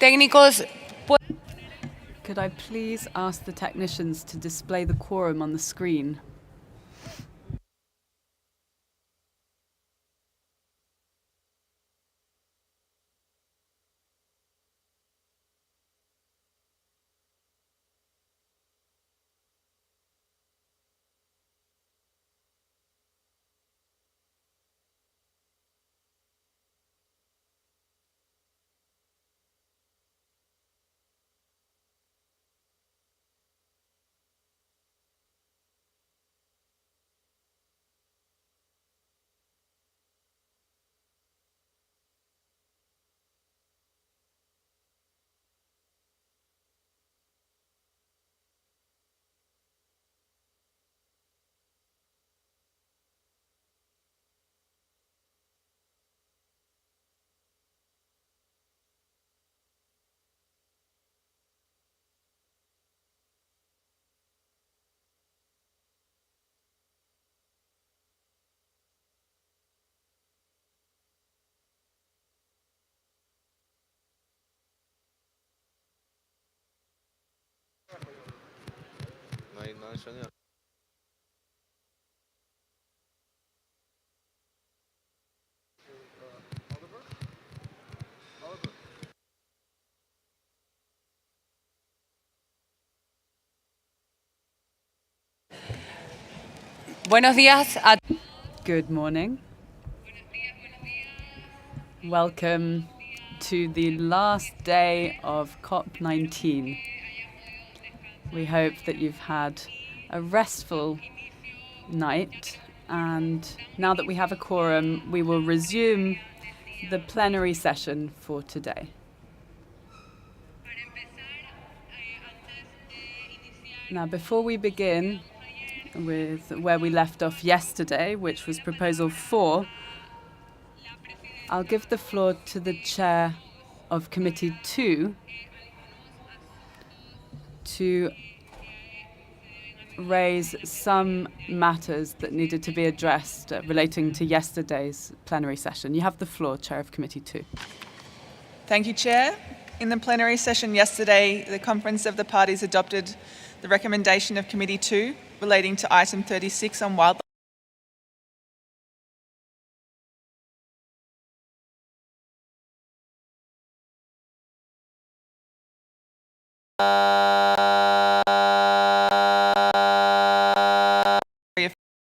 técnicos. Could I please ask the technicians to display the quorum on the screen? Buenos días a Good morning. Welcome to the last day of CoP19. We hope that you've had a restful night, and now that we have a quorum, we will resume the plenary session for today. Now, before we begin with where we left off yesterday, which was Proposal 4, I'll give the floor to the Chair of Committee 2 to raise some matters that needed to be addressed relating to yesterday's plenary session. You have the floor, Chair of Committee 2. Thank you, Chair. In the plenary session yesterday, the Conference of the Parties adopted the recommendation of Committee 2 relating to item 36 on wildlife.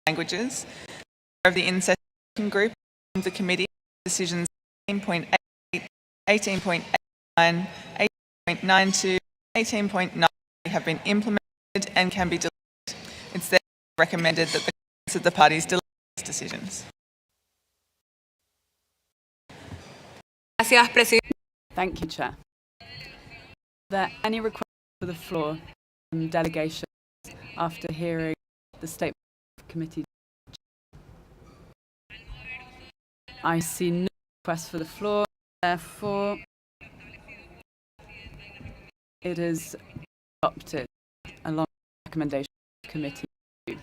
Languages of the in-session group of the committee decisions 18.8, 18.89, 18.92, 18.9 have been implemented and can be deleted. It's therefore recommended that the Conference of the Parties delete these decisions. Gracias, Presidente. Thank you, Chair. Are there any requests for the floor from delegations after hearing the statement of committee? I see no requests for the floor. Therefore, it is adopted along with the recommendation of Committee 2.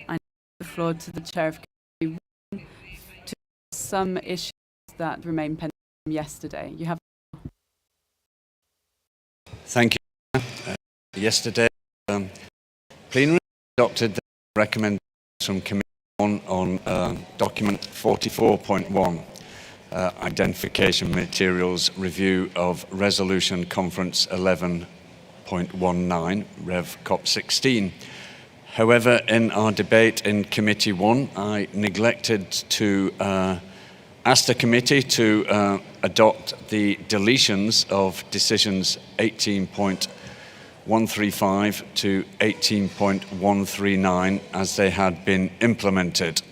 I give the floor to the Chair of Committee 1 to some issues that remain pending from yesterday. You have. Thank you. Yesterday, Plenary adopted the recommendations from Committee 1 on document 44.1, identification materials review of resolution conference 11.19, Rev CoP16. However, in our debate in Committee 1, I neglected to ask the committee to adopt the deletions of decisions 18.135 to 18.139 as they had been implemented.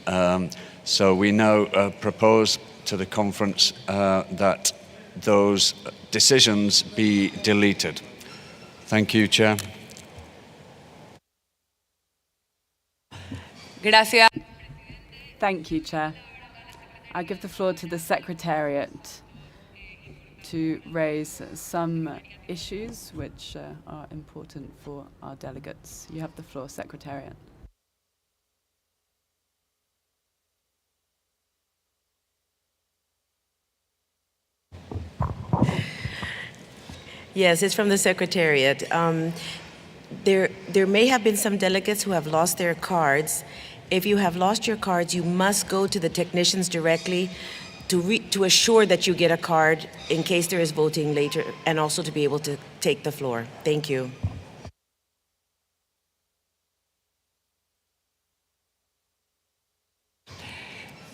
So we now propose to the conference that those decisions be deleted. Thank you, Chair. Gracias. Thank you, Chair. I give the floor to the Secretariat to raise some issues which are important for our delegates. You have the floor, Secretariat. Yes, it's from the Secretariat. There may have been some delegates who have lost their cards. If you have lost your cards, you must go to the technicians directly to assure that you get a card in case there is voting later, and also to be able to take the floor. Thank you.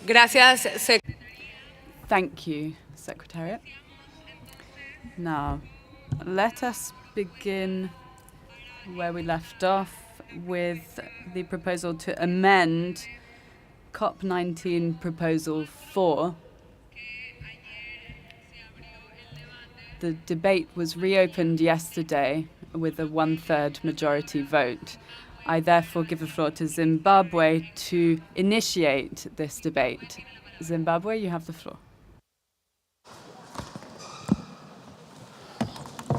Gracias, Thank you, Secretariat. Now, let us begin where we left off with the proposal to amend CoP19 Proposal 4. The debate was reopened yesterday with a one-third majority vote. I therefore give the floor to Zimbabwe to initiate this debate. Zimbabwe, you have the floor.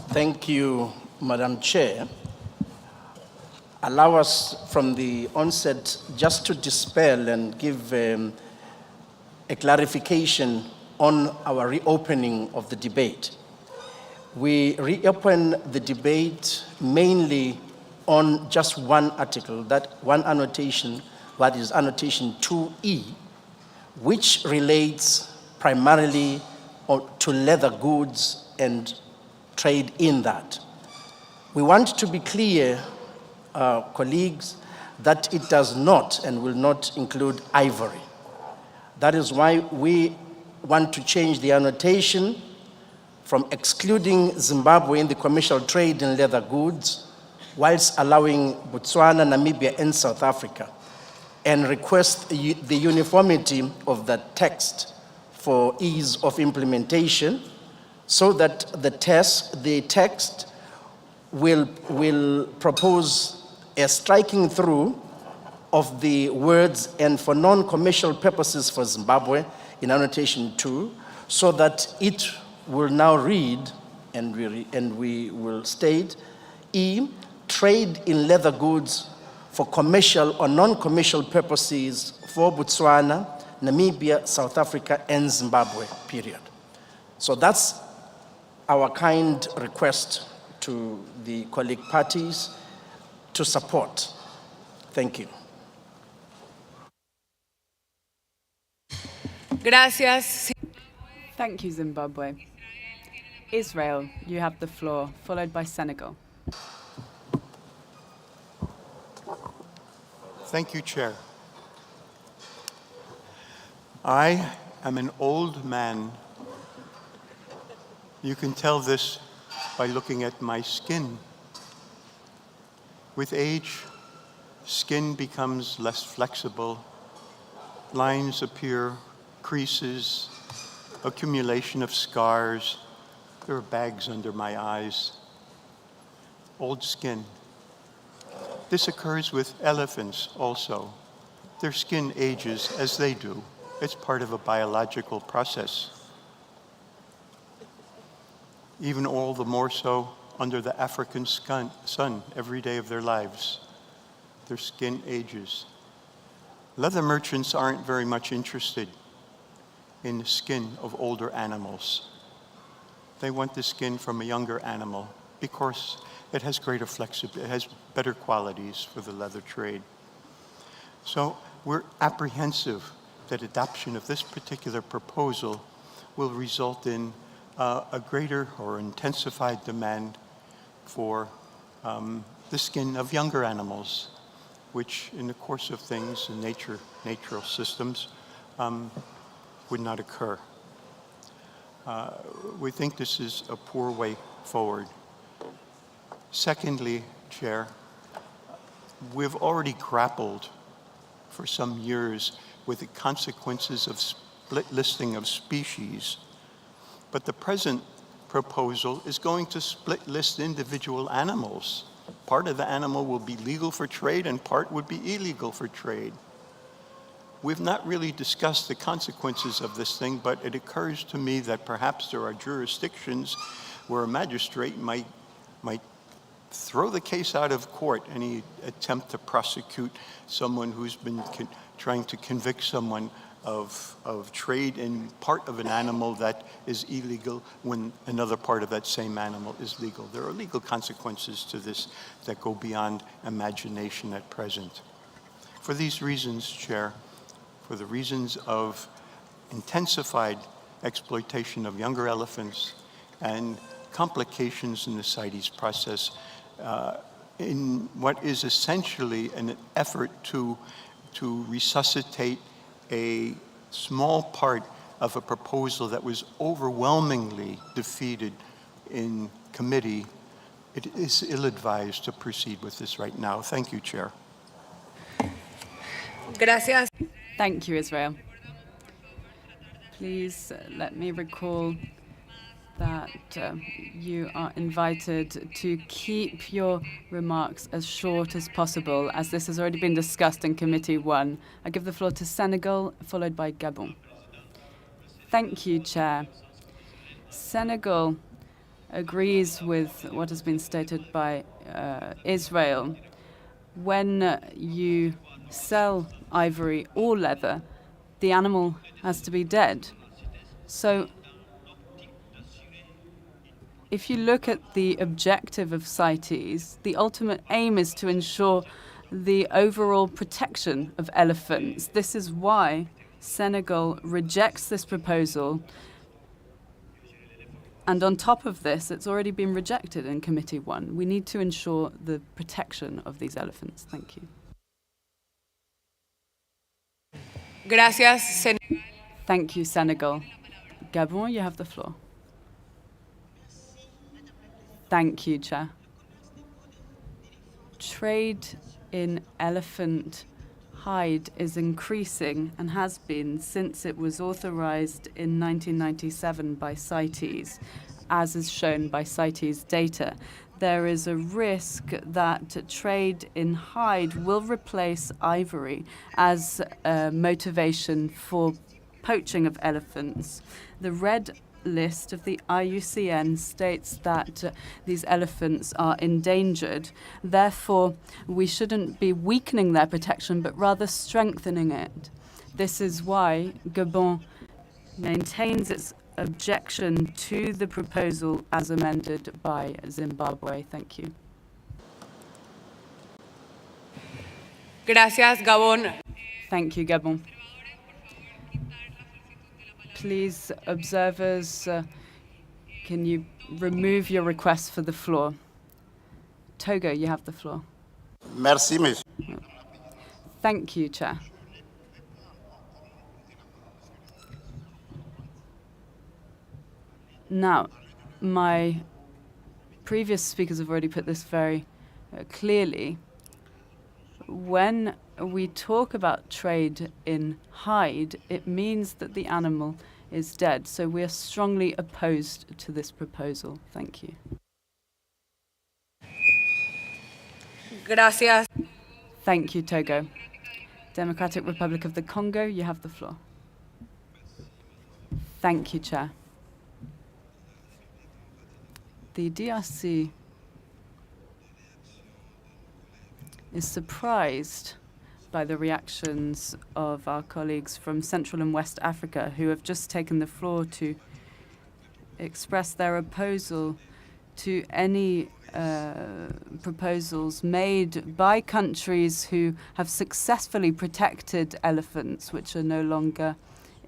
Thank you, Madam Chair. Allow us from the onset just to dispel and give a clarification on our reopening of the debate. We reopen the debate mainly on just one article, that one annotation, that is annotation 2E, which relates primarily to leather goods and trade in that. We want to be clear, colleagues, that it does not and will not include ivory. That is why we want to change the annotation from excluding Zimbabwe in the commercial trade in leather goods, whilst allowing Botswana, Namibia, and South Africa, and request the uniformity of the text for ease of implementation, so that the text will propose a striking through of the words "and for non-commercial purposes for Zimbabwe" in annotation 2, so that it will now read, and we will state, E, trade in leather goods for commercial or non-commercial purposes for Botswana, Namibia, South Africa, and Zimbabwe, period. So that's our kind request to the colleague parties to support. Thank you. Gracias. Thank you, Zimbabwe. Israel, you have the floor, followed by Senegal. Thank you, Chair. I am an old man. You can tell this by looking at my skin. With age, skin becomes less flexible. Lines appear, creases, accumulation of scars. There are bags under my eyes. Old skin. This occurs with elephants also. Their skin ages as they do. It's part of a biological process. Even all the more so under the African sun every day of their lives. Their skin ages. Leather merchants aren't very much interested in the skin of older animals. They want the skin from a younger animal because it has greater flexibility, it has better qualities for the leather trade. So we're apprehensive that adoption of this particular proposal will result in a greater or intensified demand for the skin of younger animals, which in the course of things in natural systems would not occur. We think this is a poor way forward. Secondly, Chair, we've already grappled for some years with the consequences of split listing of species, but the present proposal is going to split list individual animals. Part of the animal will be legal for trade and part would be illegal for trade. We've not really discussed the consequences of this thing, but it occurs to me that perhaps there are jurisdictions where a magistrate might throw the case out of court, any attempt to prosecute someone who's been trying to convict someone of trade in part of an animal that is illegal when another part of that same animal is legal. There are legal consequences to this that go beyond imagination at present. For these reasons, Chair, for the reasons of intensified exploitation of younger elephants and complications in the CITES process, in what is essentially an effort to resuscitate a small part of a proposal that was overwhelmingly defeated in committee, it is ill-advised to proceed with this right now. Thank you, Chair. Gracias. Thank you, Israel. Please let me recall that you are invited to keep your remarks as short as possible, as this has already been discussed in Committee 1. I give the floor to Senegal, followed by Gabon. Thank you, Chair. Senegal agrees with what has been stated by Israel. When you sell ivory or leather, the animal has to be dead. So if you look at the objective of CITES, the ultimate aim is to ensure the overall protection of elephants. This is why Senegal rejects this proposal. And on top of this, it's already been rejected in Committee 1. We need to ensure the protection of these elephants. Thank you. Gracias, Thank you, Senegal. Gabon, you have the floor. Thank you, Chair. Trade in elephant hide is increasing and has been since it was authorized in 1997 by CITES, as is shown by CITES data. There is a risk that trade in hide will replace ivory as a motivation for poaching of elephants. The red list of the IUCN states that these elephants are endangered. Therefore, we shouldn't be weakening their protection, but rather strengthening it. This is why Gabon maintains its objection to the proposal as amended by Zimbabwe. Thank you. Gracias, Gabon. Thank you, Gabon. Please, observers, can you remove your request for the floor? Togo, you have the floor. Merci, monsieur. Thank you, Chair. Now, my previous speakers have already put this very clearly. When we talk about trade in hide, it means that the animal is dead. So we are strongly opposed to this proposal. Thank you. Gracias. Thank you, Togo. Democratic Republic of the Congo, you have the floor. Thank you, Chair. The DRC is surprised by the reactions of our colleagues from Central and West Africa who have just taken the floor to express their opposal to any proposals made by countries who have successfully protected elephants, which are no longer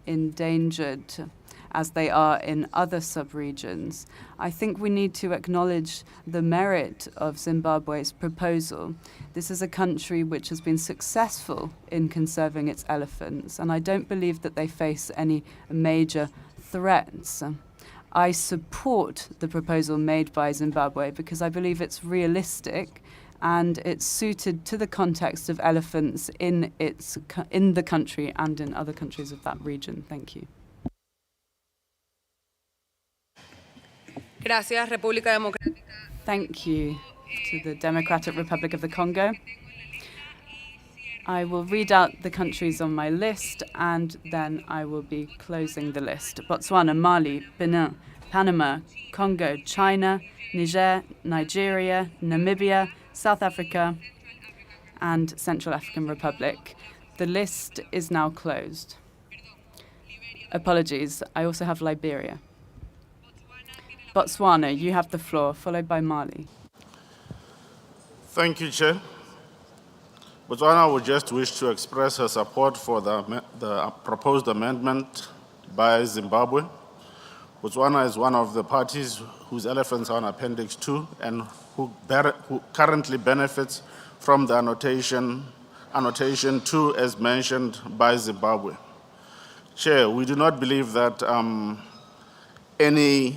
endangered as they are in other sub-regions. I think we need to acknowledge the merit of Zimbabwe's proposal. This is a country which has been successful in conserving its elephants, and I don't believe that they face any major threats. I support the proposal made by Zimbabwe because I believe it's realistic and it's suited to the context of elephants in the country and in other countries of that region. Thank you. Gracias, República Democrática. Thank you to the Democratic Republic of the Congo. I will read out the countries on my list and then I will be closing the list. Botswana, Mali, Benin, Panama, Congo, China, Niger, Nigeria, Namibia, South Africa, and Central African Republic. The list is now closed. Apologies. I also have Liberia. Botswana, you have the floor, followed by Mali. Thank you, Chair. Botswana would just wish to express her support for the proposed amendment by Zimbabwe. Botswana is one of the parties whose elephants are on Appendix 2 and who currently benefits from the annotation 2 as mentioned by Zimbabwe. Chair, we do not believe that any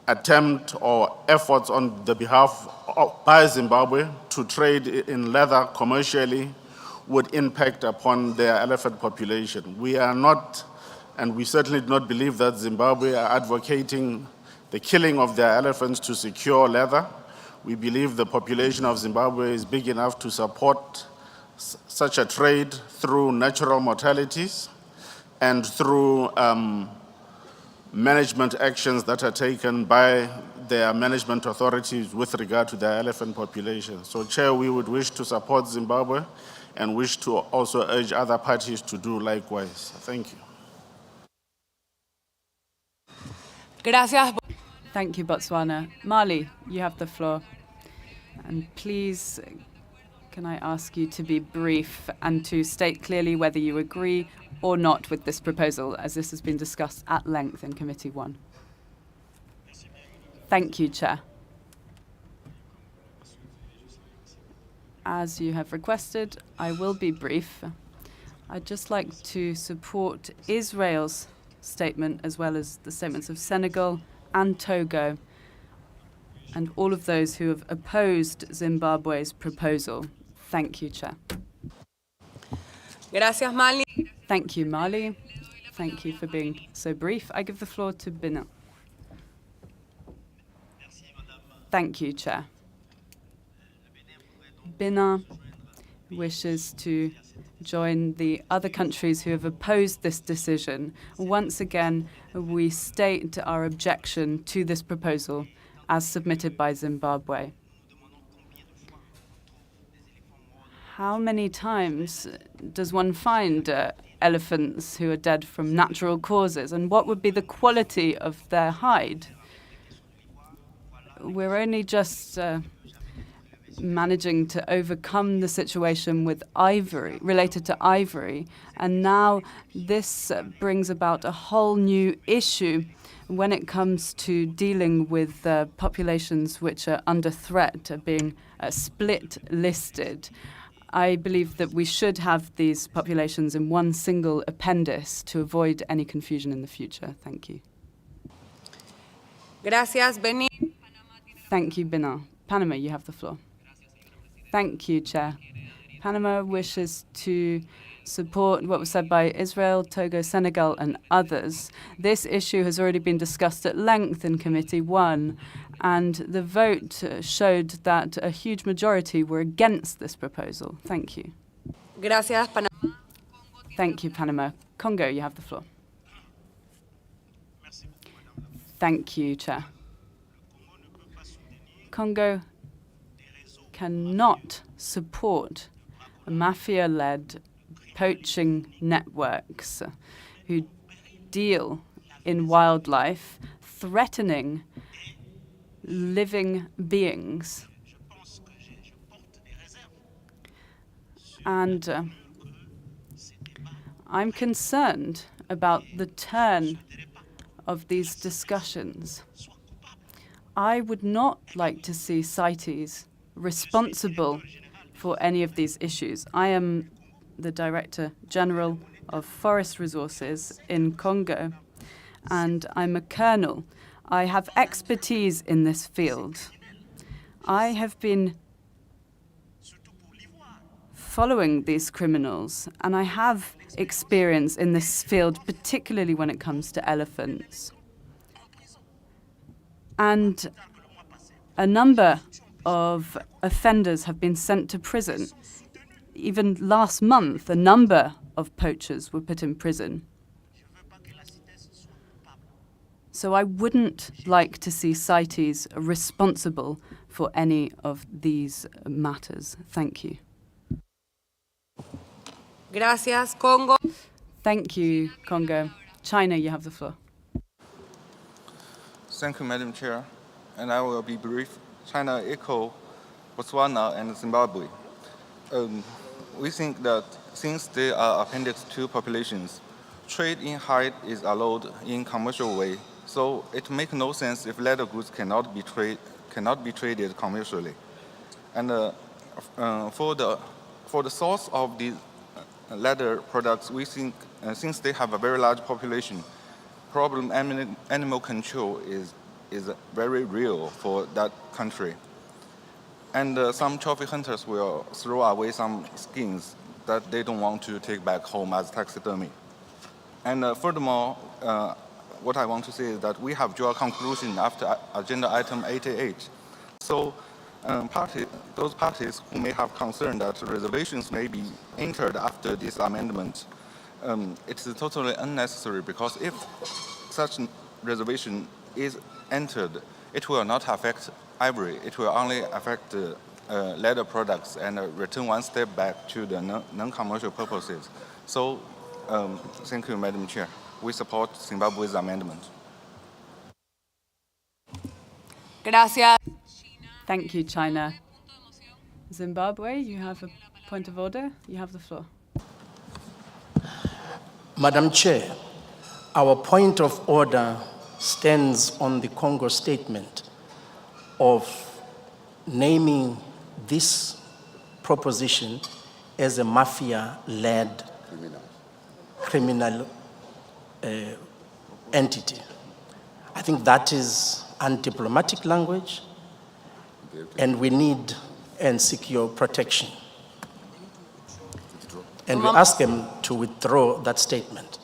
attempt or efforts on the behalf by Zimbabwe to trade in leather commercially would impact upon their elephant population. We are not, and we certainly do not believe that Zimbabwe are advocating the killing of their elephants to secure leather. We believe the population of Zimbabwe is big enough to support such a trade through natural mortalities and through management actions that are taken by their management authorities with regard to their elephant population. So, Chair, we would wish to support Zimbabwe and wish to also urge other parties to do likewise. Thank you. Gracias. Thank you, Botswana. Mali, you have the floor. And please, can I ask you to be brief and to state clearly whether you agree or not with this proposal, as this has been discussed at length in Committee 1. Thank you, Chair. As you have requested, I will be brief. I'd just like to support Israel's statement as well as the statements of Senegal and Togo and all of those who have opposed Zimbabwe's proposal. Thank you, Chair. Gracias, Mali. Thank you, Mali. Thank you for being so brief. I give the floor to Bina. Thank you, Chair. Bina wishes to join the other countries who have opposed this decision. Once again, we state our objection to this proposal as submitted by Zimbabwe. How many times does one find elephants who are dead from natural causes? And what would be the quality of their hide? We're only just managing to overcome the situation with ivory, related to ivory. And now this brings about a whole new issue when it comes to dealing with populations which are under threat, being split listed. I believe that we should have these populations in one single appendix to avoid any confusion in the future. Thank you. Gracias, Beni. Thank you, Bina. Panama, you have the floor. Thank you, Chair. Panama wishes to support what was said by Israel, Togo, Senegal, and others. This issue has already been discussed at length in Committee 1, and the vote showed that a huge majority were against this proposal. Thank you. Gracias, Panama. Thank you, Panama. Congo, you have the floor. Thank you, Chair. Congo cannot support mafia-led poaching networks who deal in wildlife, threatening living beings. And I'm concerned about the turn of these discussions. I would not like to see CITES responsible for any of these issues. I am the Director General of Forest Resources in Congo, and I'm a colonel. I have expertise in this field. I have been following these criminals, and I have experience in this field, particularly when it comes to elephants. And a number of offenders have been sent to prison. Even last month, a number of poachers were put in prison. So I wouldn't like to see CITES responsible for any of these matters. Thank you. Gracias, Congo. Thank you, Congo. China, you have the floor. Thank you, Madam Chair. And I will be brief. China echo Botswana and Zimbabwe. We think that since they are Appendix 2 populations, trade in hide is allowed in commercial way. So it makes no sense if leather goods cannot be traded commercially. And for the source of these leather products, we think since they have a very large population, problem animal control is very real for that country. And some trophy hunters will throw away some skins that they don't want to take back home as taxidermy. And furthermore, what I want to say is that we have drawn a conclusion after agenda item 88. So those parties who may have concern that reservations may be entered after this amendment, it is totally unnecessary, because if such reservation is entered, it will not affect ivory. It will only affect leather products and return one step back to the non-commercial purposes. So, thank you, Madam Chair. We support Zimbabwe's amendment. Gracias. Thank you, China. Zimbabwe, you have a point of order. You have the floor. Madam Chair, our point of order stands on the Congo statement of naming this proposition as a mafia-led criminal entity. I think that is undiplomatic language, and we need and secure protection. And we ask them to withdraw that statement.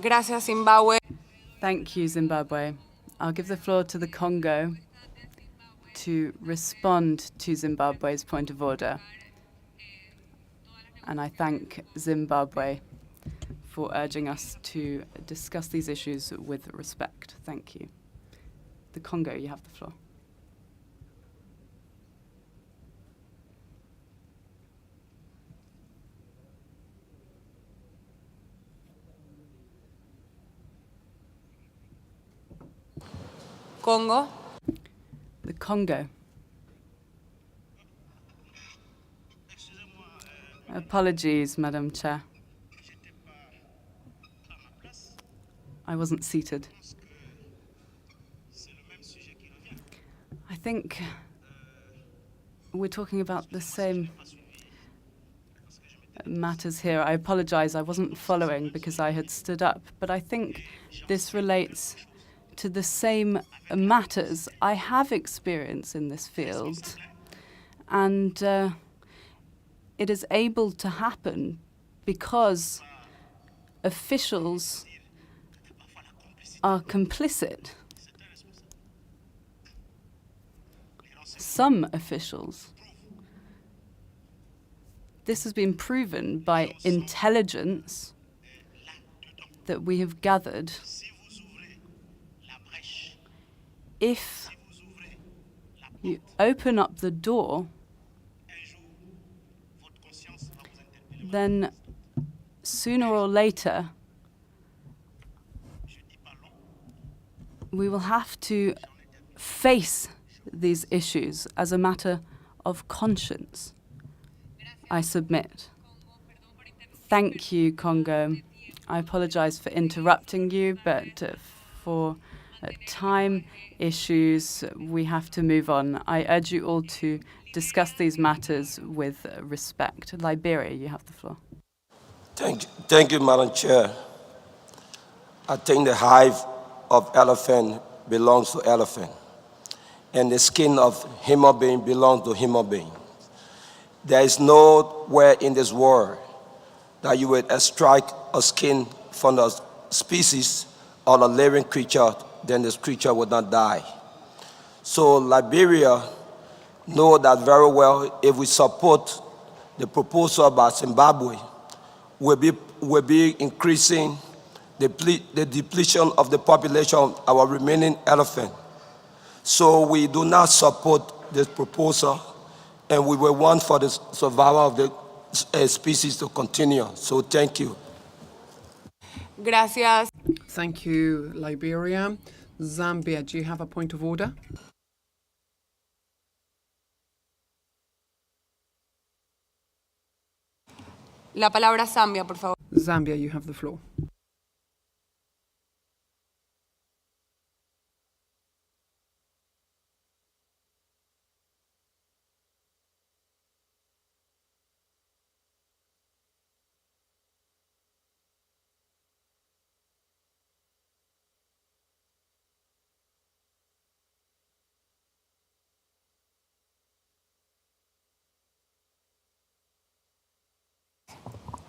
Gracias, Zimbabwe. Thank you, Zimbabwe. I'll give the floor to the Congo to respond to Zimbabwe's point of order. And I thank Zimbabwe for urging us to discuss these issues with respect. Thank you. The Congo, you have the floor. Congo. The Congo. Apologies, Madam Chair. I wasn't seated. I think we're talking about the same matters here. I apologize, I wasn't following because I had stood up, but I think this relates to the same matters. I have experience in this field, and it is able to happen because officials are complicit. Some officials. This has been proven by intelligence that we have gathered. If you open up the door, then sooner or later we will have to face these issues as a matter of conscience, I submit. Thank you, Congo. I apologize for interrupting you, but for time issues, we have to move on. I urge you all to discuss these matters with respect. Liberia, you have the floor. Thank you, Madam Chair. I think the hide of elephant belongs to elephant, and the skin of human being belongs to human being. There is nowhere in this world that you would extract a skin from a species or a living creature, then this creature would not die. So Liberia know that very well. If we support the proposal by Zimbabwe, we'll be increasing the depletion of the population of our remaining elephant. So we do not support this proposal, and we will want for the survival of the species to continue. So thank you. Gracias. Thank you, Liberia. Zambia, do you have a point of order? La palabra Zambia, por favor. Zambia, you have the floor.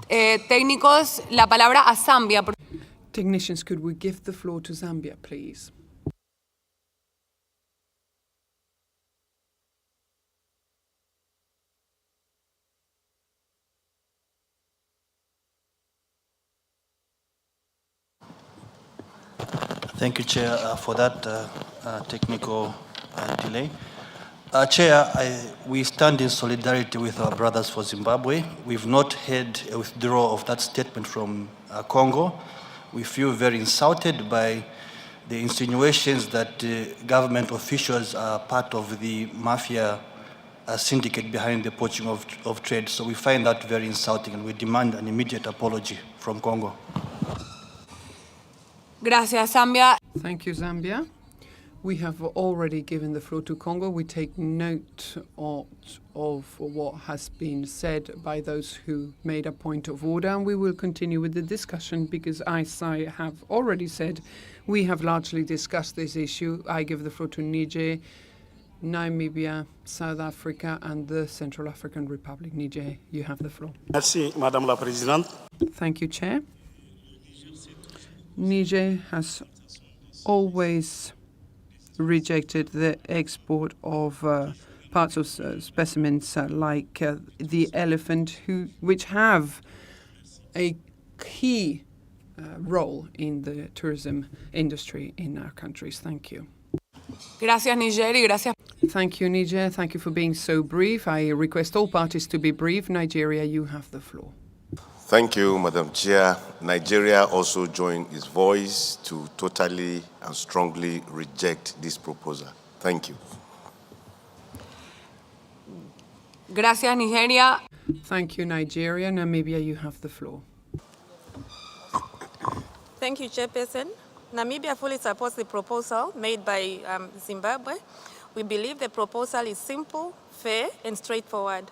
Técnicos, la palabra a Zambia. Technicians, could we give the floor to Zambia, please? Thank you, Chair, for that technical delay. Chair, we stand in solidarity with our brothers for Zimbabwe. We've not had a withdrawal of that statement from Congo. We feel very insulted by the insinuations that government officials are part of the mafia syndicate behind the poaching of trade. So we find that very insulting, and we demand an immediate apology from Congo. Gracias, Zambia. Thank you, Zambia. We have already given the floor to Congo. We take note of what has been said by those who made a point of order, and we will continue with the discussion because, as I have already said, we have largely discussed this issue. I give the floor to Niger, Namibia, South Africa, and the Central African Republic. Niger, you have the floor. Merci, Madame la Présidente. Thank you, Chair. Niger has always rejected the export of parts of specimens like the elephant, which have a key role in the tourism industry in our countries. Thank you. Gracias, Niger, y gracias. Thank you, Niger. Thank you for being so brief. I request all parties to be brief. Nigeria, you have the floor. Thank you, Madam Chair. Nigeria also joined its voice to totally and strongly reject this proposal. Thank you. Gracias, Nigeria. Thank you, Nigeria. Namibia, you have the floor. Thank you, Chairperson. Namibia fully supports the proposal made by Zimbabwe. We believe the proposal is simple, fair, and straightforward.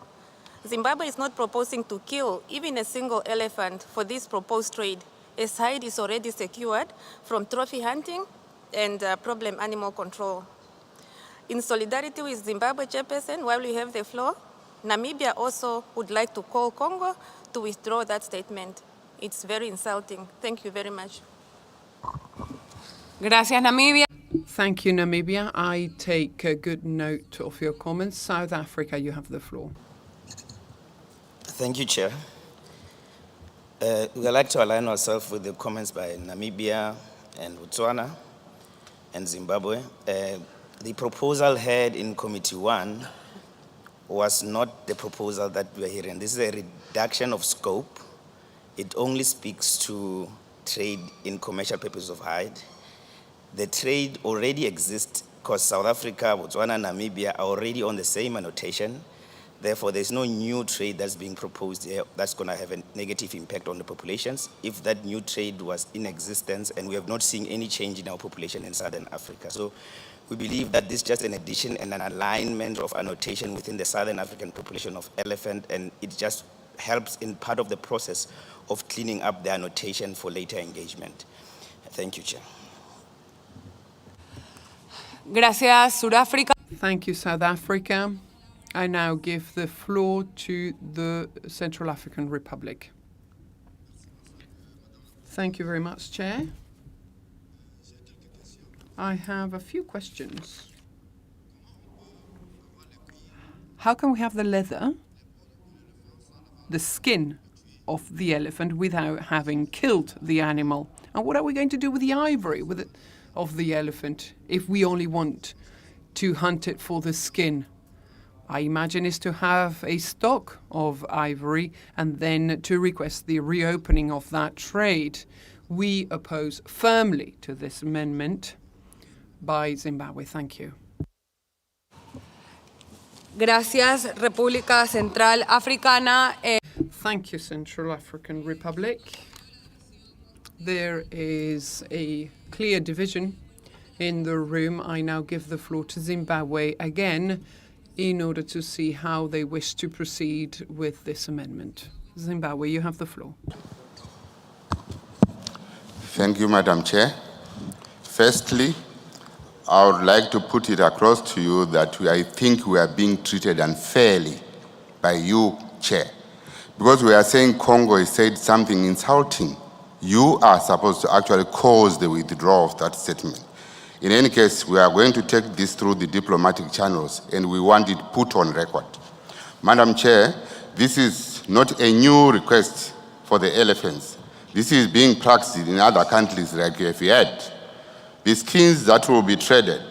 Zimbabwe is not proposing to kill even a single elephant for this proposed trade, as hide is already secured from trophy hunting and problem animal control. In solidarity with Zimbabwe, Chairperson, while we have the floor, Namibia also would like to call Congo to withdraw that statement. It's very insulting. Thank you very much. Gracias, Namibia. Thank you, Namibia. I take a good note of your comments. South Africa, you have the floor. Thank you, Chair. We would like to align ourselves with the comments by Namibia and Botswana and Zimbabwe. The proposal heard in Committee 1 was not the proposal that we are hearing. This is a reduction of scope. It only speaks to trade in commercial purposes of hide. The trade already exists because South Africa, Botswana, and Namibia are already on the same annotation. Therefore, there's no new trade that's being proposed here that's going to have a negative impact on the populations. If that new trade was in existence, and we have not seen any change in our population in Southern Africa. So we believe that this is just an addition and an alignment of annotation within the Southern African population of elephant, and it just helps in part of the process of cleaning up the annotation for later engagement. Thank you, Chair. Gracias, South Africa. Thank you, South Africa. I now give the floor to the Central African Republic. Thank you very much, Chair. I have a few questions. How can we have the leather, the skin of the elephant without having killed the animal? And what are we going to do with the ivory of the elephant if we only want to hunt it for the skin? I imagine is to have a stock of ivory and then to request the reopening of that trade. We oppose firmly to this amendment by Zimbabwe. Thank you. Gracias, República Central Africana. Thank you, Central African Republic. There is a clear division in the room. I now give the floor to Zimbabwe again in order to see how they wish to proceed with this amendment. Zimbabwe, you have the floor. Thank you, Madam Chair. Firstly, I would like to put it across to you that I think we are being treated unfairly by you, Chair, because we are saying Congo has said something insulting. You are supposed to actually cause the withdrawal of that statement. In any case, we are going to take this through the diplomatic channels and we want it put on record. Madam Chair, this is not a new request for the elephants. This is being practiced in other countries like we have had. The skins that will be traded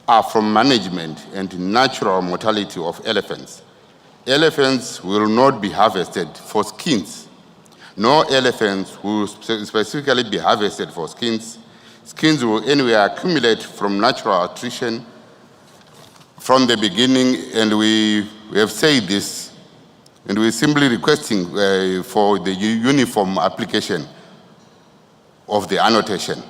are from management and natural mortality of elephants. Elephants will not be harvested for skins. No elephants will specifically be harvested for skins. Skins will anyway accumulate from natural attrition from the beginning, and we have said this, and we're simply requesting for the uniform application of the annotation.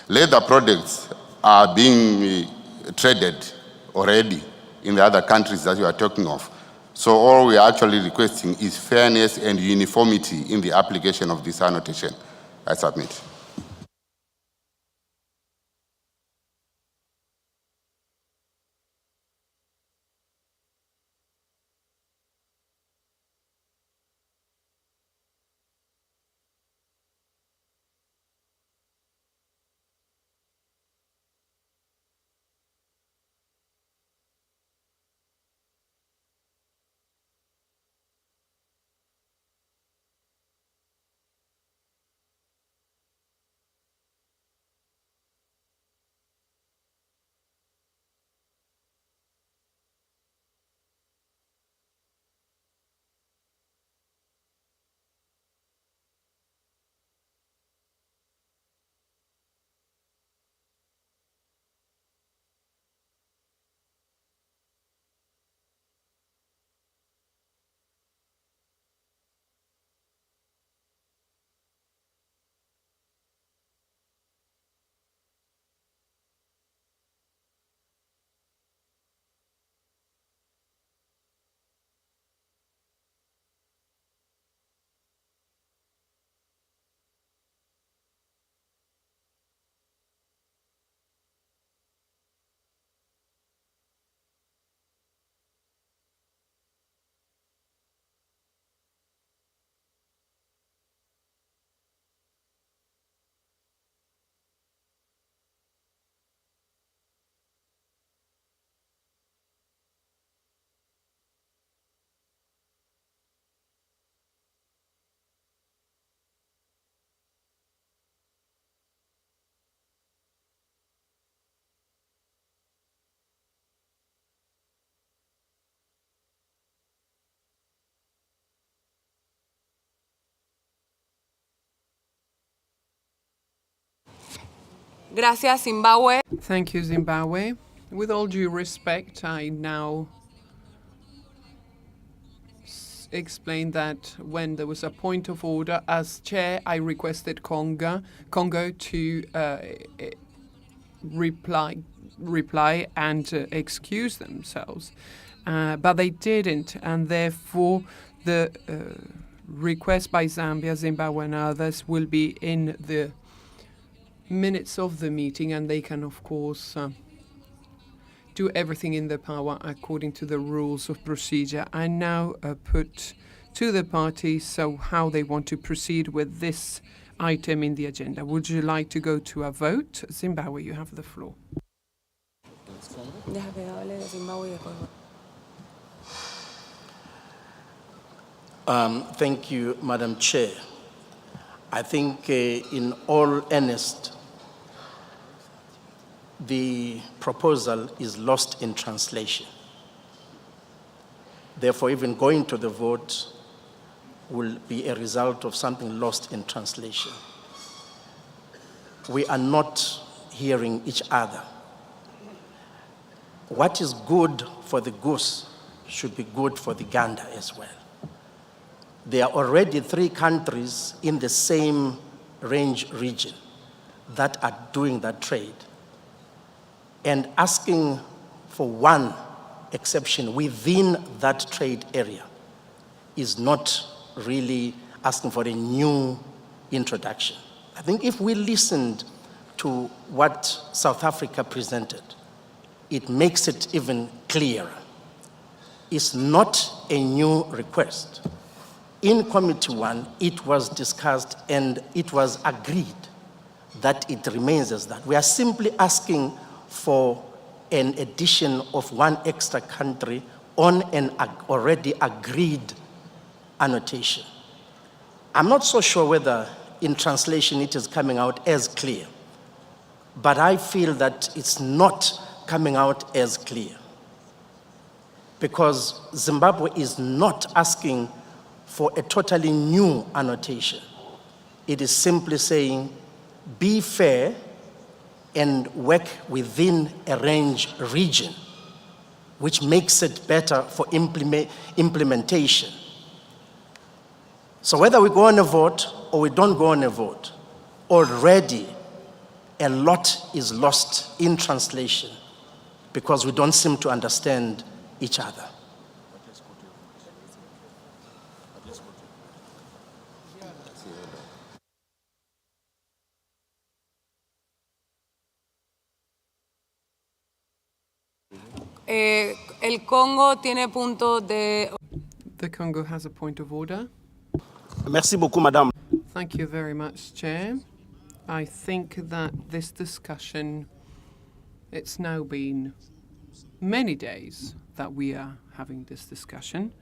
Leather products are being traded already in the other countries that you are talking of. So all we are actually requesting is fairness and uniformity in the application of this annotation. I submit. Gracias, Zimbabwe. Thank you, Zimbabwe. With all due respect, I now explain that when there was a point of order, as chair, I requested Congo to reply and excuse themselves, but they didn't, and therefore the request by Zambia, Zimbabwe, and others will be in the minutes of the meeting, and they can, of course, do everything in their power according to the rules of procedure. I now put to the parties so how they want to proceed with this item in the agenda. Would you like to go to a vote? Zimbabwe, you have the floor. Thank you, Madam Chair. I think in all earnest, the proposal is lost in translation. Therefore, even going to the vote will be a result of something lost in translation. We are not hearing each other. What is good for the goose should be good for the gander as well. There are already 3 countries in the same range region that are doing that trade. And asking for one exception within that trade area is not really asking for a new introduction. I think if we listened to what South Africa presented, it makes it even clearer. It's not a new request. In Committee 1, it was discussed and it was agreed that it remains as that. We are simply asking for an addition of 1 extra country on an already agreed annotation. I'm not so sure whether in translation it is coming out as clear, but I feel that it's not coming out as clear because Zimbabwe is not asking for a totally new annotation. It is simply saying, be fair and work within a range region, which makes it better for implementation. So whether we go on a vote or we don't go on a vote, already a lot is lost in translation because we don't seem to understand each other. El Congo tiene punto de... The Congo has a point of order. Merci beaucoup, Madame. Thank you very much, Chair. I think that this discussion, it's now been many days that we are having this discussion.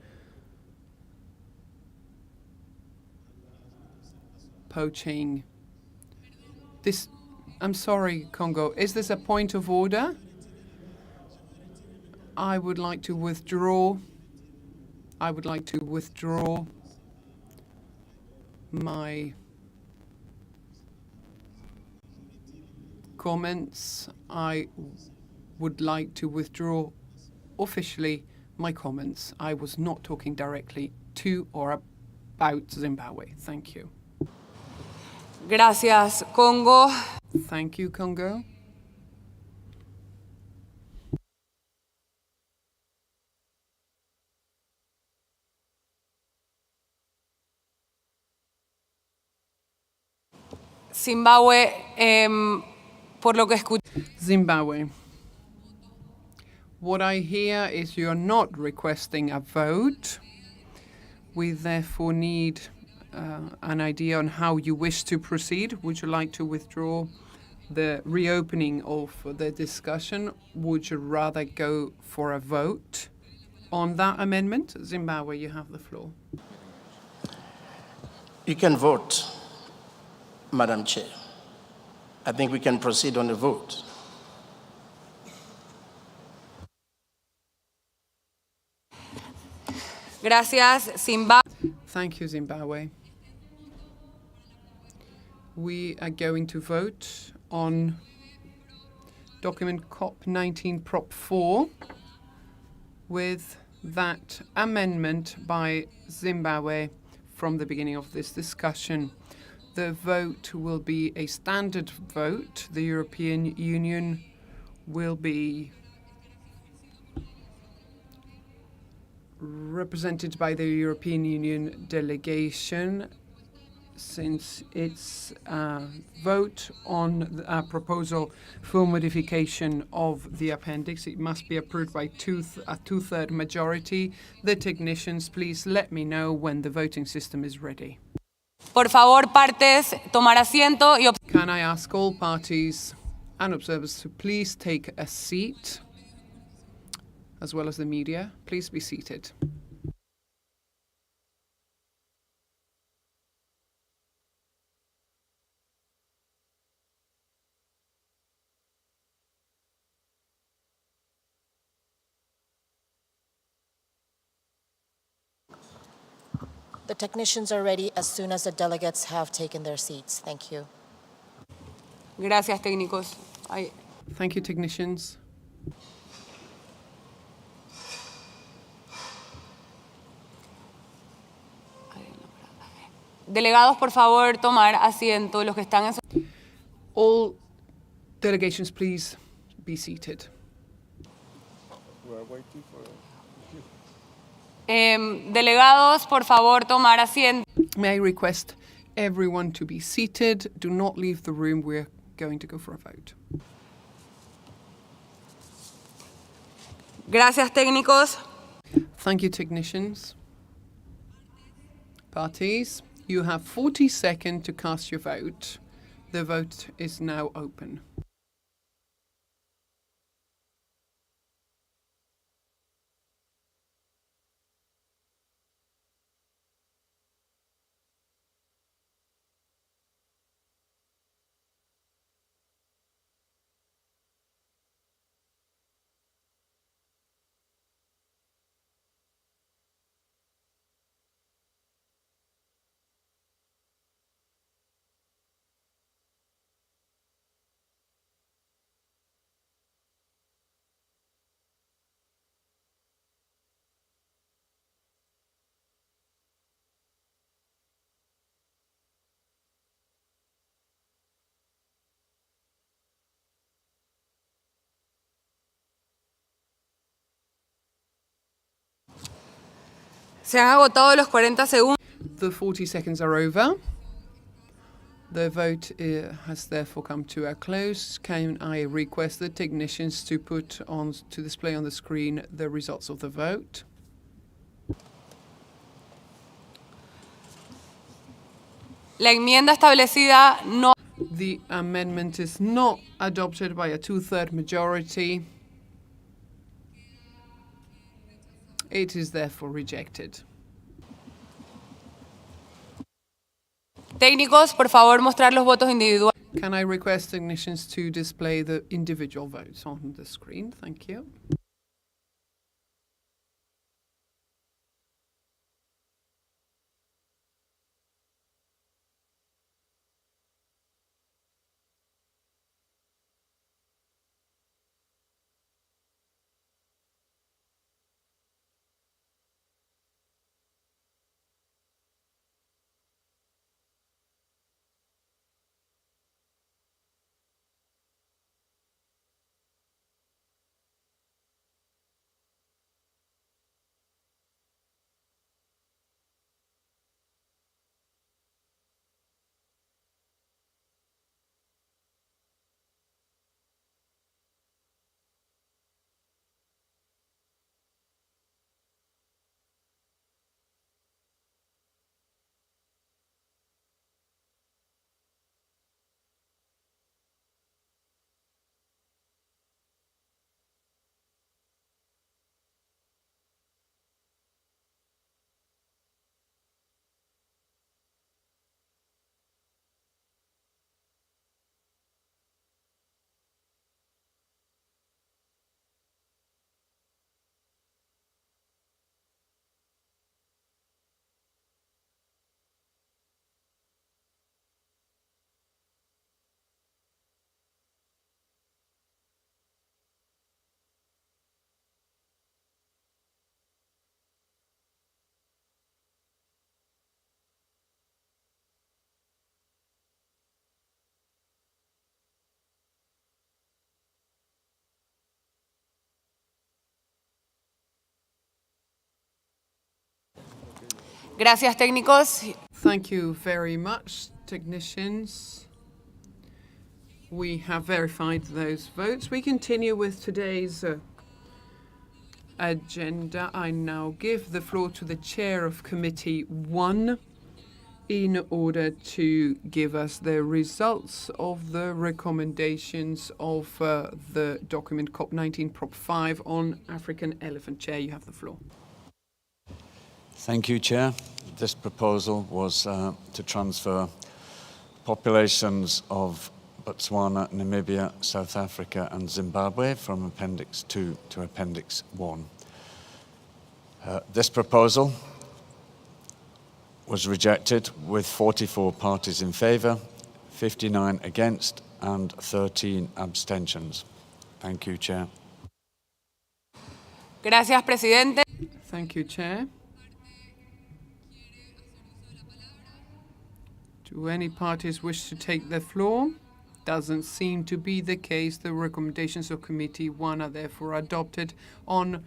Poaching. I'm sorry, Congo, is this a point of order? I would like to withdraw my comments. I would like to withdraw officially my comments. I was not talking directly to or about Zimbabwe. Thank you. Gracias, Congo. Thank you, Congo. Zimbabue, por lo que escuché. Zimbabwe. What I hear is you're not requesting a vote. We therefore need an idea on how you wish to proceed. Would you like to withdraw the reopening of the discussion? Would you rather go for a vote on that amendment? Zimbabwe, you have the floor. You can vote, Madam Chair. I think we can proceed on the vote. Gracias, Zimbabwe. Thank you, Zimbabwe. We are going to vote on document CoP19 Prop 4 with that amendment by Zimbabwe from the beginning of this discussion. The vote will be a standard vote. The European Union will be represented by the European Union delegation. Since it's a vote on a proposal for modification of the appendix, it must be approved by a two-third majority. The technicians, please let me know when the voting system is ready. Por favor, partes, tomar asiento y... Can I ask all parties and observers to please take a seat, as well as the media? Please be seated. The technicians are ready as soon as the delegates have taken their seats. Thank you. Gracias, técnicos. Ay. Thank you, technicians. Delegados, por favor, tomar asiento. Los que están en... All delegations, please be seated. We're waiting for... Delegados, por favor, tomar asiento. May I request everyone to be seated? Do not leave the room. We're going to go for a vote. Gracias, técnicos. Thank you, technicians. Parties, you have 40 seconds to cast your vote. The vote is now open. Se han agotado los 40 segundos. The 40 seconds are over. The vote has therefore come to a close. Can I request the technicians to put on to display on the screen the results of the vote? La enmienda establecida no... The amendment is not adopted by a two-thirds majority. It is therefore rejected. Técnicos, por favor, mostrar los votos individuales. Can I request technicians to display the individual votes on the screen? Thank you. Gracias, técnicos. Thank you very much, technicians. We have verified those votes. We continue with today's agenda. I now give the floor to the chair of Committee 1 in order to give us the results of the recommendations of the document CoP19 Prop 5 on African elephant. Chair, you have the floor. Thank you, Chair. This proposal was to transfer populations of Botswana, Namibia, South Africa and Zimbabwe from Appendix 2 to Appendix 1. This proposal was rejected with 44 parties in favour, 59 against and 13 abstentions. Thank you, Chair. Gracias, Presidente. Thank you, Chair. Do any parties wish to take the floor? Doesn't seem to be the case. The recommendations of Committee 1 are therefore adopted on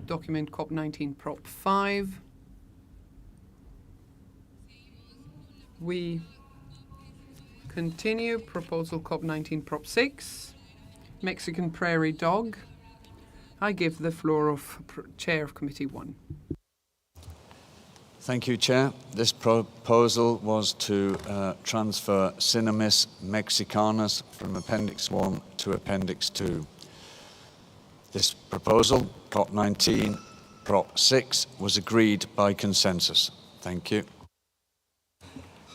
document CoP19 Prop 5. We continue. Proposal CoP19 Prop 6, Mexican prairie dog. I give the floor of Chair of Committee 1. Thank you, Chair. This proposal was to transfer Cinemis mexicanus from Appendix 1 to Appendix 2. This proposal, CoP19 Prop 6, was agreed by consensus. Thank you.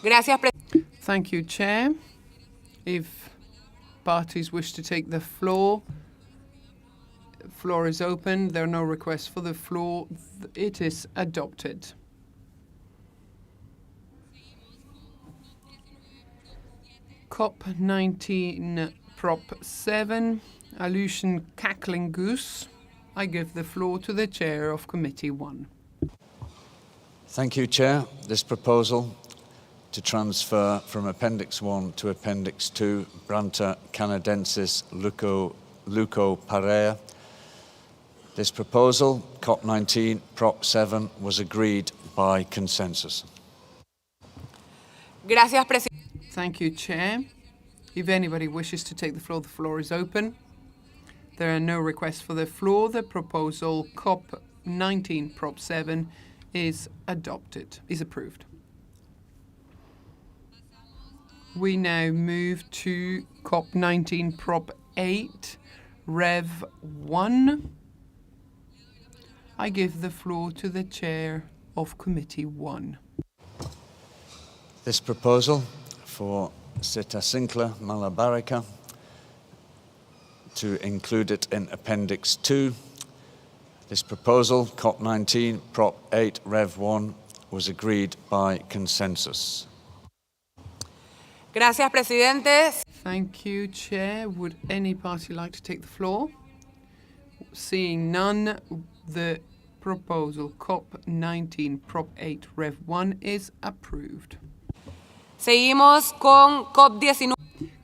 Gracias, Thank you, Chair. If parties wish to take the floor is open. There are no requests for the floor. It is adopted. CoP19 Prop 7, Aleutian cackling goose. I give the floor to the Chair of Committee 1. Thank you, Chair. This proposal to transfer from Appendix 1 to Appendix 2 Branta canadensis leucoparea. This proposal, CoP19 Prop 7, was agreed by consensus. Gracias, Presidente. Thank you, Chair. If anybody wishes to take the floor is open. There are no requests for the floor. The proposal CoP19 Prop 7 is approved. We now move to CoP19 Prop 8, Rev 1. I give the floor to the Chair of Committee 1. This proposal for Citasincla malabarica to include it in Appendix 2. This proposal, CoP19 Prop 8 Rev 1, was agreed by consensus. Gracias, Presidente. Thank you, Chair. Would any party like to take the floor? Seeing none, the proposal CoP19 Prop 8 Rev 1 is approved. Seguimos con COP19.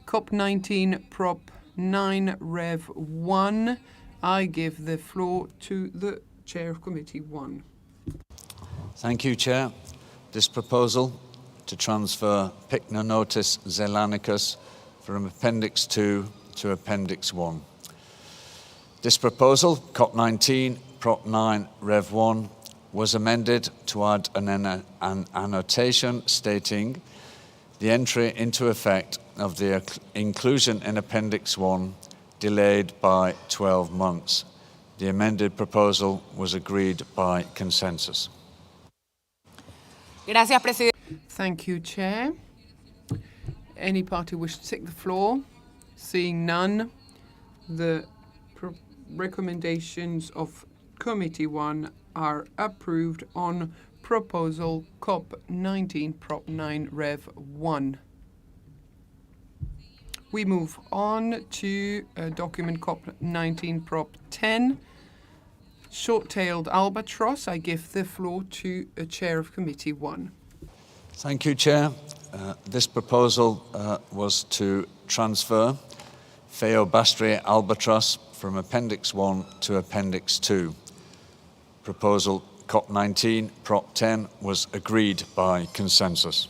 CoP19 Prop 9 Rev 1. I give the floor to the Chair of Committee 1. Thank you, Chair. This proposal to transfer Pycnonotus zelanicus from Appendix 2 to Appendix 1. This proposal, CoP19 Prop 9 Rev 1, was amended to add an annotation stating the entry into effect of the inclusion in Appendix 1 delayed by 12 months. The amended proposal was agreed by consensus. Gracias, Presidente. Thank you, Chair. Any party wish to take the floor? Seeing none, the recommendations of Committee 1 are approved on proposal CoP19 Prop 9 Rev 1. We move on to document CoP19 Prop 10, short-tailed albatross. I give the floor to a Chair of Committee 1. Thank you, Chair. This proposal was to transfer Phaeobastria albatross from Appendix 1 to Appendix 2. Proposal CoP19 Prop 10 was agreed by consensus.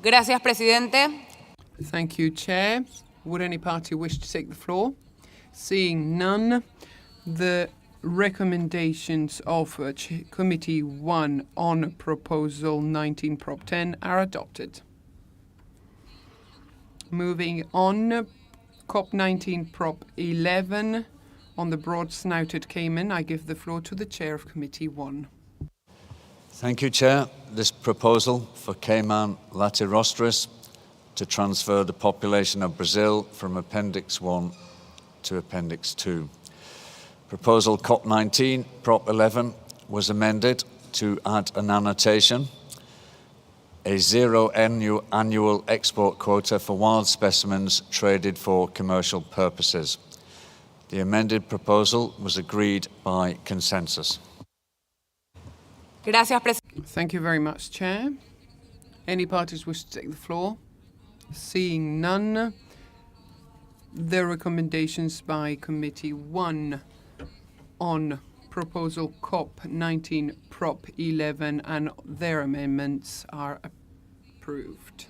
Gracias, Presidente. Thank you, Chair. Would any party wish to take the floor? Seeing none, the recommendations of Committee 1 on Proposal 19 Prop 10 are adopted. Moving on, CoP19 Prop 11 on the broad-snouted caiman. I give the floor to the Chair of Committee 1. Thank you, Chair. This proposal for Caiman latirostris to transfer the population of Brazil from Appendix 1 to Appendix 2. Proposal CoP19 Prop 11 was amended to add an annotation, a zero annual export quota for wild specimens traded for commercial purposes. The amended proposal was agreed by consensus. Thank you very much, Chair. Any parties wish to take the floor? Seeing none, the recommendations by Committee 1 on Proposal CoP19 Prop 11 and their amendments are approved.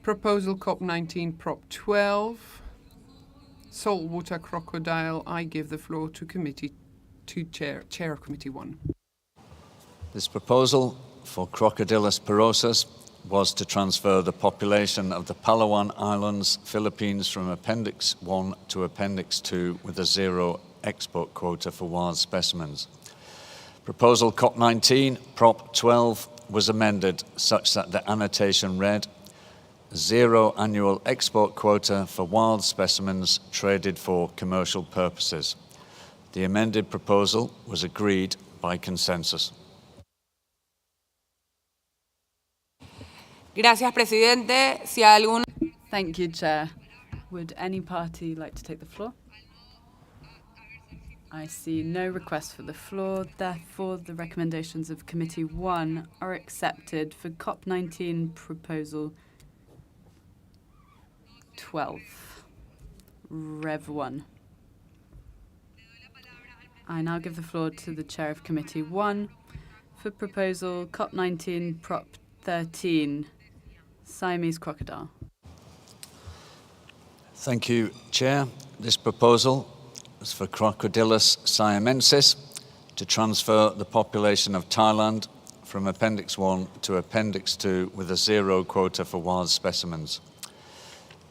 Proposal CoP19 Prop 12, Saltwater Crocodile. I give the floor to Chair of Committee 1. This proposal for Crocodylus porosus was to transfer the population of the Palawan Islands, Philippines, from Appendix 1 to Appendix 2 with a zero export quota for wild specimens. Proposal CoP19 Prop 12 was amended such that the annotation read, zero annual export quota for wild specimens traded for commercial purposes. The amended proposal was agreed by consensus. Gracias, presidente. Si algún... Thank you, Chair. Would any party like to take the floor? I see no request for the floor. Therefore, the recommendations of Committee 1 are accepted for CoP19 Proposal 12, Rev 1. I now give the floor to the Chair of Committee 1 for Proposal CoP19 Prop 13, Siamese crocodile. Thank you, Chair. This proposal is for Crocodylus siamensis to transfer the population of Thailand from Appendix 1 to Appendix 2 with a zero quota for wild specimens.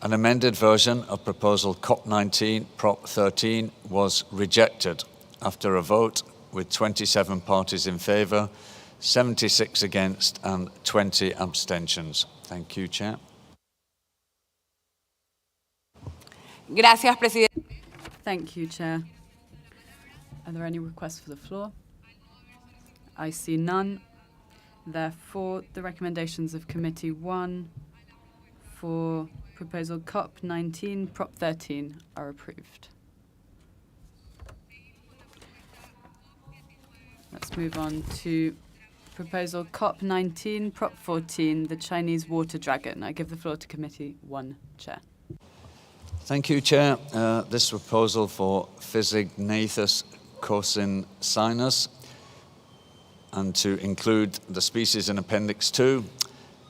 An amended version of Proposal CoP19 Prop 13 was rejected after a vote with 27 parties in favour, 76 against and 20 abstentions. Thank you, Chair. Gracias, presidente. Thank you, Chair. Are there any requests for the floor? I see none. Therefore, the recommendations of Committee 1 for Proposal CoP19 Prop 13 are approved. Let's move on to Proposal CoP19 Prop 14, the Chinese water dragon. I give the floor to Committee 1, Chair. Thank you, Chair. This proposal for Physignathus cosincinus and to include the species in Appendix 2.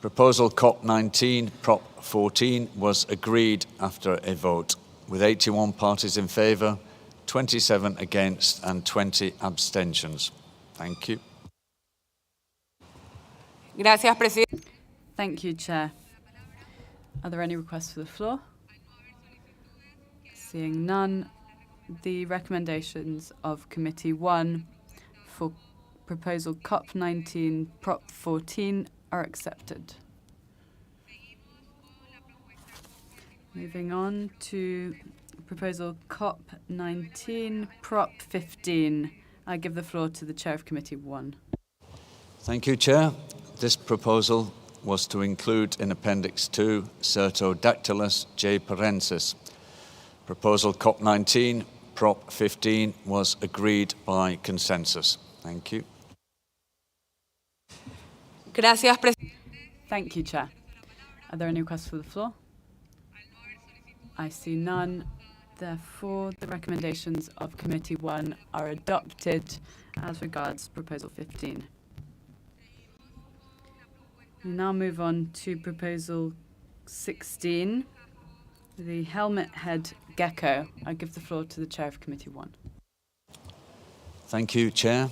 Proposal CoP19 Prop 14 was agreed after a vote with 81 parties in favour, 27 against and 20 abstentions. Thank you. Gracias, presidente. Thank you, Chair. Are there any requests for the floor? Seeing none, the recommendations of Committee 1 for Proposal CoP19 Prop 14 are accepted. Moving on to Proposal CoP19 Prop 15. I give the floor to the Chair of Committee 1. Thank you, Chair. This proposal was to include in Appendix 2 Certodactylus japarensis. Proposal CoP19 Prop 15 was agreed by consensus. Thank you. Gracias, presidente. Thank you, Chair. Are there any requests for the floor? I see none. Therefore, the recommendations of Committee 1 are adopted as regards Proposal 15. We now move on to Proposal 16, the helmet head gecko. I give the floor to the Chair of Committee 1. Thank you, Chair.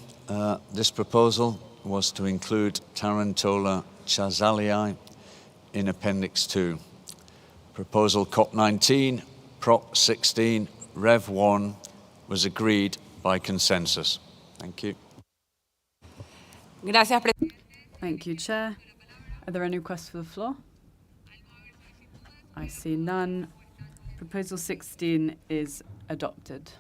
This proposal was to include Tarantola chazalii in Appendix 2. Proposal CoP19 Prop 16 Rev 1 was agreed by consensus. Thank you. Gracias, presidente. Thank you, Chair. Are there any requests for the floor? I see none. Proposal 16 is adopted.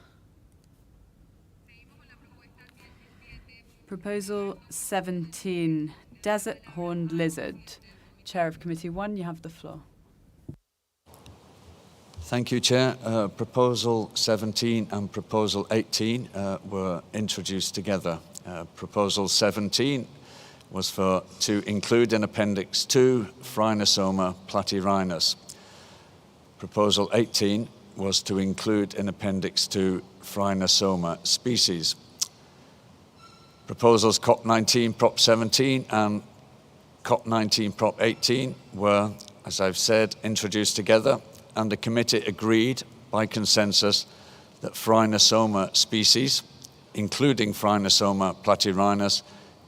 Proposal 17, desert horned lizard. Chair of Committee 1, you have the floor. Thank you, Chair. Proposal 17 and Proposal 18 were introduced together. Proposal 17 was to include in Appendix 2 Phrynosoma platyrhinus. Proposal 18 was to include in Appendix 2 Phrynosoma species. Proposals CoP19 Prop 17 and CoP19 Prop 18 were, as I've said, introduced together, and the committee agreed by consensus that Phrynosoma species, including Phrynosoma platyrhinus,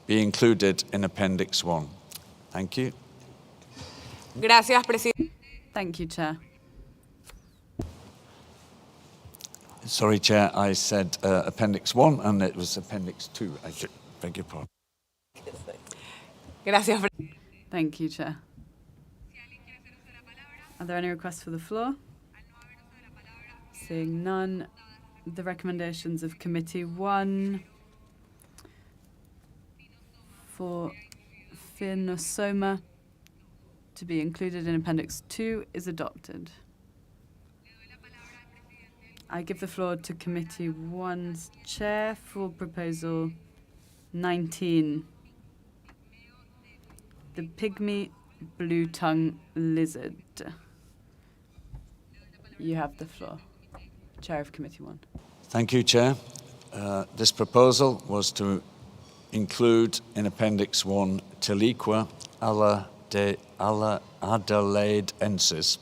be included in Appendix 1. Thank you. Gracias, Presidente. Thank you, Chair. Sorry, Chair, I said Appendix 1 and it was Appendix 2. I beg your pardon. Gracias. Thank you, Chair. Are there any requests for the floor? Seeing none, the recommendations of Committee 1 for Phrynosoma to be included in Appendix 2 is adopted. I give the floor to Committee 1's Chair for Proposal 19, the pygmy blue-tongue lizard. You have the floor. Chair of Committee 1. Thank you, Chair. This proposal was to include in Appendix 1 Telequa adelaidensis.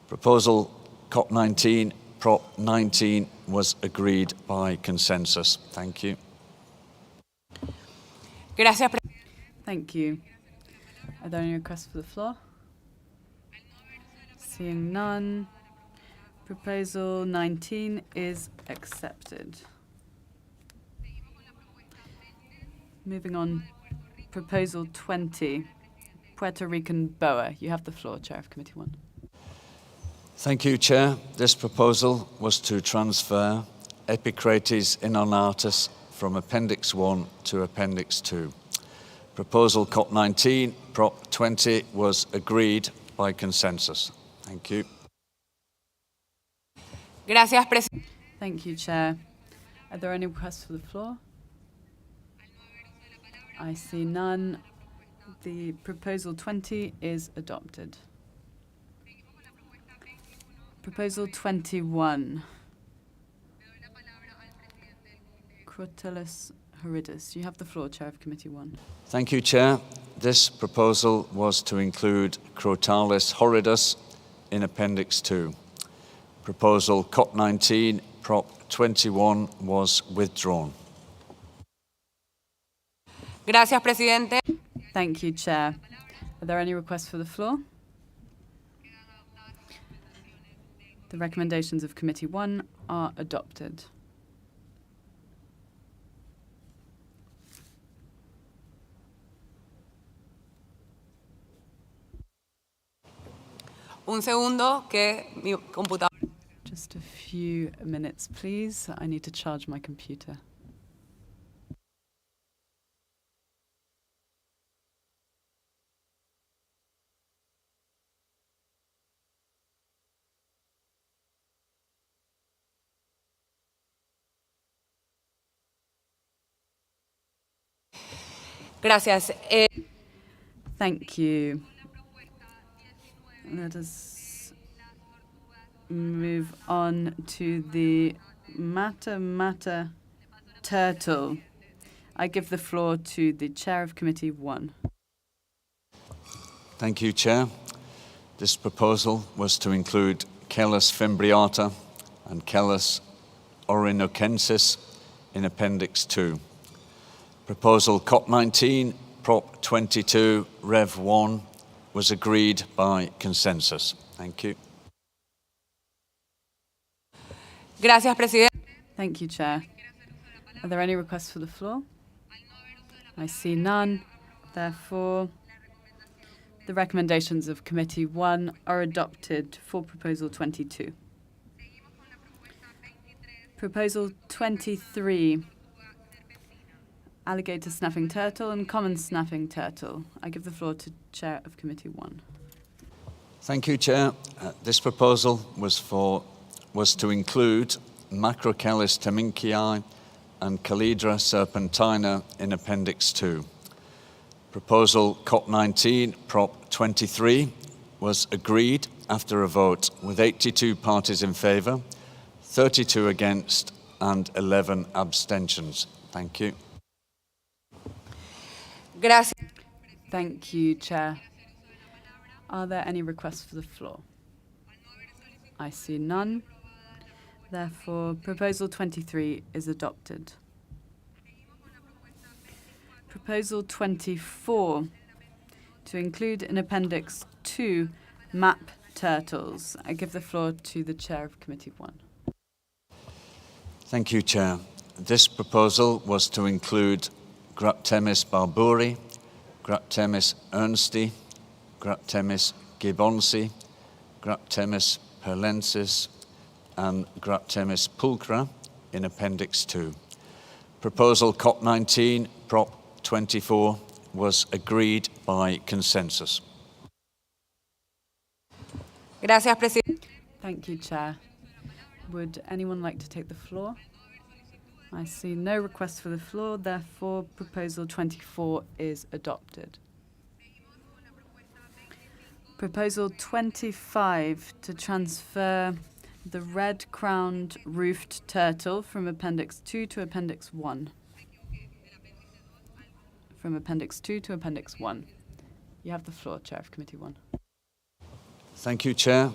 Proposal CoP19 Prop 19 was agreed by consensus. Thank you. Gracias. Thank you. Are there any requests for the floor? Seeing none, Proposal 19 is accepted. Moving on, Proposal 20, Puerto Rican boa. You have the floor, Chair of Committee 1. Thank you, Chair. This proposal was to transfer Epicrates inornatus from Appendix 1 to Appendix 2. Proposal CoP19, Prop 20 was agreed by consensus. Thank you. Gracias, Presidente. Thank you, Chair. Are there any requests for the floor? I see none. The Proposal 20 is adopted. Proposal 21. Crotalus horridus. You have the floor, Chair of Committee 1. Thank you, Chair. This proposal was to include Crotalus horridus in Appendix 2. Proposal CoP19 Prop 21 was withdrawn. Gracias, Presidente. Thank you, Chair. Are there any requests for the floor? The recommendations of Committee 1 are adopted. Un segundo que mi computadora. Just a few minutes, please. I need to charge my computer. Gracias. Thank you. Let us move on to the Mata turtle. I give the floor to the Chair of Committee 1. Thank you, Chair. This proposal was to include Chelys fimbriata and Chelys orinocensis in Appendix 2. Proposal CoP19 Prop 22 Rev 1 was agreed by consensus. Thank you. Gracias, Presidente. Thank you, Chair. Are there any requests for the floor? I see none. Therefore, the recommendations of Committee 1 are adopted for Proposal 22. Proposal 23, alligator snapping turtle and common snapping turtle. I give the floor to Chair of Committee 1. Thank you, Chair. This proposal was to include Macrochelys teminkii and Calidra serpentina in Appendix 2. Proposal CoP19, Prop 23, was agreed after a vote with 82 parties in favour, 32 against and 11 abstentions. Thank you. Gracias. Thank you, Chair. Are there any requests for the floor? I see none. Therefore, Proposal 23 is adopted. Proposal 24, to include in Appendix 2 map turtles. I give the floor to the Chair of Committee 1. Thank you, Chair. This proposal was to include Graptemis barburi, Graptemis ernsti, Graptemis gibbonsi, Graptemis perlensis, and Graptemis pulchra in Appendix 2. Proposal CoP19, Prop 24, was agreed by consensus. Gracias, Presidente. Thank you, Chair. Would anyone like to take the floor? I see no requests for the floor, therefore Proposal 24 is adopted. Proposal 25, to transfer the red-crowned roofed turtle from Appendix 2 to Appendix 1. From Appendix 2 to Appendix 1. You have the floor, Chair of Committee 1. Thank you, Chair.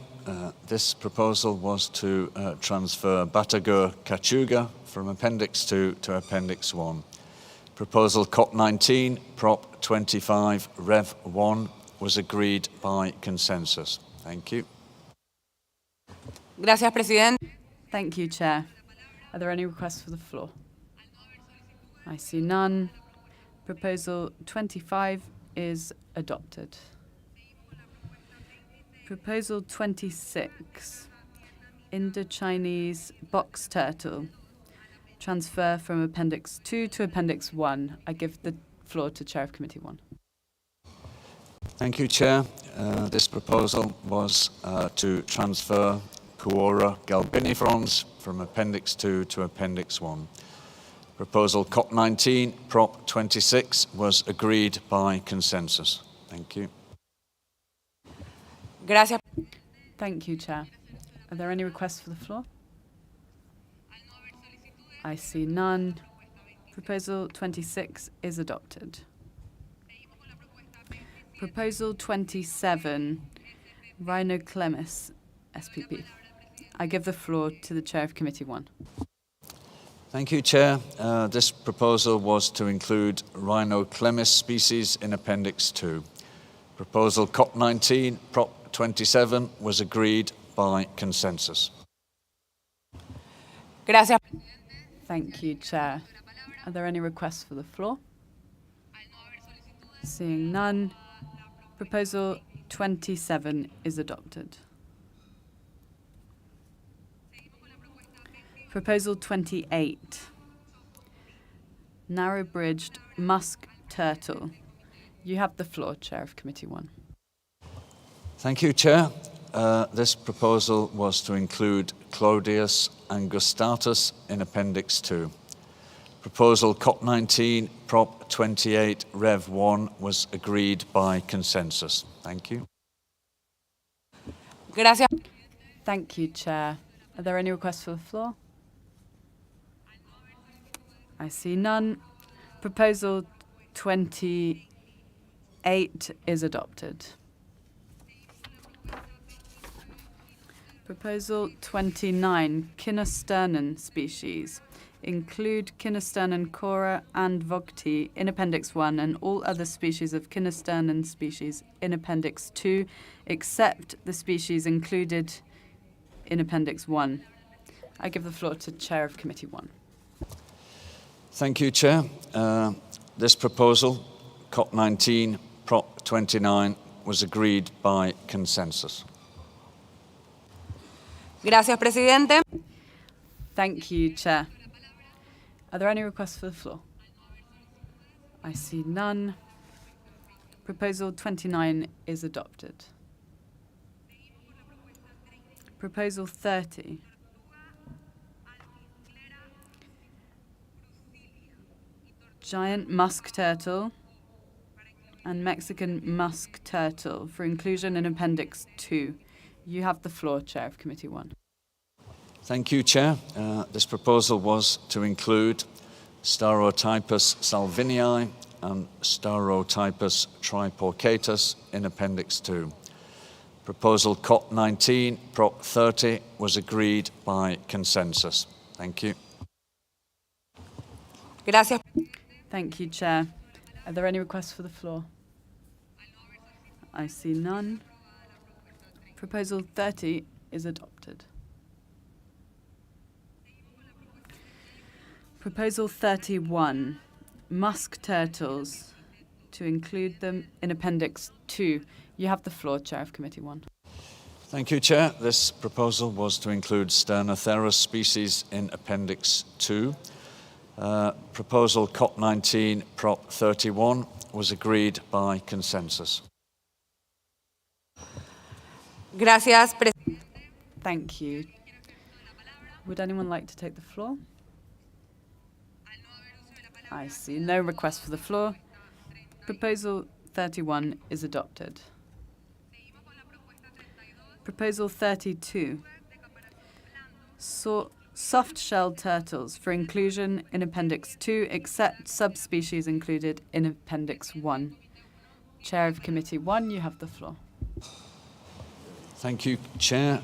This proposal was to transfer Batagur cachuga from Appendix 2 to Appendix 1. Proposal CoP19, Prop 25, Rev 1, was agreed by consensus. Thank you. Gracias, Presidente. Thank you, Chair. Are there any requests for the floor? I see none. Proposal 25 is adopted. Proposal 26, Indo-Chinese box turtle, transfer from Appendix 2 to Appendix 1. I give the floor to Chair of Committee 1. Thank you, Chair. This proposal was to transfer Cuora galbinifrons from Appendix 2 to Appendix 1. Proposal CoP19, Prop 26, was agreed by consensus. Thank you. Gracias. Thank you, Chair. Are there any requests for the floor? I see none. Proposal 26 is adopted. Proposal 27, Rhinoclemis, SPP. I give the floor to the Chair of Committee 1. Thank you, Chair. This proposal was to include Rhinoclemis species in Appendix 2. Proposal CoP19, Prop 27, was agreed by consensus. Gracias. Thank you, Chair. Are there any requests for the floor? Seeing none, Proposal 27 is adopted. Proposal 28, narrow-bridged musk turtle. You have the floor, Chair of Committee 1. Thank you, Chair. This proposal was to include Clodius angustatus in Appendix 2. Proposal CoP19, Prop 28, Rev 1 was agreed by consensus. Thank you. Gracias. Thank you, Chair. Are there any requests for the floor? I see none. Proposal 28 is adopted. Proposal 29, Kinosternon species. Include Kinosternon cora and vogti in Appendix 1 and all other species of Kinosternon species in Appendix 2, except the species included in Appendix 1. I give the floor to Chair of Committee 1. Thank you, Chair. This proposal, CoP19, Prop 29, was agreed by consensus. Gracias, Presidente. Thank you, Chair. Are there any requests for the floor? I see none. Proposal 29 is adopted. Proposal 30. Giant musk turtle and Mexican musk turtle for inclusion in Appendix 2. You have the floor, Chair of Committee 1. Thank you, Chair. This proposal was to include Starotypus salvinii and Starotypus triporcatus in Appendix 2. Proposal CoP19, Prop 30, was agreed by consensus. Thank you. Gracias. Thank you, Chair. Are there any requests for the floor? I see none. Proposal 30 is adopted. Proposal 31, musk turtles, to include them in Appendix 2. You have the floor, Chair of Committee 1. Thank you, Chair. This proposal was to include Sternotheris species in Appendix 2. Proposal CoP19, Prop 31, was agreed by consensus. Gracias, Thank you. Would anyone like to take the floor? I see no request for the floor. Proposal 31 is adopted. Proposal 32. Soft-shelled turtles for inclusion in Appendix 2, except subspecies included in Appendix 1. Chair of Committee 1, you have the floor. Thank you, Chair.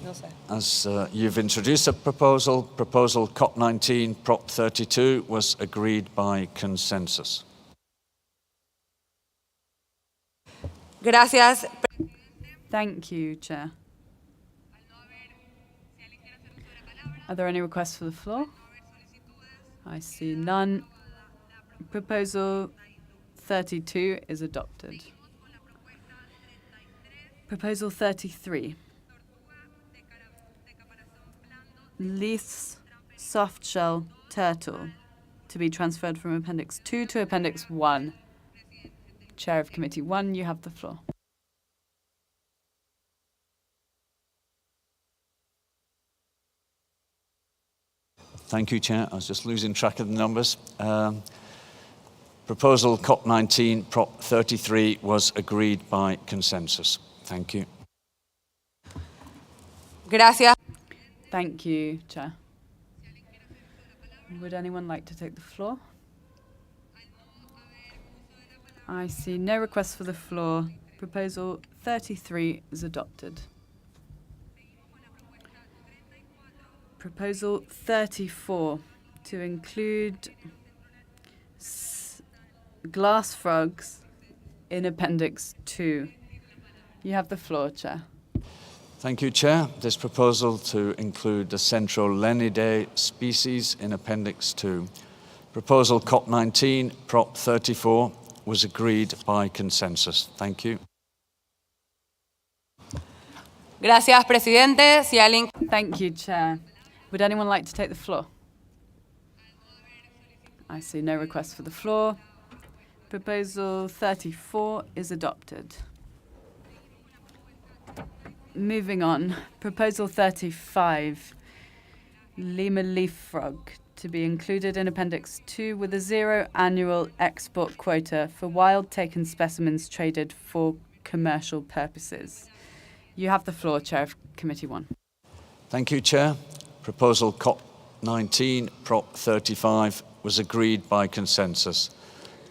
As you've introduced a proposal CoP19, Prop 32, was agreed by consensus. Gracias. Thank you, Chair. Are there any requests for the floor? I see none. Proposal 32 is adopted. Proposal 33. Leith's soft-shell turtle to be transferred from Appendix 2 to Appendix 1. Chair of Committee 1, you have the floor. Thank you, Chair. I was just losing track of the numbers. Proposal CoP19, Prop 33, was agreed by consensus. Thank you. Gracias. Thank you, Chair. Would anyone like to take the floor? I see no requests for the floor. Proposal 33 is adopted. Proposal 34, to include glass frogs in Appendix 2. You have the floor, Chair. Thank you, Chair. This proposal to include the Centrolenidae species in Appendix 2. Proposal CoP19, Prop 34, was agreed by consensus. Thank you. Gracias, Presidente. Si alguien... Thank you, Chair. Would anyone like to take the floor? I see no requests for the floor. Proposal 34 is adopted. Moving on, Proposal 35, Lima leaf frog, to be included in Appendix 2 with a 0 annual export quota for wild-taken specimens traded for commercial purposes. You have the floor, Chair of Committee 1. Thank you, Chair. Proposal CoP19, Prop 35, was agreed by consensus,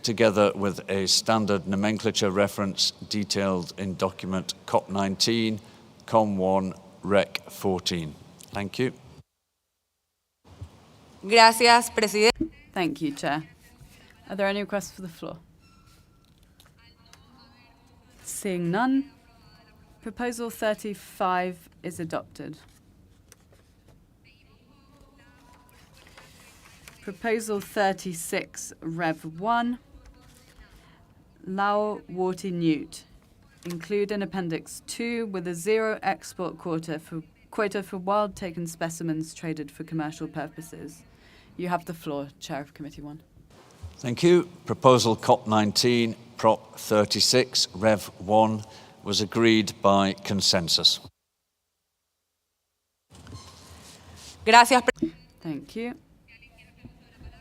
together with a standard nomenclature reference detailed in document CoP19, Com1, Rec 14. Thank you. Gracias, Presidente. Thank you, Chair. Are there any requests for the floor? Seeing none, Proposal 35 is adopted. Proposal 36, Rev 1, Lao Warty Newt, include in Appendix 2 with a 0 export quota for wild-taken specimens traded for commercial purposes. You have the floor, Chair of Committee 1. Thank you. Proposal CoP19, Prop 36, Rev 1, was agreed by consensus. Gracias. Thank you.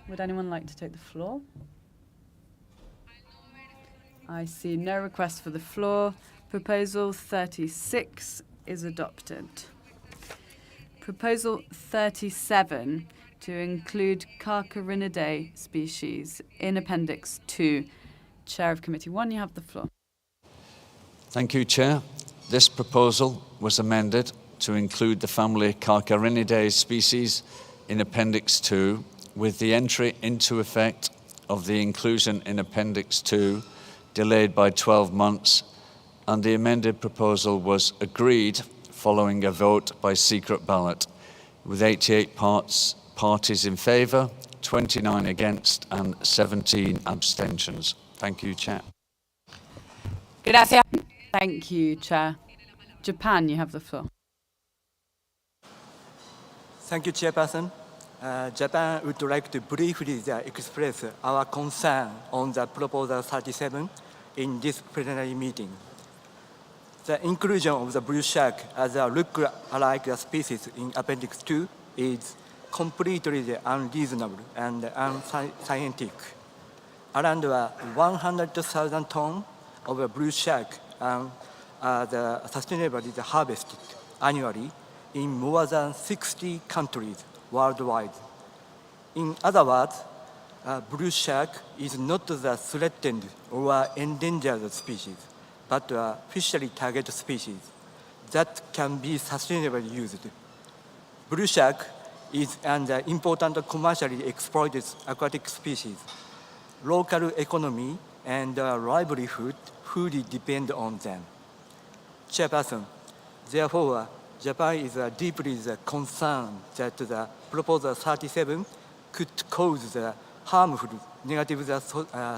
Would anyone like to take the floor? I see no request for the floor. Proposal 36 is adopted. Proposal 37 to include Carcarinidae species in Appendix 2. Chair of Committee 1, you have the floor. Thank you, Chair. This proposal was amended to include the family Carcarinidae species in Appendix 2 with the entry into effect of the inclusion in Appendix 2 delayed by 12 months, and the amended proposal was agreed following a vote by secret ballot, with 88 parties in favour, 29 against, and 17 abstentions. Thank you, Chair. Gracias. Thank you, Chair. Japan, you have the floor. Thank you, Chairperson. Japan would like to briefly express our concern on the Proposal 37 in this plenary meeting. The inclusion of the blue shark as a look-alike species in Appendix 2 is completely unreasonable and unscientific. Around 100,000 tons of a blue shark are sustainably harvested annually in more than 60 countries worldwide. In other words, blue shark is not the threatened or endangered species, but a fishery target species that can be sustainably used. Blue shark is an important commercially exploited aquatic species. Local economy and livelihood fully depend on them. Chairperson, therefore, Japan is deeply concerned that the Proposal 37 could cause harmful negative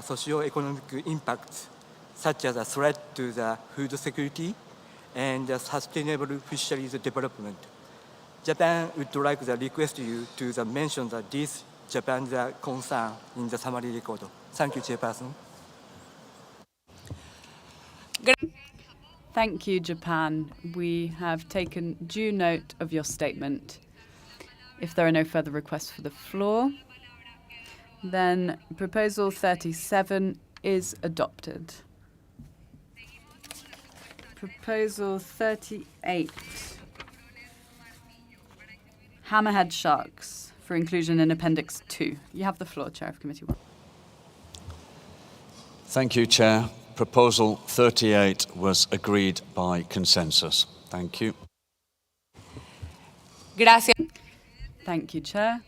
socio-economic impacts, such as a threat to the food security and sustainable fisheries development. Japan would like to request you to mention this Japan's concern in the summary record. Thank you, Chairperson. Thank you, Japan. We have taken due note of your statement. If there are no further requests for the floor, then Proposal 37 is adopted. Proposal 38. Hammerhead sharks for inclusion in Appendix 2. You have the floor, Chair of Committee 1. Thank you, Chair. Proposal 38 was agreed by consensus. Thank you. Gracias. Thank you, Chair.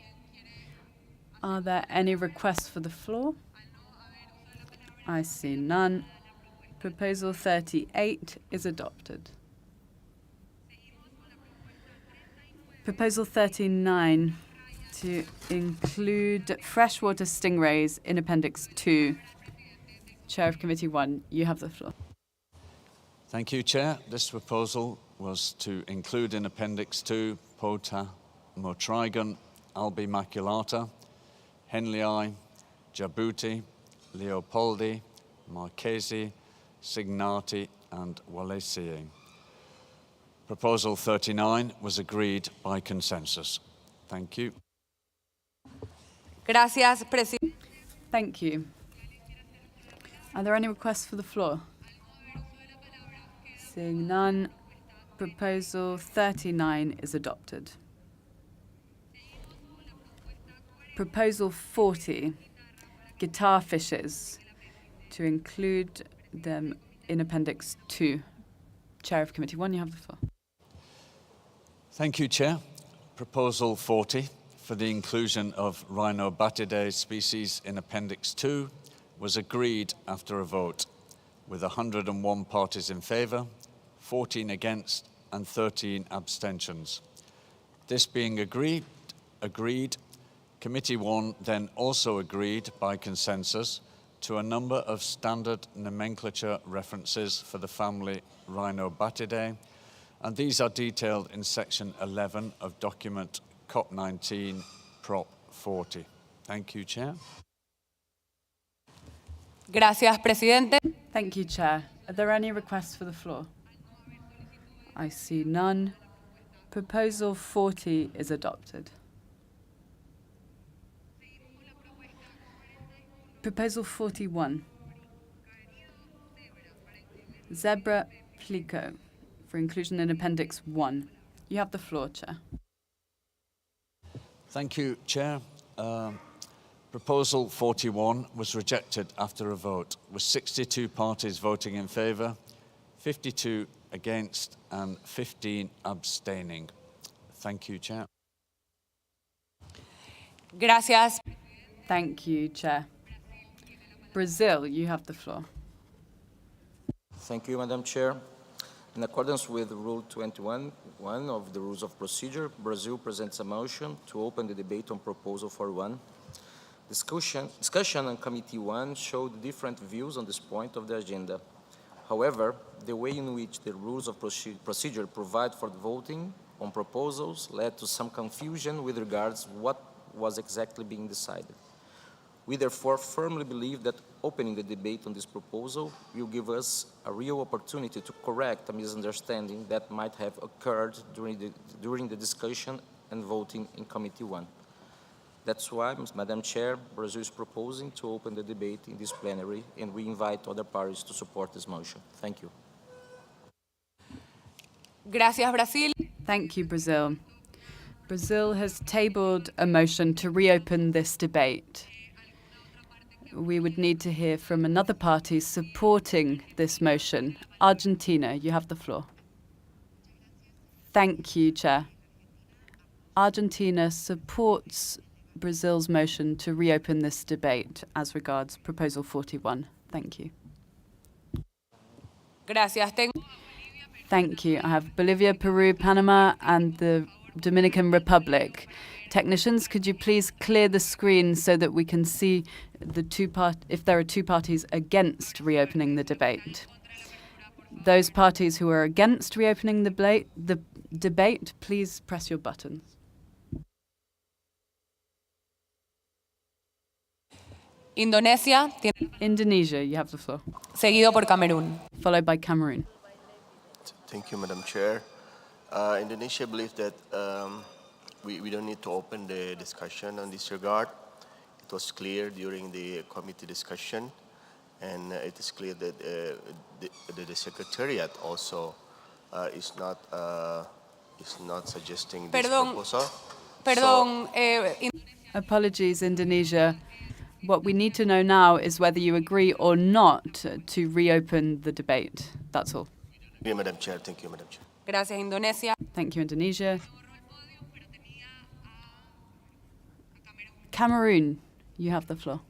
Are there any requests for the floor? I see none. Proposal 38 is adopted. Proposal 39 to include freshwater stingrays in Appendix 2. Chair of Committee 1, you have the floor. Thank you, Chair. This proposal was to include in Appendix 2 Pota, Motrigon, albimaculata, Henley, Jabuti, Leopoldi, Marchesi, Signati, and Wallacei. Proposal 39 was agreed by consensus. Thank you. Gracias, Presidente. Thank you. Are there any requests for the floor? Seeing none, Proposal 39 is adopted. Proposal 40, guitar fishes, to include them in Appendix 2. Chair of Committee 1, you have the floor. Thank you, Chair. Proposal 40 for the inclusion of Rhinobatidae species in Appendix 2 was agreed after a vote, with 101 parties in favour, 14 against, and 13 abstentions. This being agreed, Committee 1 then also agreed by consensus to a number of standard nomenclature references for the family Rhinobatidae, and these are detailed in Section 11 of document CoP19 Prop 40. Thank you, Chair. Gracias, presidente. Thank you, Chair. Are there any requests for the floor? I see none. Proposal 40 is adopted. Proposal 41. Zebra pleco for inclusion in Appendix 1. You have the floor, Chair. Thank you, Chair. Proposal 41 was rejected after a vote, with 62 parties voting in favour, 52 against and 15 abstaining. Thank you, Chair. Gracias. Thank you, Chair. Brazil, you have the floor. Thank you, Madam Chair. In accordance with Rule 21(1) of the Rules of Procedure, Brazil presents a motion to open the debate on Proposal 41. Discussion on Committee 1 showed different views on this point of the agenda. However, the way in which the Rules of Procedure provide for the voting on proposals led to some confusion with regards to what was exactly being decided. We therefore firmly believe that opening the debate on this proposal will give us a real opportunity to correct a misunderstanding that might have occurred during the discussion and voting in Committee 1. That's why, Madam Chair, Brazil is proposing to open the debate in this plenary, and we invite other parties to support this motion. Thank you. Gracias, Brasil. Thank you, Brazil. Brazil has tabled a motion to reopen this debate. We would need to hear from another party supporting this motion. Argentina, you have the floor. Thank you, Chair. Argentina supports Brazil's motion to reopen this debate as regards Proposal 41. Thank you. Gracias. Thank you. I have Bolivia, Peru, Panama, and the Dominican Republic. Technicians, could you please clear the screen so that we can see if there are two parties against reopening the debate? Those parties who are against reopening the debate, please press your buttons. Indonesia. Indonesia, you have the floor. Seguido por Camerún. Followed by Cameroon. Thank you, Madam Chair. Indonesia believes that we don't need to open the discussion on this regard. It was clear during the committee discussion, and it is clear that the Secretariat also is not suggesting this proposal. Apologies, Indonesia. What we need to know now is whether you agree or not to reopen the debate. That's all. Yeah, Madam Chair. Thank you, Madam Chair. Gracias, Indonesia. Thank you, Indonesia. Cameroon, you have the floor.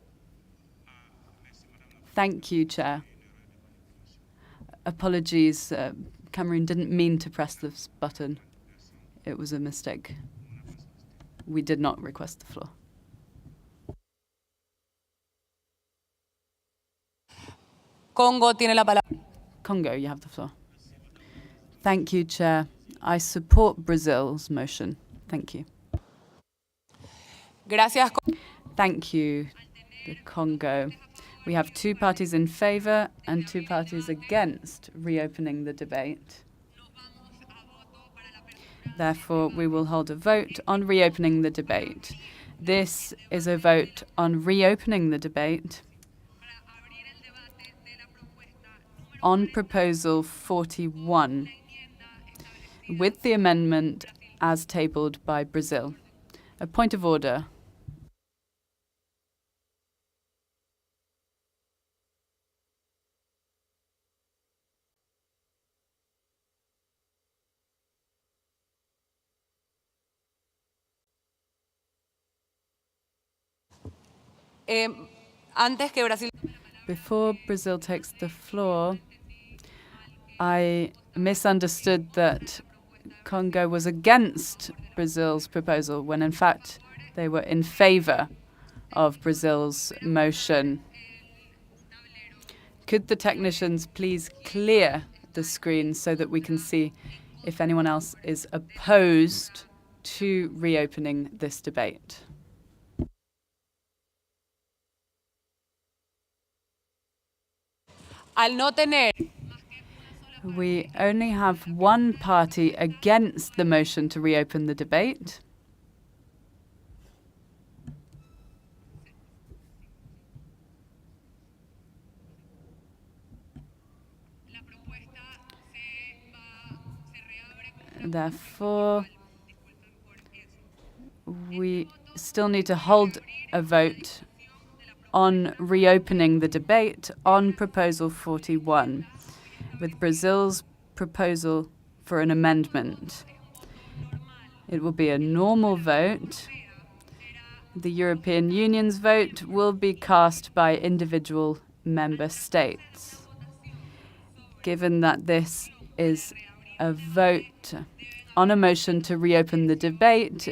Thank you, Chair. Apologies, Cameroon didn't mean to press this button. It was a mistake. We did not request the floor. Congo tiene la palabra. Congo, you have the floor. Thank you, Chair. I support Brazil's motion. Thank you. Gracias. Thank you, the Congo. We have two parties in favour and two parties against reopening the debate. Therefore, we will hold a vote on reopening the debate. This is a vote on reopening the debate on Proposal 41, with the amendment as tabled by Brazil. A point of order. Before Brazil takes the floor, I misunderstood that Congo was against Brazil's proposal when in fact they were in favor of Brazil's motion. Could the technicians please clear the screen so that we can see if anyone else is opposed to reopening this debate? Al no tener We only have one party against the motion to reopen the debate. Therefore, we still need to hold a vote on reopening the debate on Proposal 41, with Brazil's proposal for an amendment. It will be a normal vote. The European Union's vote will be cast by individual member states. Given that this is a vote on a motion to reopen the debate,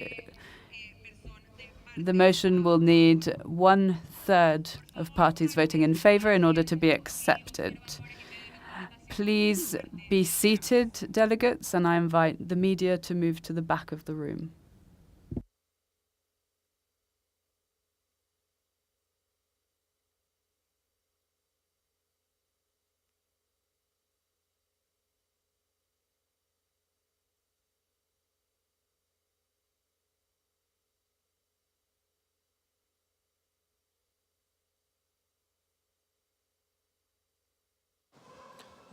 the motion will need 1/3 of parties voting in favor in order to be accepted. Please be seated, delegates, and I invite the media to move to the back of the room.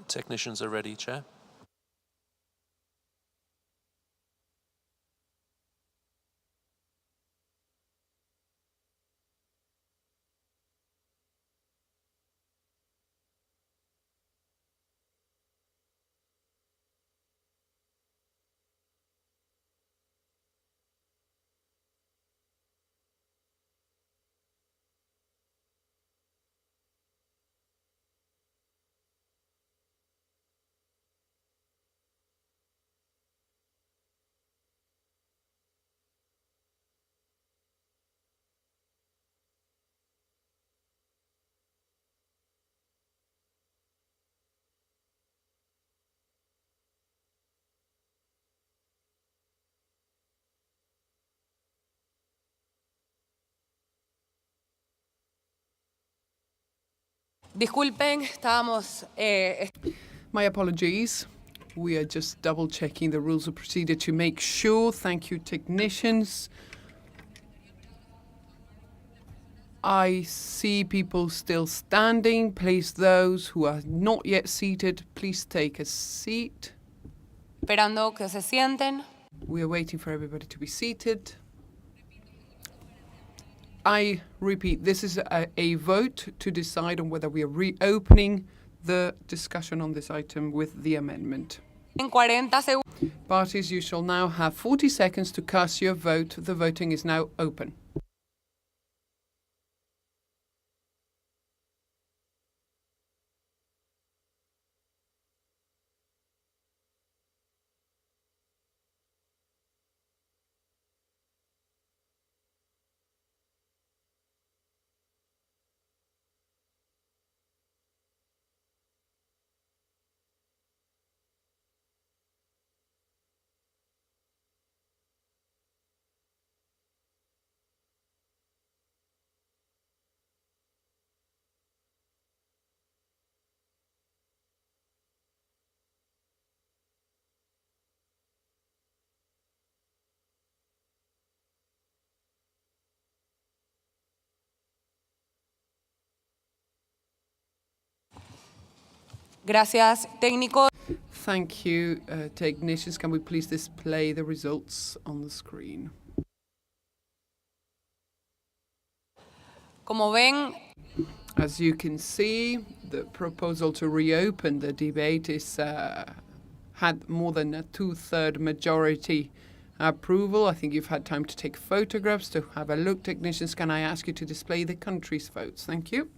Technicians are ready, Chair. Disculpen, estábamos. My apologies. We are just double checking the rules of procedure to make sure. Thank you, technicians. I see people still standing. Please, those who are not yet seated, please take a seat. Esperando que se sienten. We are waiting for everybody to be seated. I repeat, this is a vote to decide on whether we are reopening the discussion on this item with the amendment. En 40 segundos. Parties, you shall now have 40 seconds to cast your vote. The voting is now open. Gracias, técnico. Thank you, technicians. Can we please display the results on the screen? Como ven, as you can see, the proposal to reopen the debate is had more than a 2/3 majority approval. I think you've had time to take photographs, to have a look. Technicians, can I ask you to display the country's votes? Thank you.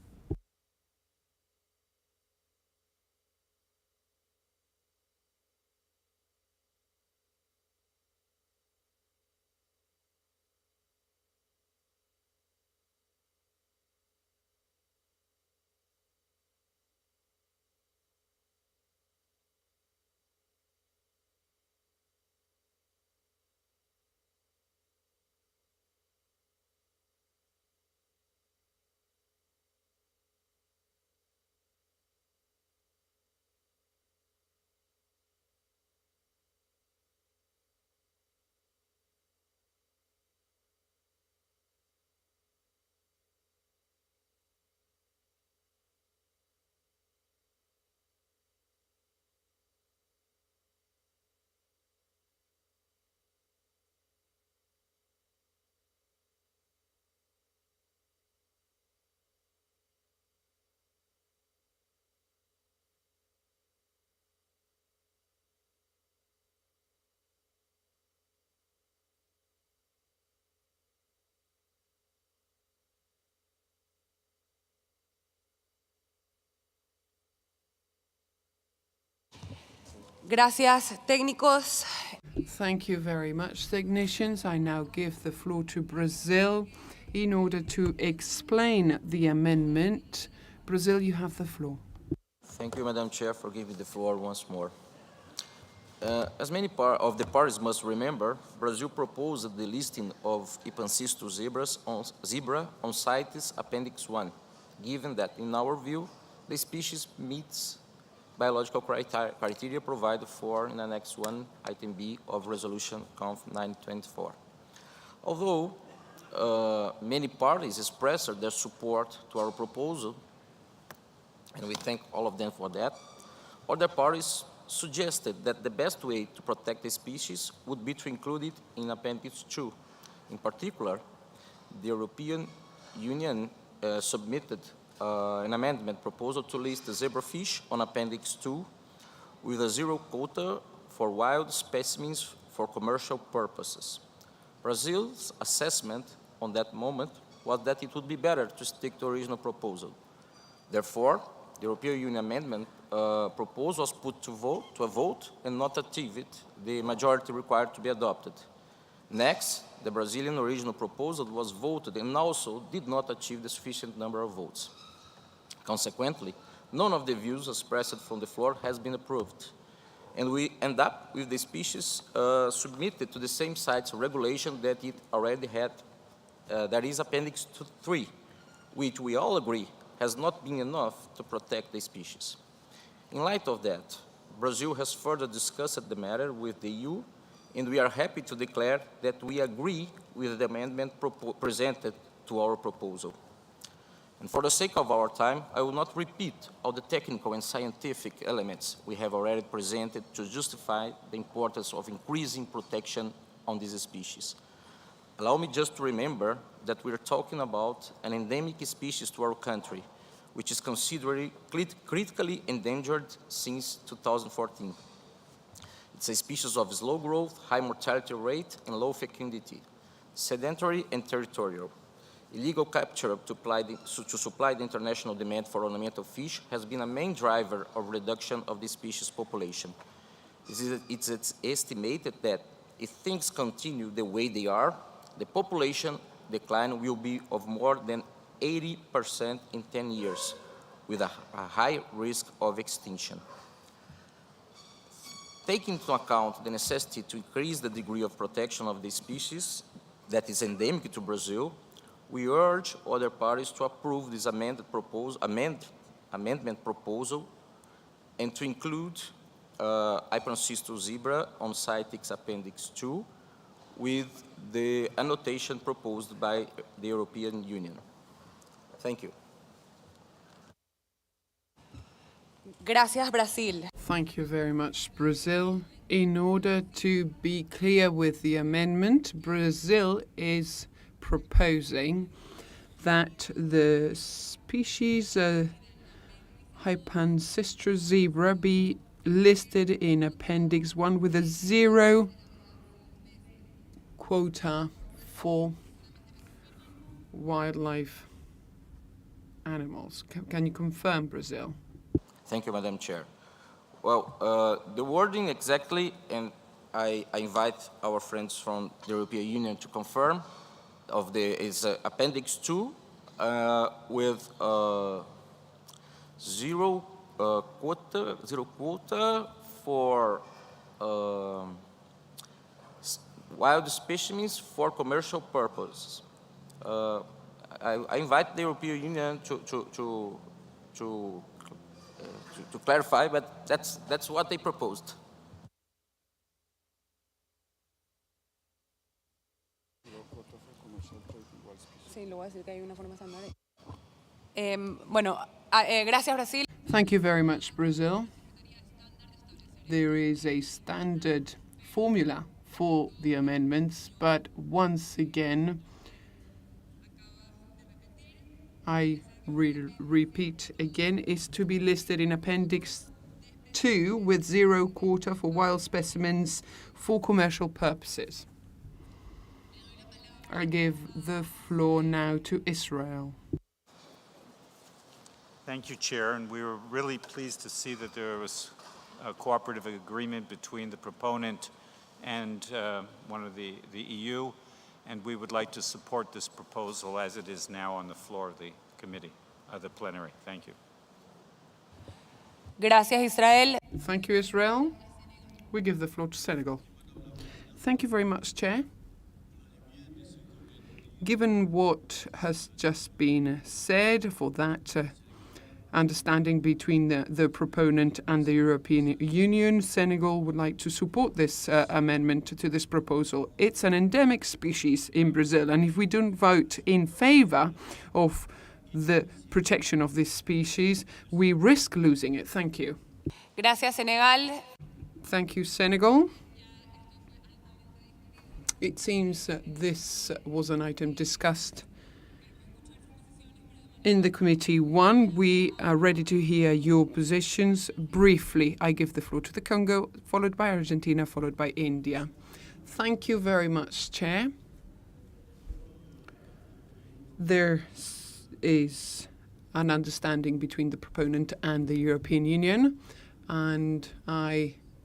Gracias, técnicos. Thank you very much, technicians. I now give the floor to Brazil in order to explain the amendment. Brazil, you have the floor. Thank you, Madam Chair, for giving the floor once more. As many of the parties must remember, Brazil proposed the listing of Ipancisto zebra on CITES Appendix 1, given that, in our view, the species meets biological criteria provided for in Annex 1, Item B of Resolution CoP19. Although many parties expressed their support to our proposal, and we thank all of them for that, other parties suggested that the best way to protect the species would be to include it in Appendix 2. In particular, the European Union submitted an amendment proposal to list the zebrafish on Appendix 2 with a zero quota for wild specimens for commercial purposes. Brazil's assessment on that moment was that it would be better to stick to the original proposal. Therefore, the European Union amendment proposal was put to a vote and not achieved the majority required to be adopted. Next, the Brazilian original proposal was voted and also did not achieve the sufficient number of votes. Consequently, none of the views expressed from the floor has been approved, and we end up with the species submitted to the same CITES regulation that it already had, that is Appendix 3, which we all agree has not been enough to protect the species. In light of that, Brazil has further discussed the matter with the EU, and we are happy to declare that we agree with the amendment presented to our proposal. And for the sake of our time, I will not repeat all the technical and scientific elements we have already presented to justify the importance of increasing protection on these species. Allow me just to remember that we are talking about an endemic species to our country, which is considered critically endangered since 2014. It's a species of slow growth, high mortality rate, and low fecundity, sedentary and territorial. Illegal capture to supply the international demand for ornamental fish has been a main driver of reduction of the species population. It's estimated that if things continue the way they are, the population decline will be of more than 80% in 10 years, with a high risk of extinction. Taking into account the necessity to increase the degree of protection of the species that is endemic to Brazil, we urge other parties to approve this amendment proposal and to include Ipancisto zebra on CITES Appendix 2 with the annotation proposed by the European Union. Thank you. Gracias, Brasil. Thank you very much, Brazil. In order to be clear with the amendment, Brazil is proposing that the species Ipancisto zebra be listed in Appendix 1 with a zero quota for wildlife animals. Can you confirm, Brazil? Thank you, Madam Chair. Well, the wording exactly, and I invite our friends from the European Union to confirm, is Appendix 2 with zero quota for wild specimens for commercial purposes. I invite the European Union to clarify, but that's what they proposed. Gracias, Brasil. Thank you very much, Brazil. There is a standard formula for the amendments, but once again, I repeat again, is to be listed in Appendix 2 with zero quota for wild specimens for commercial purposes. I give the floor now to Israel. Thank you, Chair, and we were really pleased to see that there was a cooperative agreement between the proponent and one of the EU, and we would like to support this proposal as it is now on the floor of the committee, the plenary. Thank you. Gracias, Israel. Thank you, Israel. We give the floor to Senegal. Thank you very much, Chair. Given what has just been said for that understanding between the proponent and the European Union, Senegal would like to support this amendment to this proposal. It's an endemic species in Brazil, and if we don't vote in favor of the protection of this species, we risk losing it. Thank you. Gracias, Senegal. Thank you, Senegal. It seems this was an item discussed in the committee one. We are ready to hear your positions. Briefly, I give the floor to the Congo, followed by Argentina, followed by India. Thank you very much, Chair. There is an understanding between the proponent and the European Union, and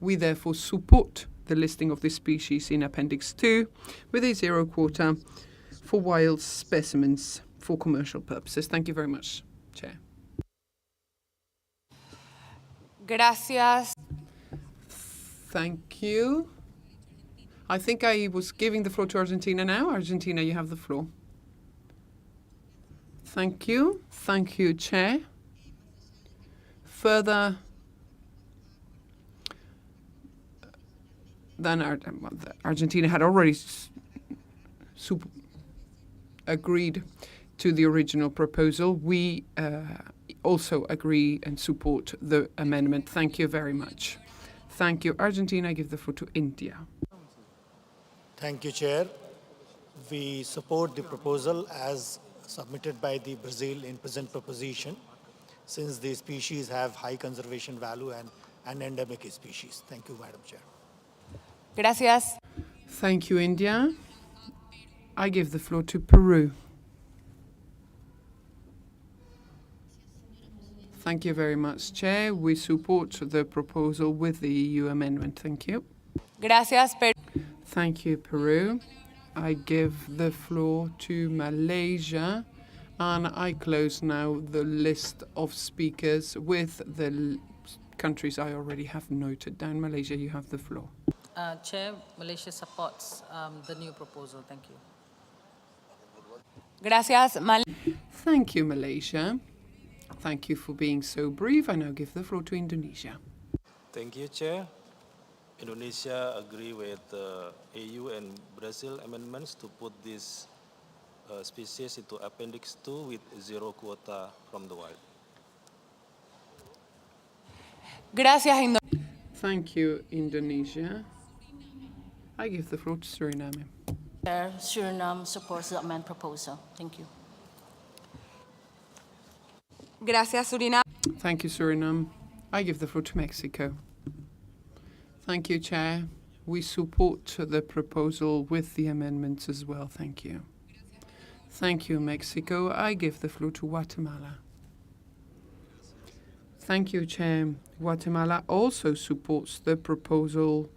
we therefore support the listing of this species in Appendix 2 with a zero quota for wild specimens for commercial purposes. Thank you very much, Chair. Gracias. Thank you. I think I was giving the floor to Argentina now. Argentina, you have the floor. Thank you. Thank you, Chair. Further than Argentina had already agreed to the original proposal, we also agree and support the amendment. Thank you very much. Thank you. Argentina, I give the floor to India. Thank you, Chair. We support the proposal as submitted by the Brazil in present proposition, since the species have high conservation value and an endemic species. Thank you, Madam Chair. Gracias. Thank you, India. I give the floor to Peru. Thank you very much, Chair. We support the proposal with the EU amendment. Thank you. Gracias, Peru. Thank you, Peru. I give the floor to Malaysia, and I close now the list of speakers with the countries I already have noted down. Malaysia, you have the floor. Chair, Malaysia supports the new proposal. Thank you. Gracias, Thank you, Malaysia. Thank you for being so brief. I now give the floor to Indonesia. Thank you, Chair. Indonesia agree with the EU and Brazil amendments to put this species into Appendix 2 with zero quota from the wild. Gracias, Thank you, Indonesia. I give the floor to Suriname. Chair, Suriname supports the amendment proposal. Thank you. Gracias, Suriname. Thank you, Suriname. I give the floor to Mexico. Thank you, Chair. We support the proposal with the amendments as well. Thank you. Thank you, Mexico. I give the floor to Guatemala. Thank you, Chair. Guatemala also supports the proposal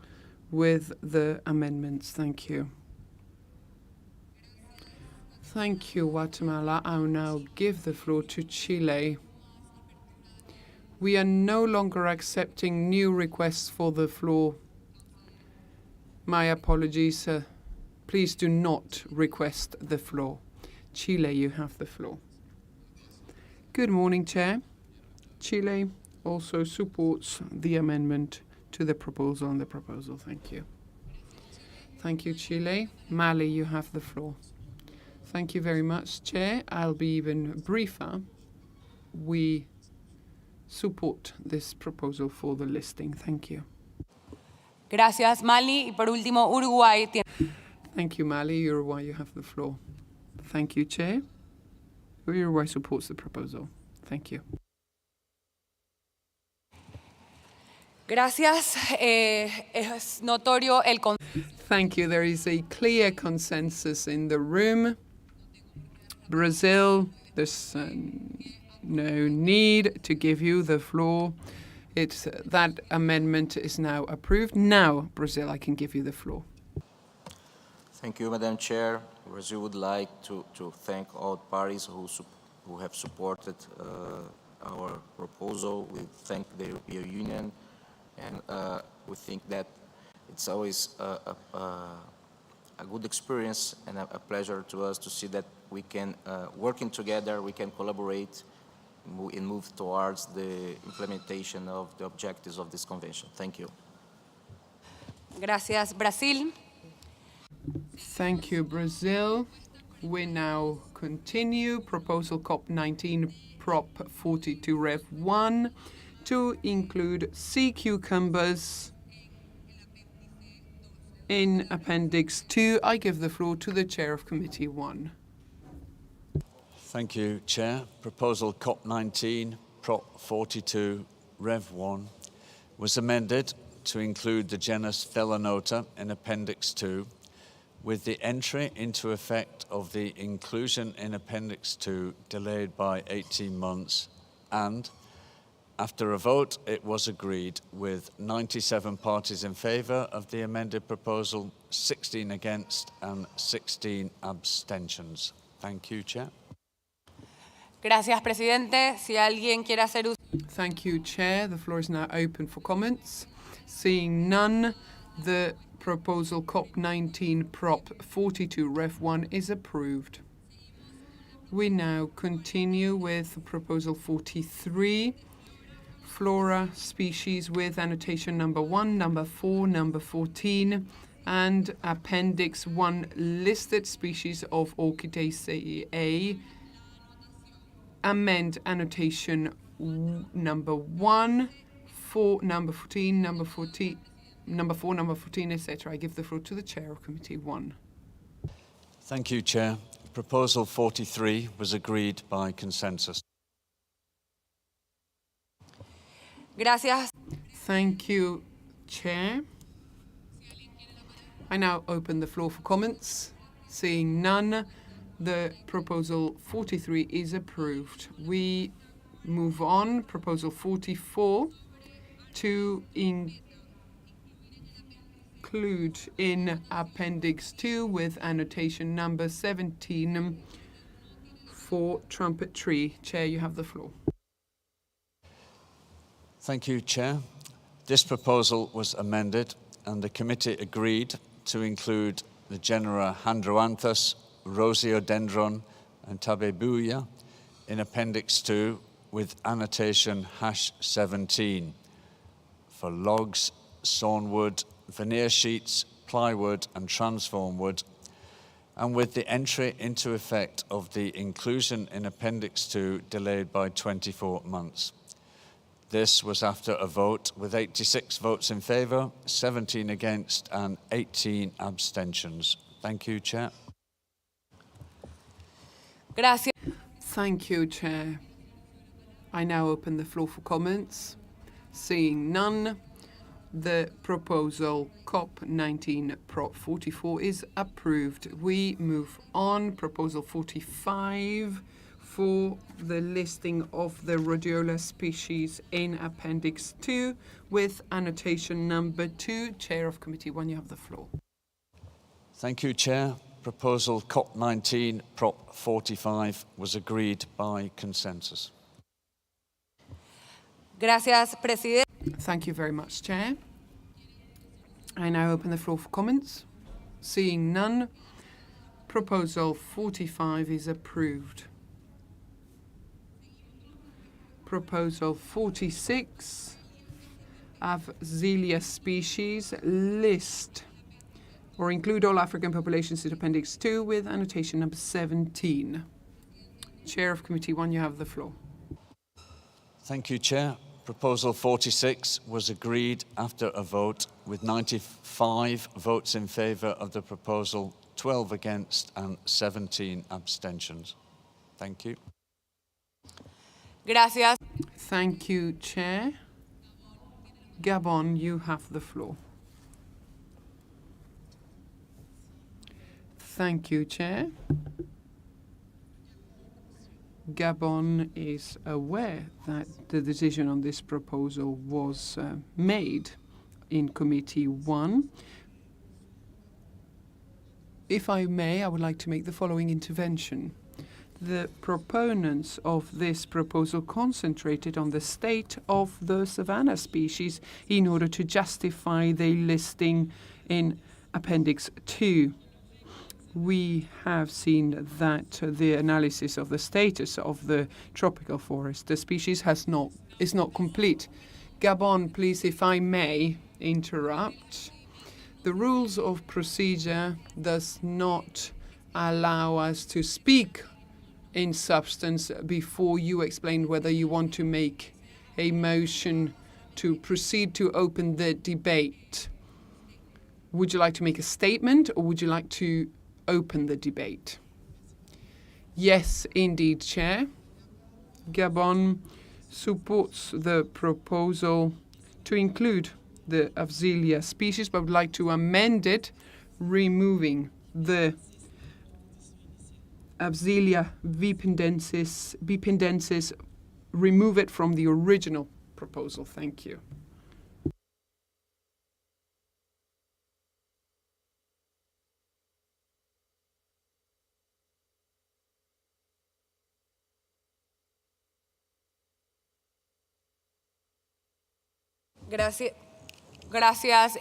with the amendments. Thank you. Thank you, Guatemala. I'll now give the floor to Chile. We are no longer accepting new requests for the floor. My apologies. Please do not request the floor. Chile, you have the floor. Good morning, Chair. Chile also supports the amendment to the proposal on the proposal. Thank you. Thank you, Chile. Mali, you have the floor. Thank you very much, Chair. I'll be even briefer. We support this proposal for the listing. Thank you. Gracias, Mali. Y por último, Uruguay. Thank you, Mali. Uruguay, you have the floor. Thank you, Chair. Uruguay supports the proposal. Thank you. Gracias. Es notorio el Thank you. There is a clear consensus in the room. Brazil, there's no need to give you the floor. That amendment is now approved. Now, Brazil, I can give you the floor. Thank you, Madam Chair. Brazil would like to thank all parties who have supported our proposal. We thank the European Union, and we think that it's always a good experience and a pleasure to us to see that we can, working together, we can collaborate and move towards the implementation of the objectives of this convention. Thank you. Gracias, Brasil. Thank you, Brazil. We now continue. Proposal CoP19 Prop 42 Rev 1 to include sea cucumbers in Appendix 2. I give the floor to the Chair of Committee 1. Thank you, Chair. Proposal CoP19 Prop 42 Rev 1 was amended to include the genus Phelonota in Appendix 2, with the entry into effect of the inclusion in Appendix 2 delayed by 18 months, and after a vote, it was agreed with 97 parties in favour of the amended proposal, 16 against and 16 abstentions. Thank you, Chair. Gracias, Presidente. Si alguien quiere hacer uso. Thank you, Chair. The floor is now open for comments. Seeing none, the proposal CoP19 Prop 42 Rev 1 is approved. We now continue with proposal 43, flora species with annotation number 1, number 4, number 14, and Appendix 1 listed species of Orchidaceae. Amend annotation number 1, number 14, number 14, number 4, number 14, etc. I give the floor to the Chair of Committee 1. Thank you, Chair. Proposal 43 was agreed by consensus. Gracias. Thank you, Chair. I now open the floor for comments. Seeing none, the proposal 43 is approved. We move on. Proposal 44 to include in Appendix 2 with annotation number 17 for trumpet tree. Chair, you have the floor. Thank you, Chair. This proposal was amended and the committee agreed to include the genera Handroanthus, Rosiodendron and Tabebuia in Appendix 2 with annotation #17 for logs, sawnwood, veneer sheets, plywood and transform wood, and with the entry into effect of the inclusion in Appendix 2 delayed by 24 months. This was after a vote with 86 votes in favour, 17 against and 18 abstentions. Thank you, Chair. Gracias. Thank you, Chair. I now open the floor for comments. Seeing none, the proposal CoP19 Prop 44 is approved. We move on. Proposal 45 for the listing of the rhodiola species in Appendix 2 with annotation number 2. Chair of Committee 1, you have the floor. Thank you, Chair. Proposal CoP19 Prop 45 was agreed by consensus. Gracias, Presidente. Thank you very much, Chair. I now open the floor for comments. Seeing none, Proposal 45 is approved. Proposal 46, Avzelia species, list or include all African populations in Appendix 2 with annotation number 17. Chair of Committee 1, you have the floor. Thank you, Chair. Proposal 46 was agreed after a vote with 95 votes in favour of the proposal, 12 against and 17 abstentions. Thank you. Gracias. Thank you, Chair. Gabon, you have the floor. Thank you, Chair. Gabon is aware that the decision on this proposal was made in Committee 1. If I may, I would like to make the following intervention. The proponents of this proposal concentrated on the state of the savanna species in order to justify the listing in Appendix 2. We have seen that the analysis of the status of the tropical forest, the species is not complete. Gabon, please, if I may interrupt. The rules of procedure does not allow us to speak in substance before you explain whether you want to make a motion to proceed to open the debate. Would you like to make a statement or would you like to open the debate? Yes, indeed, Chair. Gabon supports the proposal to include the Afzelia species, but would like to amend it, removing the Afzelia vipendensis, remove it from the original proposal. Thank you. Gracias,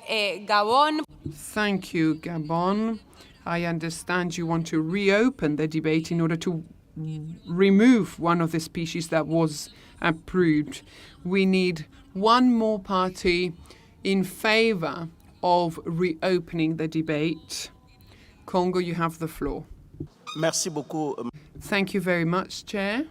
Gabon. Thank you, Gabon. I understand you want to reopen the debate in order to remove one of the species that was approved. We need one more party in favor of reopening the debate. Congo, you have the floor. Merci beaucoup. Thank you very much, Chair.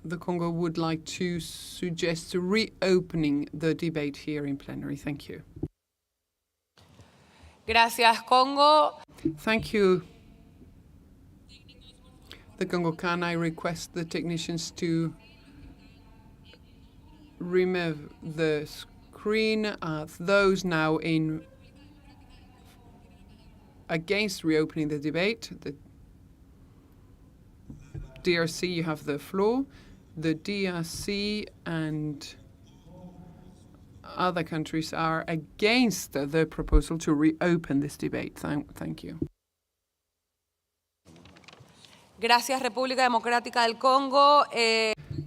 The Congo would like to suggest reopening the debate here in plenary. Thank you. Gracias, Congo. Thank you. The Congo, can I request the technicians to remove the screen? Those now in against reopening the debate. The DRC, you have the floor. The DRC and other countries are against the proposal to reopen this debate. Thank you. Gracias, República Democrática del Congo.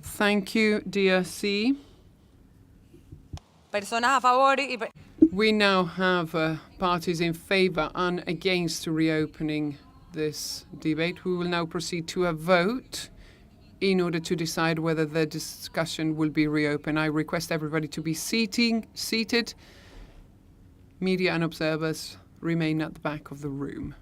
Thank you, DRC. Personas a favor y... We now have parties in favor and against reopening this debate. We will now proceed to a vote in order to decide whether the discussion will be reopened. I request everybody to be seated. Media and observers remain at the back of the room.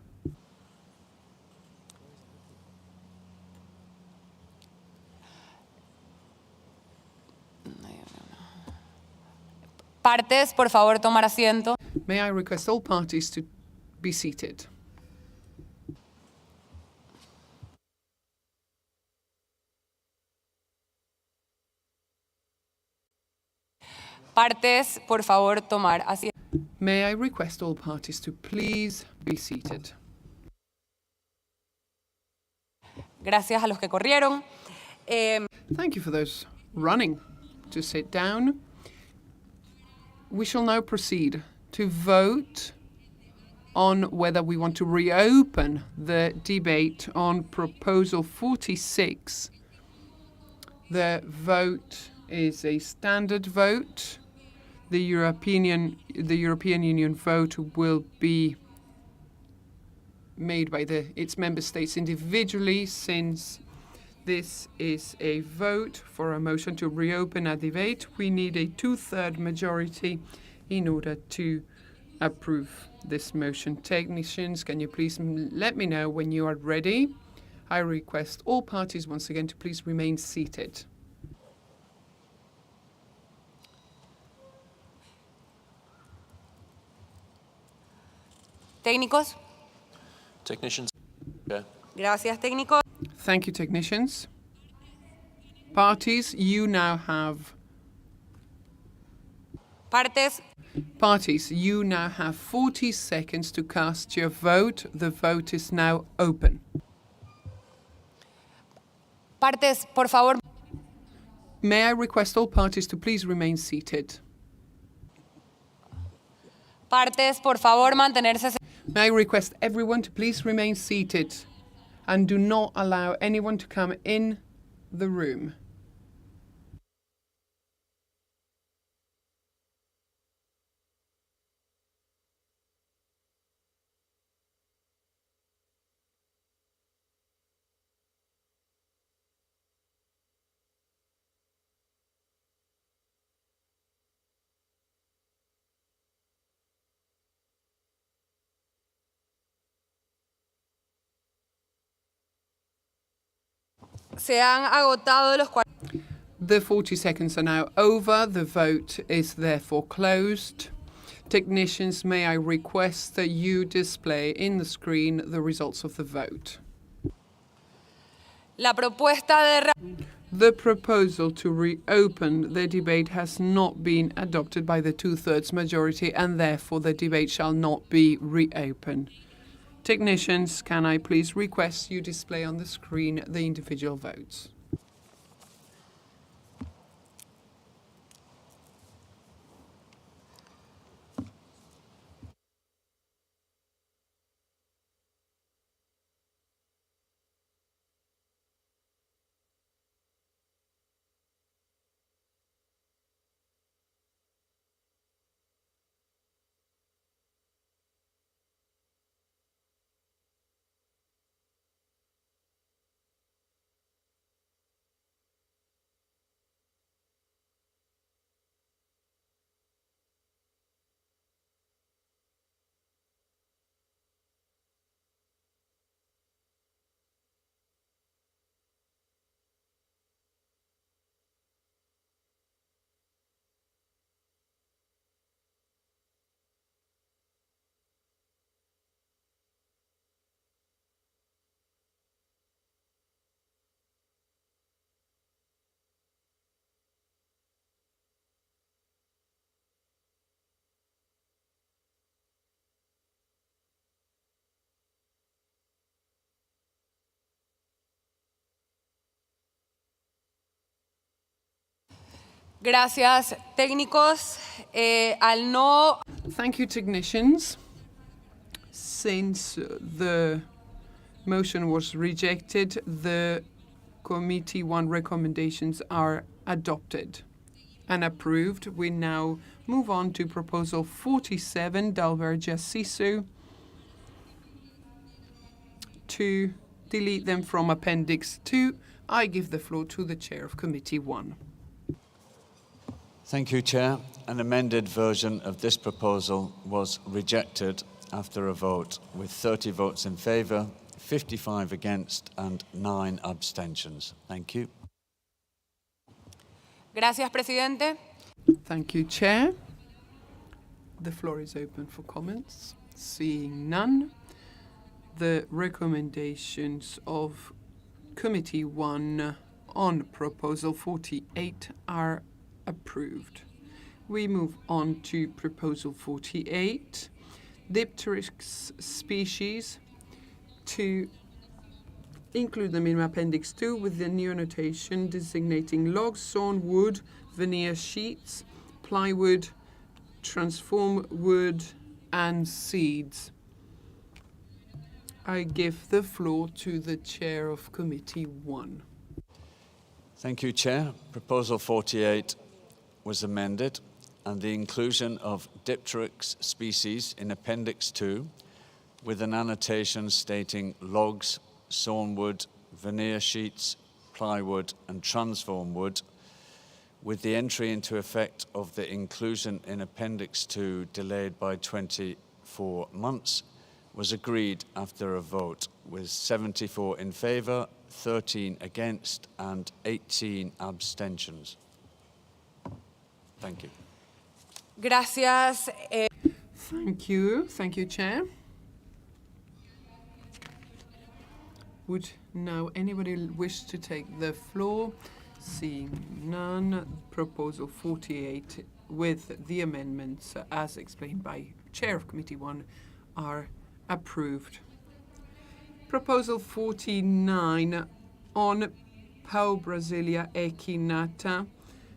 Partes, por favor, tomar asiento. May I request all parties to be seated? Partes, por favor, tomar asiento. May I request all parties to please be seated? Gracias a los que corrieron. Thank you for those running to sit down. We shall now proceed to vote on whether we want to reopen the debate on Proposal 46. The vote is a standard vote. The European Union vote will be made by its member states individually, since this is a vote for a motion to reopen a debate. We need a 2/3 majority in order to approve this motion. Technicians, can you please let me know when you are ready? I request all parties once again to please remain seated. Técnicos. Technicians. Yeah. Gracias, técnicos. Thank you, technicians. Parties, you now have... Parties, you now have 40 seconds to cast your vote. The vote is now open. Partes, por favor. May I request all parties to please remain seated? Partes, por favor, mantenerse. May I request everyone to please remain seated and do not allow anyone to come in the room. Se han agotado los 40. The 40 seconds are now over. The vote is therefore closed. Technicians, may I request that you display in the screen the results of the vote. La propuesta de. The proposal to reopen the debate has not been adopted by the two-thirds majority, and therefore the debate shall not be reopened. Technicians, can I please request you display on the screen the individual votes? Gracias, técnicos. Al no. Thank you, technicians. Since the motion was rejected, the Committee 1 recommendations are adopted and approved. We now move on to Proposal 47, Dalbergia Sisu, to delete them from Appendix 2. I give the floor to the Chair of Committee 1. Thank you, Chair. An amended version of this proposal was rejected after a vote, with 30 votes in favour, 55 against and 9 abstentions. Thank you. Gracias, Presidente. Thank you, Chair. The floor is open for comments. Seeing none, the recommendations of Committee 1 on Proposal 48 are approved. We move on to Proposal 48, Dipteryx species, to include them in Appendix 2 with the new annotation designating logs, sawn wood, veneer sheets, plywood, transform wood, and seeds. I give the floor to the Chair of Committee 1. Thank you, Chair. Proposal 48 was amended, and the inclusion of Dipteryx species in Appendix 2 with an annotation stating logs, sawn wood, veneer sheets, plywood, and transform wood, with the entry into effect of the inclusion in Appendix 2 delayed by 24 months, was agreed after a vote, with 74 in favour, 13 against, and 18 abstentions. Thank you. Gracias. Thank you. Thank you, Chair. Would now anybody wish to take the floor? Seeing none, Proposal 48 with the amendments as explained by Chair of Committee 1 are approved. Proposal 49 on Pau Brasilia Equinata,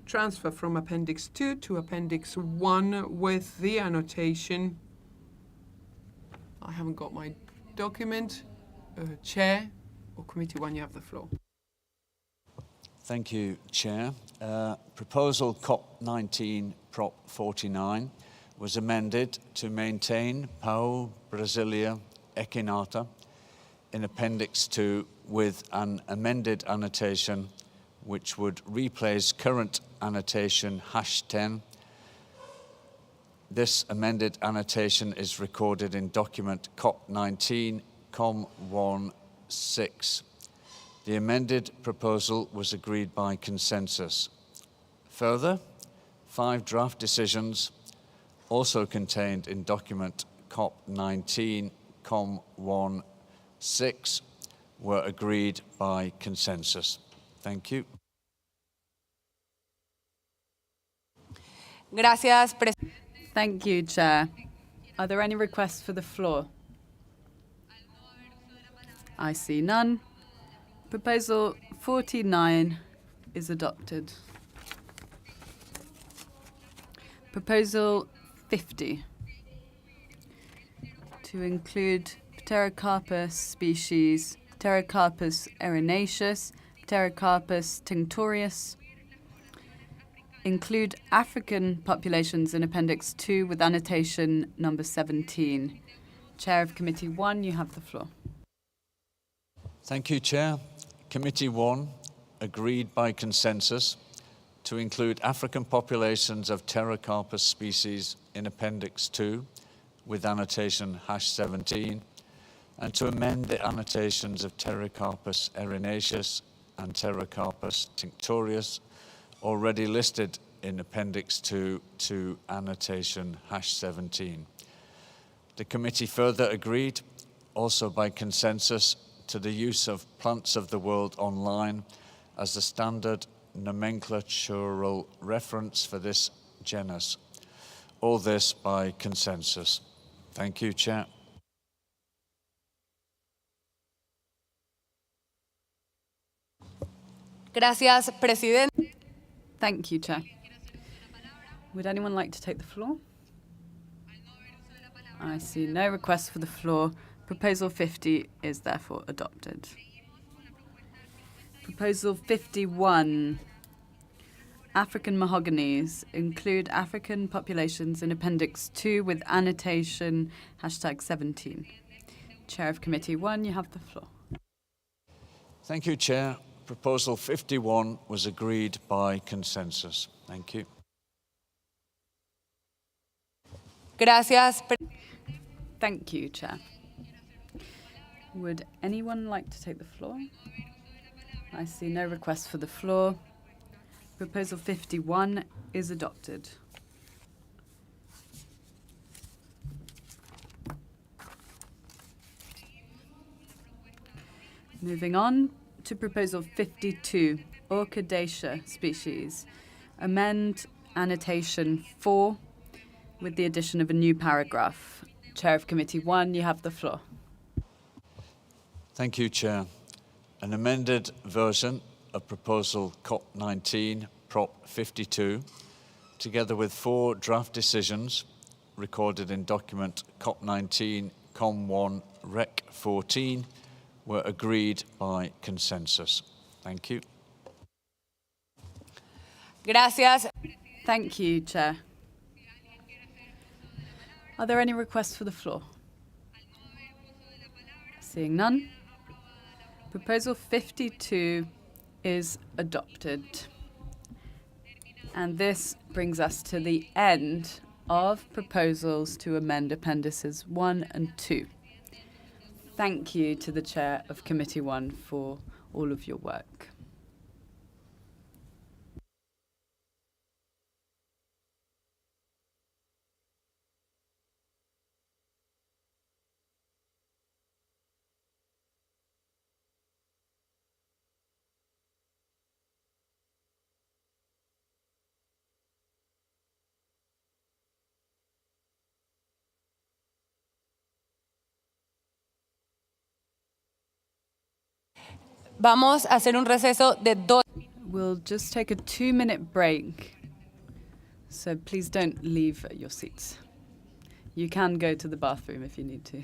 transfer from Appendix 2 to Appendix 1 with the annotation. I haven't got my document. Chair or Committee 1, you have the floor. Thank you, Chair. Proposal CoP19 Prop 49 was amended to maintain Pau Brasilia Equinata in Appendix 2 with an amended annotation which would replace current annotation #10. This amended annotation is recorded in document CoP19 COM16. The amended proposal was agreed by consensus. Further, 5 draft decisions, also contained in document COP19 COM16, were agreed by consensus. Thank you. Gracias, Thank you, Chair. Are there any requests for the floor? I see none. Proposal 49 is adopted. Proposal 50, to include Pterocarpus species, Pterocarpus erinaceus, Pterocarpus tinctorius, include African populations in Appendix 2 with annotation number 17. Chair of Committee 1, you have the floor. Thank you, Chair. Committee 1 agreed by consensus to include African populations of Pterocarpus species in Appendix 2 with annotation #17 and to amend the annotations of Pterocarpus erinaceus and Pterocarpus tinctorius already listed in Appendix 2 to annotation #17. The committee further agreed, also by consensus, to the use of Plants of the World Online as the standard nomenclatural reference for this genus. All this by consensus. Thank you, Chair. Gracias, Presidente. Thank you, Chair. Would anyone like to take the floor? I see no requests for the floor. Proposal 50 is therefore adopted. Proposal 51. African mahoganies include African populations in Appendix 2 with annotation #17. Chair of Committee 1, you have the floor. Thank you, Chair. Proposal 51 was agreed by consensus. Thank you. Gracias. Thank you, Chair. Would anyone like to take the floor? I see no requests for the floor. Proposal 51 is adopted. Moving on to Proposal 52, Orchidacea species. Amend annotation 4 with the addition of a new paragraph. Chair of Committee 1, you have the floor. Thank you, Chair. An amended version of Proposal COP19 Prop 52, together with 4 draft decisions recorded in document COP19 COM1 Rec 14, were agreed by consensus. Thank you. Gracias. Thank you, Chair. Are there any requests for the floor? Seeing none. Proposal 52 is adopted. And this brings us to the end of proposals to amend Appendices 1 and 2. Thank you to the Chair of Committee 1 for all of your work. Vamos a hacer un receso de 2. We'll just take a 2-minute break, so please don't leave your seats. You can go to the bathroom if you need to.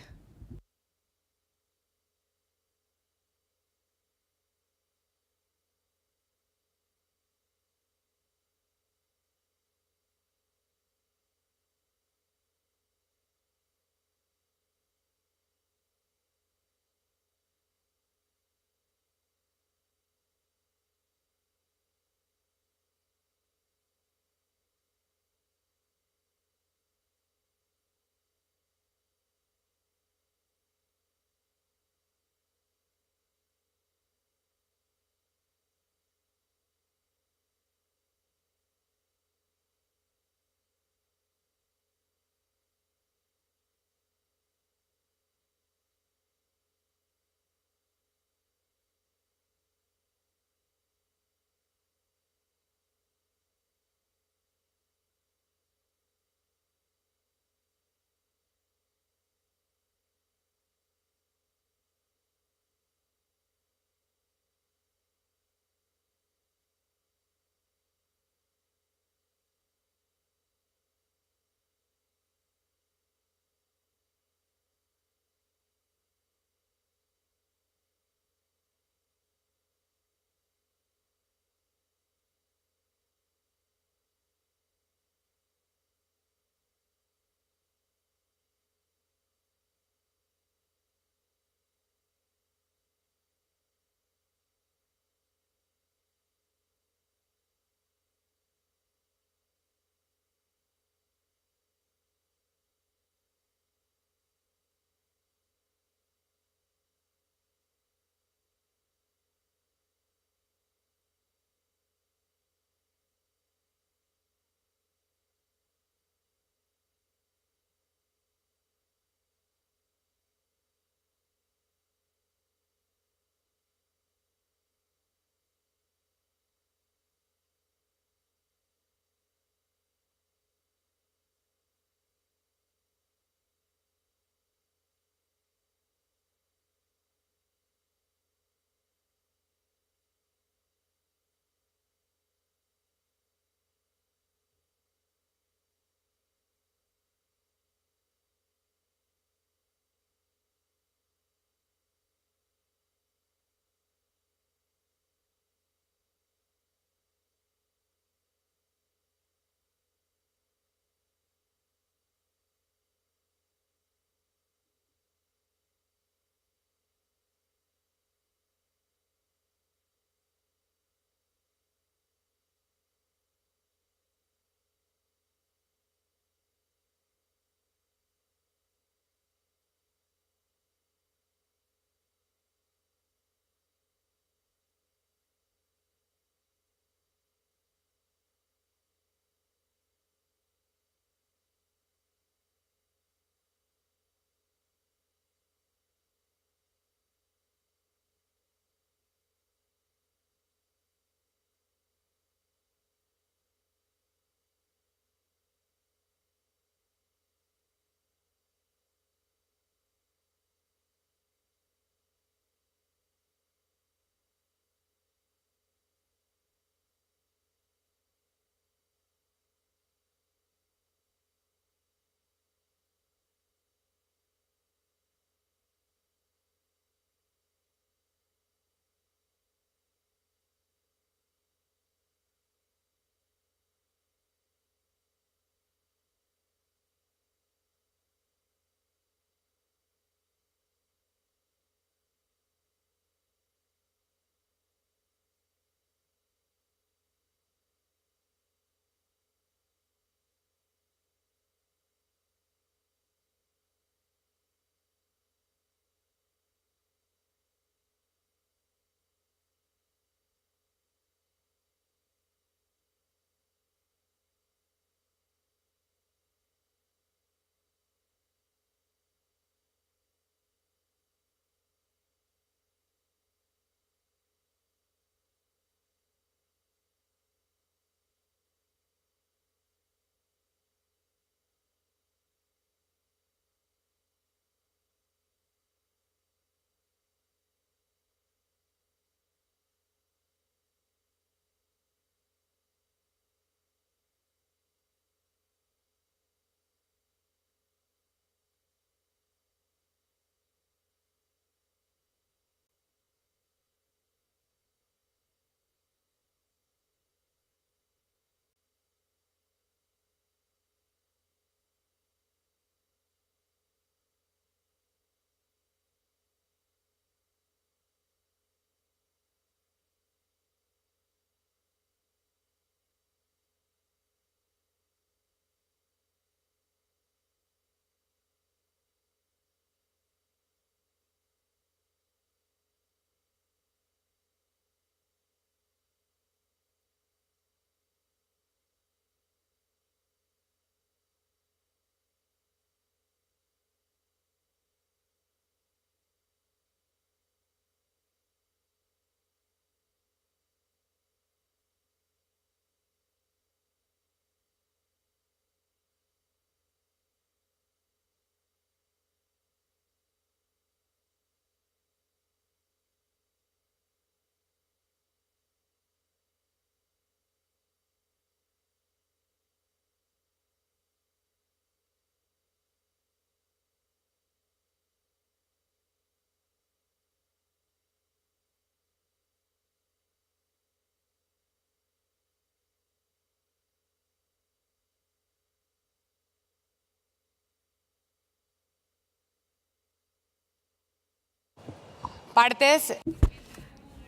Partes,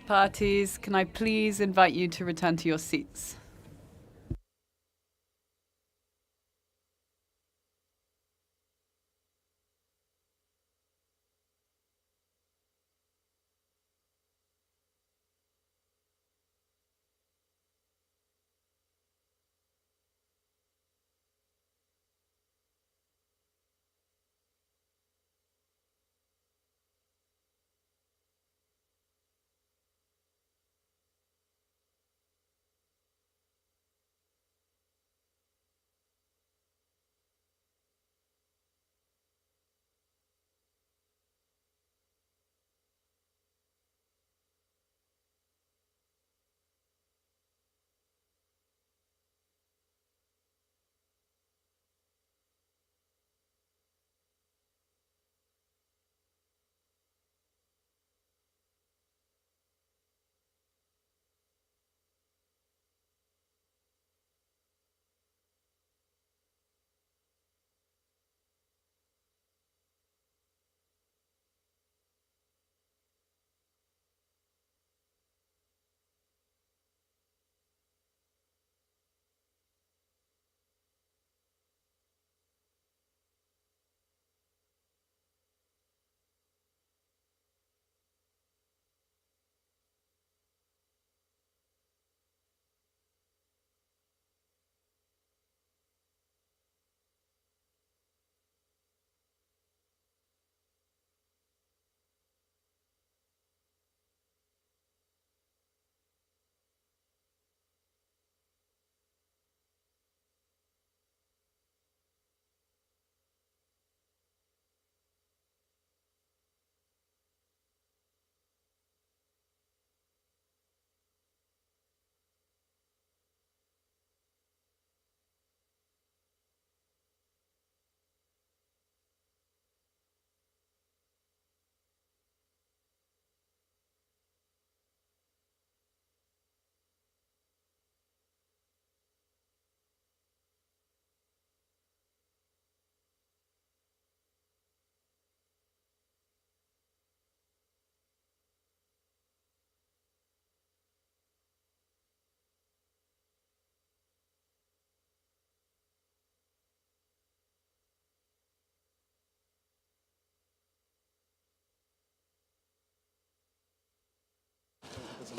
Parties, can I please invite you to return to your seats?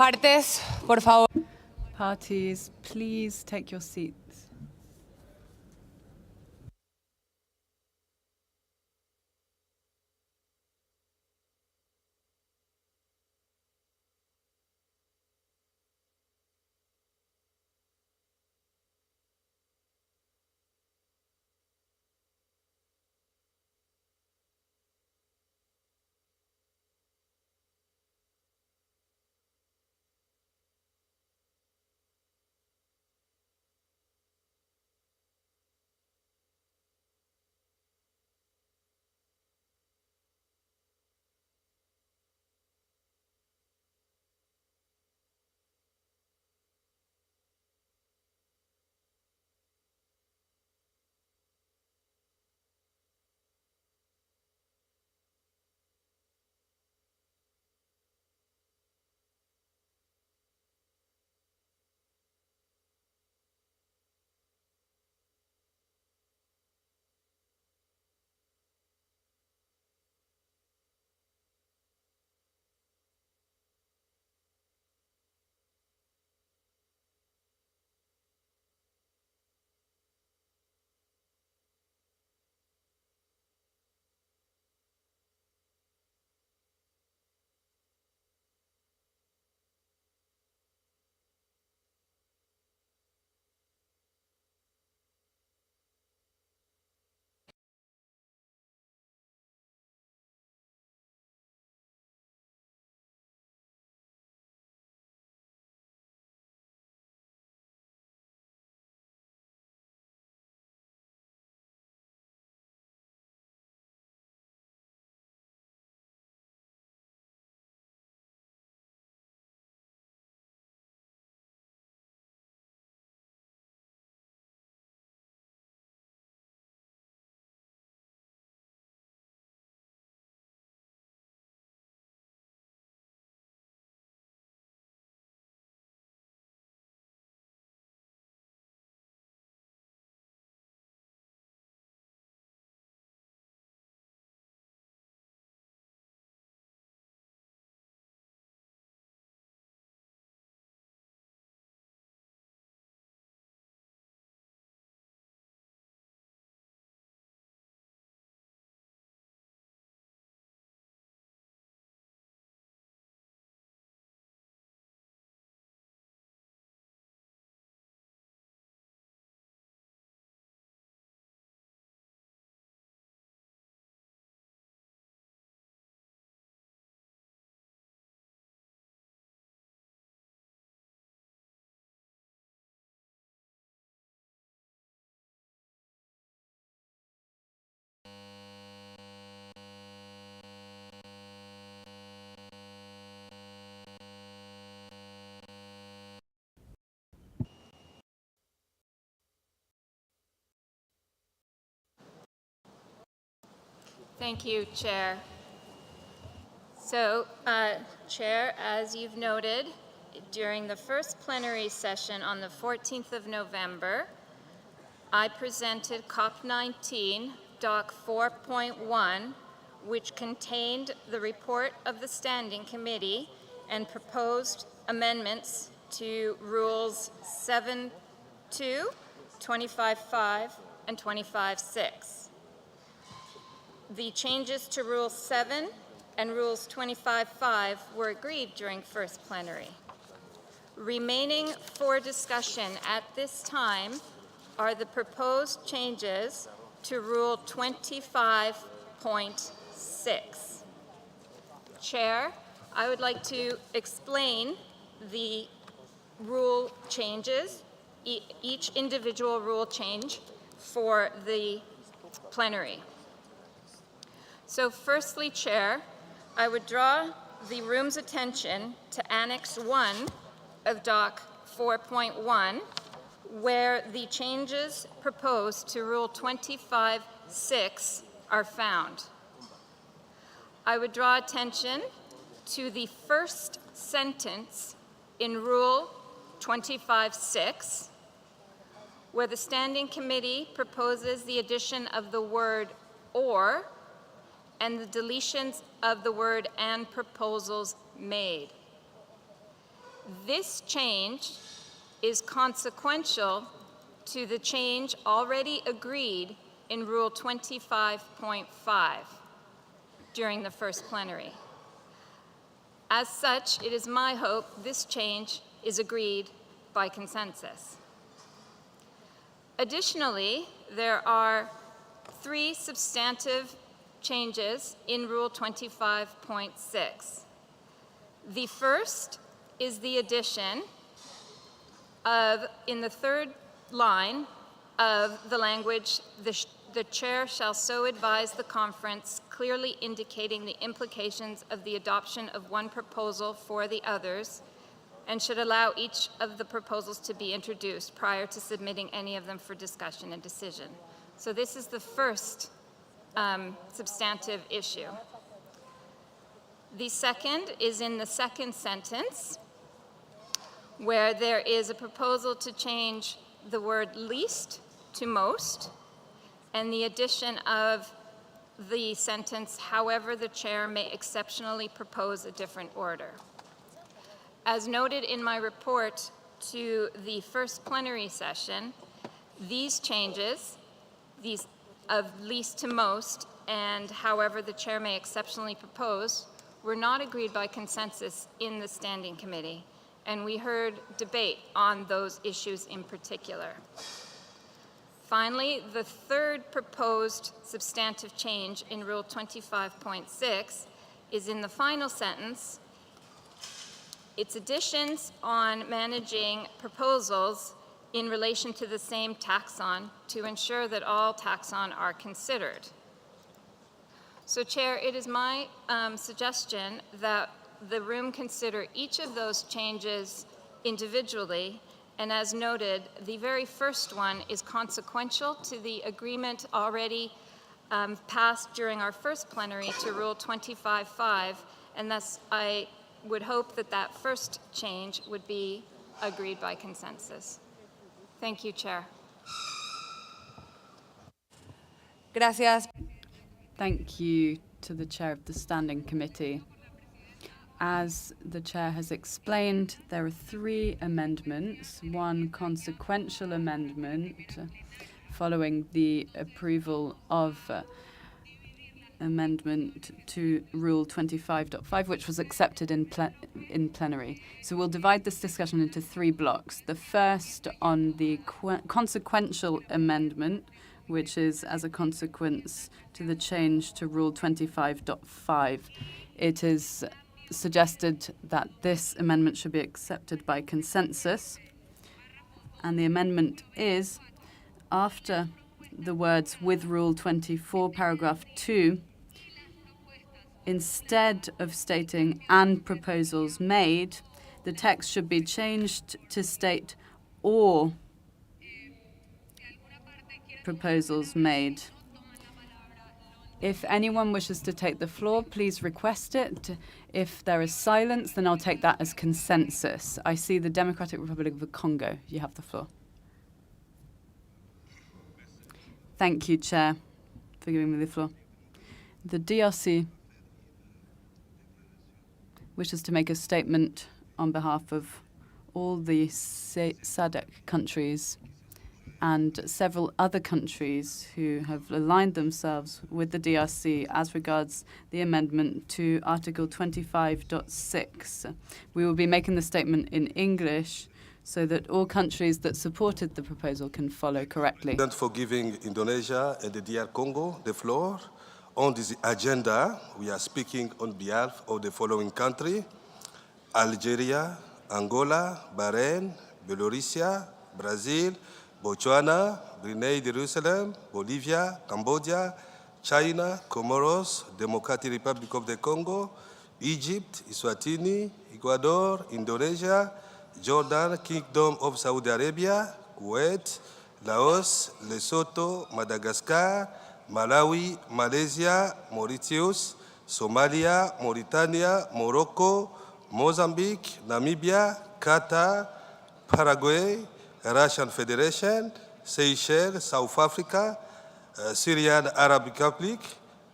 partes, por favor. Parties, please take your seats. Thank you, Chair. So, Chair, as you've noted, during the first plenary session on the 14th of November, I presented CoP19 Doc 4.1, which contained the report of the Standing Committee and proposed amendments to Rules 7.2, 25.5, and 25.6. The changes to Rule 7 and Rules 25.5 were agreed during first plenary. Remaining for discussion at this time are the proposed changes to Rule 25.6. Chair, I would like to explain the rule changes, each individual rule change for the plenary. So firstly, Chair, I would draw the room's attention to Annex 1 of Doc 4.1, where the changes proposed to Rule 25.6 are found. I would draw attention to the first sentence in Rule 25.6, where the Standing Committee proposes the addition of the word "or" and the deletions of the word "and proposals made." This change is consequential to the change already agreed in Rule 25.5 during the first plenary. As such, it is my hope this change is agreed by consensus. Additionally, there are 3 substantive changes in Rule 25.6. The first is the addition of, in the third line of the language, the chair shall so advise the conference, clearly indicating the implications of the adoption of one proposal for the others, and should allow each of the proposals to be introduced prior to submitting any of them for discussion and decision. So this is the first substantive issue. The second is in the second sentence, where there is a proposal to change the word "least" to "most," and the addition of the sentence, "however, the chair may exceptionally propose a different order." As noted in my report to the first plenary session, these changes, these of "least" to "most" and "however, the chair may exceptionally propose," were not agreed by consensus in the Standing Committee, and we heard debate on those issues in particular. Finally, the third proposed substantive change in Rule 25.6 is in the final sentence. Its additions on managing proposals in relation to the same taxon to ensure that all taxon are considered. So, Chair, it is my suggestion that the room consider each of those changes individually, and as noted, the very first one is consequential to the agreement already passed during our first plenary to Rule 25.5, and thus I would hope that that first change would be agreed by consensus. Thank you, Chair. Gracias. Thank you to the Chair of the Standing Committee. As the Chair has explained, there are 3 amendments, one consequential amendment following the approval of amendment to Rule 25.5, which was accepted in plenary. So we'll divide this discussion into 3 blocks. The first on the consequential amendment, which is as a consequence to the change to Rule 25.5. It is suggested that this amendment should be accepted by consensus. And the amendment is, after the words "with Rule 24, paragraph 2, instead of stating "and proposals made," the text should be changed to state "or proposals made." If anyone wishes to take the floor, please request it. If there is silence, then I'll take that as consensus. I see the Democratic Republic of the Congo. You have the floor. Thank you, Chair, for giving me the floor. The DRC wishes to make a statement on behalf of all the SADC countries and several other countries who have aligned themselves with the DRC as regards the amendment to Article 25.6. We will be making the statement in English so that all countries that supported the proposal can follow correctly. Thank you for giving Indonesia and the DR Congo the floor. On this agenda, we are speaking on behalf of the following countries: Algeria, Angola, Bahrain, Belarus, Brazil, Botswana, Brunei Darussalam, Bolivia, Cambodia, China, Comoros, Democratic Republic of the Congo, Egypt, Eswatini, Ecuador, Indonesia, Jordan, Kingdom of Saudi Arabia, Kuwait, Laos, Lesotho, Madagascar, Malawi, Malaysia, Mauritius, Somalia, Mauritania, Morocco, Mozambique, Namibia, Qatar, Paraguay, Russian Federation, Seychelles, South Africa, Syrian Arab Republic,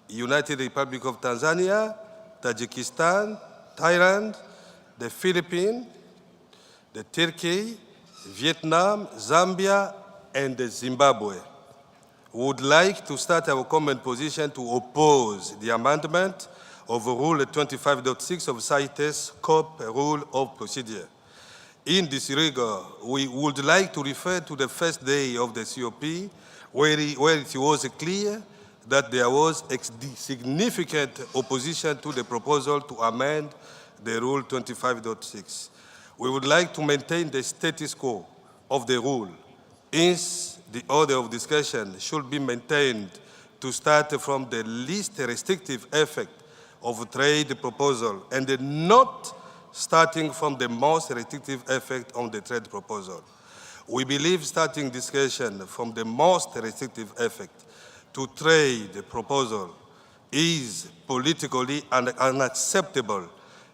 United Republic of Tanzania, Tajikistan, Thailand, the Philippines, the Turkey, Vietnam, Zambia, and Zimbabwe. We would like to start our common position to oppose the amendment of Rule 25.6 of CITES COP Rule of Procedure. In this regard, we would like to refer to the first day of the COP, where it was clear that there was significant opposition to the proposal to amend the Rule 25.6. We would like to maintain the status quo of the rule. Hence, the order of discussion should be maintained to start from the least restrictive effect of trade proposal and not starting from the most restrictive effect on the trade proposal. We believe starting discussion from the most restrictive effect to trade proposal is politically unacceptable.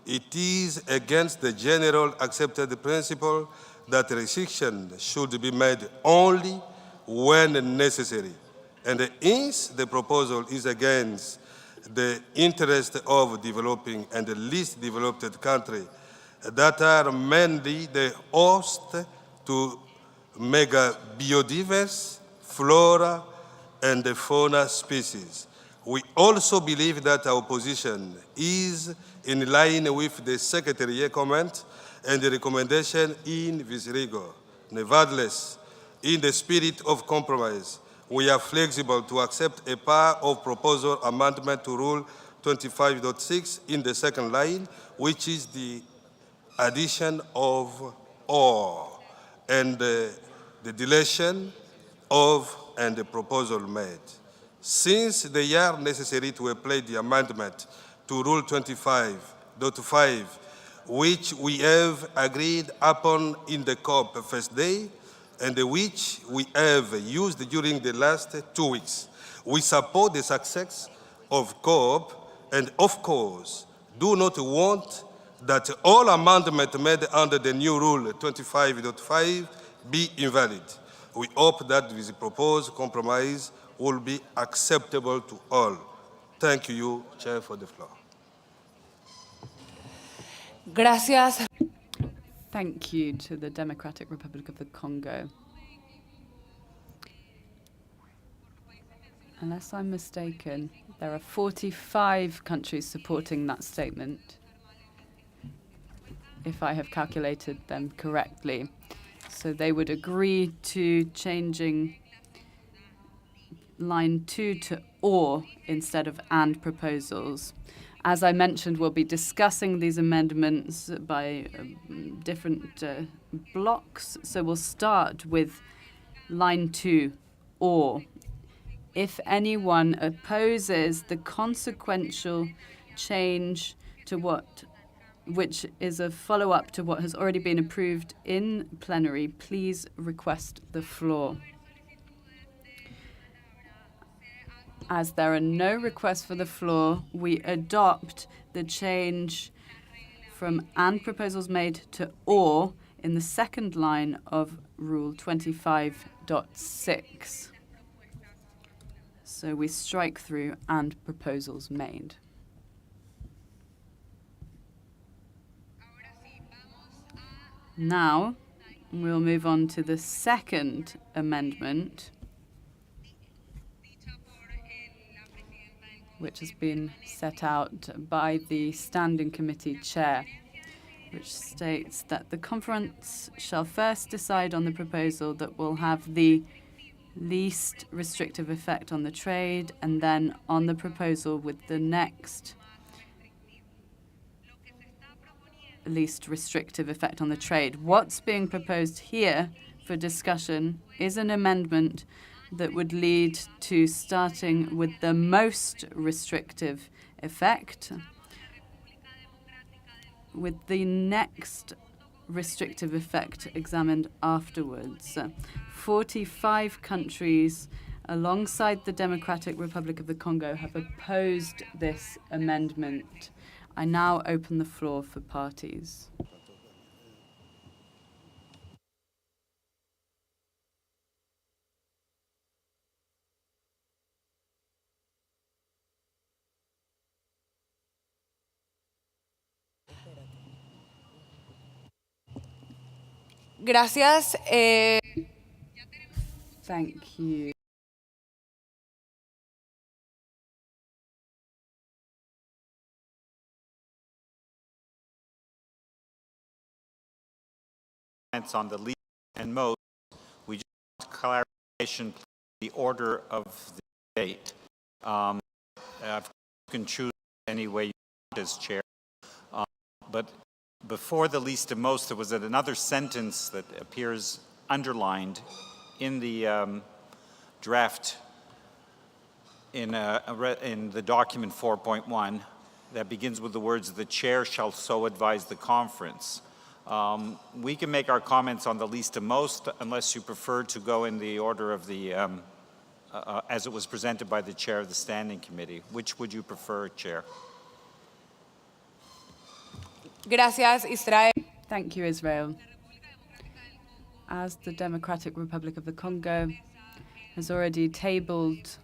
It is against the general accepted principle that restriction should be made only when necessary. And hence, the proposal is against the interest of developing and the least developed countries that are mainly the host to mega biodiverse flora and fauna species. We also believe that our position is in line with the Secretariat comment and the recommendation in this regard. Nevertheless, in the spirit of compromise, we are flexible to accept a part of proposal amendment to Rule 25.6 in the second line, which is the addition of or and the deletion of and the proposal made. Since they are necessary to apply the amendment to Rule 25.5, which we have agreed upon in the COP first day, and which we have used during the last 2 weeks. We support the success of COP and, of course, do not want that all amendments made under the new Rule 25.5 be invalid. We hope that this proposed compromise will be acceptable to all. Thank you, Chair, for the floor. Gracias. Thank you to the Democratic Republic of the Congo. Unless I'm mistaken, there are 45 countries supporting that statement, if I have calculated them correctly. So they would agree to changing line 2 to or instead of and proposals. As I mentioned, we'll be discussing these amendments by different blocks. So we'll start with line 2, or. If anyone opposes the consequential change to which is a follow-up to what has already been approved in plenary, please request the floor. As there are no requests for the floor, we adopt the change from "and proposals made" to "or" in the second line of Rule 25.6. So we strike through "and proposals made." Now, we'll move on to the second amendment, which has been set out by the Standing Committee Chair, which states that the conference shall first decide on the proposal that will have the least restrictive effect on the trade, and then on the proposal with the next least restrictive effect on the trade. What's being proposed here for discussion is an amendment that would lead to starting with the most restrictive effect, with the next restrictive effect examined afterwards. 45 countries, alongside the Democratic Republic of the Congo, have opposed this amendment. I now open the floor for parties. Gracias. Thank you. On the least and most, we just want clarification the order of the debate. You can choose any way you want as chair, but before the least and most, there was another sentence that appears underlined in the draft in the document 4.1 that begins with the words, "The chair shall so advise the conference." We can make our comments on the least and most unless you prefer to go in the order of the, as it was presented by the chair of the Standing Committee. Which would you prefer, Chair? Gracias, Israel. Thank you, Israel. As the Democratic Republic of the Congo has already tabled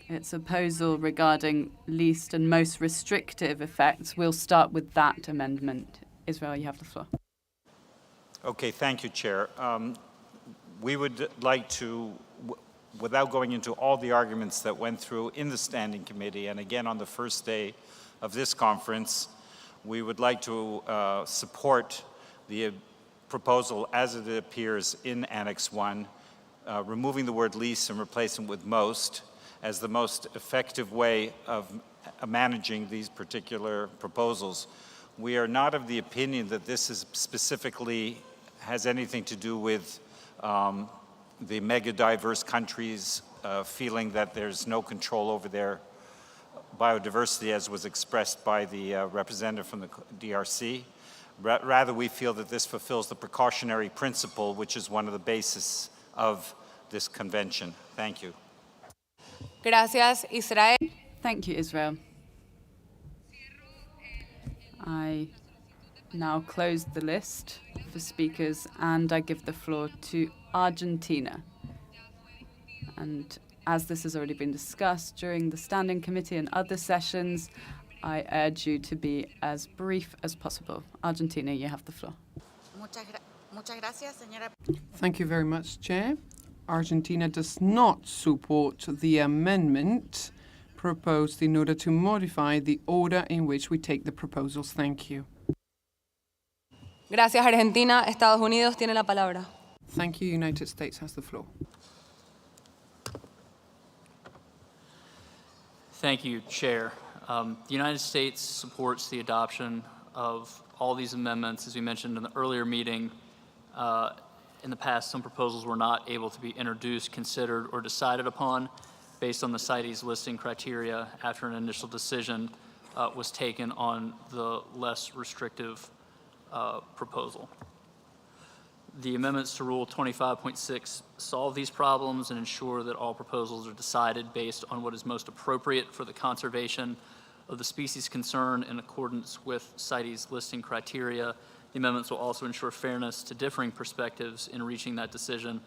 its proposal regarding least and most restrictive effects, we'll start with that amendment. Israel, you have the floor. Okay, thank you, Chair. We would like to, without going into all the arguments that went through in the Standing Committee, and again on the first day of this conference, we would like to support the proposal as it appears in Annex 1, removing the word least and replacing it with most, as the most effective way of managing these particular proposals. We are not of the opinion that this is specifically has anything to do with the mega diverse countries feeling that there's no control over their biodiversity, as was expressed by the representative from the DRC. Rather, we feel that this fulfills the precautionary principle, which is one of the bases of this convention. Thank you. Gracias, Israel. Thank you, Israel. I now close the list for speakers, and I give the floor to Argentina. And as this has already been discussed during the Standing Committee and other sessions, I urge you to be as brief as possible. Argentina, you have the floor. Thank you very much, Chair. Argentina does not support the amendment proposed in order to modify the order in which we take the proposals. Thank you. Gracias, Argentina. Estados Unidos tiene la palabra. Thank you. United States has the floor. Thank you, Chair. The United States supports the adoption of all these amendments. As we mentioned in the earlier meeting, in the past, some proposals were not able to be introduced, considered, or decided upon based on the CITES listing criteria after an initial decision was taken on the less restrictive proposal. The amendments to Rule 25.6 solve these problems and ensure that all proposals are decided based on what is most appropriate for the conservation of the species concerned in accordance with CITES listing criteria. The amendments will also ensure fairness to differing perspectives in reaching that decision,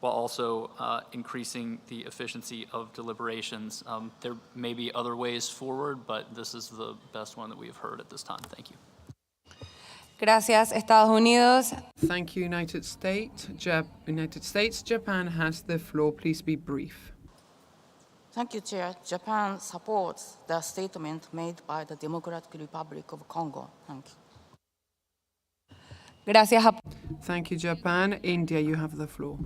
while also increasing the efficiency of deliberations. There may be other ways forward, but this is the best one that we have heard at this time. Thank you. Gracias, Estados Unidos. Thank you, United States. Japan has the floor. Please be brief. Thank you, Chair. Japan supports the statement made by the Democratic Republic of Congo. Thank you. Gracias. Thank you, Japan. India, you have the floor.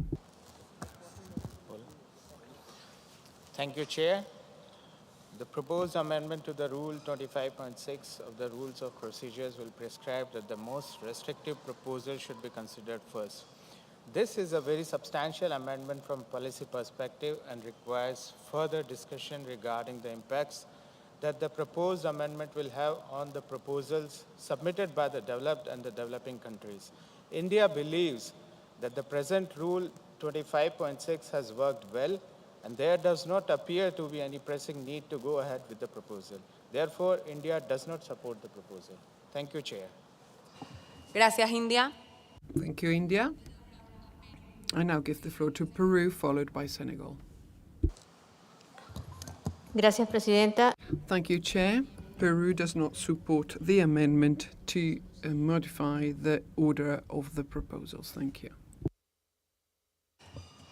Thank you, Chair. The proposed amendment to the Rule 25.6 of the Rules of Procedures will prescribe that the most restrictive proposal should be considered first. This is a very substantial amendment from policy perspective and requires further discussion regarding the impacts that the proposed amendment will have on the proposals submitted by the developed and the developing countries. India believes that the present Rule 25.6 has worked well, and there does not appear to be any pressing need to go ahead with the proposal. Therefore, India does not support the proposal. Thank you, Chair. Gracias, India. Thank you, India. I now give the floor to Peru, followed by Senegal. Gracias, Presidenta. Thank you, Chair. Peru does not support the amendment to modify the order of the proposals. Thank you.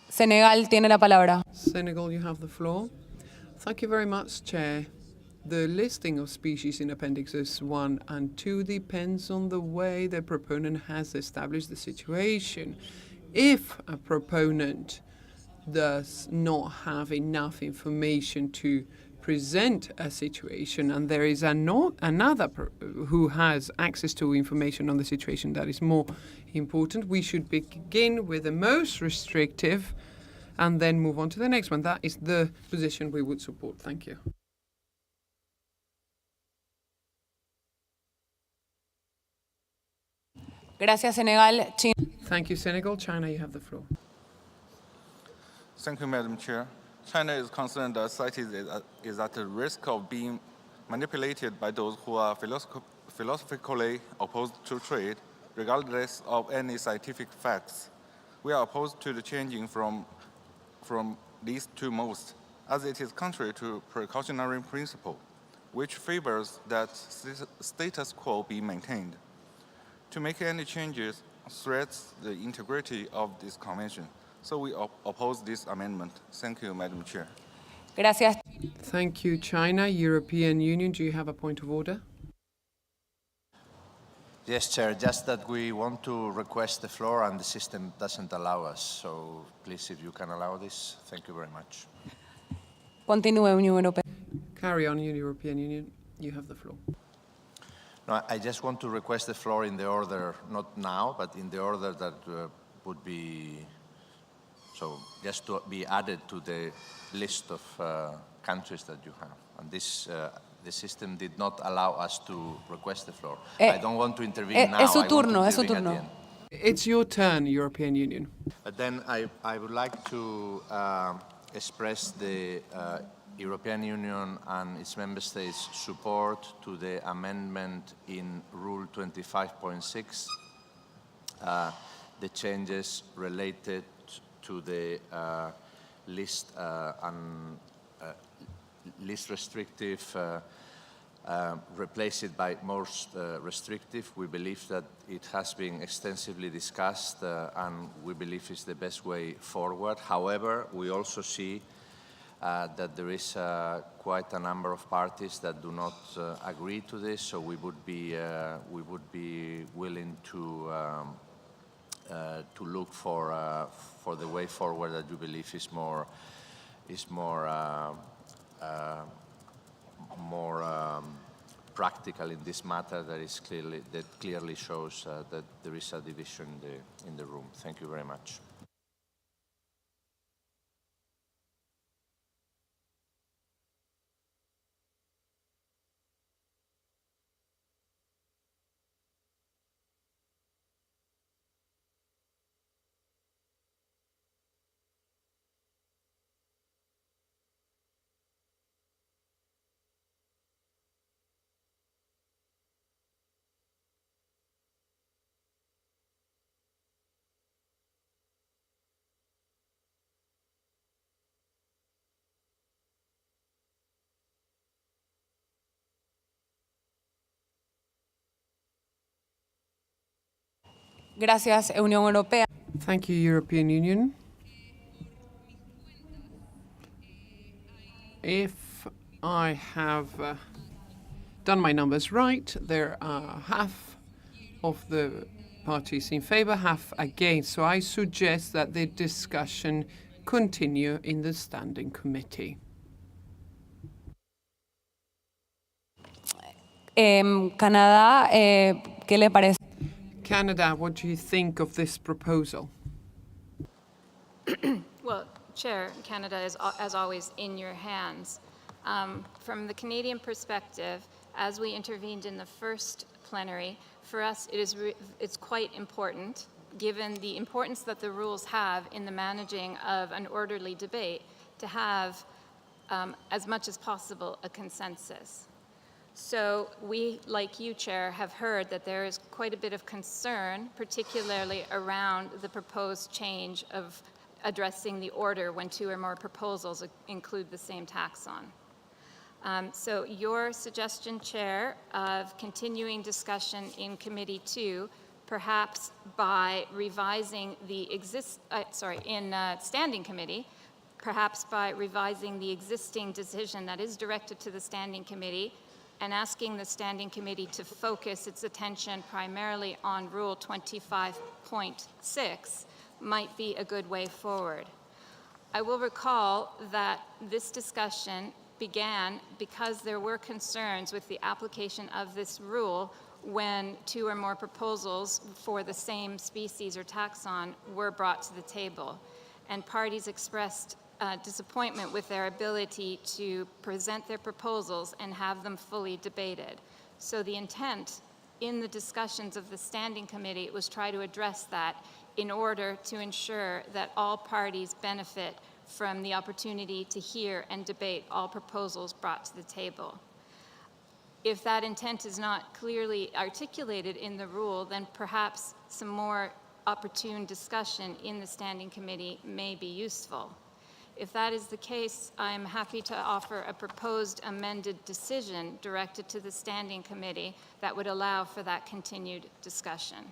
Senegal tiene la palabra. Senegal, you have the floor. Thank you very much, Chair. The listing of species in Appendixes 1 and 2 depends on the way the proponent has established the situation. If a proponent does not have enough information to present a situation and there is another who has access to information on the situation that is more important, we should begin with the most restrictive and then move on to the next one. That is the position we would support. Thank you. Gracias, Senegal. Thank you, Senegal. China, you have the floor. Thank you, Madam Chair. China is concerned that CITES is at the risk of being manipulated by those who are philosophically opposed to trade, regardless of any scientific facts. We are opposed to the changing from these two modes, as it is contrary to precautionary principle, which favors that status quo be maintained. To make any changes threats the integrity of this convention. So we oppose this amendment. Thank you, Madam Chair. Gracias. Thank you, China. European Union, do you have a point of order? Yes, Chair, just that we want to request the floor and the system doesn't allow us. So please, if you can allow this, thank you very much. Continúe, Unión Europea. Carry on, European Union. You have the floor. No, I just want to request the floor in the order, not now, but in the order that would be, so just to be added to the list of countries that you have. And this, the system did not allow us to request the floor. I don't want to intervene now. Es su turno, es su turno. It's your turn, European Union. But then I would like to express the European Union and its member states' support to the amendment in Rule 25.6, the changes related to the least restrictive, replace it by most restrictive. We believe that it has been extensively discussed and we believe it's the best way forward. However, we also see that there is quite a number of parties that do not agree to this, so we would be willing to look for the way forward that you believe is more practical in this matter. That clearly shows that there is a division in the room. Thank you very much. Gracias, Unión Europea. Thank you, European Union. If I have done my numbers right, there are half of the parties in favor, half against. So I suggest that the discussion continue in the Standing Committee. Canadá, ¿qué le parece? Canada, what do you think of this proposal? Well, Chair, Canada is, as always, in your hands. From the Canadian perspective, as we intervened in the first plenary, for us it's quite important, given the importance that the rules have in the managing of an orderly debate, to have, as much as possible, a consensus. So we, like you, Chair, have heard that there is quite a bit of concern, particularly around the proposed change of addressing the order when two or more proposals include the same taxon. So your suggestion, Chair, of continuing discussion in Committee 2, perhaps by revising the Standing Committee, perhaps by revising the existing decision that is directed to the Standing Committee and asking the Standing Committee to focus its attention primarily on Rule 25.6 might be a good way forward. I will recall that this discussion began because there were concerns with the application of this rule when two or more proposals for the same species or taxon were brought to the table, and parties expressed disappointment with their ability to present their proposals and have them fully debated. So the intent in the discussions of the Standing Committee was try to address that in order to ensure that all parties benefit from the opportunity to hear and debate all proposals brought to the table. If that intent is not clearly articulated in the rule, then perhaps some more opportune discussion in the Standing Committee may be useful. If that is the case, I'm happy to offer a proposed amended decision directed to the Standing Committee that would allow for that continued discussion.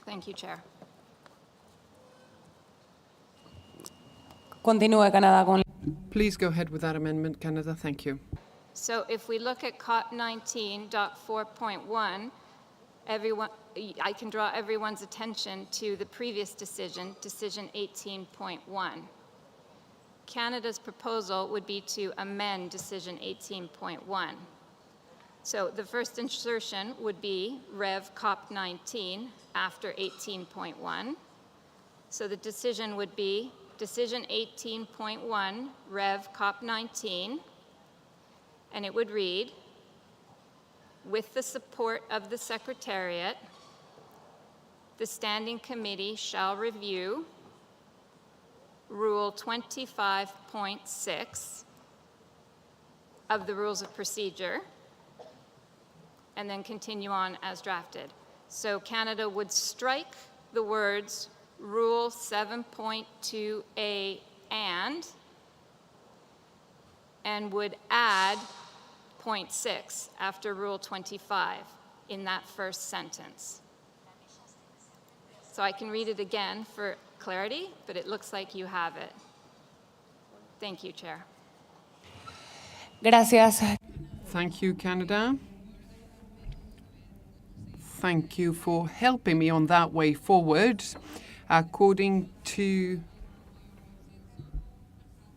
Thank you, Chair. Continúe, Canadá, con... Please go ahead with that amendment, Canada. Thank you. So if we look at CoP19.4.1, I can draw everyone's attention to the previous decision, Decision 18.1. Canada's proposal would be to amend Decision 18.1. So the first insertion would be Rev CoP19 after 18.1. So the decision would be Decision 18.1, Rev CoP19, and it would read, with the support of the Secretariat, the Standing Committee shall review Rule 25.6 of the Rules of Procedure, and then continue on as drafted. So Canada would strike the words Rule 7.2a and would add point 6 after Rule 25 in that first sentence. So I can read it again for clarity, but it looks like you have it. Thank you, Chair. Gracias. Thank you, Canada. Thank you for helping me on that way forward. According to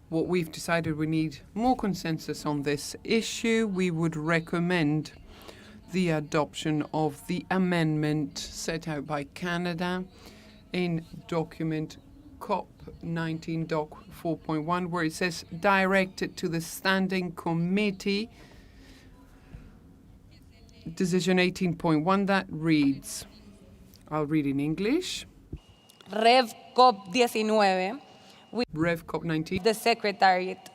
what we've decided, we need more consensus on this issue. We would recommend the adoption of the amendment set out by Canada in document CoP19 Doc 4.1, where it says directed to the Standing Committee. Decision 18.1, that reads, I'll read in English. Rev CoP19, Rev CoP19, the Secretariat,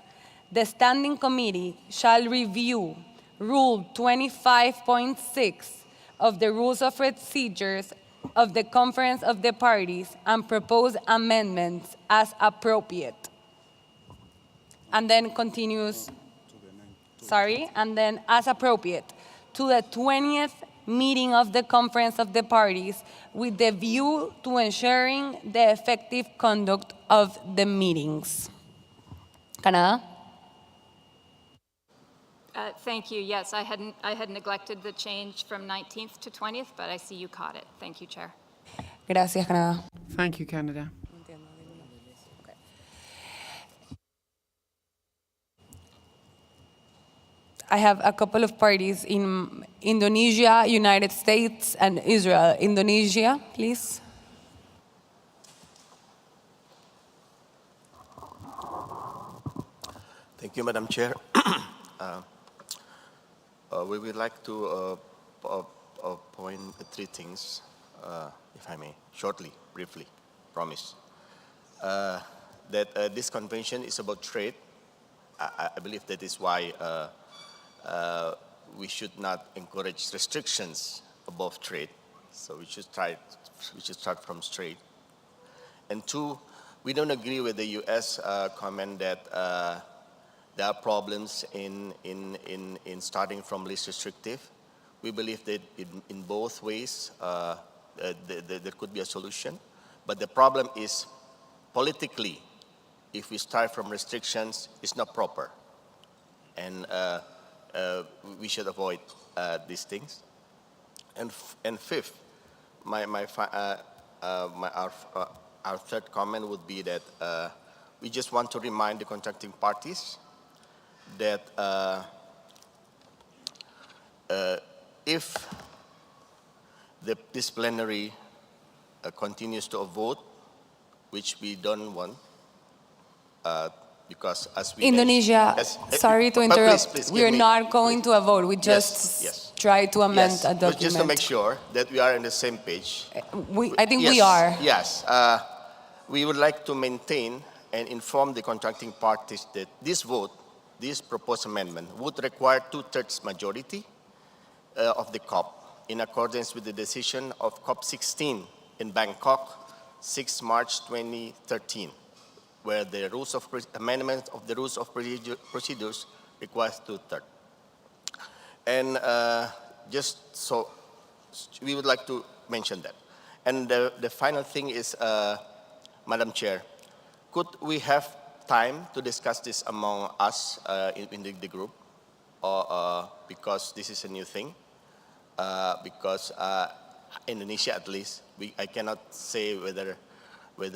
the Standing Committee shall review Rule 25.6 of the Rules of Procedures of the Conference of the Parties and propose amendments as appropriate. And then continues, and then as appropriate, to the 20th meeting of the Conference of the Parties with the view to ensuring the effective conduct of the meetings. Canada? Thank you. Yes, I had neglected the change from 19th to 20th, but I see you caught it. Thank you, Chair. Gracias, Canada. Thank you, Canada. I have a couple of parties in Indonesia, United States, and Israel. Indonesia, please. Thank you, Madam Chair. We would like to point three things, if I may, shortly, briefly, promise. That this convention is about trade. I believe that is why we should not encourage restrictions above trade. So we should start from trade. And two, we don't agree with the U.S. comment that there are problems in starting from least restrictive. We believe that in both ways there could be a solution. But the problem is politically, if we start from restrictions, it's not proper. And we should avoid these things. And fifth, our third comment would be that we just want to remind the contracting parties that if this plenary continues to vote, which we don't want, because as we Indonesia, sorry to interrupt. Please we are not going to a vote. We just try to amend a document. Just to make sure that we are on the same page. I think we are. Yes. We would like to maintain and inform the contracting parties that this vote, this proposed amendment, would require 2/3 majority of the COP in accordance with the decision of CoP19 in Bangkok, 6 March 2013. Where the amendment of the rules of procedures requires 2/3. And just so, we would like to mention that. And the final thing is, Madam Chair, could we have time to discuss this among us in the group? Or because this is a new thing, because Indonesia at least, I cannot say whether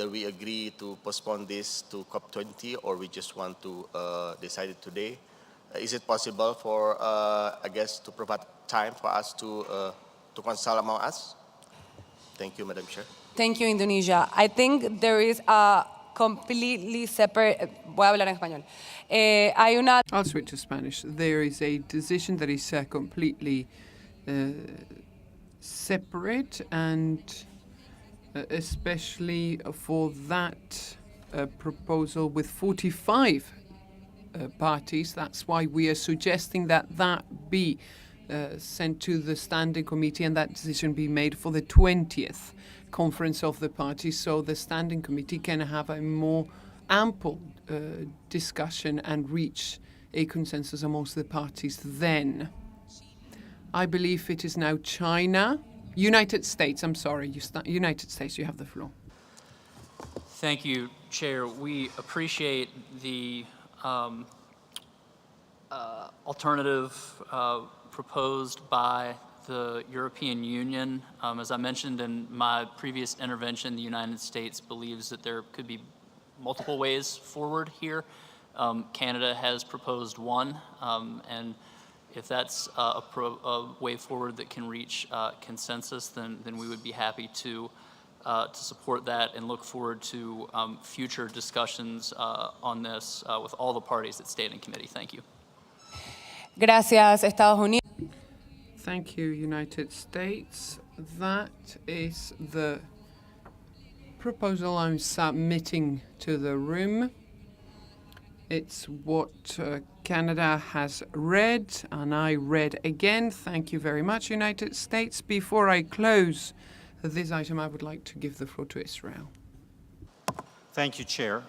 we agree to postpone this to COP20 or we just want to decide it today. Is it possible for, I guess, to provide time for us to consult among us? Thank you, Madam Chair. Thank you, Indonesia. I think there is a completely separate... Voy a hablar en español. Hay una... I'll switch to Spanish. There is a decision that is completely separate, and especially for that proposal with 45 parties. That's why we are suggesting that be sent to the Standing Committee and that decision be made for the 20th Conference of the Parties, so the Standing Committee can have a more ample discussion and reach a consensus amongst the parties then. I believe it is now China. United States, I'm sorry. United States, you have the floor. Thank you, Chair. We appreciate the alternative proposed by the European Union. As I mentioned in my previous intervention, the United States believes that there could be multiple ways forward here. Canada has proposed one, and if that's a way forward that can reach consensus, then we would be happy to support that and look forward to future discussions on this with all the parties that stayed in committee. Thank you. Gracias, Estados Unidos. Thank you, United States. That is the proposal I'm submitting to the room. It's what Canada has read, and I read again. Thank you very much, United States. Before I close this item, I would like to give the floor to Israel. Thank you, Chair.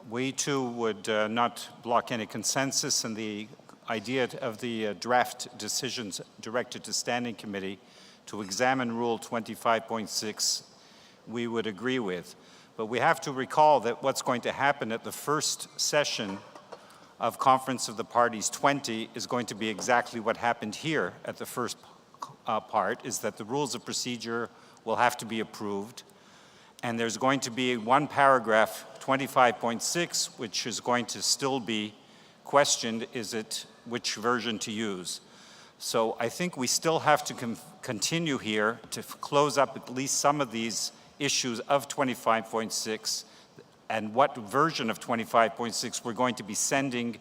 We too would not block any consensus in the idea of the draft decisions directed to Standing Committee to examine Rule 25.6 we would agree with. But we have to recall that what's going to happen at the first session of Conference of the Parties 20 is going to be exactly what happened here at the first part, is that the rules of procedure will have to be approved. And there's going to be one paragraph, 25.6, which is going to still be questioned, is it which version to use? So I think we still have to continue here to close up at least some of these issues of 25.6 and what version of 25.6 we're going to be sending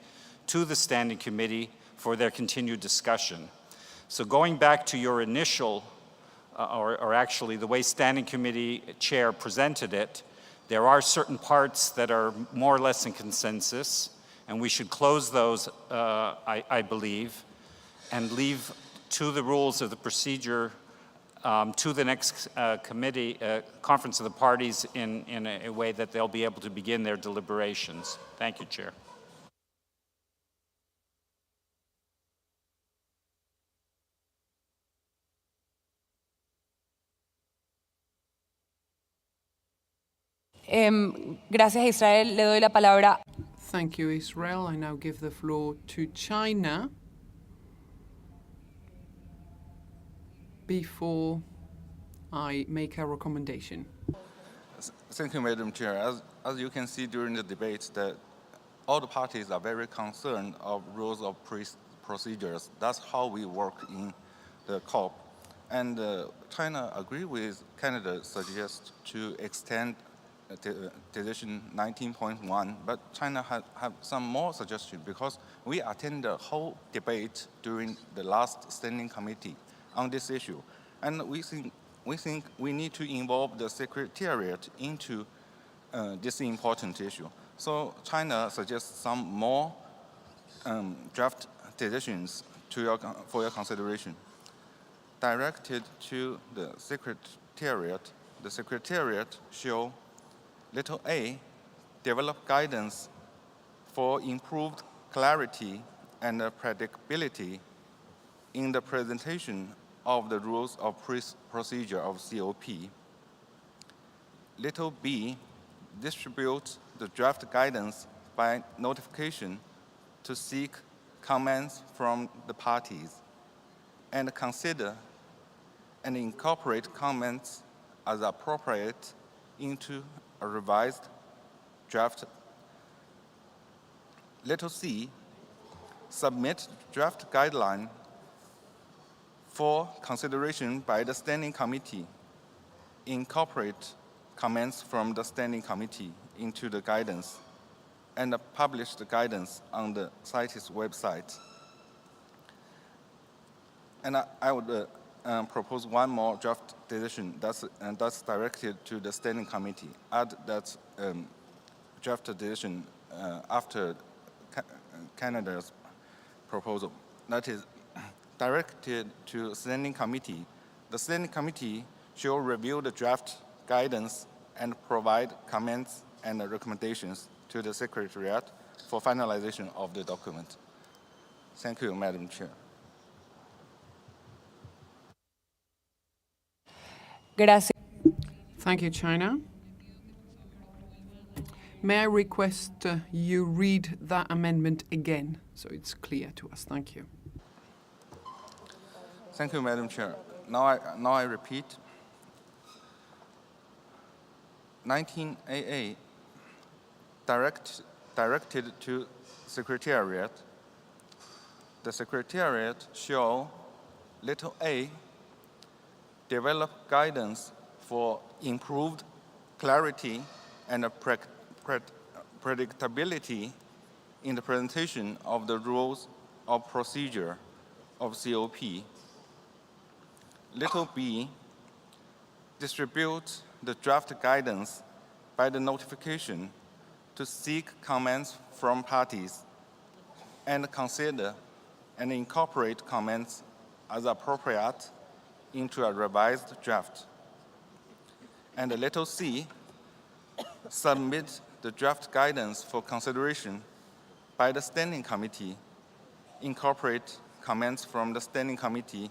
to the Standing Committee for their continued discussion. So going back to your initial, or actually the way Standing Committee Chair presented it, there are certain parts that are more or less in consensus, and we should close those, I believe, and leave to the rules of the procedure to the next committee, Conference of the Parties in a way that they'll be able to begin their deliberations. Thank you, Chair. Gracias, Israel. Le doy la palabra. Thank you, Israel. I now give the floor to China before I make a recommendation. Thank you, Madam Chair. As you can see during the debate, that all the parties are very concerned of rules of procedures. That's how we work in the COP. And China agree with Canada's suggest to extend Decision 19.1, but China have some more suggestions because we attend the whole debate during the last Standing Committee on this issue. And we think we need to involve the Secretariat into this important issue. So China suggests some more draft decisions for your consideration. Directed to the Secretariat shall little a, develop guidance for improved clarity and predictability in the presentation of the rules of procedure of COP. Little b, distribute the draft guidance by notification to seek comments from the parties and consider and incorporate comments as appropriate into a revised draft. Little c, submit draft guideline for consideration by the Standing Committee. Incorporate comments from the Standing Committee into the guidance and publish the guidance on the CITES website. And I would propose one more draft decision that's directed to the Standing Committee. Add that draft decision after Canada's proposal. That is directed to Standing Committee. The Standing Committee shall review the draft guidance and provide comments and recommendations to the Secretariat for finalization of the document. Thank you, Madam Chair. Gracias. Thank you, China. May I request you read that amendment again so it's clear to us? Thank you. Thank you, Madam Chair. Now I repeat. 19AA directed to Secretariat. The Secretariat shall, little a, develop guidance for improved clarity and predictability in the presentation of the rules of procedure of COP. Little b, distribute the draft guidance by the notification to seek comments from parties and consider and incorporate comments as appropriate into a revised draft. And little c, submit the draft guidance for consideration by the Standing Committee incorporate comments from the Standing Committee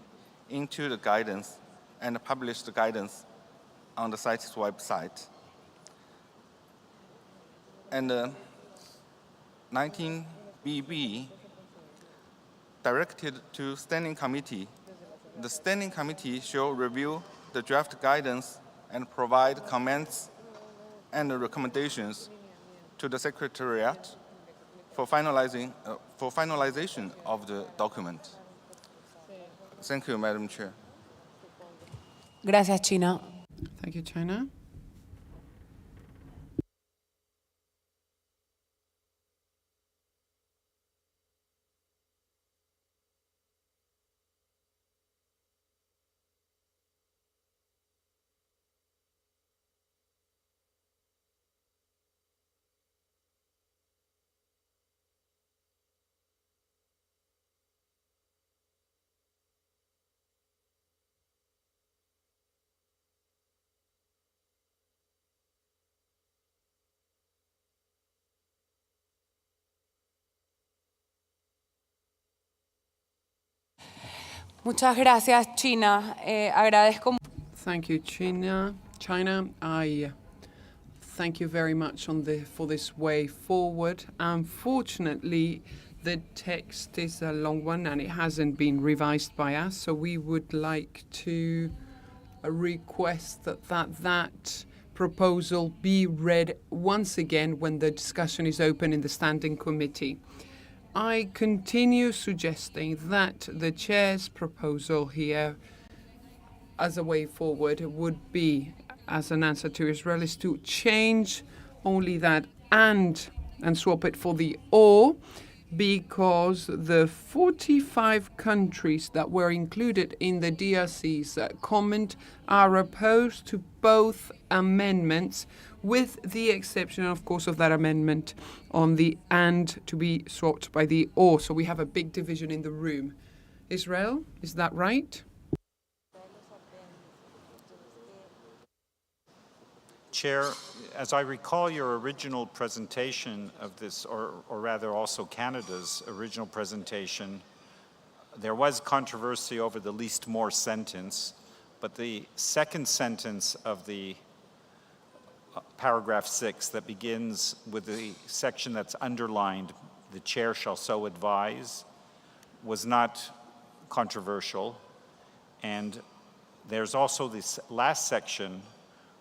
into the guidance and publish the guidance on the CITES website. And 19BB directed to Standing Committee. The Standing Committee shall review the draft guidance and provide comments and recommendations to the Secretariat for finalization of the document. Thank you, Madam Chair. Gracias, China. Thank you, China. Muchas gracias, China. Agradezco. Thank you, China. I thank you very much for this way forward. Unfortunately, the text is a long one and it hasn't been revised by us, so we would like to request that proposal be read once again when the discussion is open in the Standing Committee. I continue suggesting that the chair's proposal here as a way forward would be, as an answer to Israel, is to change only that and swap it for the or, because the 45 countries that were included in the DRC's comment are opposed to both amendments, with the exception, of course, of that amendment on the and to be swapped by the or. So we have a big division in the room. Israel, is that right? Chair, as I recall your original presentation of this, or rather also Canada's original presentation, there was controversy over the least more sentence, but the second sentence of the paragraph 6 that begins with the section that's underlined, the chair shall so advise, was not controversial. And there's also this last section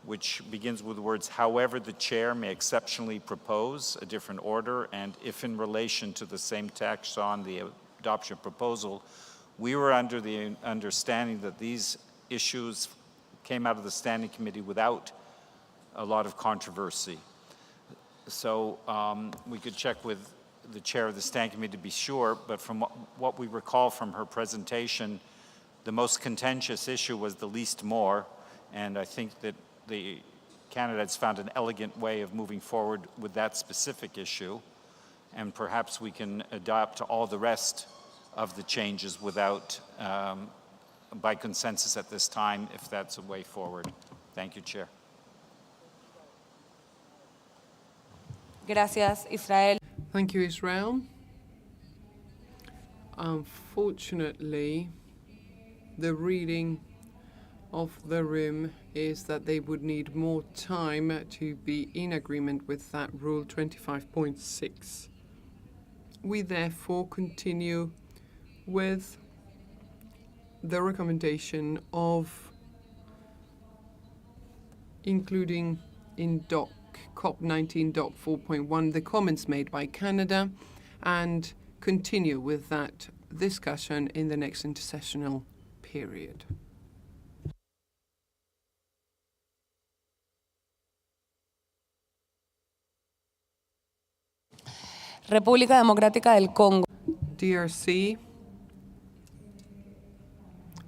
which begins with the words, however, the chair may exceptionally propose a different order, and if in relation to the same text on the adoption proposal, we were under the understanding that these issues came out of the Standing Committee without a lot of controversy. So we could check with the chair of the Standing Committee to be sure, but from what we recall from her presentation, the most contentious issue was the least more, and I think that the candidates found an elegant way of moving forward with that specific issue, and perhaps we can adopt all the rest of the changes without, by consensus at this time, if that's a way forward. Thank you, Chair. Gracias, Israel. Thank you, Israel. Unfortunately, the reading of the room is that they would need more time to be in agreement with that Rule 25.6. We therefore continue with the recommendation of including in CoP19.4.1 the comments made by Canada, and continue with that discussion in the next intersessional period. República Democrática del Congo. DRC,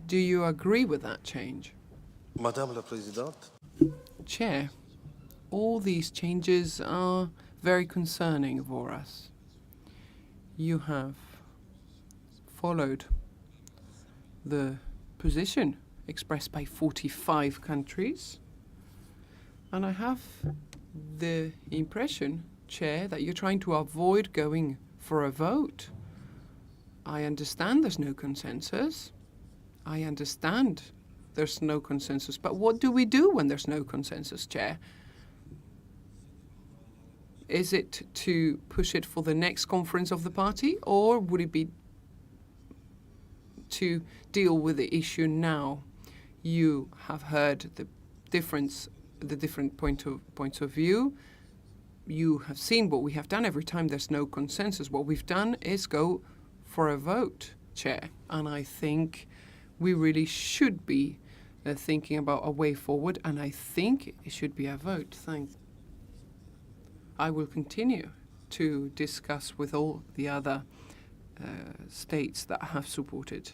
do you agree with that change? Madame la Présidente. Chair, all these changes are very concerning for us. You have followed the position expressed by 45 countries, and I have the impression, Chair, that you're trying to avoid going for a vote. I understand there's no consensus. I understand there's no consensus. But what do we do when there's no consensus, Chair? Is it to push it for the next conference of the party, or would it be to deal with the issue now? You have heard the different points of view. You have seen what we have done every time there's no consensus. What we've done is go for a vote, Chair. And I think we really should be thinking about a way forward, and I think it should be a vote. Thanks. I will continue to discuss with all the other states that have supported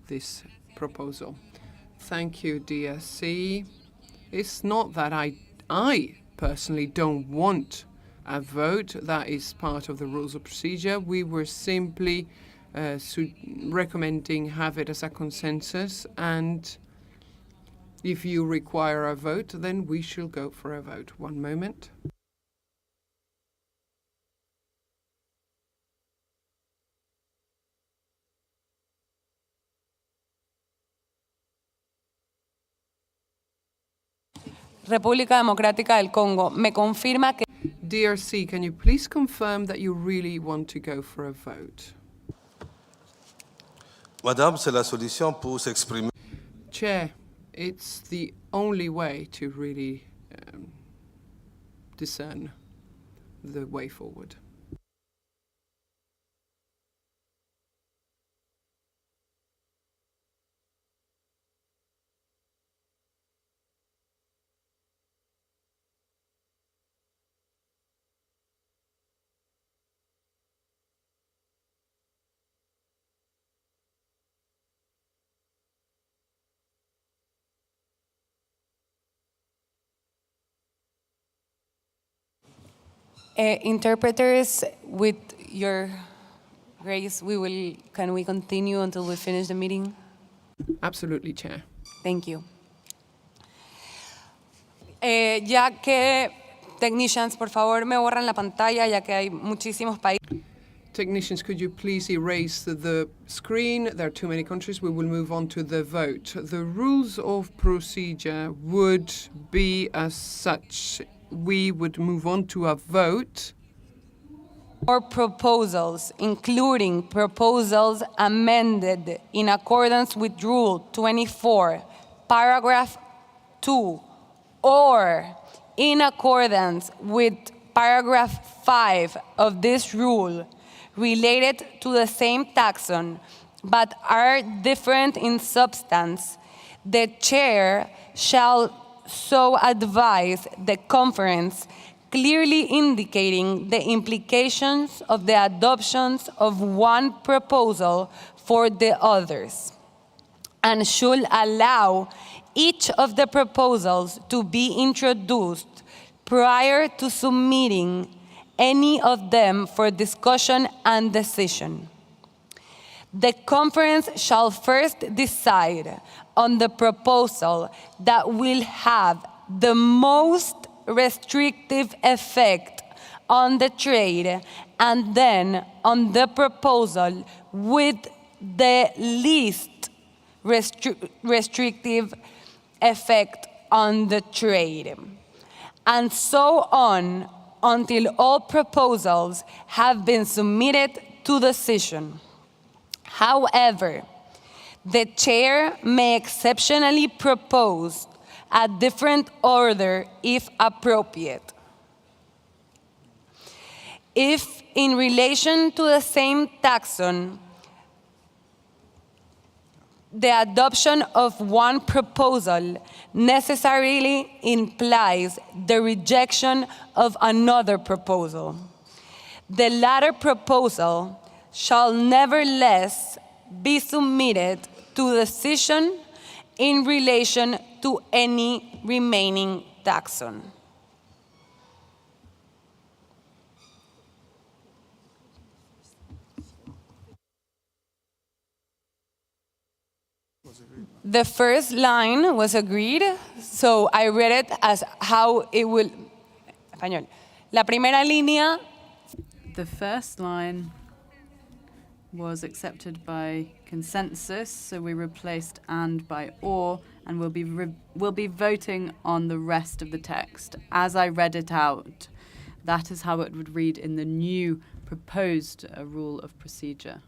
this proposal. Thank you, DSC. It's not that I personally don't want a vote. That is part of the rules of procedure. We were simply recommending have it as a consensus, and if you require a vote, then we shall go for a vote. One moment. República Democrática del Congo, me confirma que... DRC, can you please confirm that you really want to go for a vote? Madame, c'est la solution pour s'exprimer. Chair, it's the only way to really discern the way forward. Interpreters, with your grace, can we continue until we finish the meeting? Absolutely, Chair. Thank you. Ya que technicians, por favor, me borran la pantalla, ya que hay muchísimos países. Technicians, could you please erase the screen? There are too many countries. We will move on to the vote. The rules of procedure would be as such. We would move on to a vote. Or proposals, including proposals amended in accordance with Rule 24, Paragraph 2, or in accordance with Paragraph 5 of this rule, related to the same taxon, but are different in substance, the chair shall so advise the conference, clearly indicating the implications of the adoptions of one proposal for the others, and should allow each of the proposals to be introduced prior to submitting any of them for discussion and decision. The conference shall first decide on the proposal that will have the most restrictive effect on the trade, and then on the proposal with the least restrictive effect on the trade, and so on until all proposals have been submitted to decision. However, the chair may exceptionally propose a different order if appropriate. If in relation to the same taxon, the adoption of one proposal necessarily implies the rejection of another proposal, the latter proposal shall nevertheless be submitted to decision in relation to any remaining taxon. The first line was agreed, so I read it as how it will. Español. La primera línea. The first line was accepted by consensus, so we replaced and by or, and we'll be voting on the rest of the text. As I read it out, that is how it would read in the new proposed rule of procedure.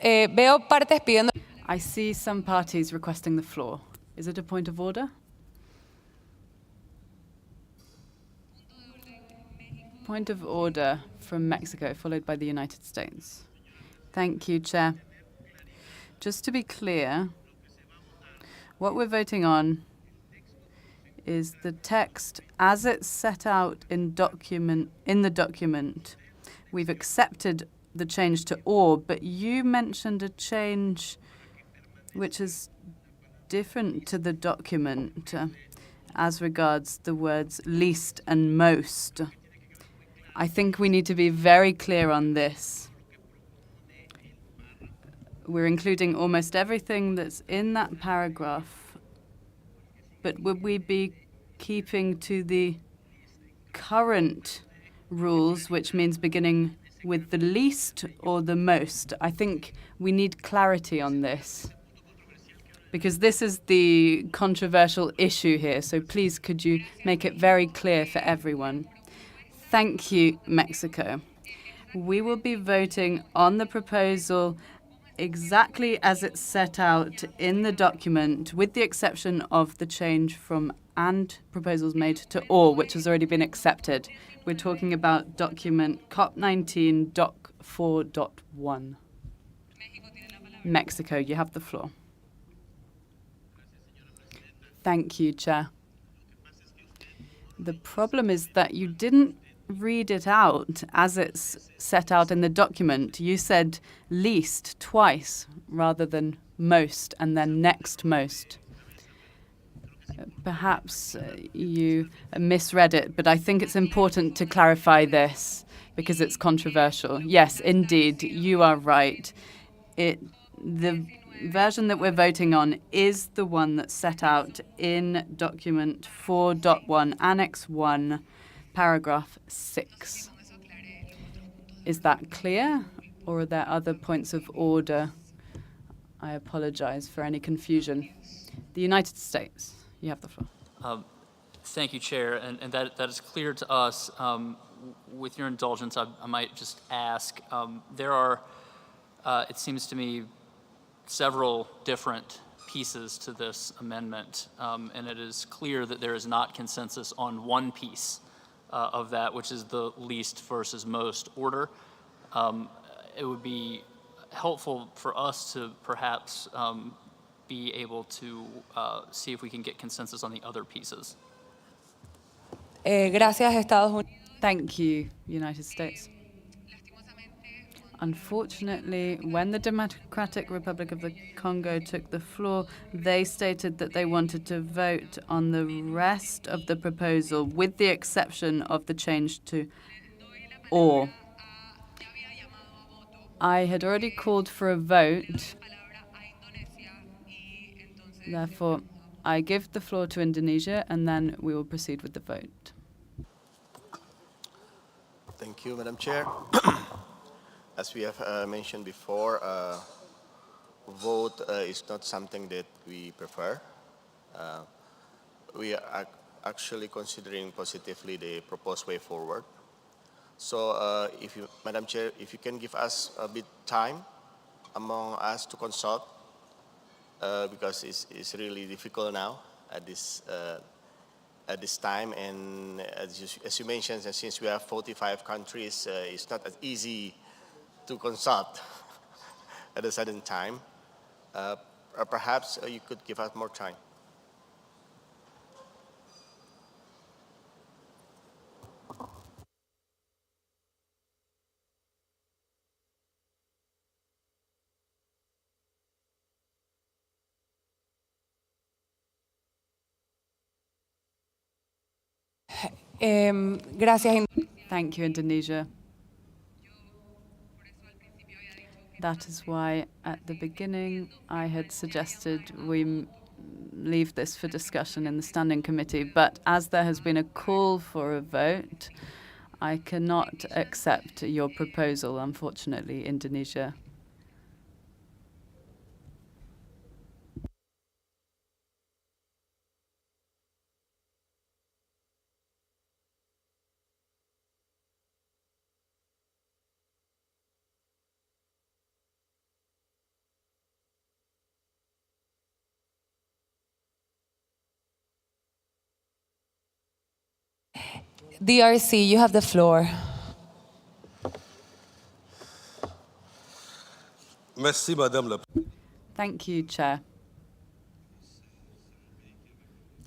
Veo partes pidiendo. I see some parties requesting the floor. Is it a point of order? Point of order from Mexico, followed by the United States. Thank you, Chair. Just to be clear, what we're voting on is the text as it's set out in the document. We've accepted the change to or, but you mentioned a change which is different to the document as regards the words least and most. I think we need to be very clear on this. We're including almost everything that's in that paragraph, but would we be keeping to the current rules, which means beginning with the least or the most? I think we need clarity on this, because this is the controversial issue here. So please, could you make it very clear for everyone? Thank you, Mexico. We will be voting on the proposal exactly as it's set out in the document, with the exception of the change from and proposals made to or, which has already been accepted. We're talking about document CoP19 Doc 4.1. Mexico, you have the floor. Thank you, Chair. The problem is that you didn't read it out as it's set out in the document. You said least twice rather than most and then next most. Perhaps you misread it, but I think it's important to clarify this because it's controversial. Yes, indeed, you are right. The version that we're voting on is the one that's set out in document 4.1, Annex 1, paragraph 6. Is that clear, or are there other points of order? I apologize for any confusion. The United States, you have the floor. Thank you, Chair, and that is clear to us. With your indulgence, I might just ask, there are, it seems to me, several different pieces to this amendment, and it is clear that there is not consensus on one piece of that, which is the least versus most order. It would be helpful for us to perhaps be able to see if we can get consensus on the other pieces. Gracias, Estados Unidos. Thank you, United States. Unfortunately, when the Democratic Republic of the Congo took the floor, they stated that they wanted to vote on the rest of the proposal with the exception of the change to or. I had already called for a vote. Therefore, I give the floor to Indonesia, and then we will proceed with the vote. Thank you, Madam Chair. As we have mentioned before, vote is not something that we prefer. We are actually considering positively the proposed way forward. So if you, Madam Chair, if you can give us a bit time among us to consult, because it's really difficult now at this time, and as you mentioned, since we have 45 countries, it's not as easy to consult at a certain time. Or perhaps you could give us more time. Gracias. Thank you, Indonesia. That is why at the beginning I had suggested we leave this for discussion in the Standing Committee. But as there has been a call for a vote, I cannot accept your proposal, unfortunately, Indonesia. DRC, you have the floor. Merci, Madame la Thank you, Chair.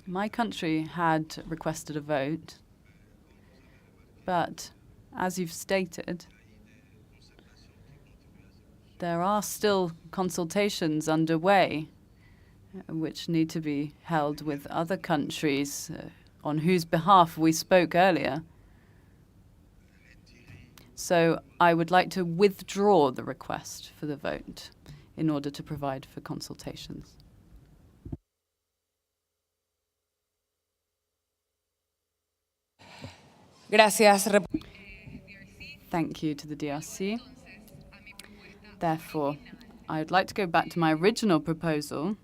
My country had requested a vote, but as you've stated, there are still consultations underway which need to be held with other countries on whose behalf we spoke earlier. So I would like to withdraw the request for the vote in order to provide for consultations. Gracias. Thank you to the DRC. Therefore, I would like to go back to my original proposal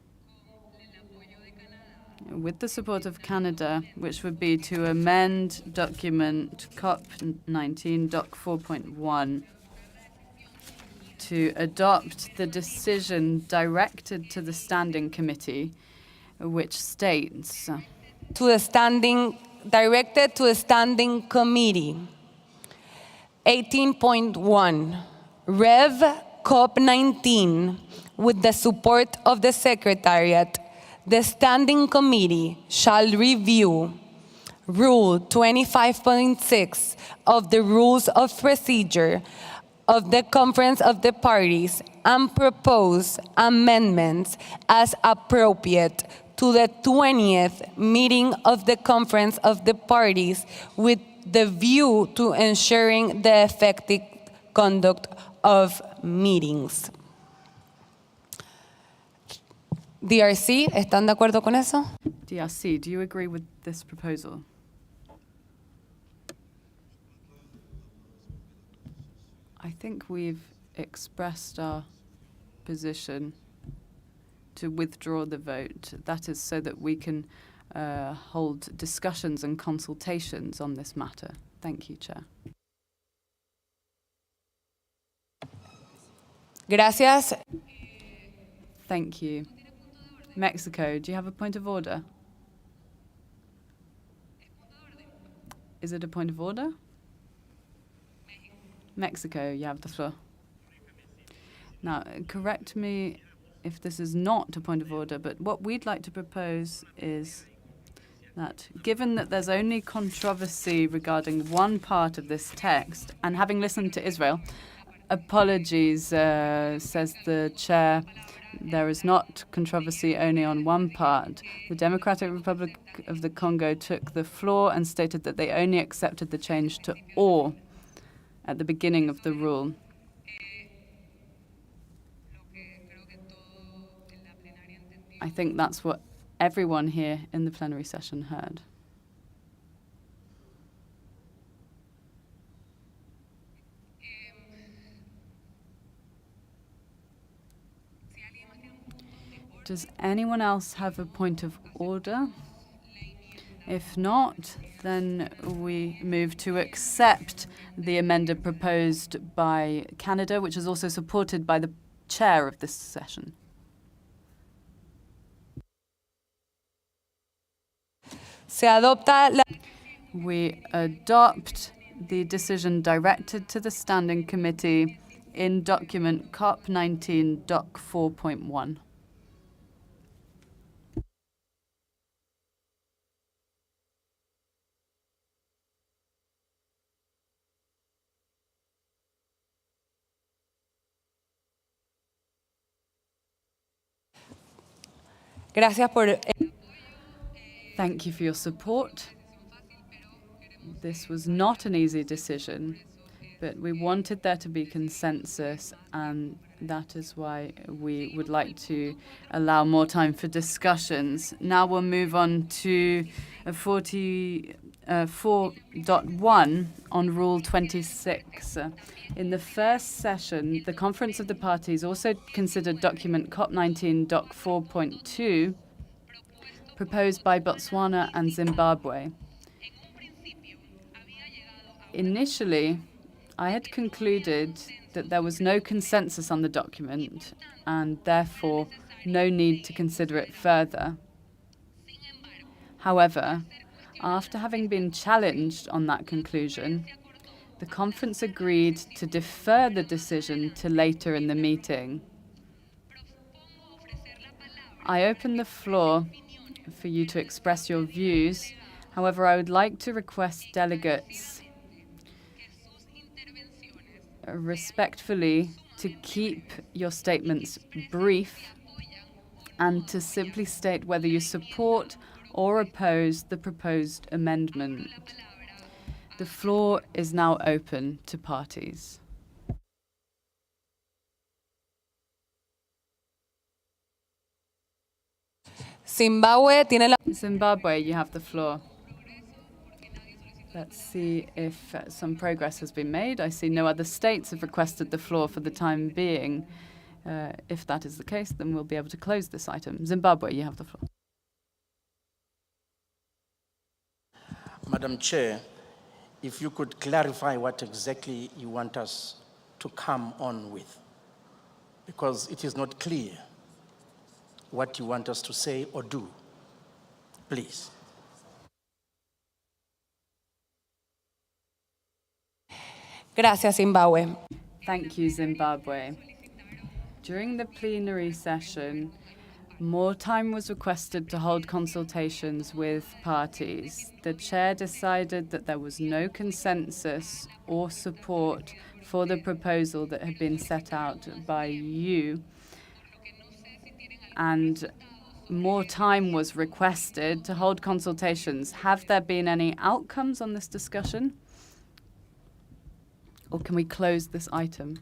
with the support of Canada, which would be to amend document CoP19 Doc 4.1 to adopt the decision directed to the Standing Committee, which states directed to the Standing Committee. 18.1, Rev CoP19, with the support of the Secretariat, the Standing Committee shall review Rule 25.6 of the Rules of Procedure of the Conference of the Parties and propose amendments as appropriate to the 20th meeting of the Conference of the Parties with the view to ensuring the effective conduct of meetings. DRC, ¿están de acuerdo con eso? DRC, do you agree with this proposal? I think we've expressed our position to withdraw the vote. That is so that we can hold discussions and consultations on this matter. Thank you, Chair. Gracias. Thank you. Mexico, do you have a point of order? Is it a point of order? Mexico, you have the floor. Now, correct me if this is not a point of order, but what we'd like to propose is that given that there's only controversy regarding one part of this text, and having listened to Israel, apologies, says the chair, there is not controversy only on one part. The Democratic Republic of the Congo took the floor and stated that they only accepted the change to "or" at the beginning of the rule. I think that's what everyone here in the plenary session heard. Does anyone else have a point of order? If not, then we move to accept the amendment proposed by Canada, which is also supported by the chair of this session. We adopt the decision directed to the Standing Committee in document CoP19 Doc 4.1. Gracias por... Thank you for your support. This was not an easy decision, but we wanted there to be consensus, and That is why we would like to allow more time for discussions. Now we'll move on to 44.1 on Rule 26. In the first session, the Conference of the Parties also considered document CoP19 Doc 4.2 proposed by Botswana and Zimbabwe. Initially, I had concluded that there was no consensus on the document and therefore no need to consider it further. However, after having been challenged on that conclusion, the conference agreed to defer the decision to later in the meeting. I open the floor for you to express your views. However, I would like to request delegates respectfully to keep your statements brief and to simply state whether you support or oppose the proposed amendment. The floor is now open to parties. Zimbabwe, you have the floor. Let's see if some progress has been made. I see no other states have requested the floor for the time being. If that is the case, then we'll be able to close this item. Zimbabwe, you have the floor. Madam Chair, if you could clarify what exactly you want us to come on with, because it is not clear what you want us to say or do, please. Gracias, Zimbabwe. Thank you, Zimbabwe. During the plenary session, more time was requested to hold consultations with parties. The chair decided that there was no consensus or support for the proposal that had been set out by you, and more time was requested to hold consultations. Have there been any outcomes on this discussion? Or can we close this item?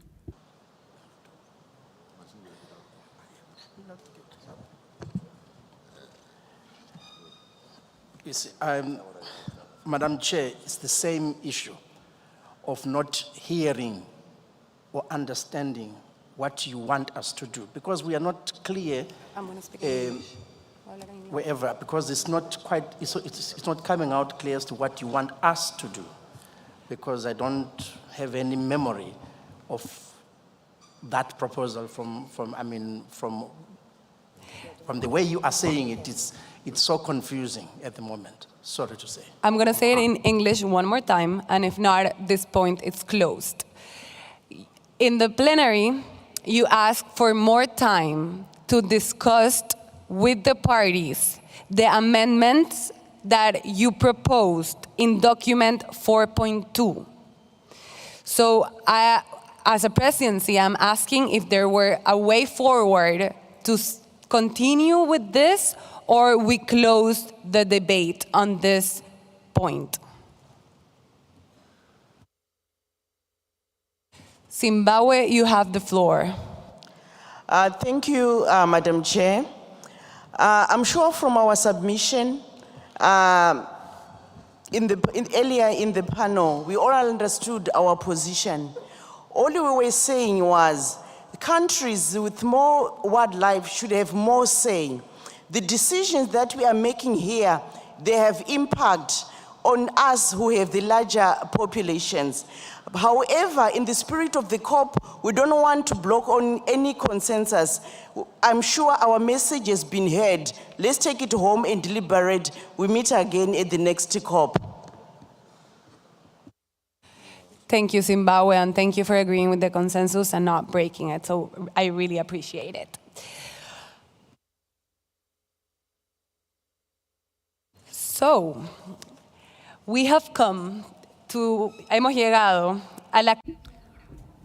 Yes, Madam Chair, it's the same issue of not hearing or understanding what you want us to do, because we are not clear wherever, because it's not quite, it's not coming out clear as to what you want us to do, because I don't have any memory of that proposal from the way you are saying it. It's so confusing at the moment. Sorry to say. I'm going to say it in English one more time, and if not, at this point, it's closed. In the plenary, you asked for more time to discuss with the parties the amendments that you proposed in document 4.2. So as a presidency, I'm asking if there were a way forward to continue with this, or we closed the debate on this point. Zimbabwe, you have the floor. Thank you, Madam Chair. I'm sure from our submission earlier in the panel, we all understood our position. All we were saying was countries with more wildlife should have more say. The decisions that we are making here, they have impact on us who have the larger populations. However, in the spirit of the COP, we don't want to block on any consensus. I'm sure our message has been heard. Let's take it home and deliberate. We meet again at the next COP. Thank you, Zimbabwe, and thank you for agreeing with the consensus and not breaking it. So I really appreciate it. So, we have come to, hemos llegado a la...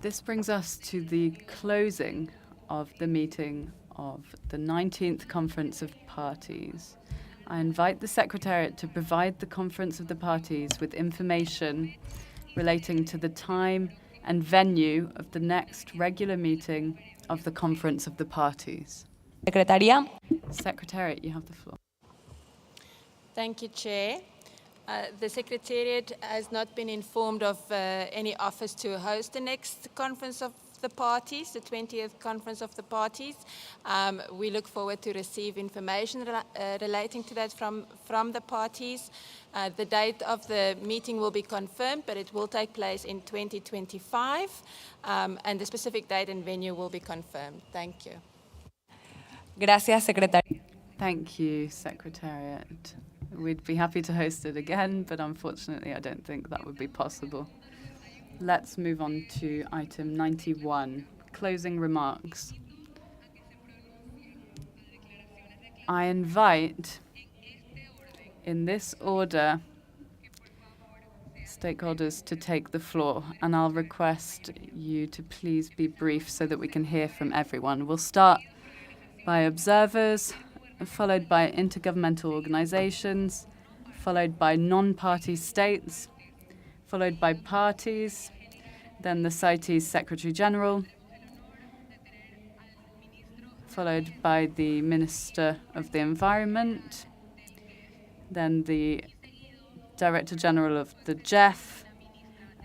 This brings us to the closing of the meeting of the 19th Conference of Parties. I invite the Secretariat to provide the Conference of the Parties with information relating to the time and venue of the next regular meeting of the Conference of the Parties. Secretaría. Secretariat, you have the floor. Thank you, Chair. The Secretariat has not been informed of any offers to host the next Conference of the Parties, the 20th Conference of the Parties. We look forward to receive information relating to that from the parties. The date of the meeting will be confirmed, but it will take place in 2025, and the specific date and venue will be confirmed. Thank you. Gracias, Secretaría. Thank you, Secretariat. We'd be happy to host it again, but unfortunately I don't think that would be possible. Let's move on to item 91, closing remarks. I invite, in this order, stakeholders to take the floor, and I'll request you to please be brief so that we can hear from everyone. We'll start by observers, followed by intergovernmental organizations, followed by non-party states, followed by parties, then the CITES Secretary General, followed by the Minister of the Environment, then the Director General of the GEF,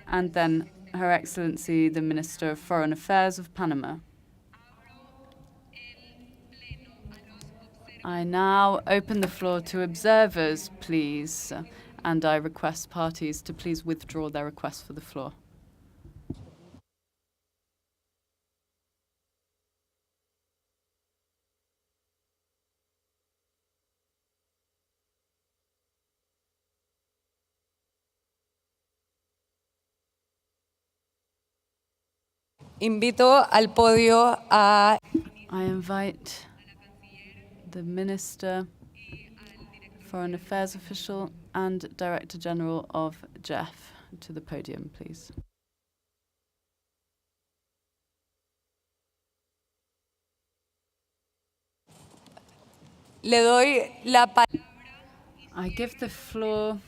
and then Her Excellency the Minister of Foreign Affairs of Panama. I now open the floor to observers, please, and I request parties to please withdraw their request for the floor. Invito al podio a... I invite the Minister, Foreign Affairs Official, and Director General of GEF to the podium, please. Le doy la palabra. I give the floor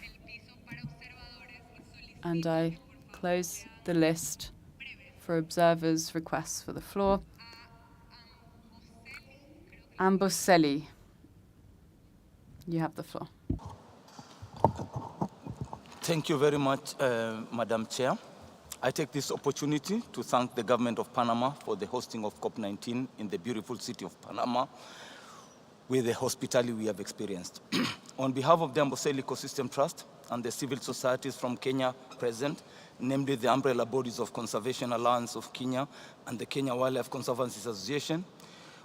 and I close the list for observers' requests for the floor. Amboseli, you have the floor. Thank you very much, Madam Chair. I take this opportunity to thank the government of Panama for the hosting of CoP19 in the beautiful city of Panama with the hospitality we have experienced. On behalf of the Amboseli Ecosystem Trust and the civil societies from Kenya present, namely the umbrella bodies of Conservation Alliance of Kenya and the Kenya Wildlife Conservancy Association,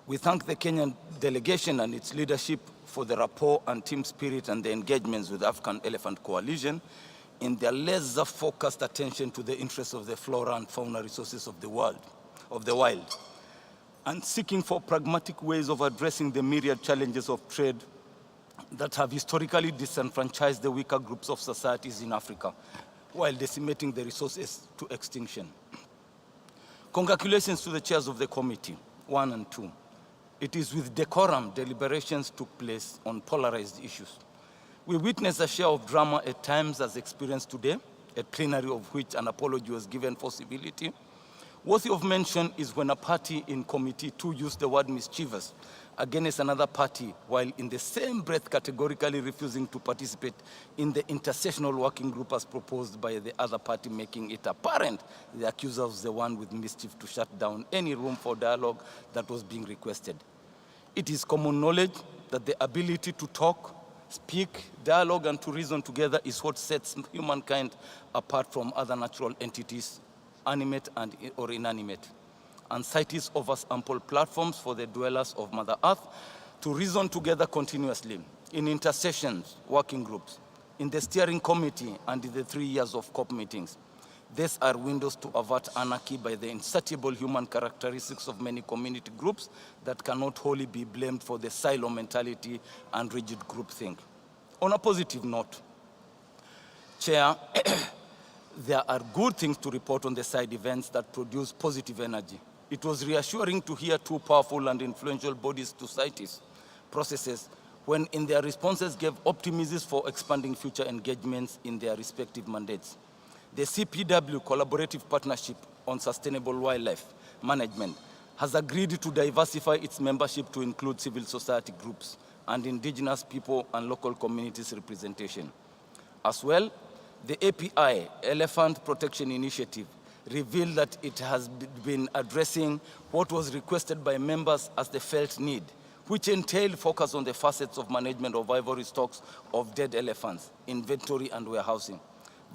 we thank the Kenyan delegation and its leadership for the rapport and team spirit and the engagements with the African Elephant Coalition in their laser-focused attention to the interests of the flora and fauna resources of the wild, and seeking for pragmatic ways of addressing the myriad challenges of trade that have historically disenfranchised the weaker groups of societies in Africa, while decimating the resources to extinction. Congratulations to the chairs of the committee, 1 and 2. It is with decorum deliberations took place on polarized issues. We witnessed a share of drama at times as experienced today, a plenary of which an apology was given for civility. Worthy of mention is when a party in committee 2 used the word mischievous against another party, while in the same breath categorically refusing to participate in the intersessional working group as proposed by the other party, making it apparent the accuser was the one with mischief to shut down any room for dialogue that was being requested. It is common knowledge that the ability to talk, speak, dialogue, and to reason together is what sets humankind apart from other natural entities, animate or inanimate. And CITES offers ample platforms for the dwellers of Mother Earth to reason together continuously in intercessions, working groups, in the steering committee, and in the 3 years of COP meetings. These are windows to avert anarchy by the insatiable human characteristics of many community groups that cannot wholly be blamed for the silo mentality and rigid groupthink. On a positive note, Chair, there are good things to report on the side events that produce positive energy. It was reassuring to hear 2 powerful and influential bodies to CITES processes when in their responses gave optimism for expanding future engagements in their respective mandates. The CPW Collaborative Partnership on Sustainable Wildlife Management has agreed to diversify its membership to include civil society groups and indigenous people and local communities representation. As well, the API, Elephant Protection Initiative, revealed that it has been addressing what was requested by members as the felt need, which entailed focus on the facets of management of ivory stocks of dead elephants, inventory and warehousing.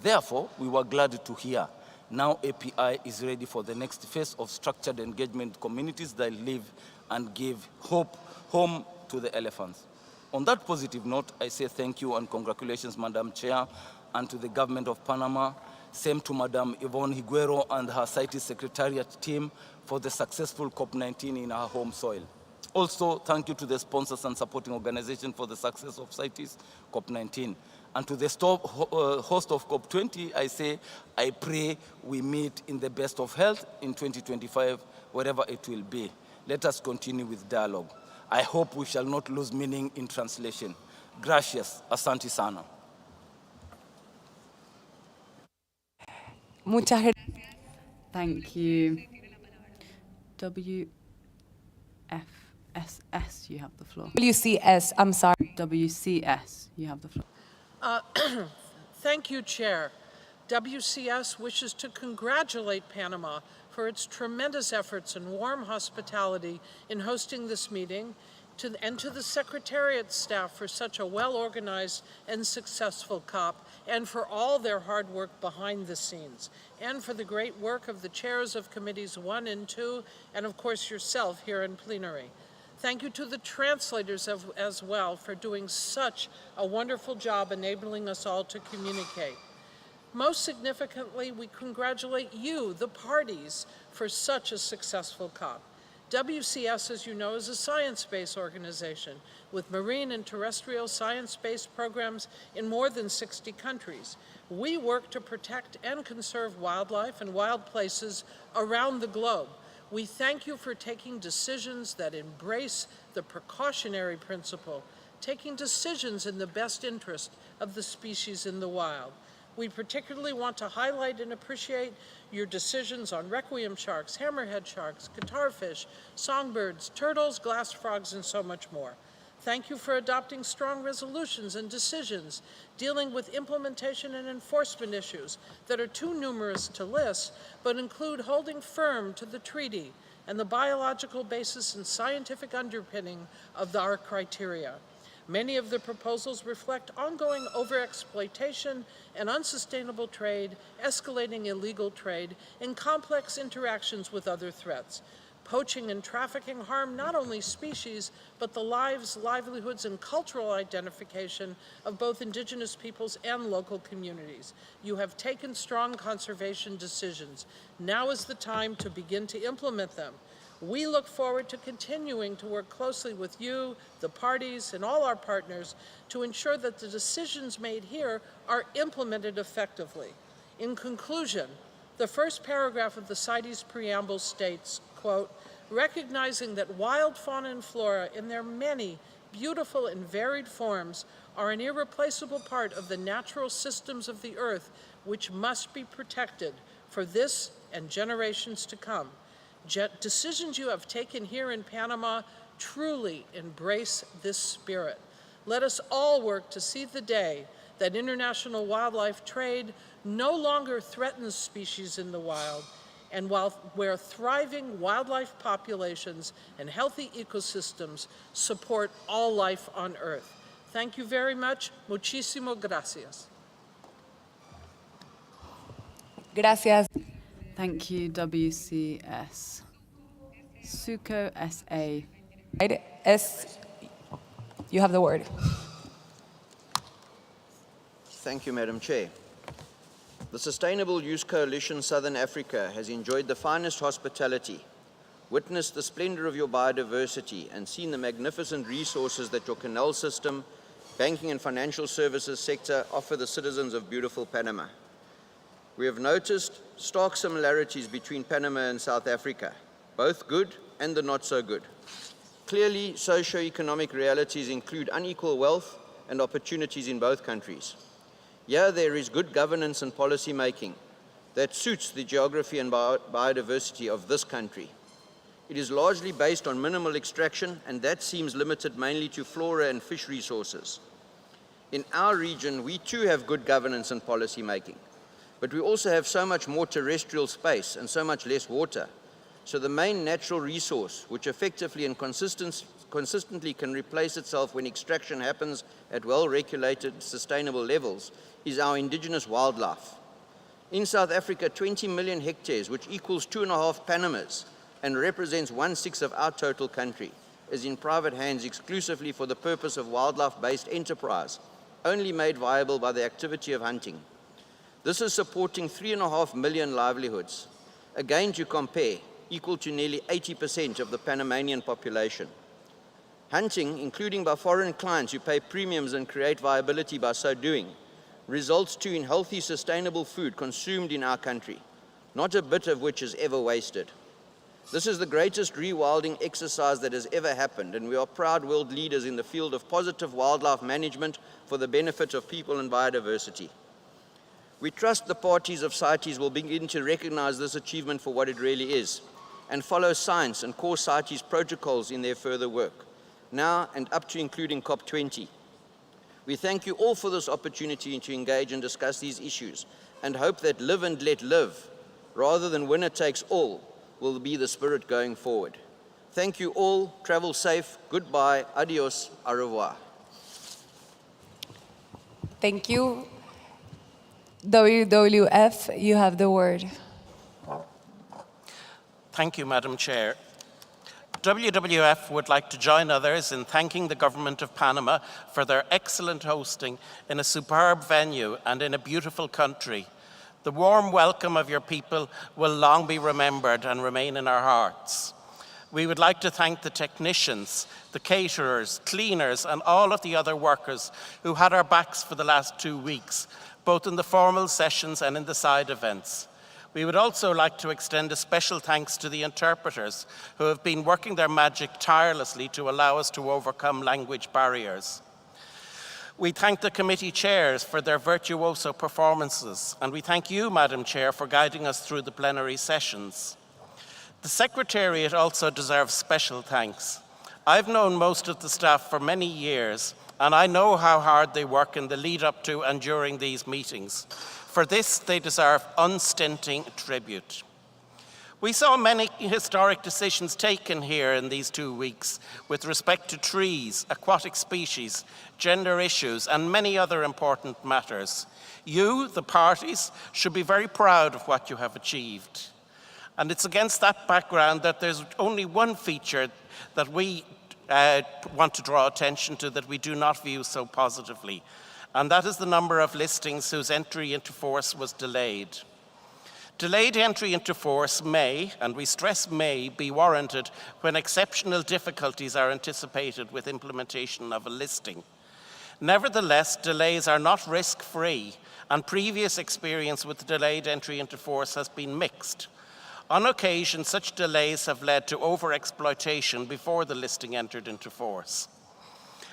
Therefore, we were glad to hear now API is ready for the next phase of structured engagement communities that live and give home to the elephants. On that positive note, I say thank you and congratulations, Madam Chair, and to the government of Panama. Same to Madam Yvonne Higuero and her CITES Secretariat team for the successful CoP19 in our home soil. Also, thank you to the sponsors and supporting organizations for the success of CITES CoP19. And to the host of COP20, I say, I pray we meet in the best of health in 2025, wherever it will be. Let us continue with dialogue. I hope we shall not lose meaning in translation. Gracias, asante sana. Muchas gracias. Thank you. WFSS, you have the floor. WCS, I'm sorry. WCS, you have the floor. Thank you, Chair. WCS wishes to congratulate Panama for its tremendous efforts and warm hospitality in hosting this meeting, and to the Secretariat staff for such a well-organized and successful COP, and for all their hard work behind the scenes, and for the great work of the chairs of Committees 1 and 2, and of course yourself here in plenary. Thank you to the translators as well for doing such a wonderful job enabling us all to communicate. Most significantly, we congratulate you, the parties, for such a successful COP. WCS, as you know, is a science-based organization with marine and terrestrial science-based programs in more than 60 countries. We work to protect and conserve wildlife and wild places around the globe. We thank you for taking decisions that embrace the precautionary principle, taking decisions in the best interest of the species in the wild. We particularly want to highlight and appreciate your decisions on requiem sharks, hammerhead sharks, guitarfish, songbirds, turtles, glass frogs, and so much more. Thank you for adopting strong resolutions and decisions dealing with implementation and enforcement issues that are too numerous to list, but include holding firm to the treaty and the biological basis and scientific underpinning of our criteria. Many of the proposals reflect ongoing overexploitation and unsustainable trade, escalating illegal trade, and complex interactions with other threats. Poaching and trafficking harm not only species, but the lives, livelihoods, and cultural identification of both indigenous peoples and local communities. You have taken strong conservation decisions. Now is the time to begin to implement them. We look forward to continuing to work closely with you, the parties, and all our partners to ensure that the decisions made here are implemented effectively. In conclusion, the first paragraph of the CITES preamble states, quote, recognizing that wild fauna and flora in their many beautiful and varied forms are an irreplaceable part of the natural systems of the earth, which must be protected for this and generations to come. Decisions you have taken here in Panama truly embrace this spirit. Let us all work to see the day that international wildlife trade no longer threatens species in the wild, and where thriving wildlife populations and healthy ecosystems support all life on Earth. Thank you very much. Muchísimo gracias. Gracias. Thank you, WCS. Suko SA. You have the word. Thank you, Madam Chair. The Sustainable Use Coalition Southern Africa has enjoyed the finest hospitality, witnessed the splendor of your biodiversity, and seen the magnificent resources that your canal system, banking and financial services sector offer the citizens of beautiful Panama. We have noticed stark similarities between Panama and South Africa, both good and the not so good. Clearly, socio-economic realities include unequal wealth and opportunities in both countries. Here there is good governance and policy making that suits the geography and biodiversity of this country. It is largely based on minimal extraction, and that seems limited mainly to flora and fish resources. In our region, we too have good governance and policy making, but we also have so much more terrestrial space and so much less water. So the main natural resource, which effectively and consistently can replace itself when extraction happens at well-regulated, sustainable levels, is our indigenous wildlife. In South Africa, 20 million hectares, which equals 2.5 Panamas, and represents 1/6 of our total country, is in private hands exclusively for the purpose of wildlife-based enterprise, only made viable by the activity of hunting. This is supporting 3.5 million livelihoods. Again, to compare, equal to nearly 80% of the Panamanian population. Hunting, including by foreign clients who pay premiums and create viability by so doing, results too in healthy, sustainable food consumed in our country, not a bit of which is ever wasted. This is the greatest rewilding exercise that has ever happened, and we are proud world leaders in the field of positive wildlife management for the benefit of people and biodiversity. We trust the parties of CITES will begin to recognize this achievement for what it really is, and follow science and core CITES protocols in their further work, now and up to including COP20. We thank you all for this opportunity to engage and discuss these issues, and hope that live and let live, rather than winner takes all, will be the spirit going forward. Thank you all, travel safe, goodbye, adios, au revoir. Thank you. WWF, you have the word. Thank you, Madam Chair. WWF would like to join others in thanking the Government of Panama for their excellent hosting in a superb venue and in a beautiful country. The warm welcome of your people will long be remembered and remain in our hearts. We would like to thank the technicians, the caterers, cleaners, and all of the other workers who had our backs for the last 2 weeks, both in the formal sessions and in the side events. We would also like to extend a special thanks to the interpreters who have been working their magic tirelessly to allow us to overcome language barriers. We thank the committee chairs for their virtuoso performances, and we thank you, Madam Chair, for guiding us through the plenary sessions. The Secretariat also deserves special thanks. I've known most of the staff for many years, and I know how hard they work in the lead up to and during these meetings. For this, they deserve unstinting tribute. We saw many historic decisions taken here in these 2 weeks with respect to trees, aquatic species, gender issues, and many other important matters. You, the parties, should be very proud of what you have achieved. And it's against that background that there's only one feature that we want to draw attention to that we do not view so positively, and that is the number of listings whose entry into force was delayed. Delayed entry into force may, and we stress may, be warranted when exceptional difficulties are anticipated with implementation of a listing. Nevertheless, delays are not risk-free, and previous experience with delayed entry into force has been mixed. On occasion, such delays have led to over-exploitation before the listing entered into force.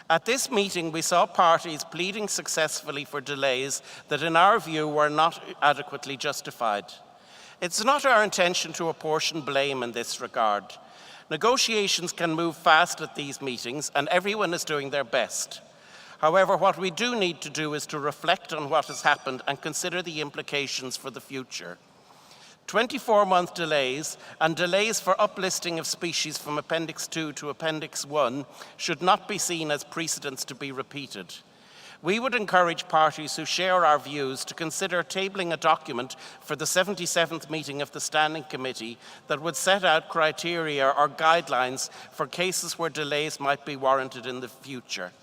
At this meeting, we saw parties pleading successfully for delays that, in our view, were not adequately justified. It's not our intention to apportion blame in this regard. Negotiations can move fast at these meetings, and everyone is doing their best. However, what we do need to do is to reflect on what has happened and consider the implications for the future. 24-month delays and delays for uplisting of species from Appendix 2 to Appendix 1 should not be seen as precedents to be repeated. We would encourage parties who share our views to consider tabling a document for the 77th meeting of the Standing Committee that would set out criteria or guidelines for cases where delays might be warranted in the future.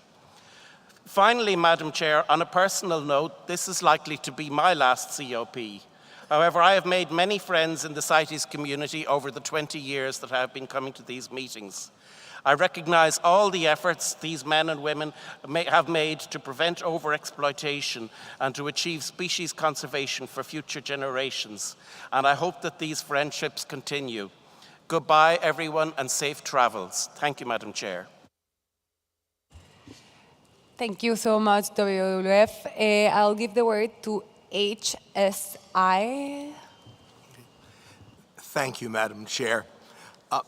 Finally, Madam Chair, on a personal note, this is likely to be my last COP. However, I have made many friends in the CITES community over the 20 years that I have been coming to these meetings. I recognize all the efforts these men and women have made to prevent overexploitation and to achieve species conservation for future generations, and I hope that these friendships continue. Goodbye, everyone, and safe travels. Thank you, Madam Chair. Thank you so much, WWF. I'll give the word to HSI. Thank you, Madam Chair.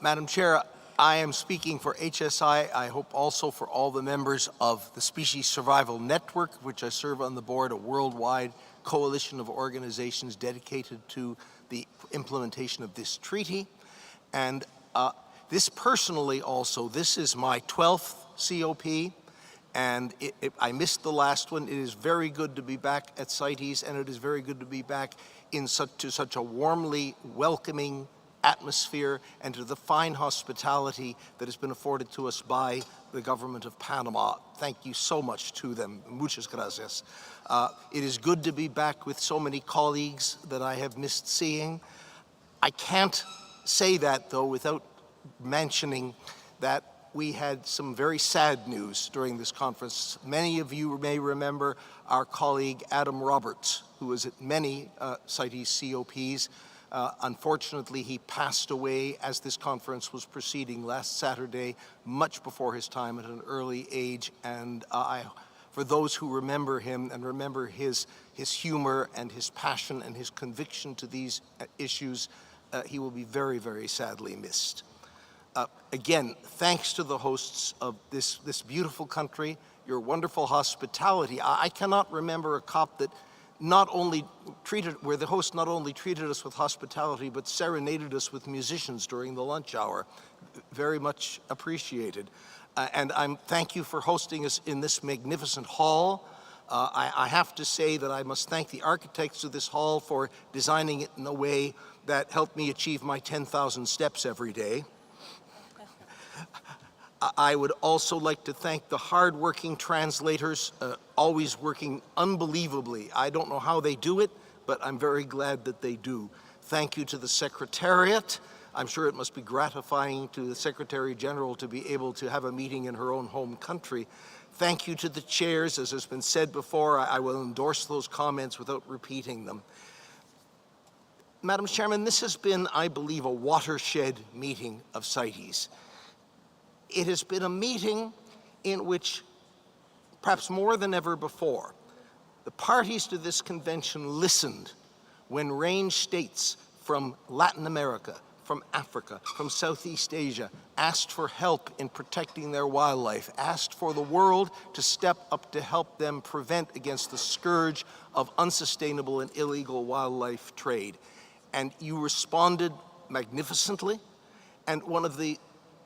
Madam Chair, I am speaking for HSI. I hope also for all the members of the Species Survival Network, which I serve on the board, a worldwide coalition of organizations dedicated to the implementation of this treaty. And this personally also, this is my 12th COP, and I missed the last one. It is very good to be back at CITES, and it is very good to be back in such a warmly welcoming atmosphere and to the fine hospitality that has been afforded to us by the government of Panama. Thank you so much to them. Muchas gracias. It is good to be back with so many colleagues that I have missed seeing. I can't say that, though, without mentioning that we had some very sad news during this conference. Many of you may remember our colleague Adam Roberts, who was at many CITES COPs. Unfortunately, he passed away as this conference was proceeding last Saturday, much before his time at an early age. And for those who remember him and remember his humor and his passion and his conviction to these issues, he will be very, very sadly missed. Again, thanks to the hosts of this beautiful country, your wonderful hospitality. I cannot remember a COP that where the host not only treated us with hospitality, but serenaded us with musicians during the lunch hour. Very much appreciated. And thank you for hosting us in this magnificent hall. I have to say that I must thank the architects of this hall for designing it in a way that helped me achieve my 10,000 steps every day. I would also like to thank the hard-working translators, always working unbelievably. I don't know how they do it, but I'm very glad that they do. Thank you to the Secretariat. I'm sure it must be gratifying to the Secretary General to be able to have a meeting in her own home country. Thank you to the chairs. As has been said before, I will endorse those comments without repeating them. Madam Chairman, this has been, I believe, a watershed meeting of CITES. It has been a meeting in which, perhaps more than ever before, the parties to this convention listened when range states from Latin America, from Africa, from Southeast Asia asked for help in protecting their wildlife, asked for the world to step up to help them prevent against the scourge of unsustainable and illegal wildlife trade. And you responded magnificently. And one of the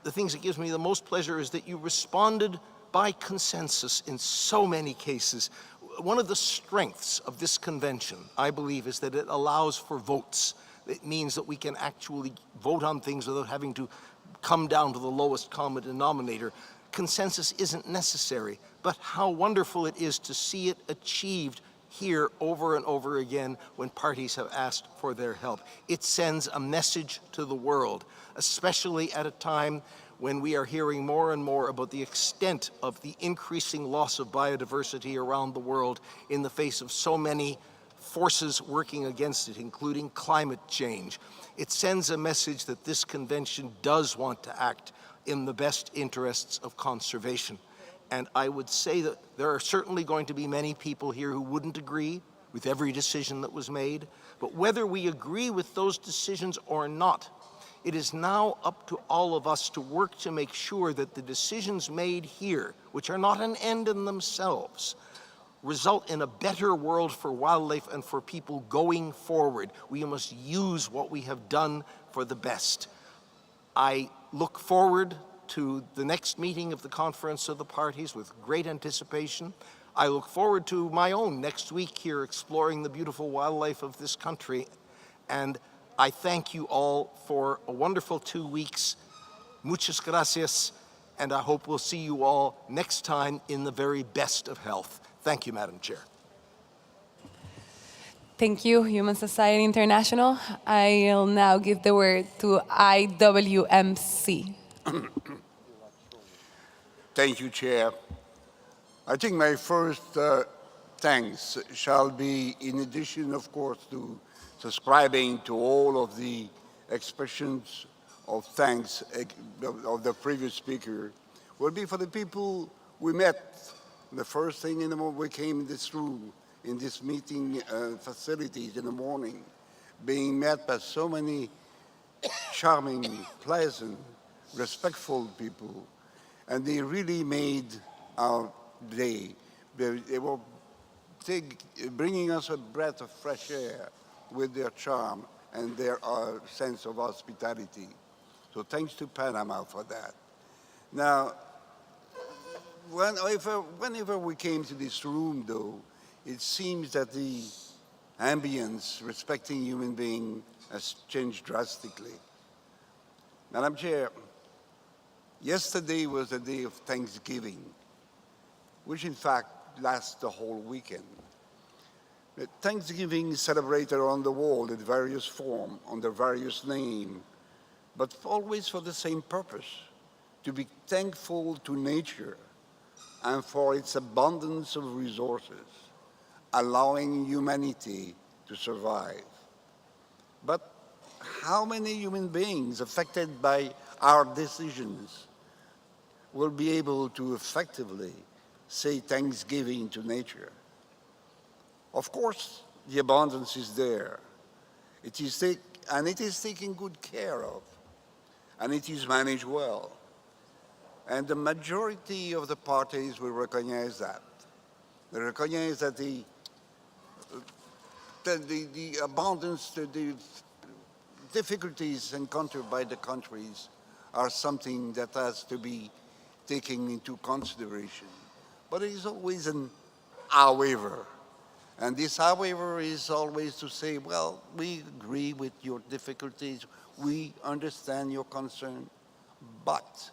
things that gives me the most pleasure is that you responded by consensus in so many cases. One of the strengths of this convention, I believe, is that it allows for votes. It means that we can actually vote on things without having to come down to the lowest common denominator. Consensus isn't necessary, but how wonderful it is to see it achieved here over and over again when parties have asked for their help. It sends a message to the world, especially at a time when we are hearing more and more about the extent of the increasing loss of biodiversity around the world in the face of so many forces working against it, including climate change. It sends a message that this convention does want to act in the best interests of conservation. And I would say that there are certainly going to be many people here who wouldn't agree with every decision that was made. But whether we agree with those decisions or not, it is now up to all of us to work to make sure that the decisions made here, which are not an end in themselves, result in a better world for wildlife and for people going forward. We must use what we have done for the best. I look forward to the next meeting of the Conference of the Parties with great anticipation. I look forward to my own next week here exploring the beautiful wildlife of this country. And I thank you all for a wonderful 2 weeks. Muchas gracias. And I hope we'll see you all next time in the very best of health. Thank you, Madam Chair. Thank you, Human Society International. I'll now give the word to IWMC. Thank you, Chair. I think my first thanks shall be, in addition, of course, to subscribing to all of the expressions of thanks of the previous speaker, will be for the people we met the first thing in the morning we came in this room, in this meeting facilities in the morning, being met by so many charming, pleasant, respectful people, and they really made our day. They were bringing us a breath of fresh air with their charm and their sense of hospitality. So thanks to Panama for that. Now, whenever we came to this room, though, it seems that the ambience respecting human beings has changed drastically. Madam Chair, yesterday was a day of Thanksgiving, which in fact lasts the whole weekend. Thanksgiving is celebrated around the world in various forms, under various names, but always for the same purpose, to be thankful to nature and for its abundance of resources, allowing humanity to survive. But how many human beings affected by our decisions will be able to effectively say Thanksgiving to nature? Of course, the abundance is there. It is taken good care of, and it is managed well. And the majority of the parties will recognize that. They recognize that the abundance, the difficulties encountered by the countries are something that has to be taken into consideration. But it is always an however. And this however is always to say, well, we agree with your difficulties, we understand your concern, but,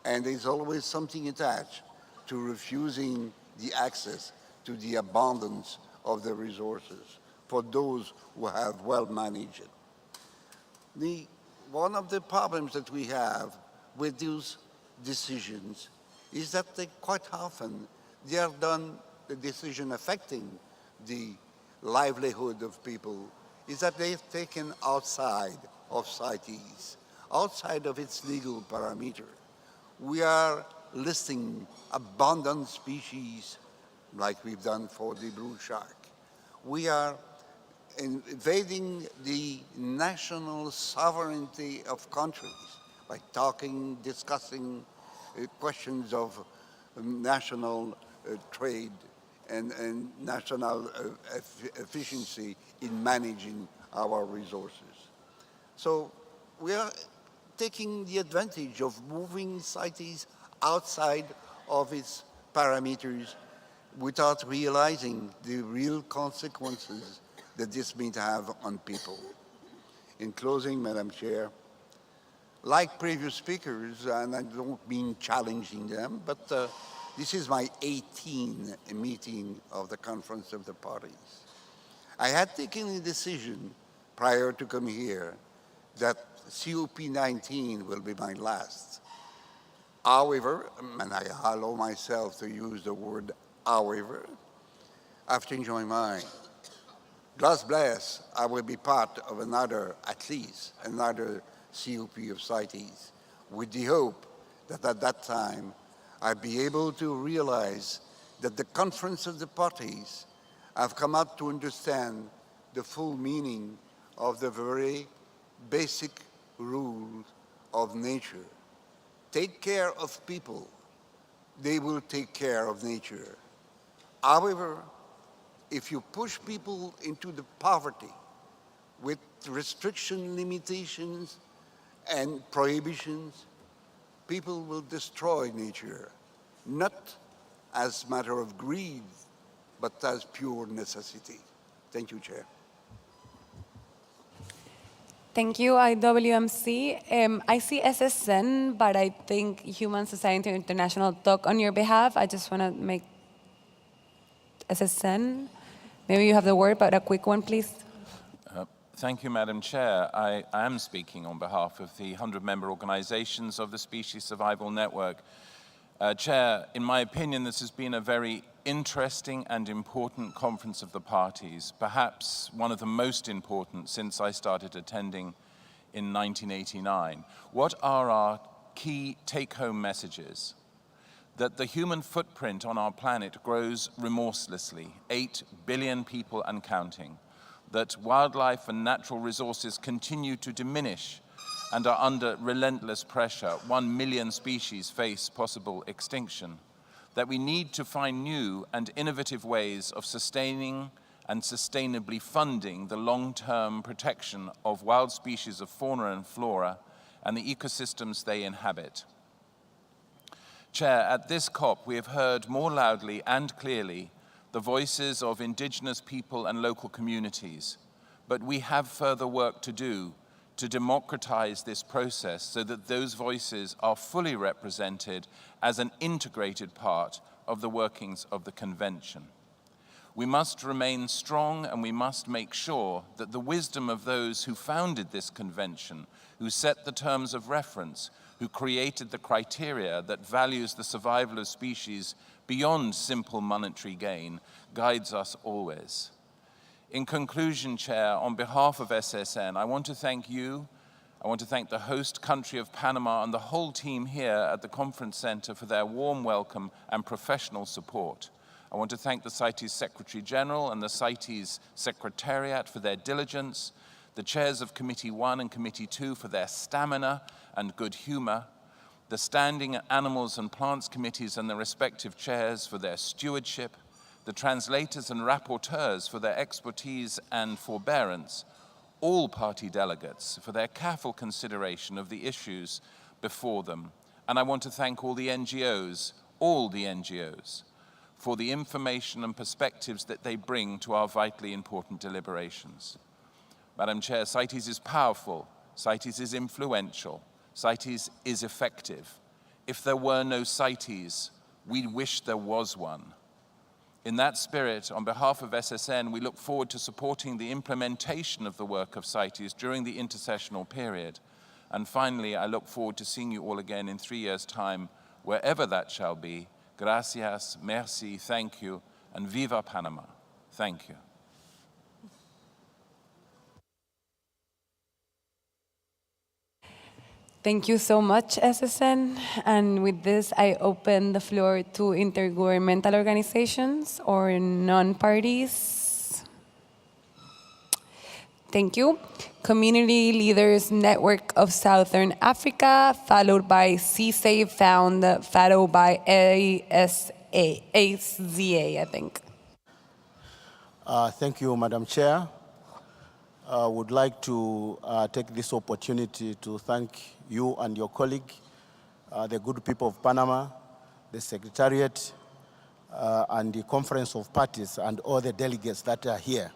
and there's always something attached to refusing the access to the abundance of the resources for those who have well managed it. One of the problems that we have with those decisions is that they quite often, they are done, the decision affecting the livelihood of people, is that they've taken outside of CITES, outside of its legal parameter. We are listing abundant species like we've done for the blue shark. We are invading the national sovereignty of countries by discussing questions of national trade and national efficiency in managing our resources. So we are taking the advantage of moving CITES outside of its parameters without realizing the real consequences that this may have on people. In closing, Madam Chair, like previous speakers, and I don't mean challenging them, but this is my 18th meeting of the Conference of the Parties. I had taken a decision prior to come here that CoP19 will be my last. However, and I allow myself to use the word however, I've changed my mind. God bless, I will be part of another, at least, another COP of CITES, with the hope that at that time I'll be able to realize that the Conference of the Parties have come out to understand the full meaning of the very basic rules of nature. Take care of people, they will take care of nature. However, if you push people into the poverty with restriction, limitations, and prohibitions, people will destroy nature, not as a matter of greed, but as pure necessity. Thank you, Chair. Thank you, IWMC. I see SSN, but I think Human Society International talk on your behalf. I just want to make SSN. Maybe you have the word, but a quick one, please. Thank you, Madam Chair. I am speaking on behalf of the 100-member organizations of the Species Survival Network. Chair, in my opinion, this has been a very interesting and important conference of the parties, perhaps one of the most important since I started attending in 1989. What are our key take-home messages? That the human footprint on our planet grows remorselessly, 8 billion people and counting. that wildlife and natural resources continue to diminish and are under relentless pressure. 1 million species face possible extinction. That we need to find new and innovative ways of sustaining and sustainably funding the long-term protection of wild species of fauna and flora and the ecosystems they inhabit. Chair, at this COP, we have heard more loudly and clearly the voices of indigenous people and local communities, but we have further work to do to democratize this process so that those voices are fully represented as an integrated part of the workings of the Convention. We must remain strong and we must make sure that the wisdom of those who founded this Convention, who set the terms of reference, who created the criteria that values the survival of species beyond simple monetary gain, guides us always. In conclusion, Chair, on behalf of SSN, I want to thank you, I want to thank the host country of Panama and the whole team here at the Conference Center for their warm welcome and professional support. I want to thank the CITES Secretary General and the CITES Secretariat for their diligence, the chairs of Committee 1 and Committee 2 for their stamina and good humor, the Standing Animals and Plants Committees and the respective chairs for their stewardship, the translators and rapporteurs for their expertise and forbearance, all party delegates for their careful consideration of the issues before them. And I want to thank all the NGOs, for the information and perspectives that they bring to our vitally important deliberations. Madam Chair, CITES is powerful, CITES is influential, CITES is effective. If there were no CITES, we'd wish there was one. In that spirit, on behalf of SSN, we look forward to supporting the implementation of the work of CITES during the intersessional period. And finally, I look forward to seeing you all again in 3 years' time, wherever that shall be. Gracias, merci, thank you, and viva Panama. Thank you. Thank you so much, SSN. And with this, I open the floor to intergovernmental organizations or non-parties. Thank you. Community Leaders Network of Southern Africa, followed by CSAVE Found, followed by AZA, I think. Thank you, Madam Chair. I would like to take this opportunity to thank you and your colleague, the good people of Panama, the Secretariat, and the Conference of Parties, and all the delegates that are here.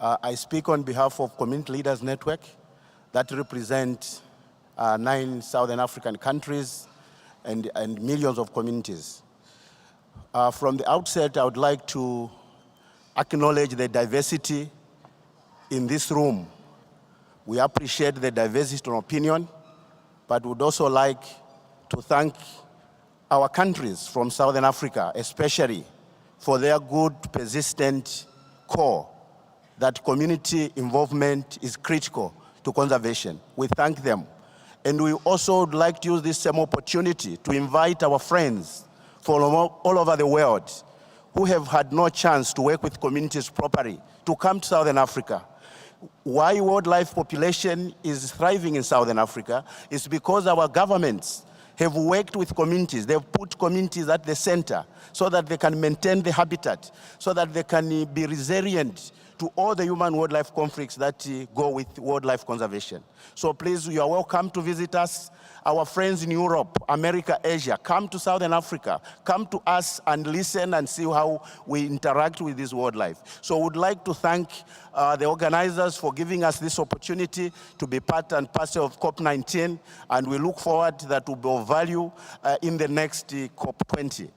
I speak on behalf of Community Leaders Network that represent 9 Southern African countries and millions of communities. From the outset, I would like to acknowledge the diversity in this room. We appreciate the diversity of opinion, but would also like to thank our countries from Southern Africa, especially for their good, persistent core that community involvement is critical to conservation. We thank them. And we also would like to use this same opportunity to invite our friends from all over the world who have had no chance to work with communities properly to come to Southern Africa. Why wildlife population is thriving in Southern Africa is because our governments have worked with communities. They've put communities at the center so that they can maintain the habitat, so that they can be resilient to all the human-wildlife conflicts that go with wildlife conservation. So please, you are welcome to visit us. Our friends in Europe, America, Asia, come to Southern Africa. Come to us and listen and see how we interact with this wildlife. So I would like to thank the organizers for giving us this opportunity to be part and parcel of COP19, and we look forward that will be of value in the next COP20.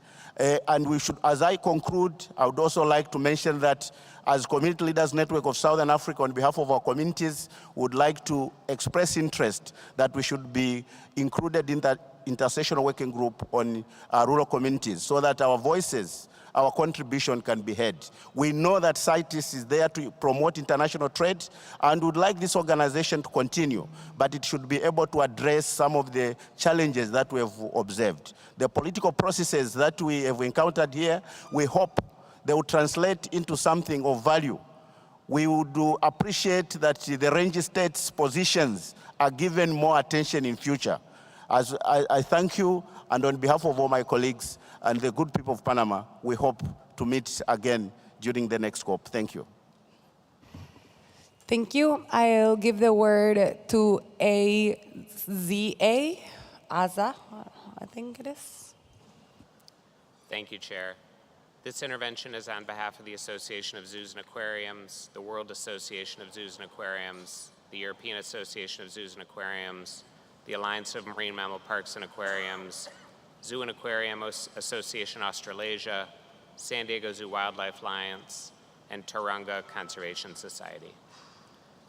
And we should, as I conclude, I would also like to mention that as Community Leaders Network of Southern Africa, on behalf of our communities, would like to express interest that we should be included in that intersessional working group on rural communities so that our voices, our contribution can be heard. We know that CITES is there to promote international trade and would like this organization to continue, but it should be able to address some of the challenges that we have observed. The political processes that we have encountered here, we hope they will translate into something of value We would appreciate that the range states' positions are given more attention in future. As I thank you, and on behalf of all my colleagues and the good people of Panama, we hope to meet again during the next COP. Thank you. Thank you. I'll give the word to Aza, I think it is. Thank you, Chair. This intervention is on behalf of the Association of Zoos and Aquariums, the World Association of Zoos and Aquariums, the European Association of Zoos and Aquariums, the Alliance of Marine Mammal Parks and Aquariums, Zoo and Aquarium Association Australasia, San Diego Zoo Wildlife Alliance, and Taronga Conservation Society.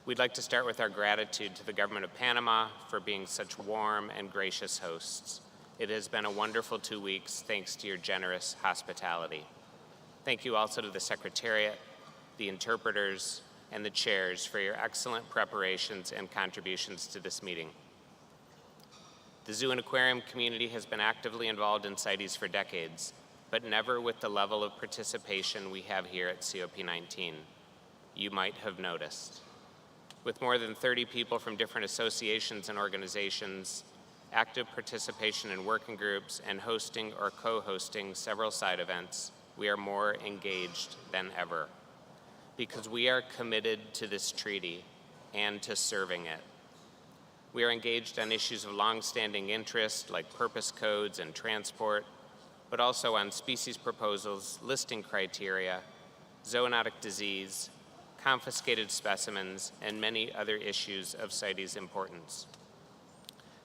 We'd like to start with our gratitude to the government of Panama for being such warm and gracious hosts. It has been a wonderful 2 weeks thanks to your generous hospitality. Thank you also to the Secretariat, the interpreters, and the chairs for your excellent preparations and contributions to this meeting. The zoo and aquarium community has been actively involved in CITES for decades, but never with the level of participation we have here at COP19. You might have noticed. With more than 30 people from different associations and organizations, active participation in working groups, and hosting or co-hosting several side events, we are more engaged than ever because we are committed to this treaty and to serving it. We are engaged on issues of long-standing interest like purpose codes and transport, but also on species proposals, listing criteria, zoonotic disease, confiscated specimens, and many other issues of CITES importance.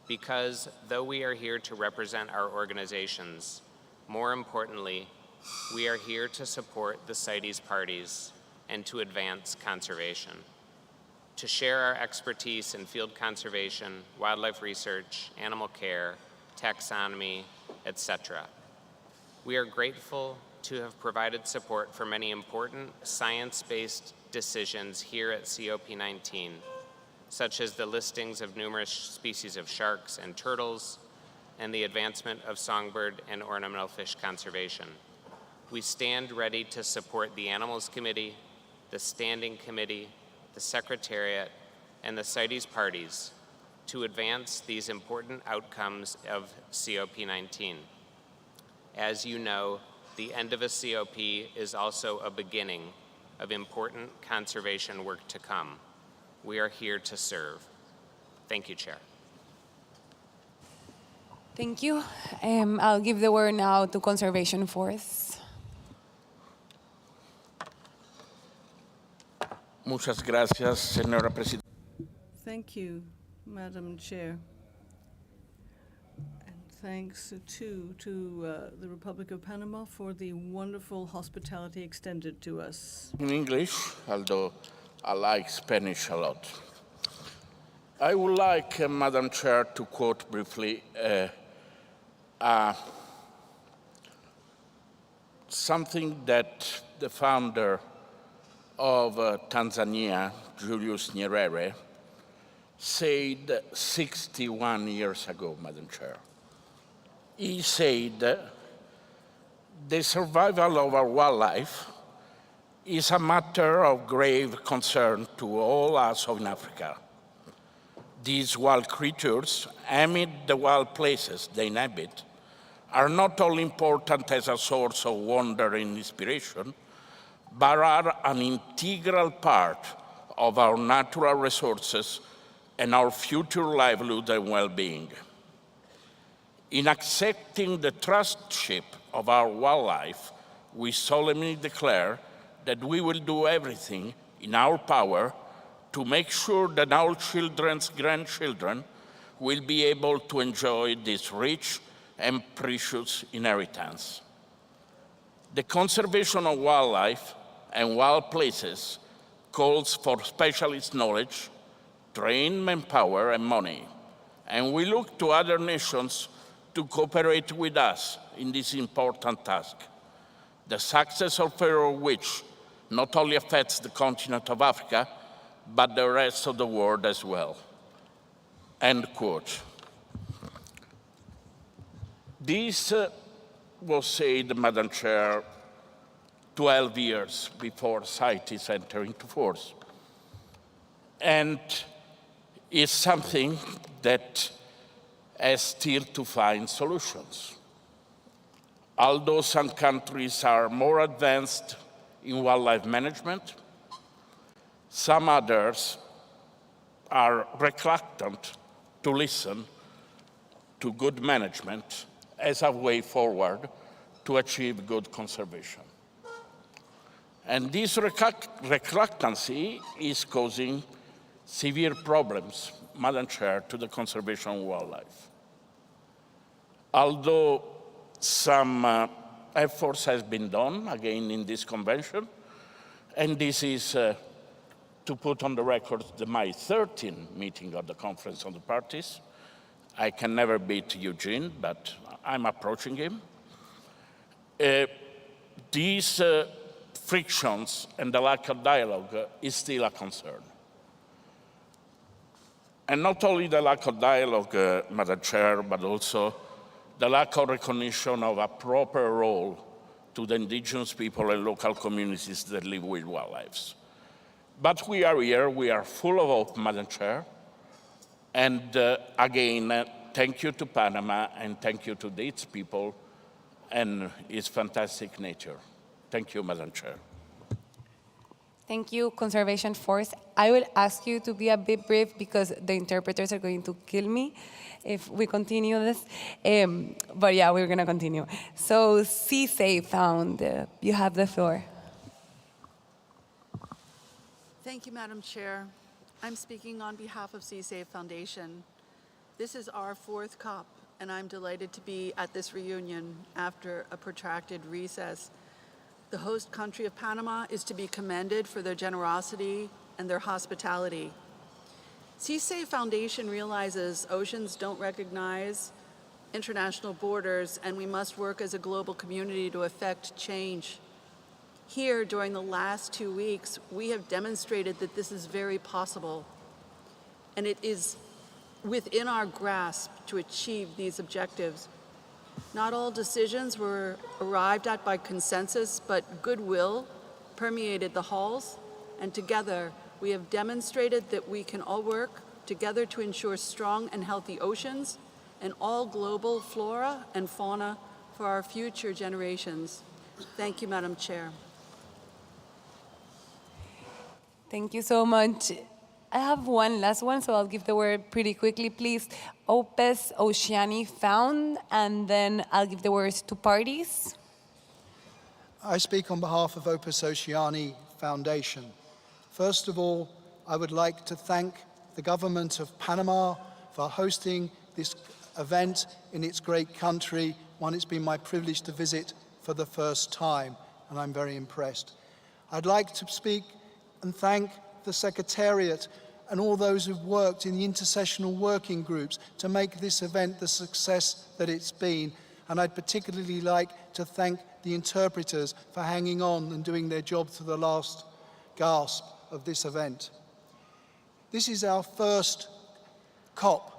Because though we are here to represent our organizations, more importantly, we are here to support the CITES parties and to advance conservation, to share our expertise in field conservation, wildlife research, animal care, taxonomy, etc. We are grateful to have provided support for many important science-based decisions here at COP19, such as the listings of numerous species of sharks and turtles, and the advancement of songbird and ornamental fish conservation. We stand ready to support the Animals Committee, the Standing Committee, the Secretariat, and the CITES parties to advance these important outcomes of COP19. As you know, the end of a COP is also a beginning of important conservation work to come. We are here to serve. Thank you, Chair. Thank you. I'll give the word now to Conservation Force. Muchas gracias, señora presidenta. Thank you, Madam Chair. And thanks too to the Republic of Panama for the wonderful hospitality extended to us. In English, although I like Spanish a lot. I would like, Madam Chair, to quote briefly something that the founder of Tanzania, Julius Nyerere, said 61 years ago, Madam Chair. He said, the survival of our wildlife is a matter of grave concern to all us in Africa. These wild creatures, amid the wild places they inhabit, are not only important as a source of wonder and inspiration, but are an integral part of our natural resources and our future livelihood and well-being. In accepting the trustship of our wildlife, we solemnly declare that we will do everything in our power to make sure that our children's grandchildren will be able to enjoy this rich and precious inheritance. The conservation of wildlife and wild places calls for specialist knowledge, trained manpower, and money. And we look to other nations to cooperate with us in this important task, the success of which not only affects the continent of Africa, but the rest of the world as well. End quote. This was said, Madam Chair, 12 years before CITES entered into force. And it's something that has still to find solutions. Although some countries are more advanced in wildlife management, some others are reluctant to listen to good management as a way forward to achieve good conservation. And this reluctancy is causing severe problems, Madam Chair, to the conservation of wildlife. Although some efforts have been done, again, in this convention, and this is to put on the record the May 13 meeting of the Conference of the Parties. I can never beat Eugene, but I'm approaching him. These frictions and the lack of dialogue is still a concern. And not only the lack of dialogue, Madam Chair, but also the lack of recognition of a proper role to the indigenous people and local communities that live with wildlife. But we are here, we are full of hope, Madam Chair. And again, thank you to Panama and thank you to its people and its fantastic nature. Thank you, Madam Chair. Thank you, Conservation Force. I will ask you to be a bit brief because the interpreters are going to kill me if we continue this. But yeah, we're going to continue. So, CITES found, you have the floor. Thank you, Madam Chair. I'm speaking on behalf of CITES Foundation. This is our 4th COP, and I'm delighted to be at this reunion after a protracted recess. The host country of Panama is to be commended for their generosity and their hospitality. CITES Foundation realizes oceans don't recognize international borders, and we must work as a global community to effect change. Here, during the last 2 weeks, we have demonstrated that this is very possible, and it is within our grasp to achieve these objectives. Not all decisions were arrived at by consensus, but goodwill permeated the halls, and together we have demonstrated that we can all work together to ensure strong and healthy oceans and all global flora and fauna for our future generations. Thank you, Madam Chair. Thank you so much. I have one last one, so I'll give the word pretty quickly, please. Opus Oceani found, and then I'll give the words to parties. I speak on behalf of Opus Oceani Foundation. First of all, I would like to thank the government of Panama for hosting this event in its great country, one it's been my privilege to visit for the first time, and I'm very impressed. I'd like to speak and thank the Secretariat and all those who've worked in the intersessional working groups to make this event the success that it's been. And I'd particularly like to thank the interpreters for hanging on and doing their job to the last gasp of this event. This is our first COP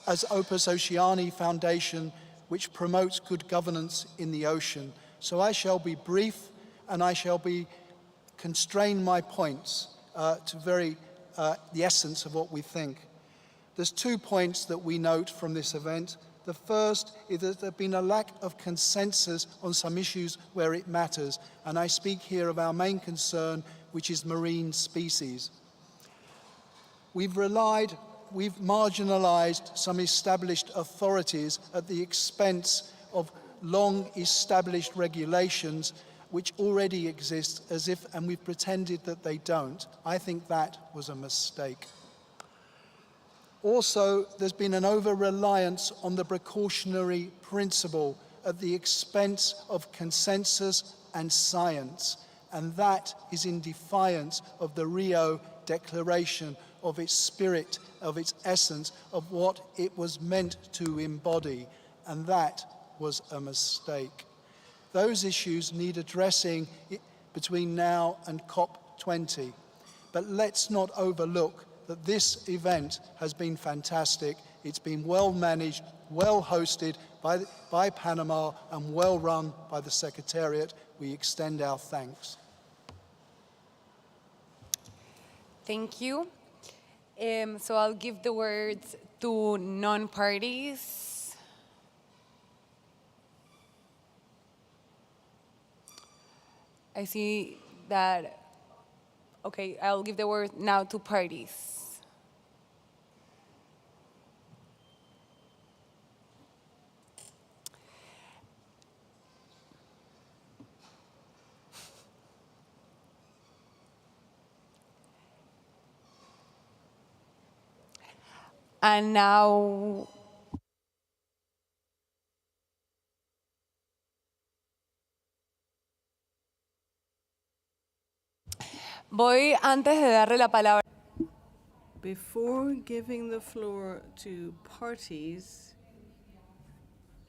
as Opus Oceani Foundation, which promotes good governance in the ocean. So I shall be brief and I shall constrain my points to the essence of what we think. There's 2 points that we note from this event. The first is that there's been a lack of consensus on some issues where it matters, and I speak here of our main concern, which is marine species. We've marginalized some established authorities at the expense of long-established regulations which already exist and we've pretended that they don't. I think that was a mistake. Also, there's been an over-reliance on the precautionary principle at the expense of consensus and science, and that is in defiance of the Rio Declaration, of its spirit, of its essence, of what it was meant to embody, and that was a mistake. Those issues need addressing between now and COP20. But let's not overlook that this event has been fantastic. It's been well managed, well hosted, by Panama and well run by the Secretariat. We extend our thanks. Thank you. So I'll give the words to non-parties. I see that, okay, I'll give the word now to parties. And now, voy antes de darle la palabra. Before giving the floor to parties,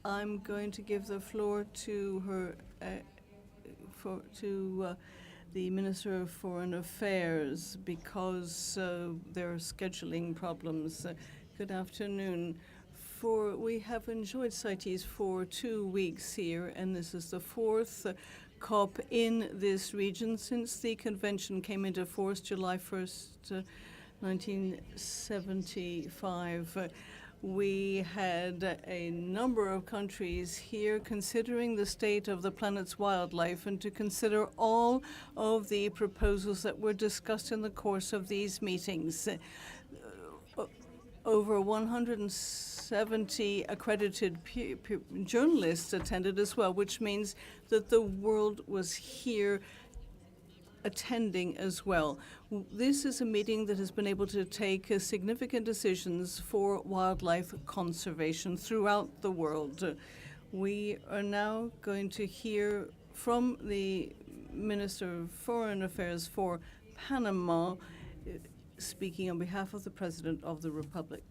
I'm going to give the floor to the Minister of Foreign Affairs because there are scheduling problems. Good afternoon. We have enjoyed CITES for 2 weeks here, and this is the fourth COP in this region since the convention came into force July 1st, 1975. We had a number of countries here considering the state of the planet's wildlife and to consider all of the proposals that were discussed in the course of these meetings. Over 170 accredited journalists attended as well, which means that the world was here attending as well. This is a meeting that has been able to take significant decisions for wildlife conservation throughout the world. We are now going to hear from the Minister of Foreign Affairs for Panama, speaking on behalf of the President of the Republic.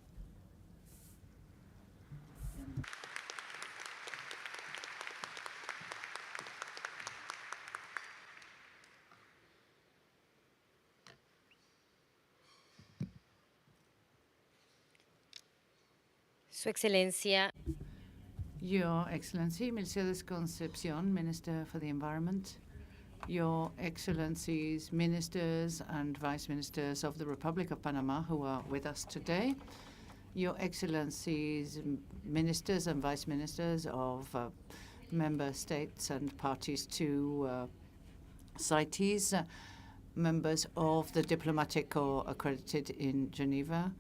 Su Excelencia. Your Excellency, Mercedes Concepcion, Minister for the Environment, Your Excellencies, Ministers and Vice Ministers of the Republic of Panama who are with us today, Your Excellencies, Ministers and Vice Ministers of member states and parties to CITES, members of the Diplomatic Corps accredited in Geneva,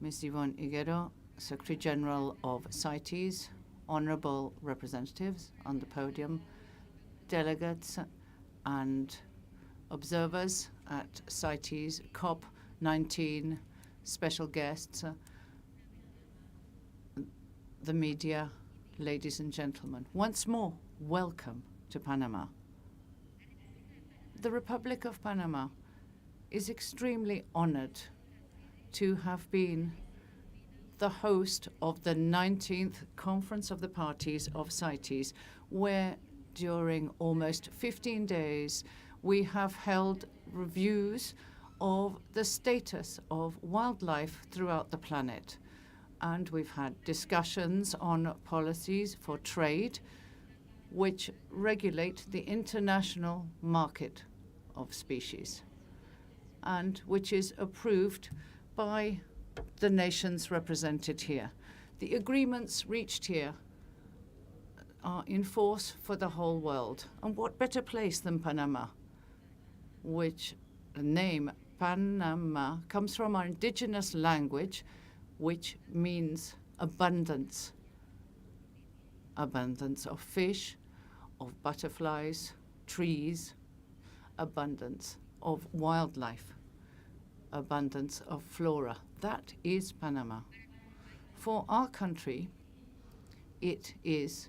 Ms. Yvonne Higuero, Secretary General of CITES, honorable representatives on the podium, delegates and observers at CITES, CoP19, special guests, the media, ladies and gentlemen. Once more, welcome to Panama. The Republic of Panama is extremely honored to have been the host of the 19th Conference of the Parties of CITES, where during almost 15 days we have held reviews of the status of wildlife throughout the planet. And we've had discussions on policies for trade, which regulate the international market of species, and which is approved by the nations represented here. The agreements reached here are in force for the whole world. And what better place than Panama, which the name Panama comes from our indigenous language, which means abundance. Abundance of fish, of butterflies, trees, abundance of wildlife, abundance of flora. That is Panama. For our country, it is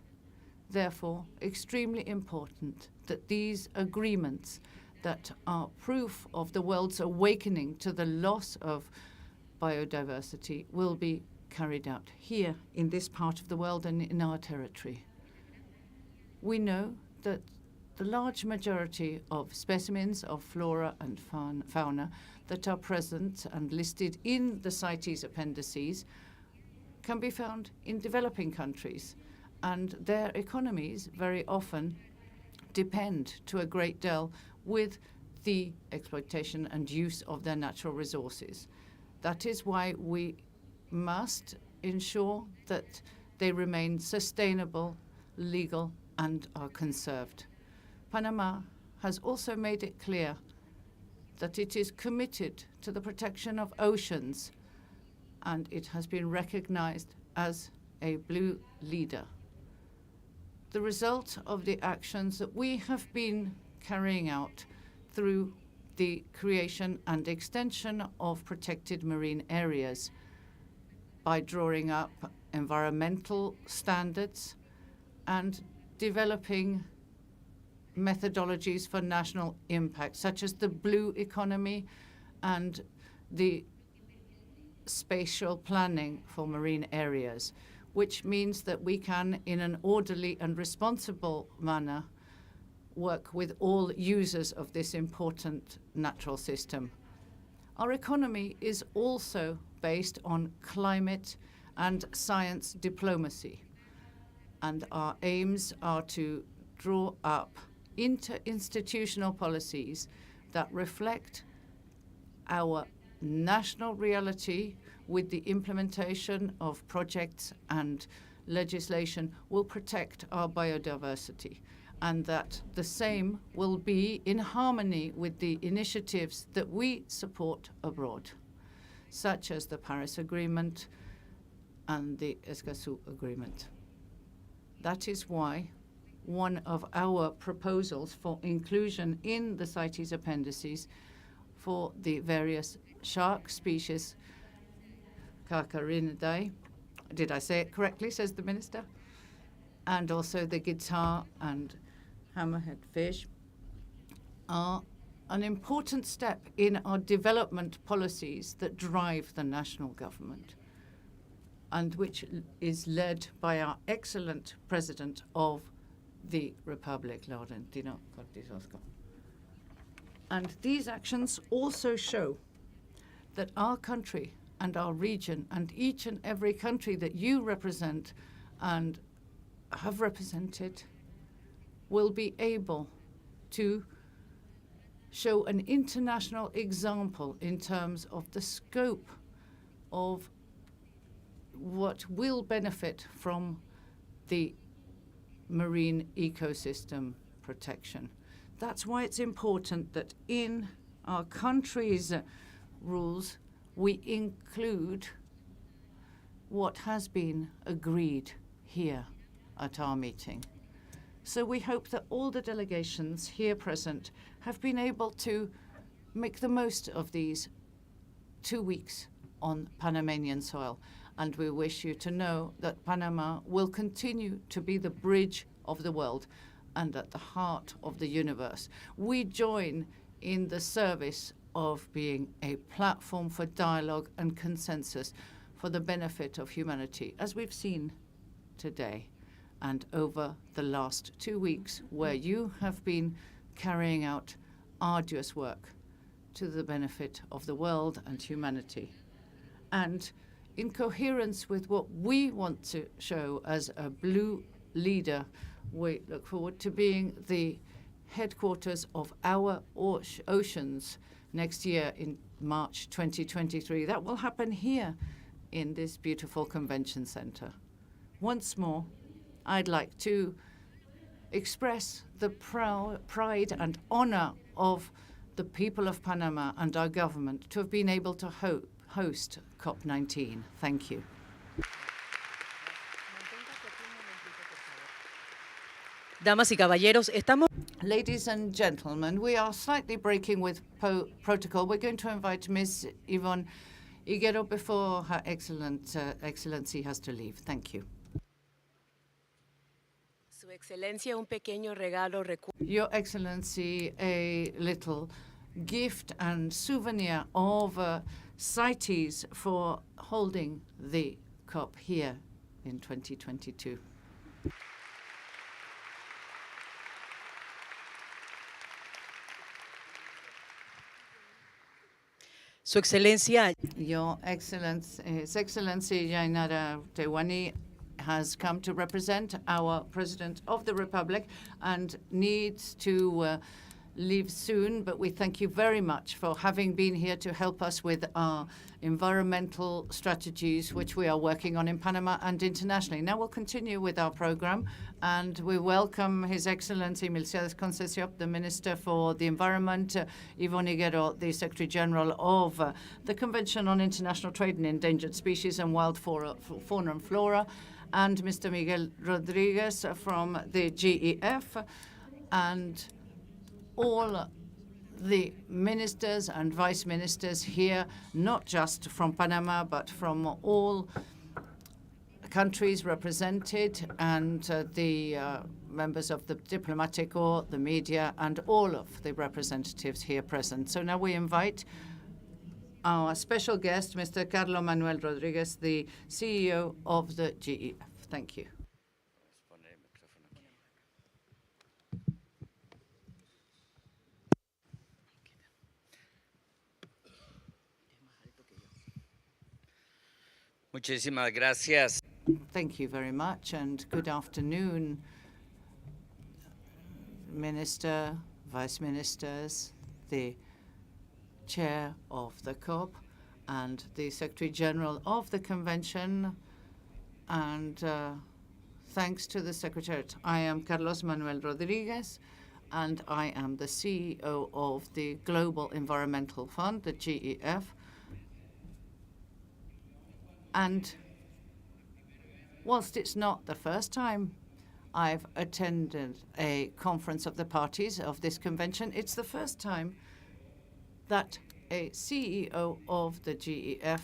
therefore extremely important that these agreements that are proof of the world's awakening to the loss of biodiversity will be carried out here in this part of the world and in our territory. We know that the large majority of specimens of flora and fauna that are present and listed in the CITES appendices can be found in developing countries. and their economies very often depend to a great deal with the exploitation and use of their natural resources. That is why we must ensure that they remain sustainable, legal, and are conserved. Panama has also made it clear that it is committed to the protection of oceans, and it has been recognized as a blue leader. The result of the actions that we have been carrying out through the creation and extension of protected marine areas by drawing up environmental standards and developing methodologies for national impact, such as the blue economy and the spatial planning for marine areas, which means that we can, in an orderly and responsible manner, work with all users of this important natural system. Our economy is also based on climate and science diplomacy, and our aims are to draw up interinstitutional policies that reflect our national reality with the implementation of projects and legislation will protect our biodiversity, and that the same will be in harmony with the initiatives that we support abroad, such as the Paris Agreement and the Escazú Agreement. That is why one of our proposals for inclusion in the CITES appendices for the various shark species, Carcarinidae, did I say it correctly, says the Minister, and also the guitar and hammerhead fish, are an important step in our development policies that drive the national government, and which is led by our excellent President of the Republic, Laurentino Cortizo. And these actions also show that our country and our region and each and every country that you represent and have represented will be able to show an international example in terms of the scope of what will benefit from the marine ecosystem protection. That's why it's important that in our country's rules we include what has been agreed here at our meeting. So we hope that all the delegations here present have been able to make the most of these 2 weeks on Panamanian soil. And we wish you to know that Panama will continue to be the bridge of the world and at the heart of the universe. We join in the service of being a platform for dialogue and consensus for the benefit of humanity, as we've seen today and over the last 2 weeks, where you have been carrying out arduous work to the benefit of the world and humanity. And in coherence with what we want to show as a blue leader, we look forward to being the headquarters of our oceans next year in March 2023. That will happen here in this beautiful convention center. Once more, I'd like to express the pride and honor of the people of Panama and our government to have been able to host CoP19. Thank you. Damas y caballeros, estamos... Ladies and gentlemen, we are slightly breaking with protocol. We're going to invite Ms. Yvonne Higuero before Her Excellency has to leave. Thank you. Su Excelencia, un pequeño regalo. Your Excellency, a little gift and souvenir of CITES for holding the COP here in 2022. Su Excelencia. Your Excellency, His Excellency Yainara Tewani, has come to represent our President of the Republic and needs to leave soon, but we thank you very much for having been here to help us with our environmental strategies, which we are working on in Panama and internationally. Now we'll continue with our program, and we welcome His Excellency Milciades Concesión, the Minister for the Environment, Ivo Niguero, the Secretary General of the Convention on International Trade in Endangered Species and Wild Fauna and Flora, and Mr. Miguel Rodriguez from the GEF, and all the ministers and vice ministers here, not just from Panama, but from all countries represented, and the members of the diplomatic corps, the media, and all of the representatives here present. So now we invite our special guest, Mr. Carlos Manuel Rodriguez, the CEO of the GEF. Thank you. Muchísimas gracias. Thank you very much, and good afternoon, Minister, Vice Ministers, the Chair of the COP, and the Secretary General of the Convention, and thanks to the Secretariat. I am Carlos Manuel Rodriguez, and I am the CEO of the Global Environmental Fund, the GEF. And whilst it's not the first time I've attended a conference of the parties of this convention, it's the first time that a CEO of the GEF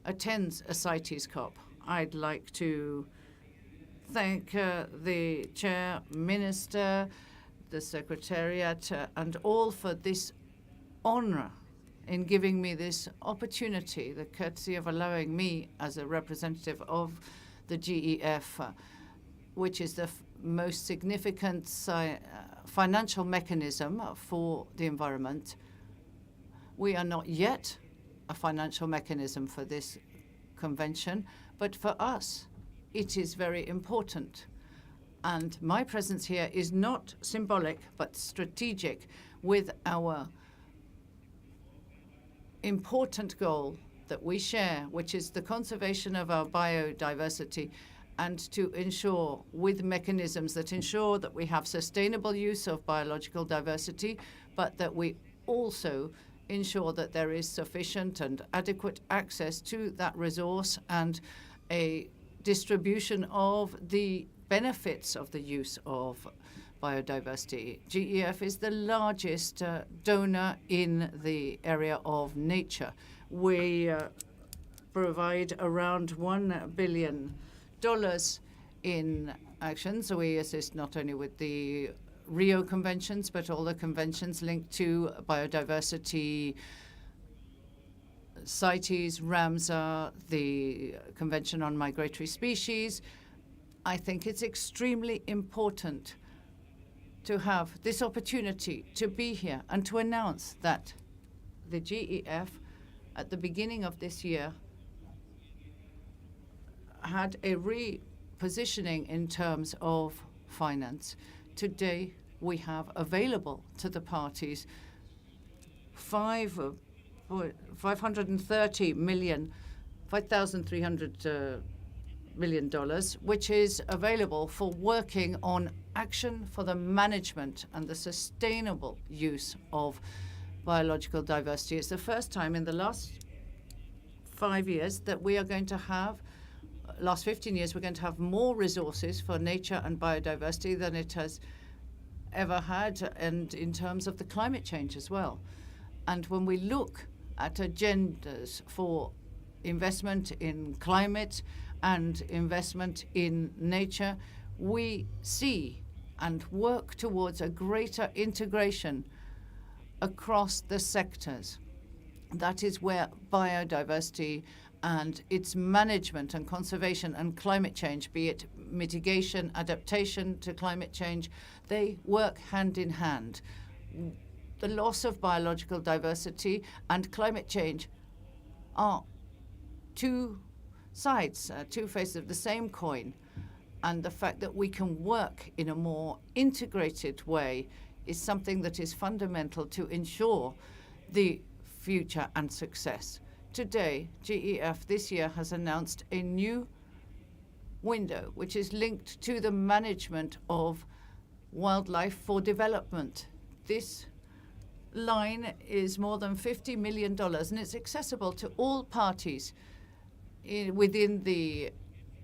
attends a CITES COP. I'd like to thank the Chair, Minister, the Secretariat, and all for this honor in giving me this opportunity, the courtesy of allowing me as a representative of the GEF, which is the most significant financial mechanism for the environment. We are not yet a financial mechanism for this convention, but for us, it is very important. And my presence here is not symbolic, but strategic, with our important goal that we share, which is the conservation of our biodiversity, and to ensure, with mechanisms that ensure that we have sustainable use of biological diversity, but that we also ensure that there is sufficient and adequate access to that resource and a distribution of the benefits of the use of biodiversity. GEF is the largest donor in the area of nature. We provide around $1 billion in action. So we assist not only with the Rio conventions, but all the conventions linked to biodiversity, CITES, Ramsar, the Convention on Migratory Species. I think it's extremely important to have this opportunity to be here and to announce that the GEF, at the beginning of this year, had a repositioning in terms of finance. Today, we have available to the parties $530 million, $5,300 million, which is available for working on action for the management and the sustainable use of biological diversity. It's the first time in the last 5 years that we are going to have, last 15 years, we're going to have more resources for nature and biodiversity than it has ever had, and in terms of the climate change as well. And when we look at agendas for investment in climate and investment in nature, we see and work towards a greater integration across the sectors. That is where biodiversity and its management and conservation and climate change, be it mitigation, adaptation to climate change, they work hand in hand. The loss of biological diversity and climate change are two sides, two faces of the same coin. And the fact that we can work in a more integrated way is something that is fundamental to ensure the future and success. Today, GEF this year has announced a new window, which is linked to the management of wildlife for development. This line is more than $50 million, and it's accessible to all parties within the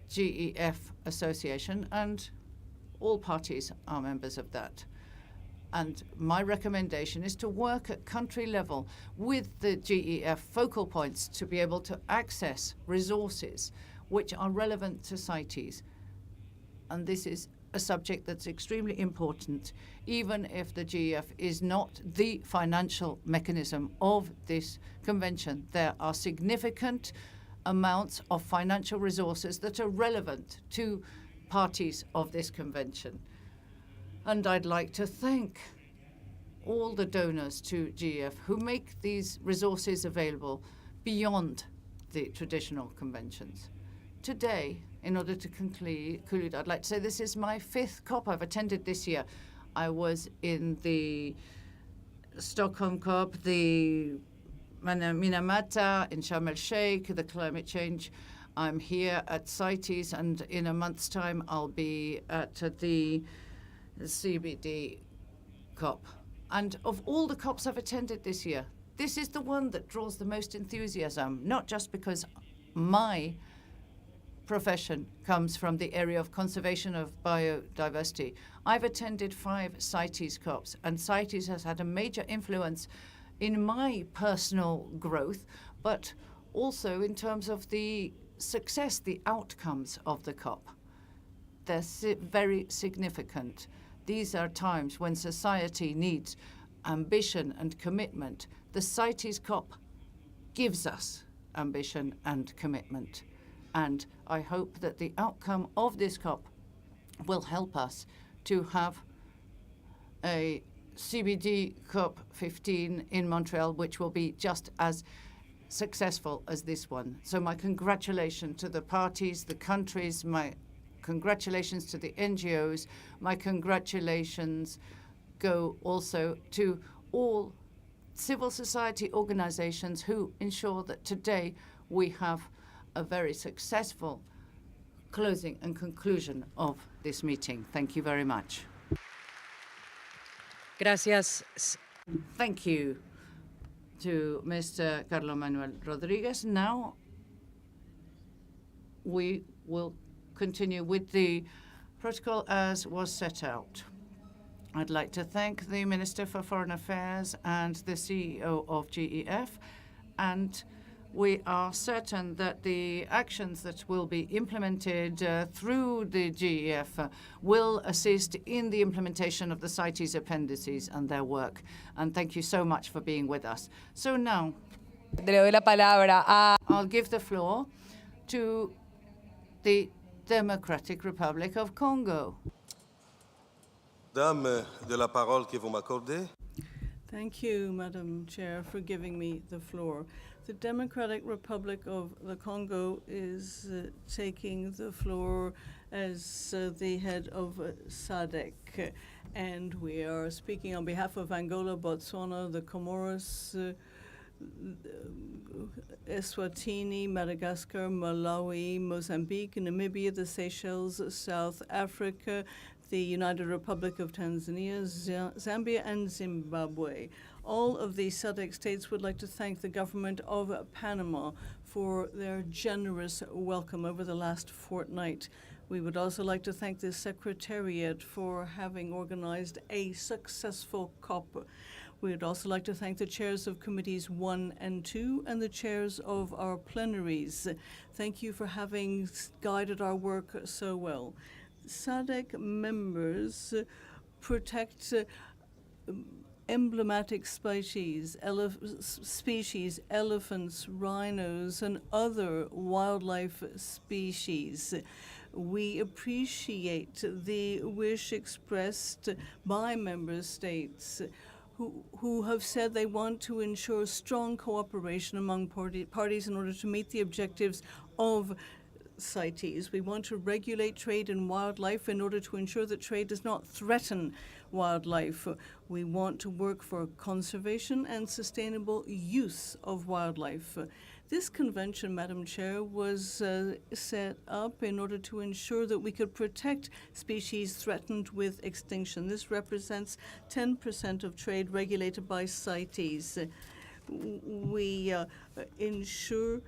GEF association, and all parties are members of that. And my recommendation is to work at country level with the GEF focal points to be able to access resources which are relevant to CITES. And this is a subject that's extremely important, even if the GEF is not the financial mechanism of this convention. There are significant amounts of financial resources that are relevant to parties of this convention. And I'd like to thank all the donors to GEF who make these resources available beyond the traditional conventions. Today, in order to conclude, I'd like to say this is my 5th COP I've attended this year. I was in the Stockholm COP, the Minamata in Sharm el-Sheikh, the climate change. I'm here at CITES, and in a month's time I'll be at the CBD COP. And of all the COPs I've attended this year, this is the one that draws the most enthusiasm, not just because my profession comes from the area of conservation of biodiversity. I've attended 5 CITES COPs, and CITES has had a major influence in my personal growth, but also in terms of the success, the outcomes of the COP. They're very significant. These are times when society needs ambition and commitment. The CITES COP gives us ambition and commitment. And I hope that the outcome of this COP will help us to have a CBD COP15 in Montreal, which will be just as successful as this one. So my congratulations to the parties, the countries, my congratulations to the NGOs, my congratulations go also to all civil society organizations who ensure that today we have a very successful closing and conclusion of this meeting. Thank you very much. Gracias. Thank you to Mr. Carlos Manuel Rodriguez. Now we will continue with the protocol as was set out. I'd like to thank the Minister for Foreign Affairs and the CEO of GEF, and we are certain that the actions that will be implemented through the GEF will assist in the implementation of the CITES appendices and their work. And thank you so much for being with us. So now, I'll give the floor to the Democratic Republic of Congo. Dame de la parole que vous m'accordez. Thank you, Madam Chair, for giving me the floor. The Democratic Republic of the Congo is taking the floor as the head of SADC, and we are speaking on behalf of Angola, Botswana, the Comoros, Eswatini, Madagascar, Malawi, Mozambique, Namibia, the Seychelles, South Africa, the United Republic of Tanzania, Zambia, and Zimbabwe. All of these SADC states would like to thank the government of Panama for their generous welcome over the last fortnight. We would also like to thank the Secretariat for having organized a successful COP. We would also like to thank the chairs of Committees 1 and 2 and the chairs of our plenaries. Thank you for having guided our work so well. SADC members protect emblematic species, elephants, rhinos, and other wildlife species. We appreciate the wish expressed by member states who have said they want to ensure strong cooperation among parties in order to meet the objectives of CITES. We want to regulate trade in wildlife in order to ensure that trade does not threaten wildlife. We want to work for conservation and sustainable use of wildlife. This convention, Madam Chair, was set up in order to ensure that we could protect species threatened with extinction. This represents 10% of trade regulated by CITES. We ensure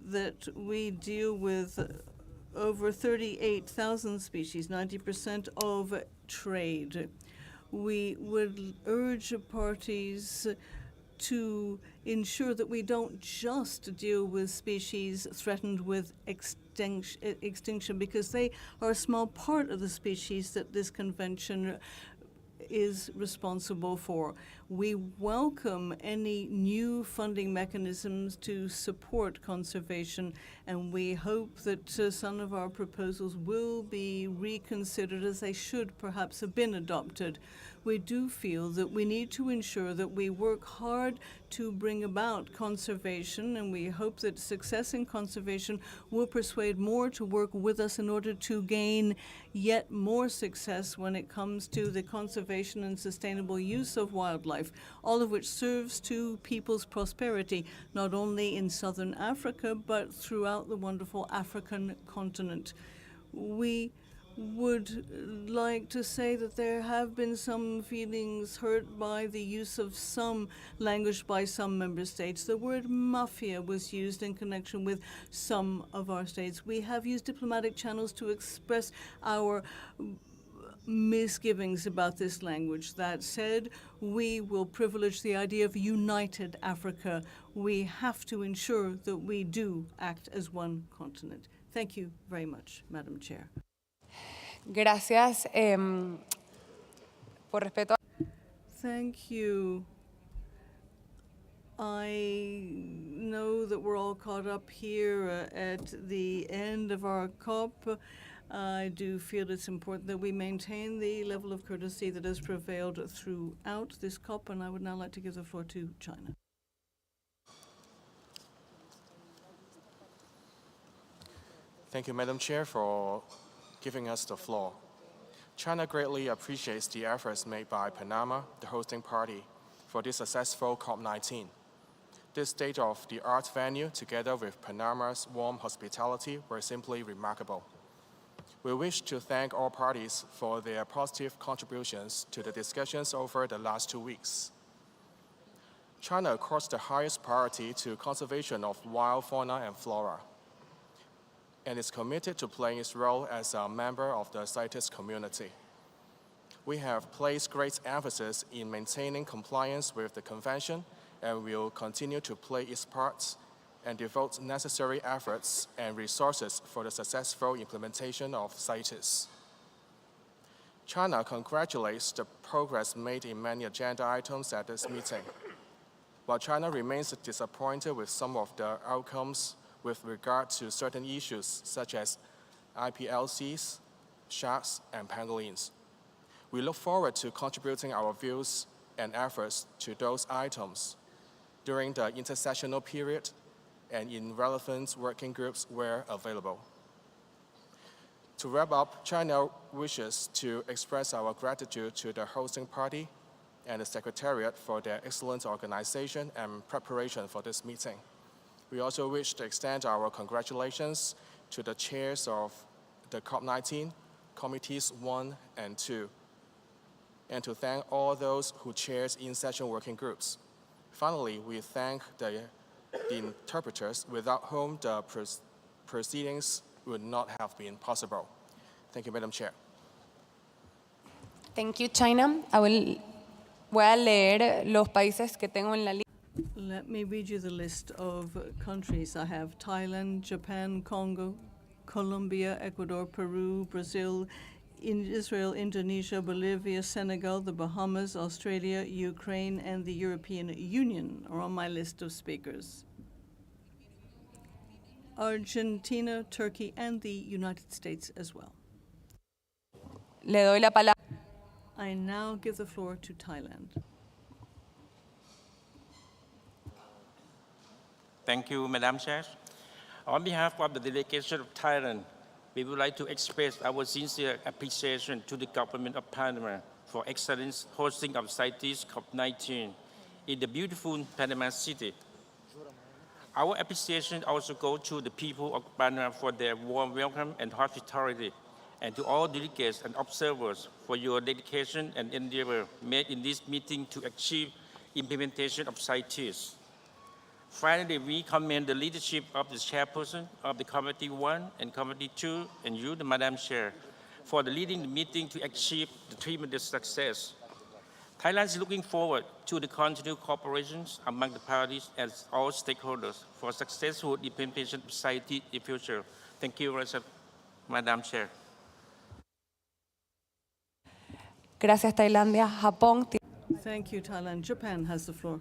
that we deal with over 38,000 species, 90% of trade. We would urge parties to ensure that we don't just deal with species threatened with extinction, because they are a small part of the species that this convention is responsible for. We welcome any new funding mechanisms to support conservation, and we hope that some of our proposals will be reconsidered, as they should perhaps have been adopted. We do feel that we need to ensure that we work hard to bring about conservation, and we hope that success in conservation will persuade more to work with us in order to gain yet more success when it comes to the conservation and sustainable use of wildlife, all of which serves to people's prosperity, not only in southern Africa, but throughout the wonderful African continent. We would like to say that there have been some feelings hurt by the use of some language by some member states. The word mafia was used in connection with some of our states. We have used diplomatic channels to express our misgivings about this language. That said, we will privilege the idea of united Africa. We have to ensure that we do act as one continent. Thank you very much, Madam Chair. Gracias. Por respeto. Thank you. I know that we're all caught up here at the end of our COP. I do feel it's important that we maintain the level of courtesy that has prevailed throughout this COP, and I would now like to give the floor to China. Thank you, Madam Chair, for giving us the floor. China greatly appreciates the efforts made by Panama, the hosting party, for this successful COP19. This state-of-the-art venue, together with Panama's warm hospitality, were simply remarkable. We wish to thank all parties for their positive contributions to the discussions over the last 2 weeks. China accords the highest priority to conservation of wild fauna and flora, and is committed to playing its role as a member of the CITES community. We have placed great emphasis in maintaining compliance with the convention, and will continue to play its part and devote necessary efforts and resources for the successful implementation of CITES. China congratulates the progress made in many agenda items at this meeting. While China remains disappointed with some of the outcomes with regard to certain issues such as IPLCs, sharks, and pangolins, we look forward to contributing our views and efforts to those items during the intersessional period and in relevant working groups where available. To wrap up, China wishes to express our gratitude to the hosting party and the Secretariat for their excellent organization and preparation for this meeting. We also wish to extend our congratulations to the chairs of the COP19, Committees 1 and 2, and to thank all those who chaired in-session working groups. Finally, we thank the interpreters, without whom the proceedings would not have been possible. Thank you, Madam Chair. Thank you, China. Voy a leer los países que tengo en la lista. Let me read you the list of countries. I have Thailand, Japan, Congo, Colombia, Ecuador, Peru, Brazil, Israel, Indonesia, Bolivia, Senegal, the Bahamas, Australia, Ukraine, and the European Union are on my list of speakers. Argentina, Turkey, and the United States as well. Le doy la palabra. I now give the floor to Thailand. Thank you, Madam Chair. On behalf of the delegation of Thailand, we would like to express our sincere appreciation to the government of Panama for excellent hosting of CITES CoP19 in the beautiful Panama City. Our appreciation also goes to the people of Panama for their warm welcome and hospitality, and to all delegates and observers for your dedication and endeavor made in this meeting to achieve implementation of CITES. Finally, we commend the leadership of the chairperson of the Committee 1 and Committee 2, and you, the Madam Chair, for the leading the meeting to achieve the tremendous success. Thailand is looking forward to the continued cooperation among the parties and all stakeholders for successful implementation of CITES in the future. Thank you very much, Madam Chair. Gracias, Tailandia. Japón. Thank you, Thailand. Japan has the floor.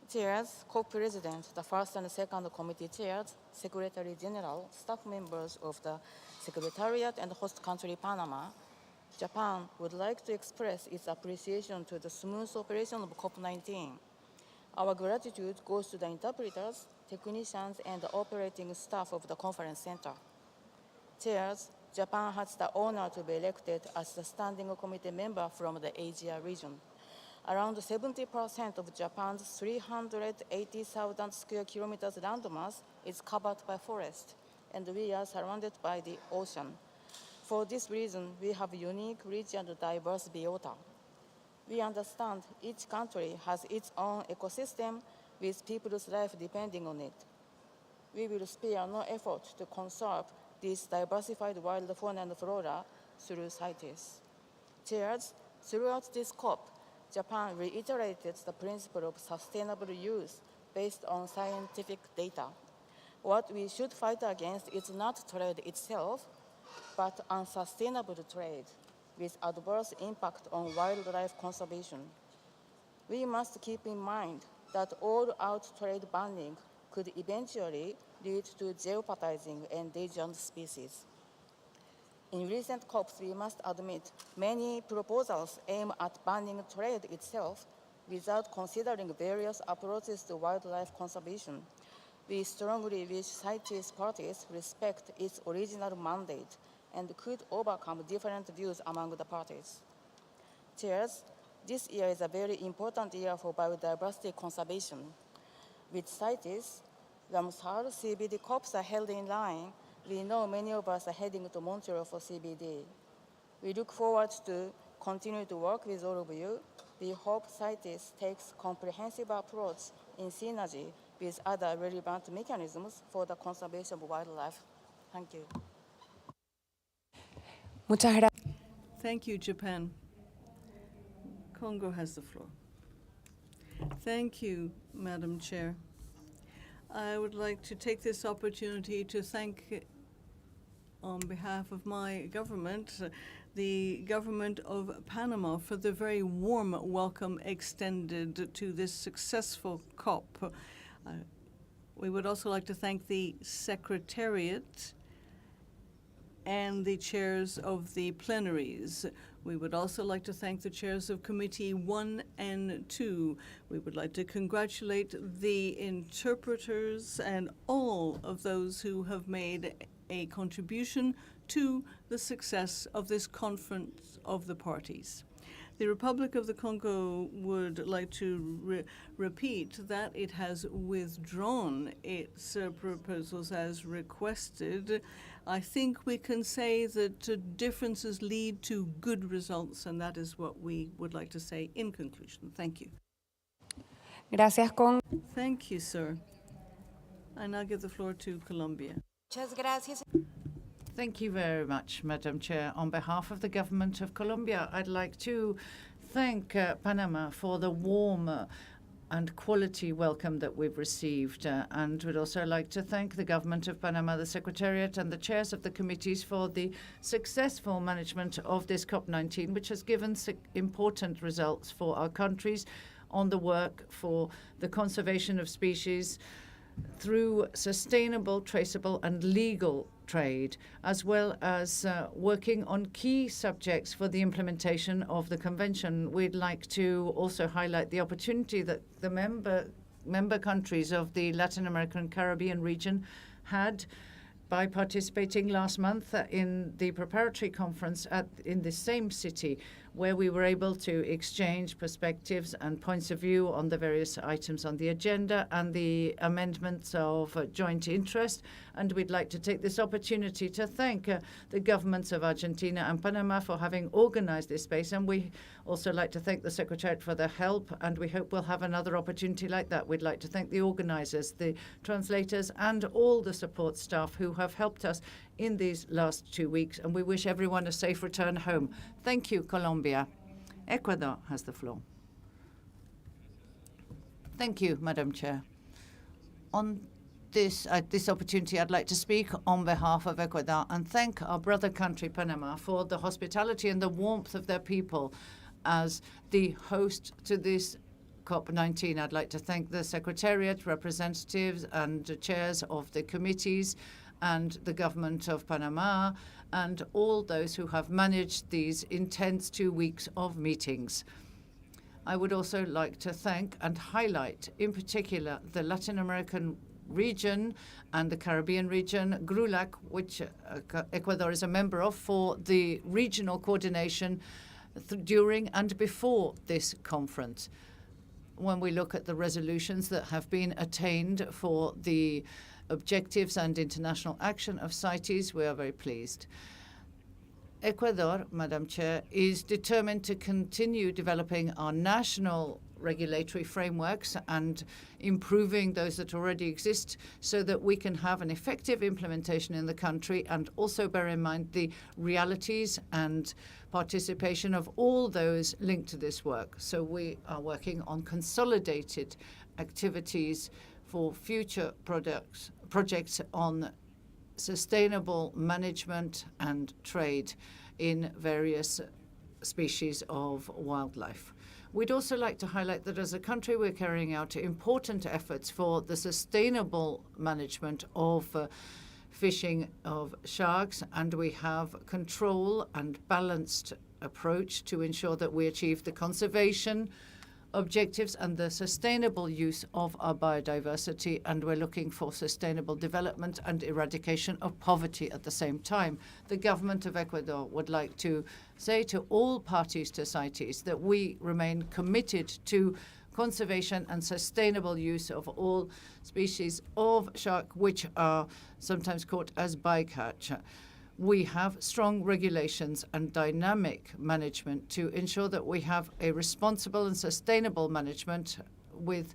Chairs, co-president, the first and second committee chairs, Secretary General, staff members of the Secretariat and host country Panama, Japan would like to express its appreciation to the smooth operation of COP19. Our gratitude goes to the interpreters, technicians, and the operating staff of the conference center. Chairs, Japan has the honor to be elected as the standing committee member from the Asia region. Around 70% of Japan's 380,000 square kilometers landmass is covered by forest, and we are surrounded by the ocean. For this reason, we have unique, rich, and diverse biota. We understand each country has its own ecosystem with people's life depending on it. We will spare no effort to conserve this diversified wild fauna and flora through CITES. Chairs, throughout this COP, Japan reiterated the principle of sustainable use based on scientific data. What we should fight against is not trade itself, but unsustainable trade with adverse impact on wildlife conservation. We must keep in mind that all-out trade banning could eventually lead to jeopardizing endangered species. In recent COPs, we must admit many proposals aim at banning trade itself without considering various approaches to wildlife conservation. We strongly wish CITES parties respect its original mandate and could overcome different views among the parties. Chairs, this year is a very important year for biodiversity conservation. With CITES, Ramsar CBD COPs are held in line. We know many of us are heading to Montreal for CBD. We look forward to continue to work with all of you. We hope CITES takes comprehensive approach in synergy with other relevant mechanisms for the conservation of wildlife. Thank you. Muchas gracias. Thank you, Japan. Congo has the floor. Thank you, Madam Chair. I would like to take this opportunity to thank, on behalf of my government, the government of Panama for the very warm welcome extended to this successful COP. We would also like to thank the Secretariat and the chairs of the plenaries. We would also like to thank the chairs of Committee 1 and 2. We would like to congratulate the interpreters and all of those who have made a contribution to the success of this conference of the parties. The Republic of the Congo would like to repeat that it has withdrawn its proposals as requested. I think we can say that differences lead to good results, and that is what we would like to say in conclusion. Thank you. Gracias, Congo. Thank you, sir. I now give the floor to Colombia. Muchas gracias. Thank you very much, Madam Chair. On behalf of the government of Colombia, I'd like to thank Panama for the warm and quality welcome that we've received, and would also like to thank the government of Panama, the Secretariat, and the chairs of the committees for the successful management of this COP19, which has given important results for our countries on the work for the conservation of species through sustainable, traceable, and legal trade, as well as working on key subjects for the implementation of the convention. We'd like to also highlight the opportunity that the member member countries of the Latin American Caribbean region had by participating last month in the preparatory conference in the same city, where we were able to exchange perspectives and points of view on the various items on the agenda and the amendments of joint interest. And we'd like to take this opportunity to thank the governments of Argentina and Panama for having organized this space. And we also like to thank the Secretariat for their help, and we hope we'll have another opportunity like that. We'd like to thank the organizers, the translators, and all the support staff who have helped us in these last 2 weeks, and we wish everyone a safe return home. Thank you, Colombia. Ecuador has the floor. Thank you, Madam Chair. On this opportunity, I'd like to speak on behalf of Ecuador and thank our brother country, Panama, for the hospitality and the warmth of their people as the host to this CoP19. I'd like to thank the Secretariat, representatives and chairs of the committees and the government of Panama and all those who have managed these intense 2 weeks of meetings. I would also like to thank and highlight in particular the Latin American region and the Caribbean region, GRULAC, which Ecuador is a member of, for the regional coordination during and before this conference. When we look at the resolutions that have been attained for the objectives and international action of CITES, we are very pleased. Ecuador, Madam Chair, is determined to continue developing our national regulatory frameworks and improving those that already exist so that we can have an effective implementation in the country and also bear in mind the realities and participation of all those linked to this work. So we are working on consolidated activities for future projects on sustainable management and trade in various species of wildlife. We'd also like to highlight that as a country, we're carrying out important efforts for the sustainable management of fishing of sharks, and we have control and balanced approach to ensure that we achieve the conservation objectives and the sustainable use of our biodiversity, and we're looking for sustainable development and eradication of poverty at the same time. The government of Ecuador would like to say to all parties to CITES that we remain committed to conservation and sustainable use of all species of shark, which are sometimes caught as bycatch. We have strong regulations and dynamic management to ensure that we have a responsible and sustainable management with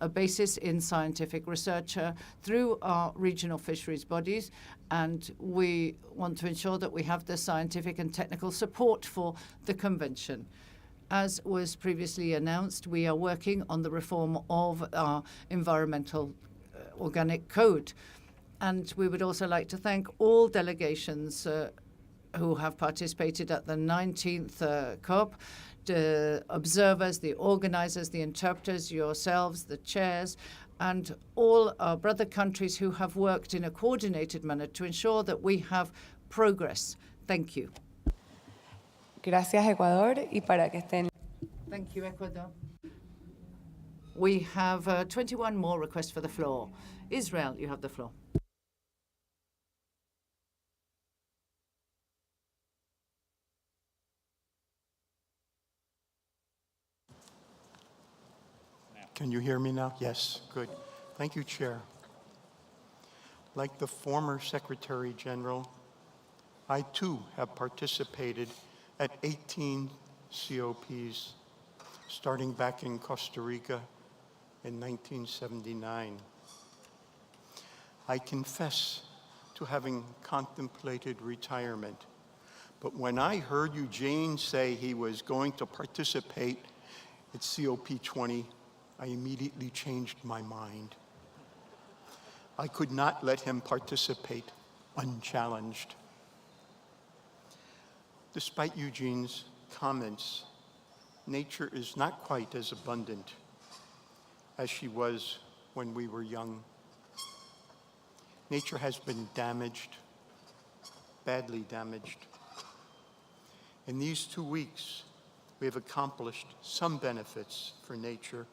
a basis in scientific research through our regional fisheries bodies, and we want to ensure that we have the scientific and technical support for the convention. As was previously announced, we are working on the reform of our environmental organic code. And we would also like to thank all delegations who have participated at the 19th COP, the observers, the organizers, the interpreters, yourselves, the chairs, and all our brother countries who have worked in a coordinated manner to ensure that we have progress. Thank you. Gracias, Ecuador. Y para que estén. Thank you, Ecuador. We have 21 more requests for the floor. Israel, you have the floor. Can you hear me now? Yes, good. Thank you, Chair. Like the former Secretary General, I too have participated at 18 COPs, starting back in Costa Rica in 1979. I confess to having contemplated retirement, but when I heard Eugene say he was going to participate at COP20, I immediately changed my mind. I could not let him participate unchallenged. Despite Eugene's comments, nature is not quite as abundant as she was when we were young. Nature has been damaged, badly damaged. In these 2 weeks, we have accomplished some benefits for nature,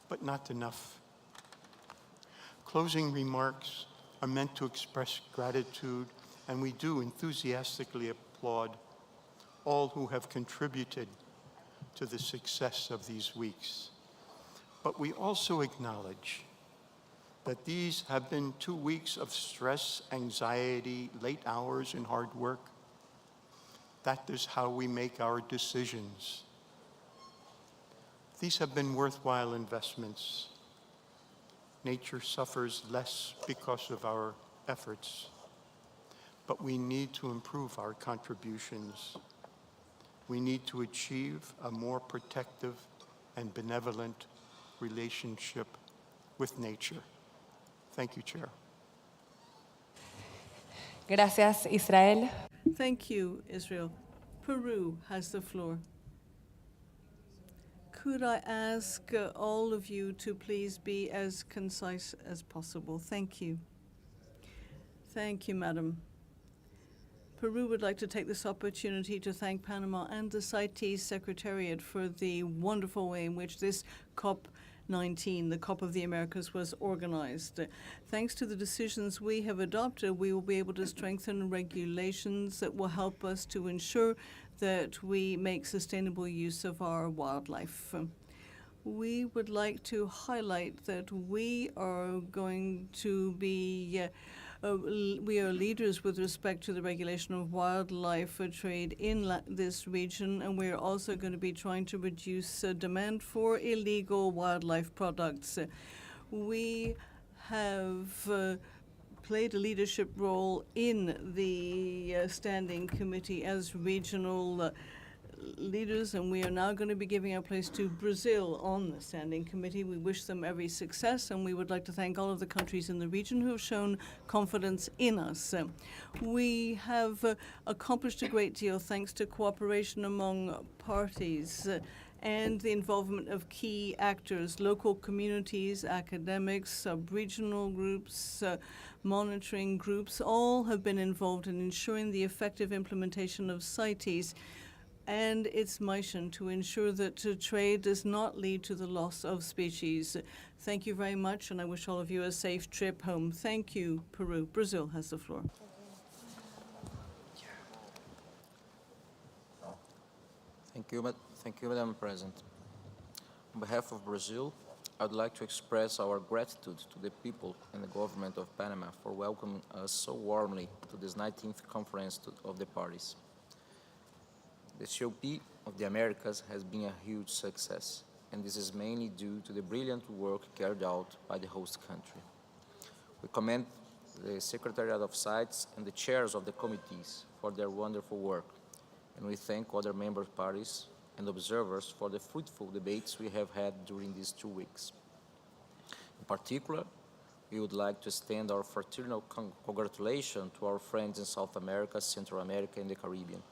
but not enough. Closing remarks are meant to express gratitude, and we do enthusiastically applaud all who have contributed to the success of these weeks. But we also acknowledge that these have been 2 weeks of stress, anxiety, late hours, and hard work. That is how we make our decisions. These have been worthwhile investments. Nature suffers less because of our efforts, but we need to improve our contributions. We need to achieve a more protective and benevolent relationship with nature. Thank you, Chair. Gracias, Israel. Thank you, Israel. Peru has the floor. Could I ask all of you to please be as concise as possible? Thank you. Thank you, Madam. Peru would like to take this opportunity to thank Panama and the CITES Secretariat for the wonderful way in which this CoP19, the COP of the Americas, was organized. Thanks to the decisions we have adopted, we will be able to strengthen regulations that will help us to ensure that we make sustainable use of our wildlife. We would like to highlight that we are going to be we are leaders with respect to the regulation of wildlife trade in this region, and we are also going to be trying to reduce demand for illegal wildlife products. We have played a leadership role in the standing committee as regional leaders, and we are now going to be giving our place to Brazil on the standing committee. We wish them every success, and we would like to thank all of the countries in the region who have shown confidence in us. We have accomplished a great deal thanks to cooperation among parties and the involvement of key actors, local communities, academics, sub-regional groups, monitoring groups. All have been involved in ensuring the effective implementation of CITES and its mission to ensure that trade does not lead to the loss of species. Thank you very much, and I wish all of you a safe trip home. Thank you, Peru. Brazil has the floor. Thank you, Madam President. On behalf of Brazil, I would like to express our gratitude to the people and the government of Panama for welcoming us so warmly to this 19th conference of the parties. The COP of the Americas has been a huge success, and this is mainly due to the brilliant work carried out by the host country. We commend the Secretariat of CITES and the chairs of the committees for their wonderful work, and we thank other member parties and observers for the fruitful debates we have had during these 2 weeks. In particular, we would like to extend our fraternal congratulations to our friends in South America, Central America, and the Caribbean.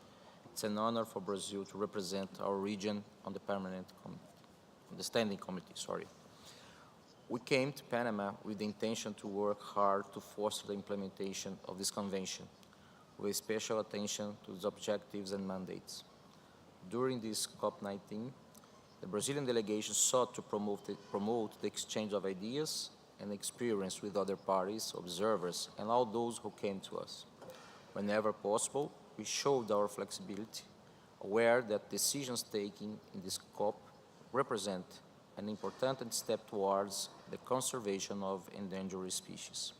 It's an honor for Brazil to represent our region on the standing committee. We came to Panama with the intention to work hard to foster the implementation of this convention, with special attention to its objectives and mandates. During this COP19, the Brazilian delegation sought to promote the exchange of ideas and experience with other parties, observers, and all those who came to us. Whenever possible, we showed our flexibility, aware that decisions taken in this COP represent an important step towards the conservation of endangered species.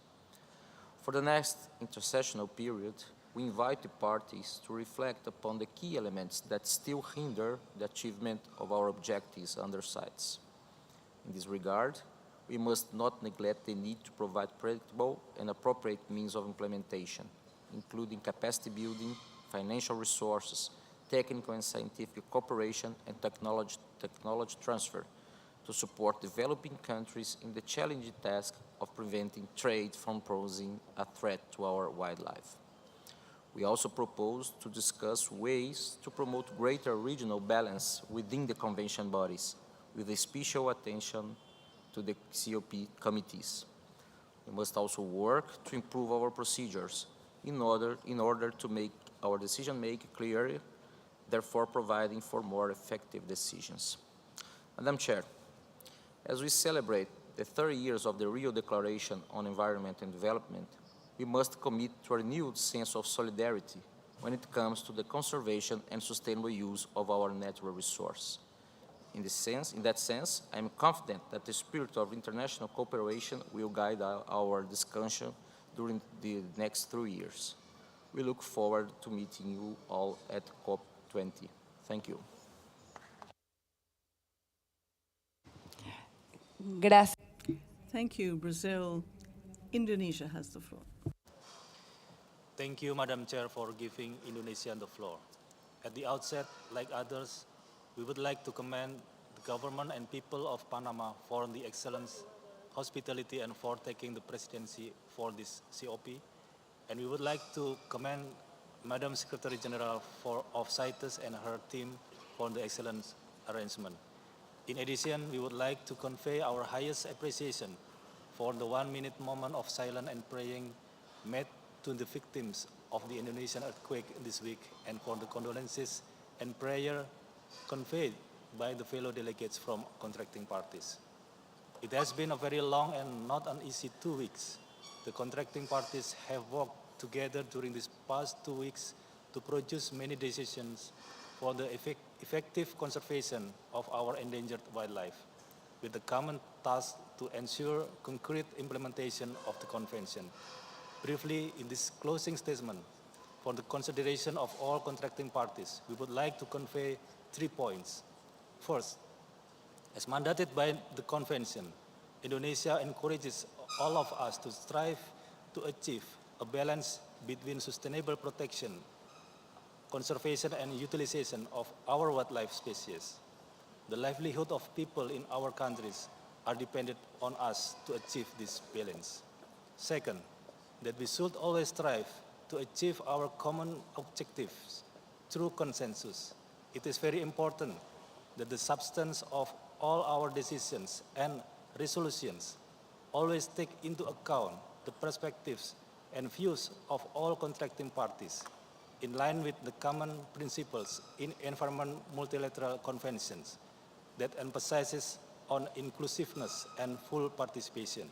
For the next intersessional period, we invite the parties to reflect upon the key elements that still hinder the achievement of our objectives under CITES. In this regard, we must not neglect the need to provide predictable and appropriate means of implementation, including capacity building, financial resources, technical and scientific cooperation, and technology transfer to support developing countries in the challenging task of preventing trade from posing a threat to our wildlife. We also propose to discuss ways to promote greater regional balance within the convention bodies, with a special attention to the COP committees. We must also work to improve our procedures in order to make our decision-making clearer, therefore providing for more effective decisions. Madam Chair, as we celebrate the 30 years of the Rio Declaration on Environment and Development, we must commit to a renewed sense of solidarity when it comes to the conservation and sustainable use of our natural resource. In that sense, I am confident that the spirit of international cooperation will guide our discussion during the next 3 years. We look forward to meeting you all at CoP20. Thank you. Gracias. Thank you, Brazil. Indonesia has the floor. Thank you, Madam Chair, for giving Indonesia the floor. At the outset, like others, we would like to commend the government and people of Panama for the excellent hospitality and for taking the presidency for this COP. And we would like to commend Madam Secretary General of CITES and her team for the excellent arrangement. In addition, we would like to convey our highest appreciation for the 1-minute moment of silence and praying made to the victims of the Indonesian earthquake this week, and for the condolences and prayer conveyed by the fellow delegates from contracting parties. It has been a very long and not an easy 2 weeks. The contracting parties have worked together during these past 2 weeks to produce many decisions for the effective conservation of our endangered wildlife, with the common task to ensure concrete implementation of the convention. Briefly, in this closing statement, for the consideration of all contracting parties, we would like to convey 3 points. First, as mandated by the convention, Indonesia encourages all of us to strive to achieve a balance between sustainable protection, conservation and utilization of our wildlife species. The livelihood of people in our countries are dependent on us to achieve this balance. Second, that we should always strive to achieve our common objectives through consensus. It is very important that the substance of all our decisions and resolutions always take into account the perspectives and views of all contracting parties, in line with the common principles in environment multilateral conventions that emphasizes on inclusiveness and full participation.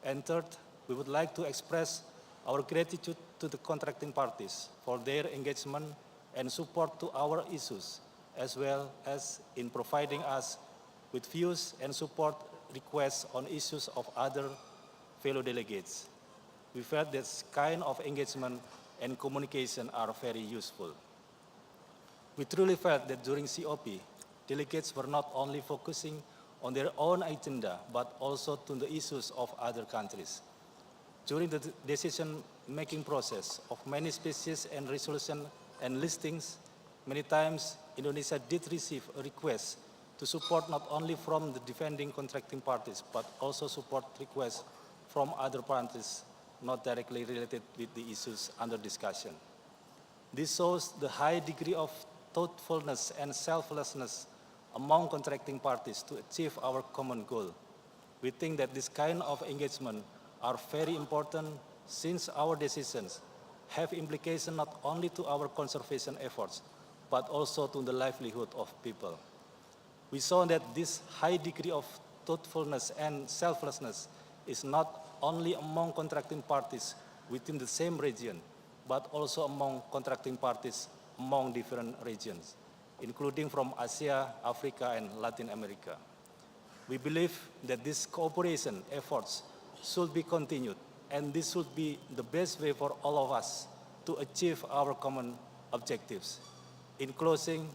And third, we would like to express our gratitude to the contracting parties for their engagement and support to our issues, as well as in providing us with views and support requests on issues of other fellow delegates. We felt this kind of engagement and communication are very useful. We truly felt that during COP, delegates were not only focusing on their own agenda, but also to the issues of other countries. During the decision-making process of many species and resolution and listings, many times Indonesia did receive a request to support not only from the defending contracting parties, but also support requests from other parties not directly related with the issues under discussion. This shows the high degree of thoughtfulness and selflessness among contracting parties to achieve our common goal. We think that this kind of engagement are very important, since our decisions have implications not only to our conservation efforts, but also to the livelihood of people. We saw that this high degree of thoughtfulness and selflessness is not only among contracting parties within the same region, but also among contracting parties among different regions, including from Asia, Africa, and Latin America. We believe that this cooperation efforts should be continued, and this should be the best way for all of us to achieve our common objectives. In closing,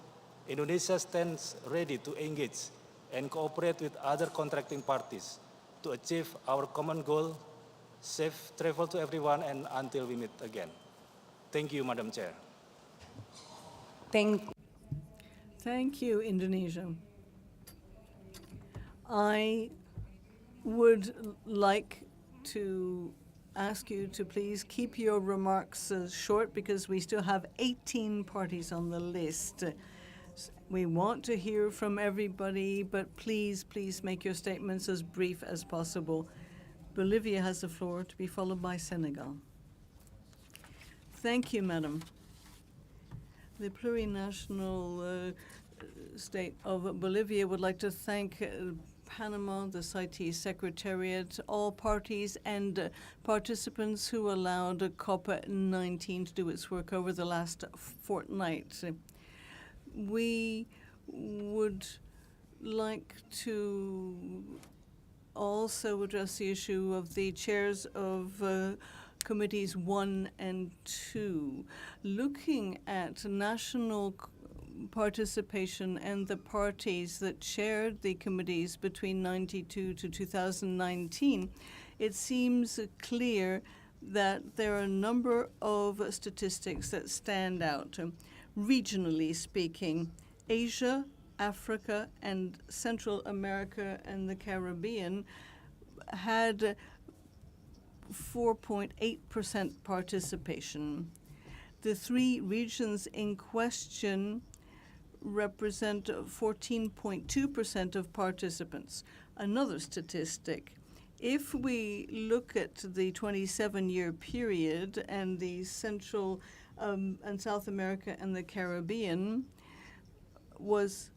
Indonesia stands ready to engage and cooperate with other contracting parties to achieve our common goal, safe travel to everyone, and until we meet again. Thank you, Madam Chair. Thank you, Indonesia. I would like to ask you to please keep your remarks short, because we still have 18 parties on the list. We want to hear from everybody, but please make your statements as brief as possible. Bolivia has the floor, to be followed by Senegal. Thank you, Madam. The plurinational state of Bolivia would like to thank Panama, the CITES Secretariat, all parties and participants who allowed COP19 to do its work over the last fortnight. We would like to also address the issue of the chairs of Committees 1 and 2. Looking at national participation and the parties that chaired the committees between 92 to 2019, it seems clear that there are a number of statistics that stand out. Regionally speaking, Asia, Africa, and Central America and the Caribbean had 4.8% participation. The three regions in question represent 14.2% of participants. Another statistic, if we look at the 27-year period and the Central and South America and the Caribbean was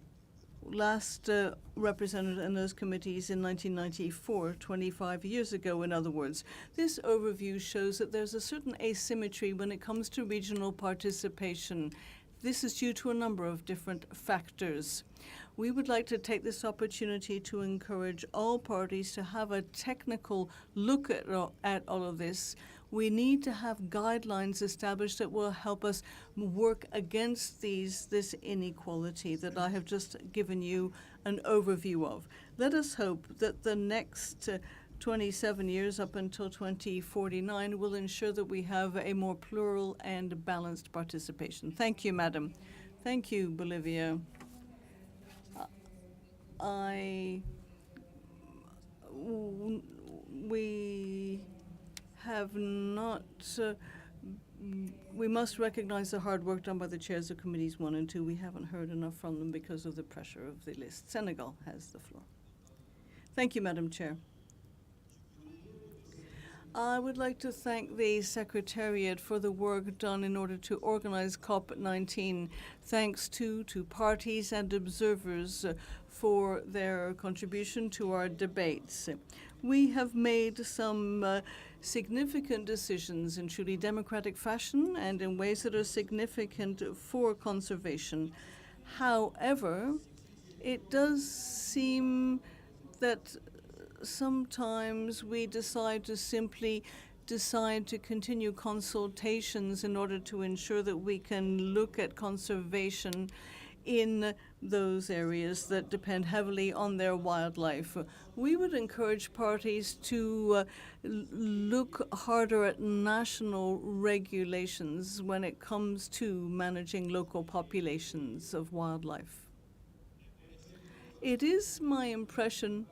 last represented in those committees in 1994, 25 years ago, in other words. This overview shows that there's a certain asymmetry when it comes to regional participation. This is due to a number of different factors. We would like to take this opportunity to encourage all parties to have a technical look at all of this. We need to have guidelines established that will help us work against this inequality that I have just given you an overview of. Let us hope that the next 27 years up until 2049 will ensure that we have a more plural and balanced participation. Thank you, Madam. Thank you, Bolivia. We have not, we must recognize the hard work done by the chairs of Committees 1 and 2. We haven't heard enough from them because of the pressure of the list. Senegal has the floor. Thank you, Madam Chair. I would like to thank the Secretariat for the work done in order to organize COP19. Thanks to parties and observers for their contribution to our debates. We have made some significant decisions in truly democratic fashion and in ways that are significant for conservation. However, it does seem that sometimes we decide to continue consultations in order to ensure that we can look at conservation in those areas that depend heavily on their wildlife. We would encourage parties to look harder at national regulations when it comes to managing local populations of wildlife. It is my impression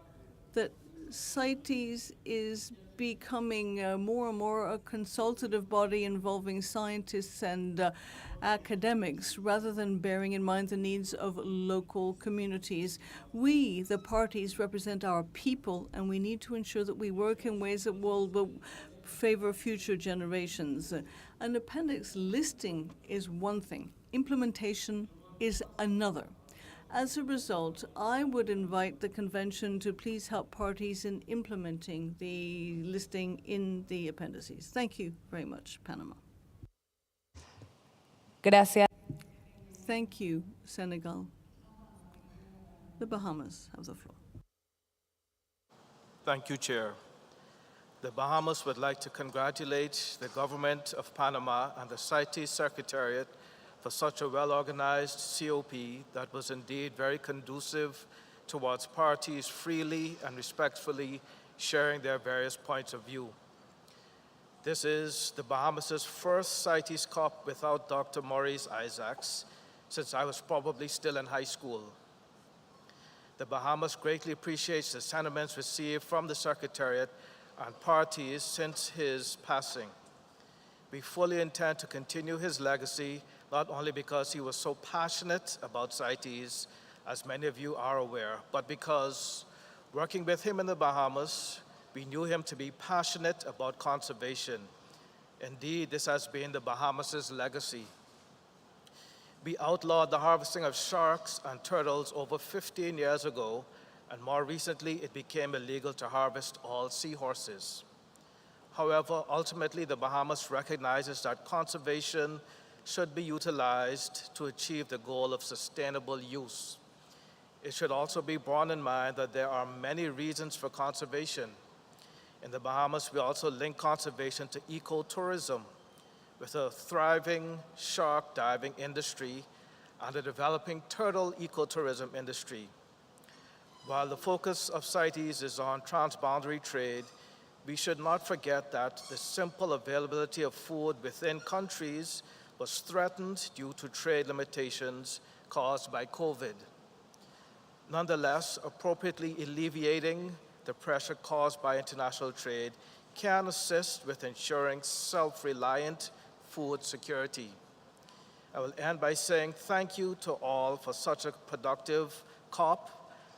that CITES is becoming more and more a consultative body involving scientists and academics rather than bearing in mind the needs of local communities. We, the parties, represent our people, and we need to ensure that we work in ways that will favor future generations. An appendix listing is one thing. Implementation is another. As a result, I would invite the convention to please help parties in implementing the listing in the appendices. Thank you very much, Panama. Gracias. Thank you, Senegal. The Bahamas have the floor. Thank you, Chair. The Bahamas would like to congratulate the government of Panama and the CITES Secretariat for such a well-organized COP that was indeed very conducive towards parties freely and respectfully sharing their various points of view. This is the Bahamas' first CITES COP without Dr. Maurice Isaacs, since I was probably still in high school. The Bahamas greatly appreciates the sentiments received from the Secretariat and parties since his passing. We fully intend to continue his legacy, not only because he was so passionate about CITES, as many of you are aware, but because working with him in the Bahamas, we knew him to be passionate about conservation. Indeed, this has been the Bahamas' legacy. We outlawed the harvesting of sharks and turtles over 15 years ago, and more recently, it became illegal to harvest all seahorses. However, ultimately, the Bahamas recognizes that conservation should be utilized to achieve the goal of sustainable use. It should also be borne in mind that there are many reasons for conservation. In the Bahamas, we also link conservation to ecotourism, with a thriving shark diving industry and a developing turtle ecotourism industry. While the focus of CITES is on transboundary trade, we should not forget that the simple availability of food within countries was threatened due to trade limitations caused by COVID. Nonetheless, appropriately alleviating the pressure caused by international trade can assist with ensuring self-reliant food security. I will end by saying thank you to all for such a productive COP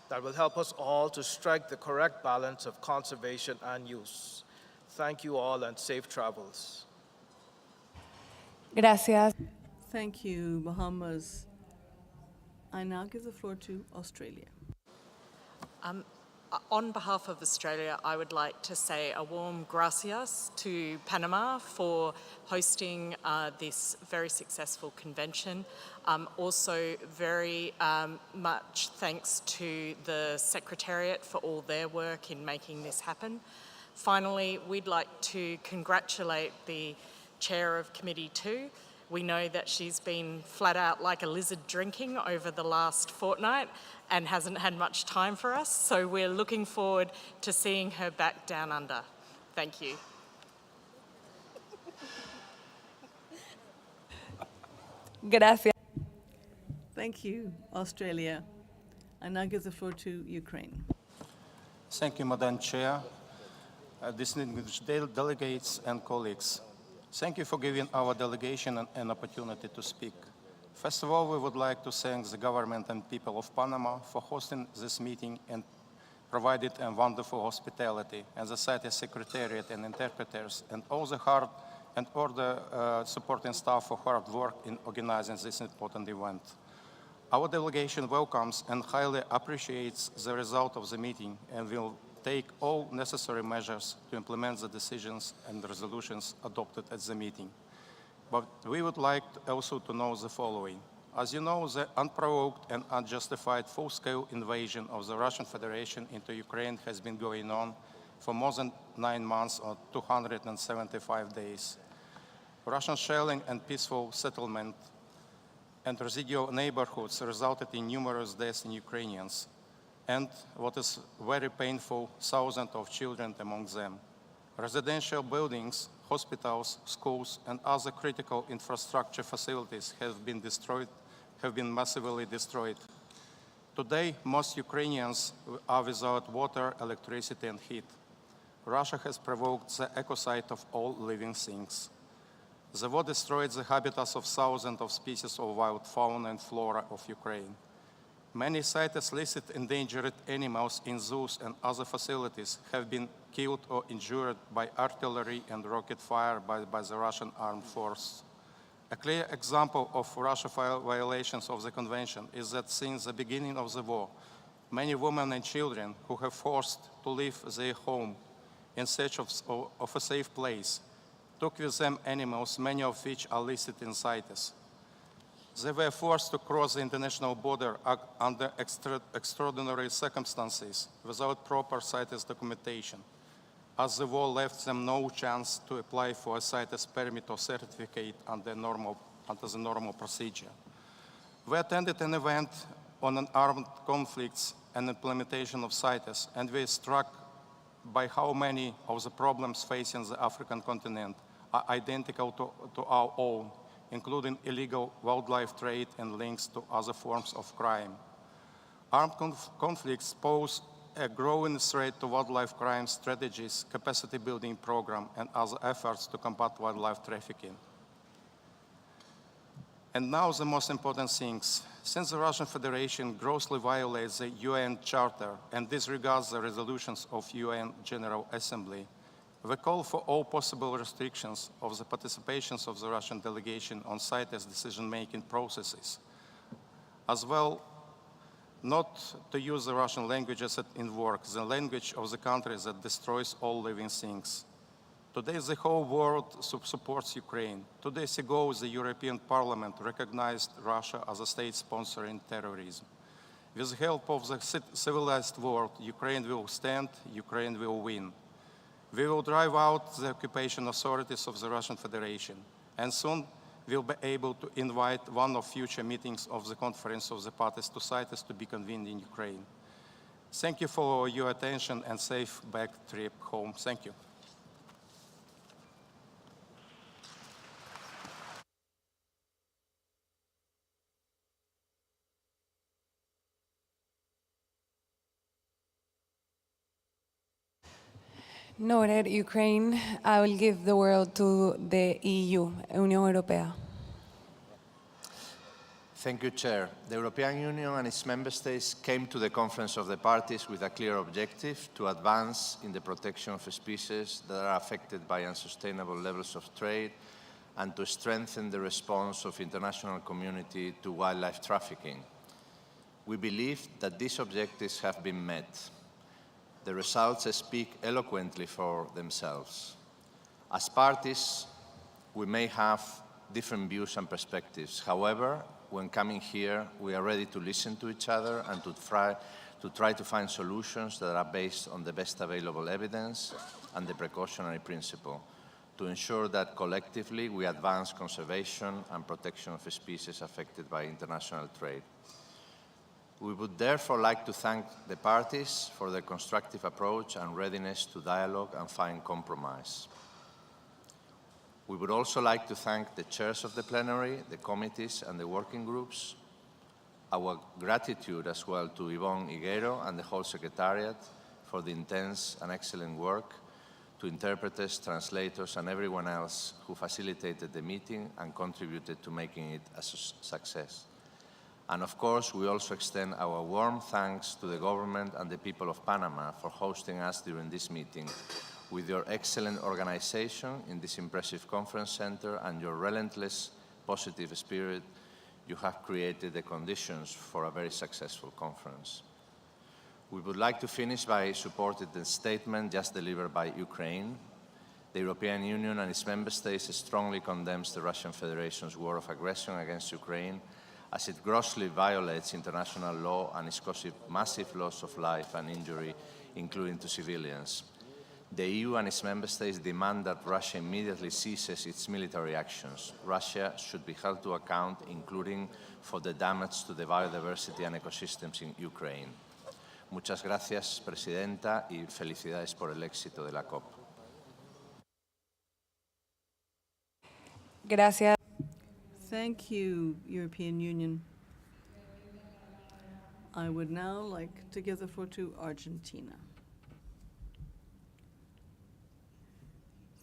that will help us all to strike the correct balance of conservation and use. Thank you all and safe travels. Gracias. Thank you, Bahamas. I now give the floor to Australia. On behalf of Australia, I would like to say a warm gracias to Panama for hosting this very successful convention. Also, very much thanks to the Secretariat for all their work in making this happen. Finally, we'd like to congratulate the Chair of Committee 2. We know that she's been flat out like a lizard drinking over the last fortnight and hasn't had much time for us, so we're looking forward to seeing her back down under. Thank you. Gracias. Thank you, Australia. I now give the floor to Ukraine. Thank you, Madam Chair, distinguished delegates and colleagues. Thank you for giving our delegation an opportunity to speak. First of all, we would like to thank the government and people of Panama for hosting this meeting and provided a wonderful hospitality, and the CITES Secretariat and interpreters, and all the supporting staff for hard work in organizing this important event. Our delegation welcomes and highly appreciates the result of the meeting and will take all necessary measures to implement the decisions and resolutions adopted at the meeting. But we would like also to know the following. As you know, the unprovoked and unjustified full-scale invasion of the Russian Federation into Ukraine has been going on for more than 9 months or 275 days. Russian shelling and peaceful settlement and residual neighborhoods resulted in numerous deaths in Ukrainians, and what is very painful, thousands of children among them. Residential buildings, hospitals, schools, and other critical infrastructure facilities have been massively destroyed. Today, most Ukrainians are without water, electricity, and heat. Russia has provoked the ecocide of all living things. The war destroyed the habitats of thousands of species of wild fauna and flora of Ukraine. Many CITES listed endangered animals in zoos and other facilities have been killed or injured by artillery and rocket fire by the Russian armed force. A clear example of Russian violations of the convention is that since the beginning of the war, many women and children who have forced to leave their home in search of a safe place took with them animals, many of which are listed in CITES. They were forced to cross the international border under extraordinary circumstances without proper CITES documentation, as the war left them no chance to apply for a CITES permit or certificate under the normal procedure. We attended an event on armed conflicts and implementation of CITES, and we were struck by how many of the problems facing the African continent are identical to our own, including illegal wildlife trade and links to other forms of crime. Armed conflicts pose a growing threat to wildlife crime strategies, capacity building program, and other efforts to combat wildlife trafficking. And now the most important things. Since the Russian Federation grossly violates the UN Charter and disregards the resolutions of UN General Assembly, we call for all possible restrictions of the participations of the Russian delegation on CITES decision-making processes, as well not to use the Russian language as in work, the language of the country that destroys all living things. Today, the whole world supports Ukraine. 2 days ago, the European Parliament recognized Russia as a state sponsor in terrorism. With the help of the civilized world, Ukraine will stand, Ukraine will win. We will drive out the occupation authorities of the Russian Federation, and soon we'll be able to invite one of future meetings of the Conference of the Parties to CITES to be convened in Ukraine. Thank you for your attention and safe back trip home. Thank you. Noted, Ukraine. I will give the word to the EU, Unión Europea. Thank you, Chair. The European Union and its member states came to the Conference of the Parties with a clear objective to advance in the protection of species that are affected by unsustainable levels of trade and to strengthen the response of the international community to wildlife trafficking. We believe that these objectives have been met. The results speak eloquently for themselves. As parties, we may have different views and perspectives. However, when coming here, we are ready to listen to each other and to try to find solutions that are based on the best available evidence and the precautionary principle to ensure that collectively we advance conservation and protection of species affected by international trade. We would therefore like to thank the parties for their constructive approach and readiness to dialogue and find compromise. We would also like to thank the chairs of the plenary, the committees and the working groups. Our gratitude as well to Yvonne Higuero and the whole Secretariat for the intense and excellent work, to interpreters, translators and everyone else who facilitated the meeting and contributed to making it a success. And of course, we also extend our warm thanks to the government and the people of Panama for hosting us during this meeting. With your excellent organization in this impressive conference center and your relentless positive spirit, you have created the conditions for a very successful conference. We would like to finish by supporting the statement just delivered by Ukraine. The European Union and its member states strongly condemns the Russian Federation's war of aggression against Ukraine, as it grossly violates international law and is causing massive loss of life and injury, including to civilians. The EU and its member states demand that Russia immediately ceases its military actions. Russia should be held to account, including for the damage to the biodiversity and ecosystems in Ukraine. Muchas gracias, Presidenta, y felicidades por el éxito de la COP. Gracias. Thank you, European Union. I would now like to give the floor to Argentina.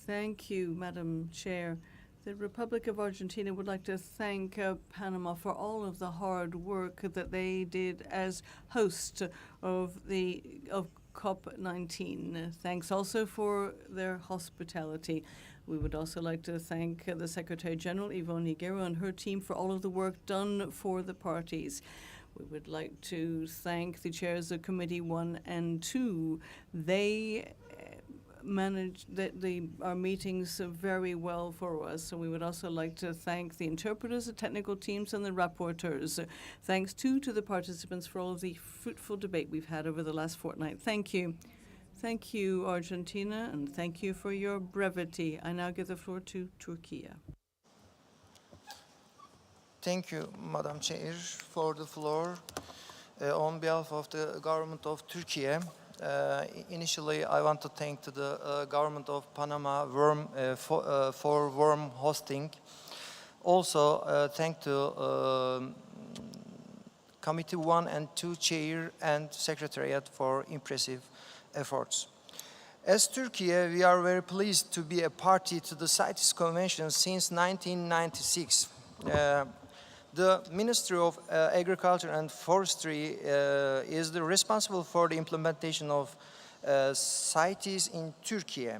Thank you, Madam Chair. The Republic of Argentina would like to thank Panama for all of the hard work that they did as host of CoP19. Thanks also for their hospitality. We would also like to thank the Secretary General, Yvonne Higuero, and her team for all of the work done for the parties. We would like to thank the chairs of Committee 1 and 2. They managed our meetings very well for us. So we would also like to thank the interpreters, the technical teams, and the rapporteurs. Thanks, too, to the participants for all of the fruitful debate we've had over the last fortnight. Thank you. Thank you, Argentina, and thank you for your brevity. I now give the floor to Turkey. Thank you, Madam Chair, for the floor. On behalf of the government of Turkey, initially I want to thank the government of Panama for warm hosting. Also, thank to Committee 1 and 2 Chair and Secretariat for impressive efforts. As Turkey, we are very pleased to be a party to the CITES Convention since 1996. The Ministry of Agriculture and Forestry is responsible for the implementation of CITES in Turkey.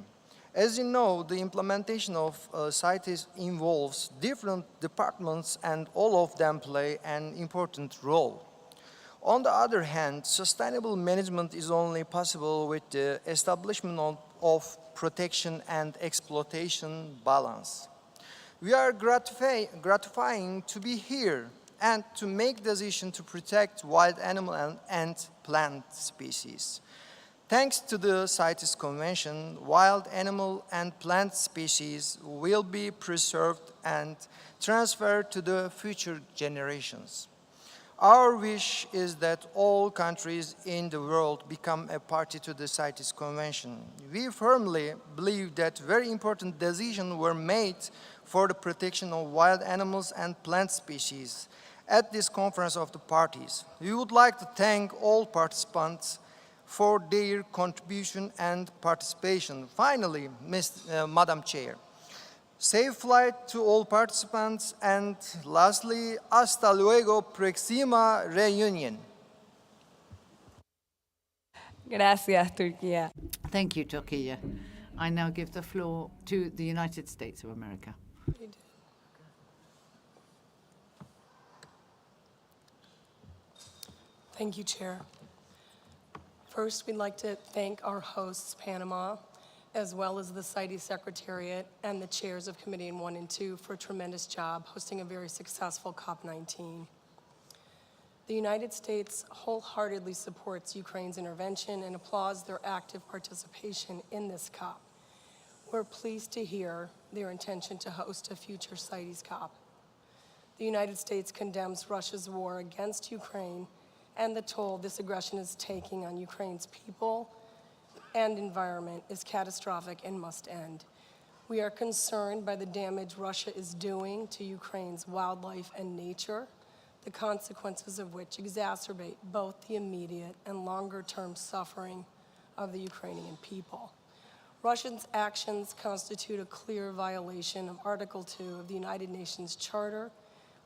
As you know, the implementation of CITES involves different departments and all of them play an important role. On the other hand, sustainable management is only possible with the establishment of protection and exploitation balance. We are gratifying to be here and to make decisions to protect wild animal and plant species. Thanks to the CITES Convention, wild animal and plant species will be preserved and transferred to the future generations. Our wish is that all countries in the world become a party to the CITES Convention. We firmly believe that very important decisions were made for the protection of wild animals and plant species at this conference of the parties. We would like to thank all participants for their contribution and participation. Finally, Madam Chair, safe flight to all participants, and lastly, hasta luego, próxima reunión. Gracias, Turquía. Thank you, Turkey. I now give the floor to the United States of America. Thank you, Chair. First, we'd like to thank our hosts, Panama, as well as the CITES Secretariat and the chairs of Committee 1 and 2 for a tremendous job hosting a very successful COP19. The United States wholeheartedly supports Ukraine's intervention and applauds their active participation in this COP. We're pleased to hear their intention to host a future CITES COP. The United States condemns Russia's war against Ukraine and the toll this aggression is taking on Ukraine's people and environment is catastrophic and must end. We are concerned by the damage Russia is doing to Ukraine's wildlife and nature, the consequences of which exacerbate both the immediate and longer-term suffering of the Ukrainian people. Russia's actions constitute a clear violation of Article 2 of the United Nations Charter,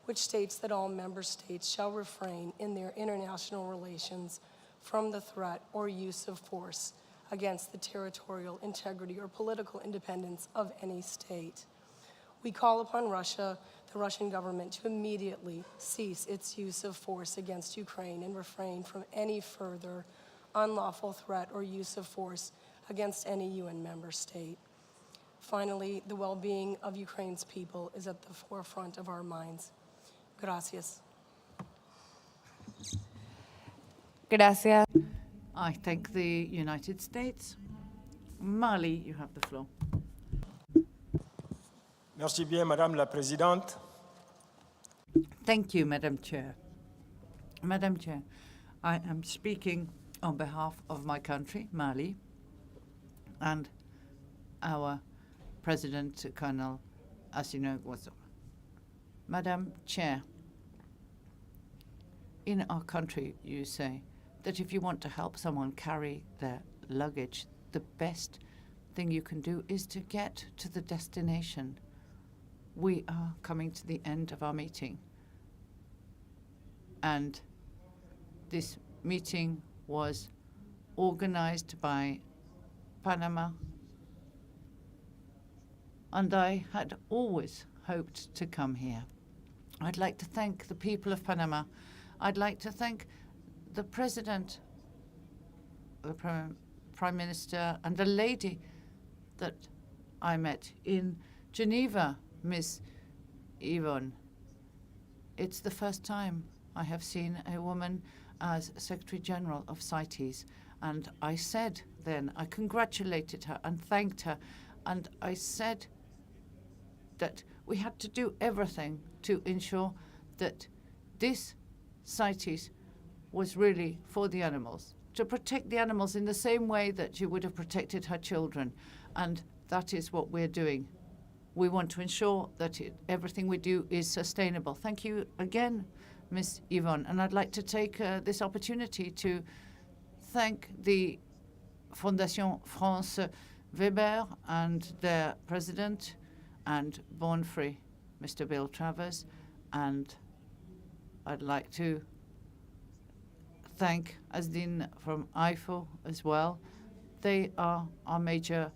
which states that all member states shall refrain in their international relations from the threat or use of force against the territorial integrity or political independence of any state. We call upon Russia, the Russian government, to immediately cease its use of force against Ukraine and refrain from any further unlawful threat or use of force against any UN member state. Finally, the well-being of Ukraine's people is at the forefront of our minds. Gracias. Gracias. I thank the United States. Mali, you have the floor. Merci bien, Madame la Présidente. Thank you, Madam Chair. Madam Chair, I am speaking on behalf of my country, Mali, and our President, Colonel Assimi Goïta. Madam Chair, in our country, you say that if you want to help someone carry their luggage, the best thing you can do is to get to the destination. We are coming to the end of our meeting. And this meeting was organized by Panama, and I had always hoped to come here. I'd like to thank the people of Panama. I'd like to thank the President, the Prime Minister, and the lady that I met in Geneva, Ms. Yvonne. It's the first time I have seen a woman as Secretary General of CITES, and I said then, I congratulated her and thanked her, and I said that we had to do everything to ensure that this CITES was really for the animals, to protect the animals in the same way that she would have protected her children. And that is what we're doing. We want to ensure that everything we do is sustainable. Thank you again, Ms. Yvonne. And I'd like to take this opportunity to thank the Fondation France Weber and their president, and Born Free, Mr. Bill Travers, and I'd like to thank Asdin from IFO as well. They are our major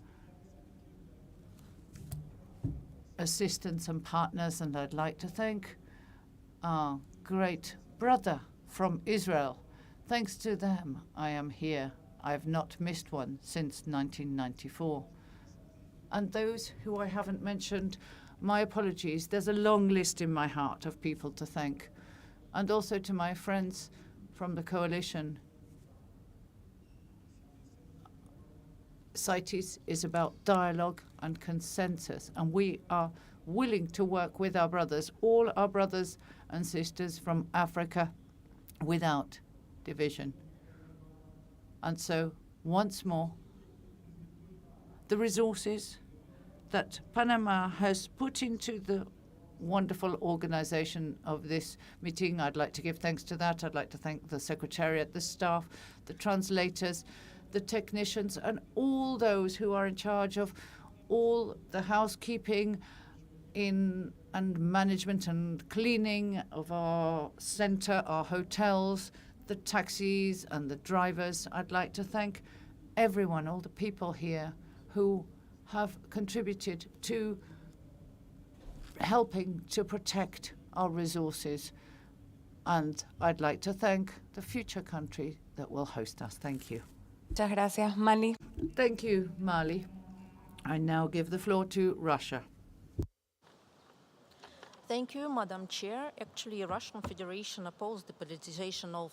assistants and partners, and I'd like to thank our great brother from Israel, Thanks to them, I am here. I have not missed one since 1994. And those who I haven't mentioned, my apologies. There's a long list in my heart of people to thank. And also to my friends from the coalition. CITES is about dialogue and consensus, and we are willing to work with our brothers, all our brothers and sisters from Africa, without division. And so, once more, the resources that Panama has put into the wonderful organization of this meeting, I'd like to give thanks to that. I'd like to thank the Secretariat, the staff, the translators, the technicians, and all those who are in charge of all the housekeeping and management and cleaning of our center, our hotels, the taxis and the drivers. I'd like to thank everyone, all the people here who have contributed to helping to protect our resources. And I'd like to thank the future country that will host us. Thank you. Muchas gracias, Mali. Thank you, Mali. I now give the floor to Russia. Thank you, Madam Chair. Actually, Russian Federation opposed the politicization of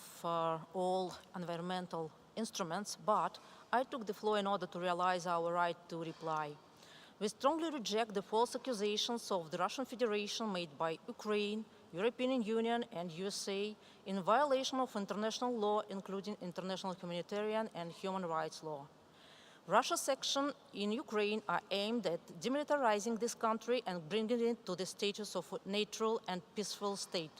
all environmental instruments, but I took the floor in order to realize our right to reply. We strongly reject the false accusations of the Russian Federation made by Ukraine, European Union and USA in violation of international law, including international humanitarian and human rights law. Russia's actions in Ukraine are aimed at demilitarizing this country and bringing it to the status of a neutral and peaceful state.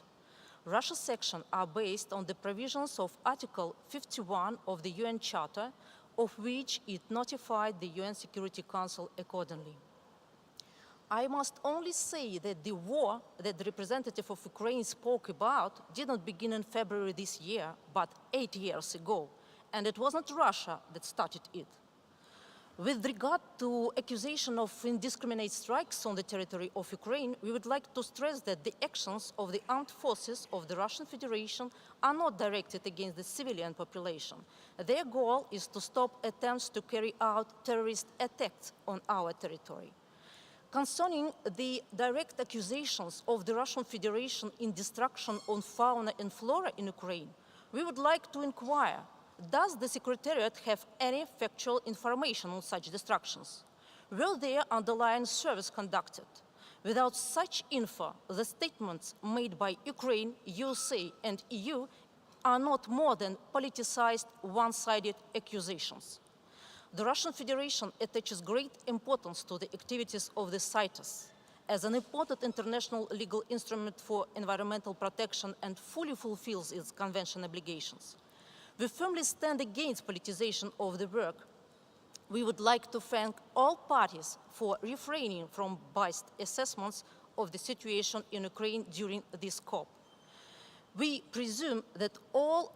Russia's actions are based on the provisions of Article 51 of the UN Charter, of which it notified the UN Security Council accordingly. I must only say that the war that the representative of Ukraine spoke about did not begin in February this year, but 8 years ago, and it wasn't Russia that started it. With regard to accusation of indiscriminate strikes on the territory of Ukraine, we would like to stress that the actions of the armed forces of the Russian Federation are not directed against the civilian population. Their goal is to stop attempts to carry out terrorist attacks on our territory. Concerning the direct accusations of the Russian Federation in destruction on fauna and flora in Ukraine, we would like to inquire, does the Secretariat have any factual information on such destructions? Were there underlying surveys conducted? Without such info, the statements made by Ukraine, USA and EU are not more than politicized, one-sided accusations. The Russian Federation attaches great importance to the activities of the CITES as an important international legal instrument for environmental protection and fully fulfills its convention obligations. We firmly stand against politicization of the work. We would like to thank all parties for refraining from biased assessments of the situation in Ukraine during this COP. We presume that all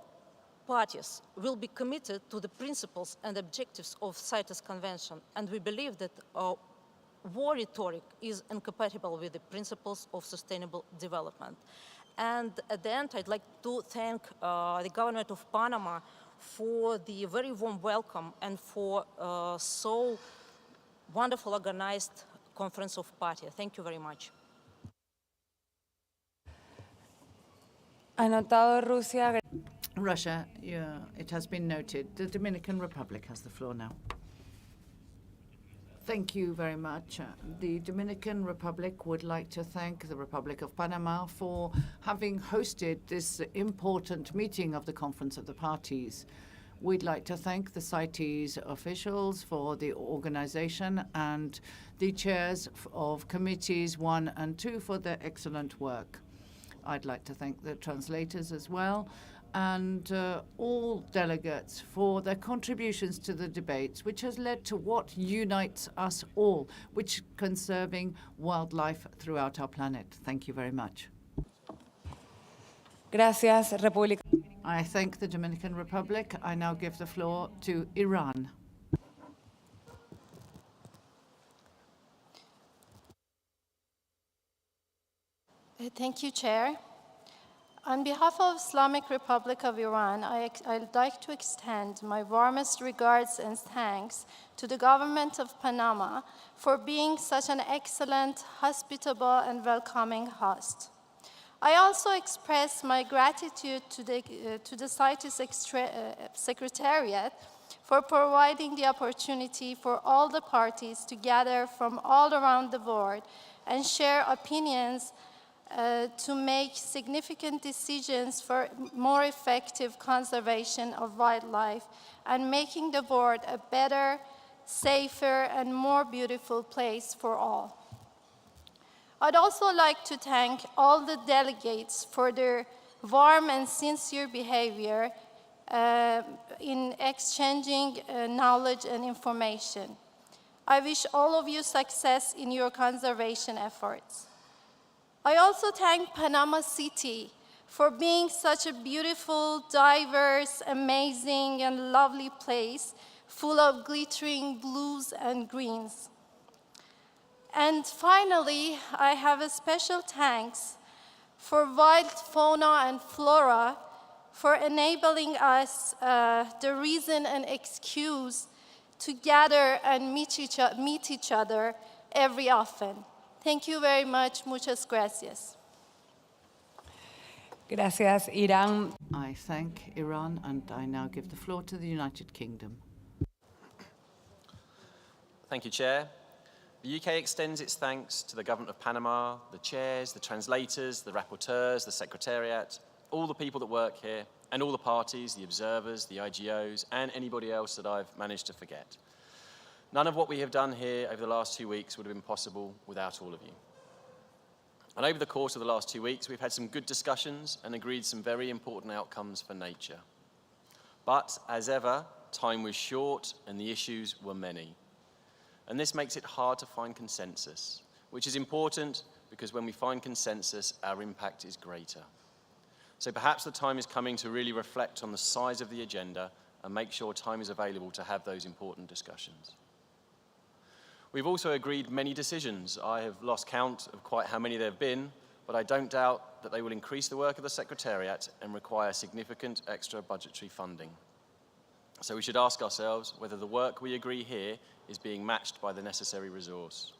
parties will be committed to the principles and objectives of CITES Convention, and we believe that war rhetoric is incompatible with the principles of sustainable development. And at the end, I'd like to thank the government of Panama for the very warm welcome and for so wonderful organized conference of parties. Thank you very much. Anotado Rusia. Russia, it has been noted. The Dominican Republic has the floor now. Thank you very much. The Dominican Republic would like to thank the Republic of Panama for having hosted this important meeting of the Conference of the Parties. We'd like to thank the CITES officials for the organization and the chairs of committees 1 and 2 for their excellent work. I'd like to thank the translators as well, and all delegates for their contributions to the debates, which has led to what unites us all, which conserving wildlife throughout our planet. Thank you very much. Gracias, República. I thank the Dominican Republic. I now give the floor to Iran. Thank you, Chair. On behalf of Islamic Republic of Iran, I'd like to extend my warmest regards and thanks to the government of Panama for being such an excellent, hospitable, and welcoming host. I also express my gratitude to the CITES Secretariat for providing the opportunity for all the parties to gather from all around the world and share opinions to make significant decisions for more effective conservation of wildlife and making the world a better, safer, and more beautiful place for all. I'd also like to thank all the delegates for their warm and sincere behavior in exchanging knowledge and information. I wish all of you success in your conservation efforts. I also thank Panama City for being such a beautiful, diverse, amazing, and lovely place full of glittering blues and greens. And finally, I have a special thanks for wild fauna and flora for enabling us the reason and excuse to gather and meet each other every often. Thank you very much. Muchas gracias. Gracias, Iran. I thank Iran, and I now give the floor to the United Kingdom. Thank you, Chair. The UK extends its thanks to the Government of Panama, the chairs, the translators, the rapporteurs, the Secretariat, all the people that work here, and all the parties, the observers, the IGOs, and anybody else that I've managed to forget. None of what we have done here over the last 2 weeks would have been possible without all of you. And over the course of the last 2 weeks, we've had some good discussions and agreed some very important outcomes for nature. But, as ever, time was short and the issues were many. And this makes it hard to find consensus, which is important because when we find consensus, our impact is greater. So perhaps the time is coming to really reflect on the size of the agenda and make sure time is available to have those important discussions. We've also agreed many decisions. I have lost count of quite how many there have been, but I don't doubt that they will increase the work of the Secretariat and require significant extra budgetary funding. So we should ask ourselves whether the work we agree here is being matched by the necessary resource.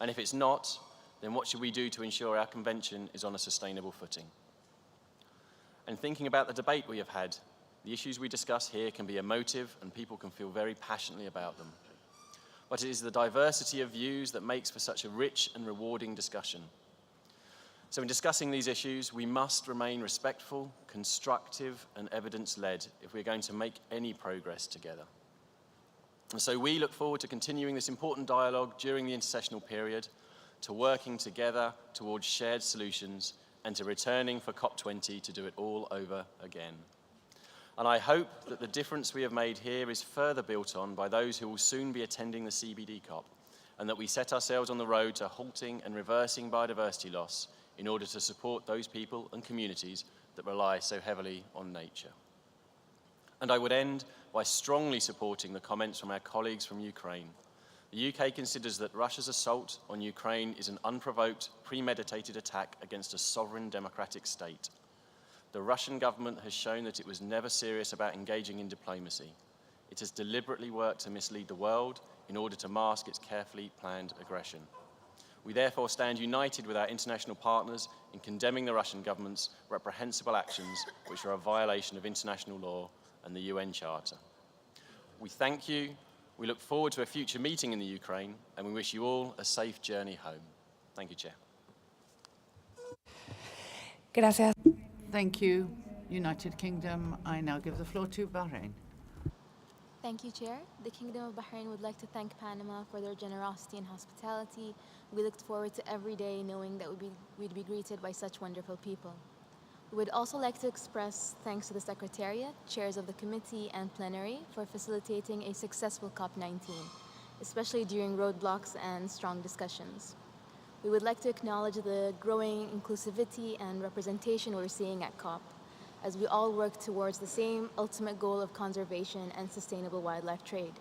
And if it's not, then what should we do to ensure our convention is on a sustainable footing? And thinking about the debate we have had, the issues we discuss here can be emotive and people can feel very passionately about them. But it is the diversity of views that makes for such a rich and rewarding discussion. So in discussing these issues, we must remain respectful, constructive, and evidence-led if we're going to make any progress together. And so we look forward to continuing this important dialogue during the intersessional period, to working together towards shared solutions, and to returning for COP20 to do it all over again. And I hope that the difference we have made here is further built on by those who will soon be attending the CBD COP, and that we set ourselves on the road to halting and reversing biodiversity loss in order to support those people and communities that rely so heavily on nature. And I would end by strongly supporting the comments from our colleagues from Ukraine. The UK considers that Russia's assault on Ukraine is an unprovoked, premeditated attack against a sovereign democratic state. The Russian government has shown that it was never serious about engaging in diplomacy. It has deliberately worked to mislead the world in order to mask its carefully planned aggression. We therefore stand united with our international partners in condemning the Russian government's reprehensible actions, which are a violation of international law and the UN Charter. We thank you, we look forward to a future meeting in the Ukraine, and we wish you all a safe journey home. Thank you, Chair. Gracias. Thank you, United Kingdom. I now give the floor to Bahrain. Thank you, Chair. The Kingdom of Bahrain would like to thank Panama for their generosity and hospitality. We looked forward to every day knowing that we'd be greeted by such wonderful people. We would also like to express thanks to the Secretariat, chairs of the committee, and plenary for facilitating a successful COP19, especially during roadblocks and strong discussions. We would like to acknowledge the growing inclusivity and representation we're seeing at COP, as we all work towards the same ultimate goal of conservation and sustainable wildlife trade.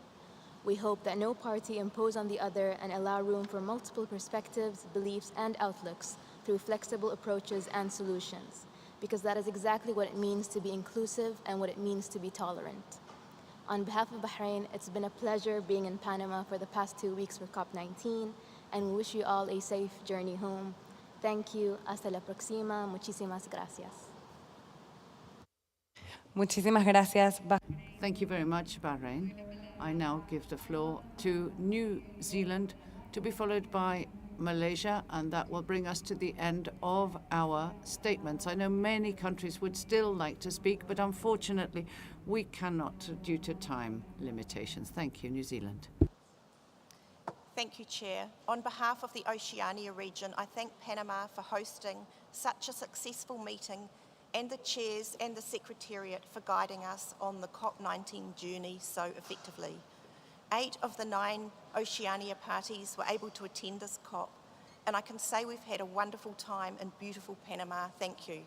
We hope that no party impose on the other and allow room for multiple perspectives, beliefs, and outlooks through flexible approaches and solutions. because that is exactly what it means to be inclusive and what it means to be tolerant. On behalf of Bahrain, it's been a pleasure being in Panama for the past 2 weeks for CoP19, and we wish you all a safe journey home. Thank you. Hasta la próxima. Muchísimas gracias. Muchísimas gracias. Thank you very much, Bahrain. I now give the floor to New Zealand, to be followed by Malaysia, and that will bring us to the end of our statements. I know many countries would still like to speak, but unfortunately we cannot due to time limitations. Thank you, New Zealand. Thank you, Chair. On behalf of the Oceania region, I thank Panama for hosting such a successful meeting, and the chairs and the Secretariat for guiding us on the COP19 journey so effectively. 8 of the 9 Oceania parties were able to attend this COP, and I can say we've had a wonderful time in beautiful Panama. Thank you.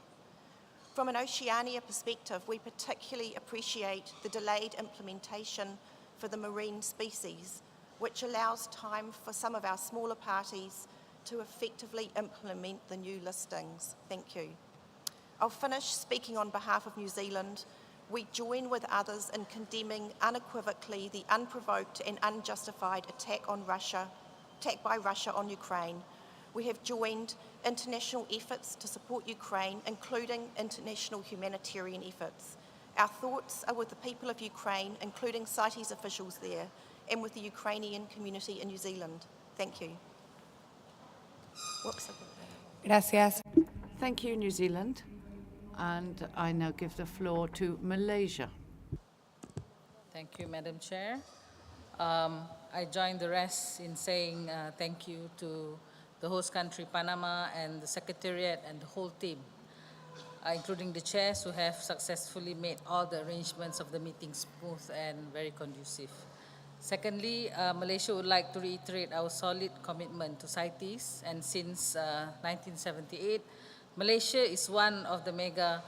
From an Oceania perspective, we particularly appreciate the delayed implementation for the marine species, which allows time for some of our smaller parties to effectively implement the new listings. Thank you. I'll finish speaking on behalf of New Zealand. We join with others in condemning unequivocally the unprovoked and unjustified attack by Russia on Ukraine. We have joined international efforts to support Ukraine, including international humanitarian efforts. Our thoughts are with the people of Ukraine, including CITES officials there, and with the Ukrainian community in New Zealand. Thank you. Whoops. Gracias. Thank you, New Zealand. And I now give the floor to Malaysia. Thank you, Madam Chair. I join the rest in saying thank you to the host country, Panama, and the Secretariat and the whole team, including the chairs who have successfully made all the arrangements of the meeting smooth and very conducive. Secondly, Malaysia would like to reiterate our solid commitment to CITES, and since 1978, Malaysia is one of the mega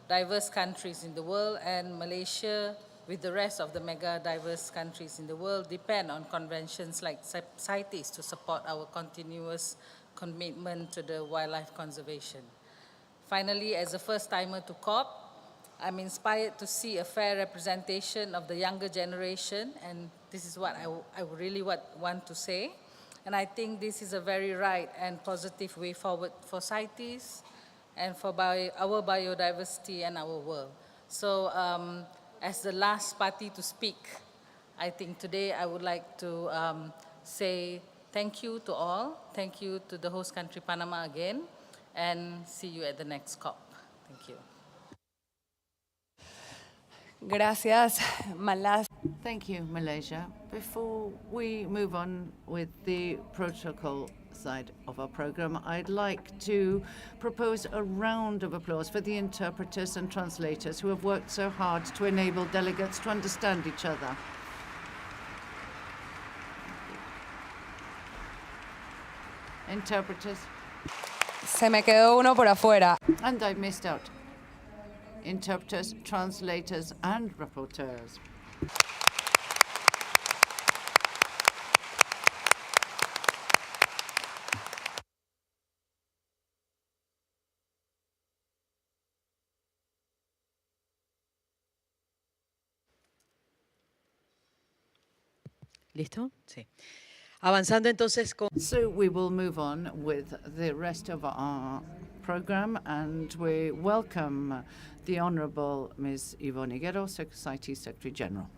diverse countries in the world, and Malaysia, with the rest of the mega diverse countries in the world, depend on conventions like CITES to support our continuous commitment to the wildlife conservation. Finally, as a first-timer to COP, I'm inspired to see a fair representation of the younger generation, and this is what I really want to say. And I think this is a very right and positive way forward for CITES and for our biodiversity and our world. So as the last party to speak, I think today I would like to say thank you to all. Thank you to the host country, Panama, again, and see you at the next COP. Thank you. Gracias, Malaysia. Thank you, Malaysia. Before we move on with the protocol side of our program, I'd like to propose a round of applause for the interpreters and translators who have worked so hard to enable delegates to understand each other. Interpreters. Se me quedó uno por afuera. And I missed out. Interpreters, translators, and rapporteurs. ¿Listo? Sí. Avanzando entonces con... So we will move on with the rest of our program, and we welcome the Honourable Ms. Yvonne Higuero, CITES Secretary General.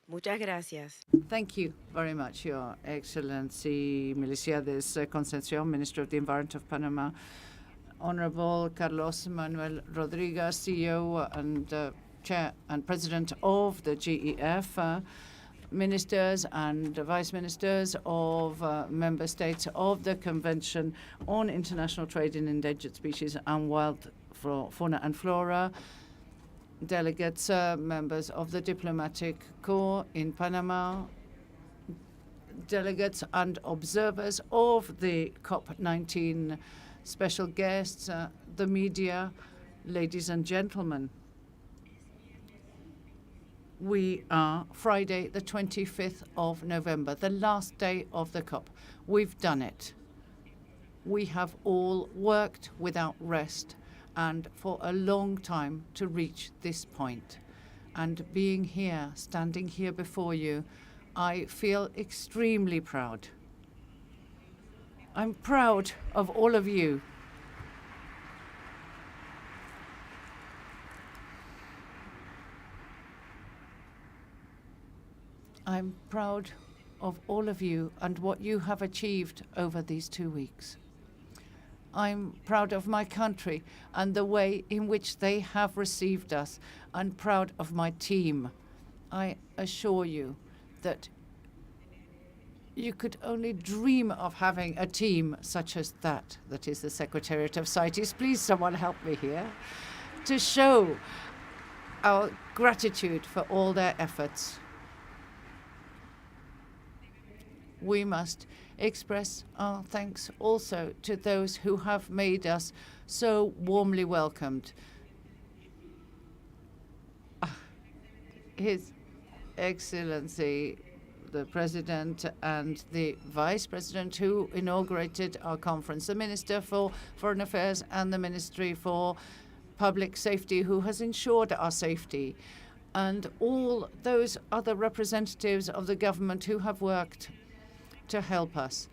Muchas gracias. Thank you very much, Your Excellency Miliciades Concepcion, Minister of the Environment of Panama, Honourable Carlos Manuel Rodriguez, CEO and Chair and President of the GEF, ministers and vice ministers of member states of the Convention on International Trade in Endangered Species and Wild Fauna and Flora, delegates, members of the Diplomatic Corps in Panama, delegates and observers of the COP19, special guests, the media, ladies and gentlemen. We are Friday, the 25th of November, the last day of the COP. We've done it. We have all worked without rest and for a long time to reach this point. And being here, standing here before you, I feel extremely proud. I'm proud of all of you. I'm proud of all of you and what you have achieved over these 2 weeks. I'm proud of my country and the way in which they have received us, and proud of my team. I assure you that you could only dream of having a team such as that is the Secretariat of CITES. Please, someone help me here, to show our gratitude for all their efforts. We must express our thanks also to those who have made us so warmly welcomed. His Excellency, the President and the Vice President who inaugurated our conference, the Minister for Foreign Affairs and the Ministry for Public Safety who has ensured our safety, and all those other representatives of the government who have worked to help us.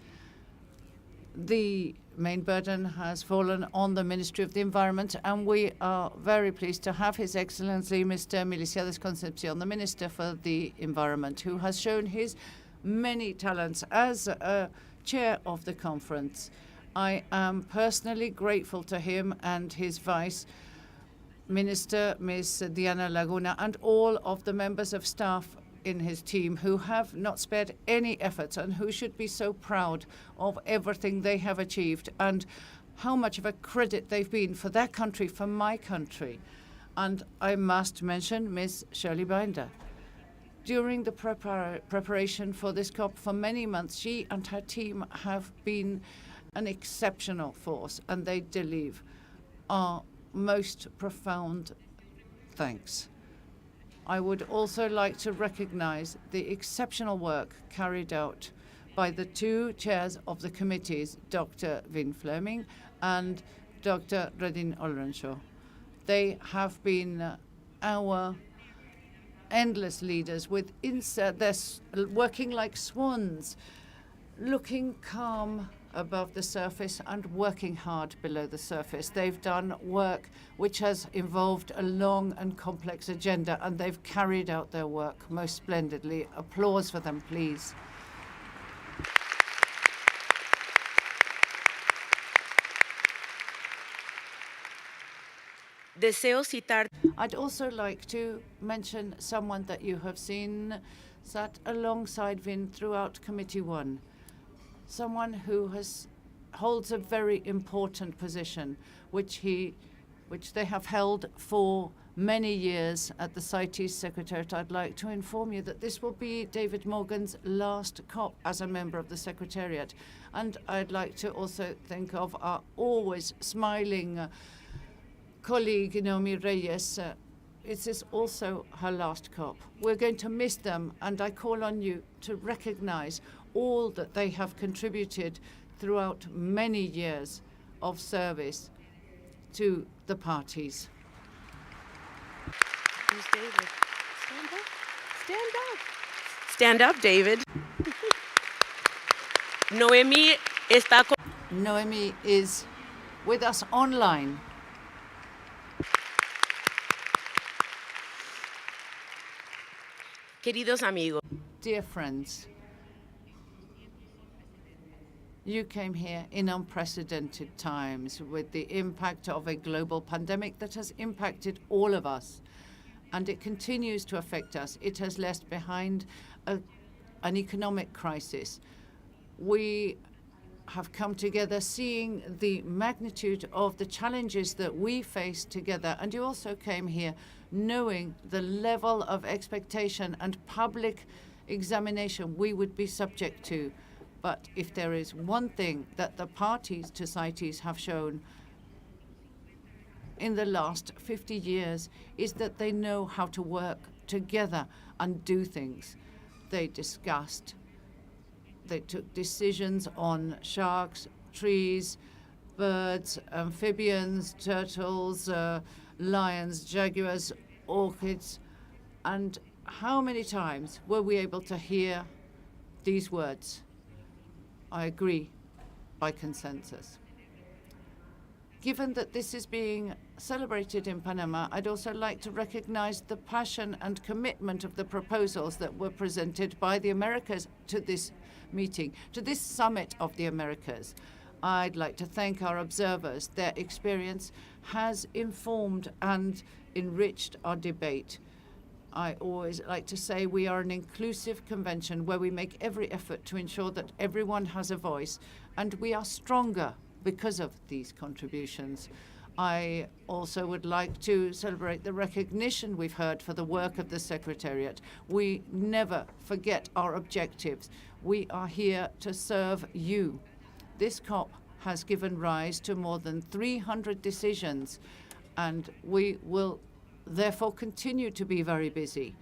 The main burden has fallen on the Ministry of the Environment, and we are very pleased to have His Excellency Mr. Miliciades Concepcion, the Minister for the Environment, who has shown his many talents as chair of the conference. I am personally grateful to him and his Vice Minister, Ms. Diana Laguna, and all of the members of staff in his team who have not spared any efforts and who should be so proud of everything they have achieved and how much of a credit they've been for their country, for my country. And I must mention Ms. Shirley Binder. During the preparation for this COP for many months, she and her team have been an exceptional force, and they deserve our most profound thanks. I would also like to recognize the exceptional work carried out by the two chairs of the committees, Dr. Win Fleming and Dr. Redin Olrenshaw. They have been our endless leaders with they're working like swans, looking calm above the surface and working hard below the surface. They've done work which has involved a long and complex agenda, and they've carried out their work most splendidly. Applause for them, please. I'd also like to mention someone that you have seen sat alongside Vin throughout Committee 1. Someone who holds a very important position, which they have held for many years at the CITES Secretariat. I'd like to inform you that this will be David Morgan's last COP as a member of the Secretariat. And I'd like to also think of our always smiling colleague, Naomi Reyes. It is also her last COP. We're going to miss them, and I call on you to recognize all that they have contributed throughout many years of service to the parties. Who's David? Stand up. Stand up. Stand up, David. Noemi is with us online. Queridos amigos. Dear friends, you came here in unprecedented times with the impact of a global pandemic that has impacted all of us, and it continues to affect us. It has left behind an economic crisis. We have come together seeing the magnitude of the challenges that we face together, and you also came here knowing the level of expectation and public examination we would be subject to. But if there is one thing that the parties to CITES have shown in the last 50 years is that they know how to work together and do things. They discussed, they took decisions on sharks, trees, birds, amphibians, turtles, lions, jaguars, orchids. And how many times were we able to hear these words? I agree, by consensus. Given that this is being celebrated in Panama, I'd also like to recognize the passion and commitment of the proposals that were presented by the Americas to this meeting, to this summit of the Americas. I'd like to thank our observers. Their experience has informed and enriched our debate. I always like to say we are an inclusive convention where we make every effort to ensure that everyone has a voice, and we are stronger because of these contributions. I also would like to celebrate the recognition we've heard for the work of the Secretariat. We never forget our objectives. We are here to serve you. This COP has given rise to more than 300 decisions, and we will therefore continue to be very busy.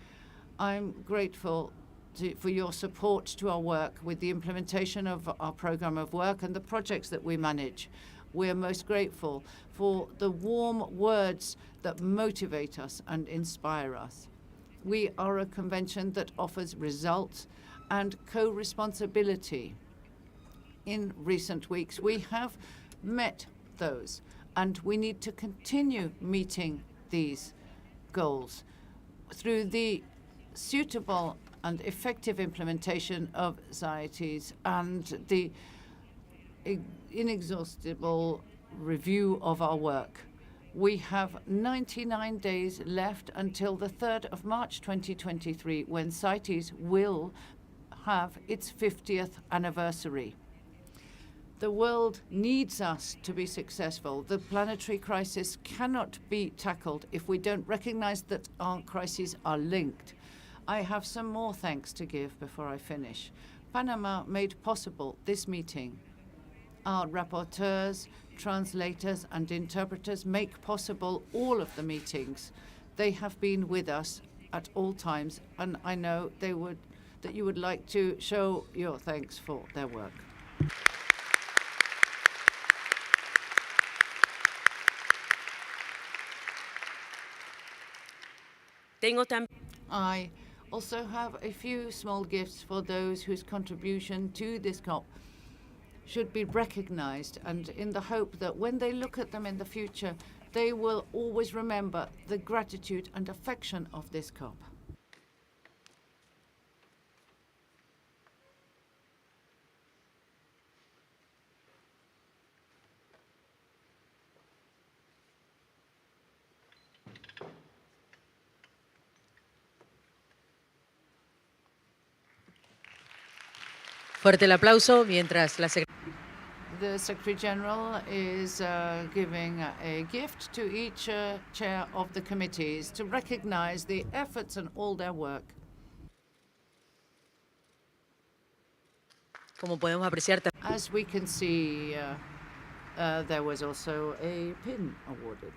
I'm grateful for your support to our work with the implementation of our program of work and the projects that we manage. We're most grateful for the warm words that motivate us and inspire us. We are a convention that offers results and co-responsibility. In recent weeks, we have met those, and we need to continue meeting these goals through the suitable and effective implementation of CITES and the inexhaustible review of our work. We have 99 days left until the 3rd of March 2023, when CITES will have its 50th anniversary. The world needs us to be successful. The planetary crisis cannot be tackled if we don't recognize that our crises are linked. I have some more thanks to give before I finish. Panama made possible this meeting. Our rapporteurs, translators, and interpreters make possible all of the meetings. They have been with us at all times, and I know that you would like to show your thanks for their work. I also have a few small gifts for those whose contribution to this COP should be recognized, and in the hope that when they look at them in the future, they will always remember the gratitude and affection of this COP. Fuerte el aplauso mientras la The Secretary General is giving a gift to each chair of the committees to recognize the efforts and all their work. Como podemos apreciar, As we can see, there was also a pin awarded.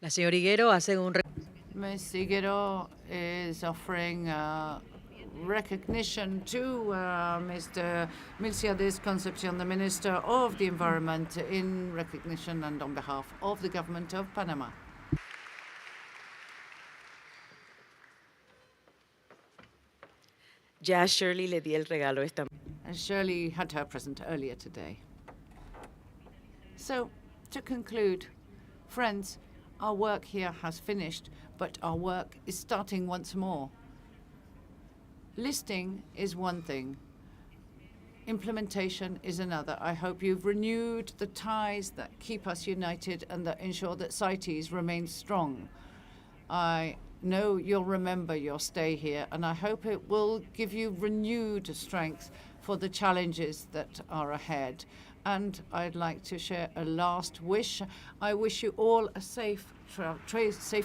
la señora Higuero hace un Ms. Higuero is offering recognition to Mr. Milciades Concepcion, the Minister of the Environment, in recognition and on behalf of the Government of Panama. Ya Shirley le di el regalo esta. Shirley had her present earlier today. So, to conclude, friends, our work here has finished, but our work is starting once more. Listing is one thing. Implementation is another. I hope you've renewed the ties that keep us united and that ensure that CITES remains strong. I know you'll remember your stay here, and I hope it will give you renewed strength for the challenges that are ahead. And I'd like to share a last wish. I wish you all a safe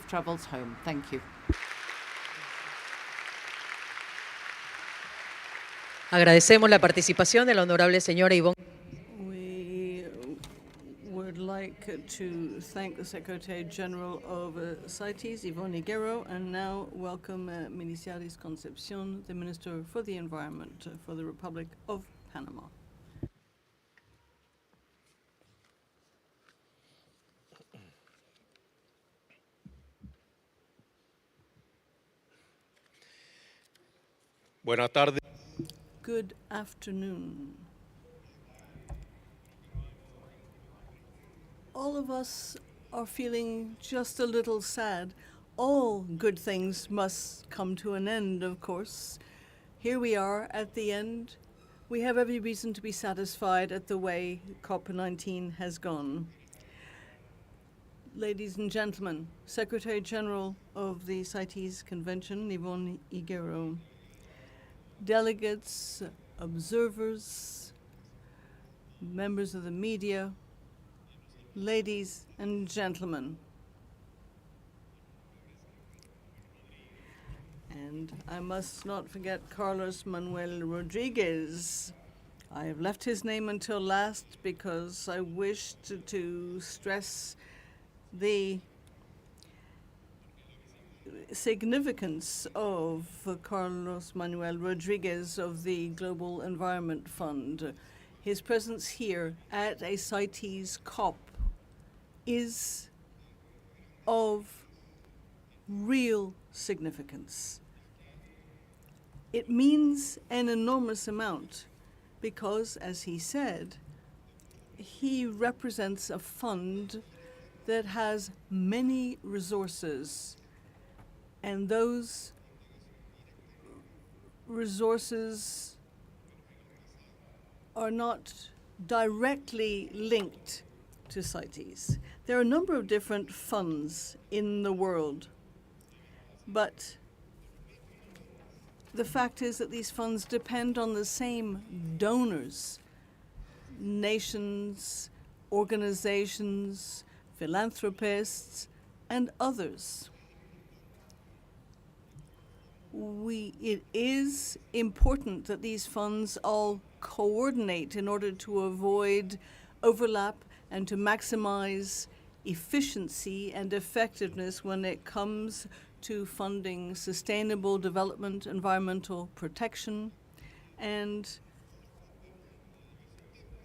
travels home. Thank you. Agradecemos la participación de la honorable señora Ivonne. We would like to thank the Secretary General of CITES, Yvonne Higuero, and now welcome Miliciaris Concepcion, the Minister for the Environment for the Republic of Panama. Buenas tardes. Good afternoon. All of us are feeling just a little sad. All good things must come to an end, of course. Here we are at the end. We have every reason to be satisfied at the way CoP19 has gone. Ladies and gentlemen, Secretary General of the CITES Convention, Yvonne Higuero, delegates, observers, members of the media, ladies and gentlemen. And I must not forget Carlos Manuel Rodriguez. I have left his name until last because I wished to stress the significance of Carlos Manuel Rodriguez of the Global Environment Fund. His presence here at a CITES COP is of real significance. It means an enormous amount because, as he said, he represents a fund that has many resources, and those resources are not directly linked to CITES. There are a number of different funds in the world, but the fact is that these funds depend on the same donors, nations, organizations, philanthropists, and others. It is important that these funds all coordinate in order to avoid overlap and to maximize efficiency and effectiveness when it comes to funding sustainable development, environmental protection, and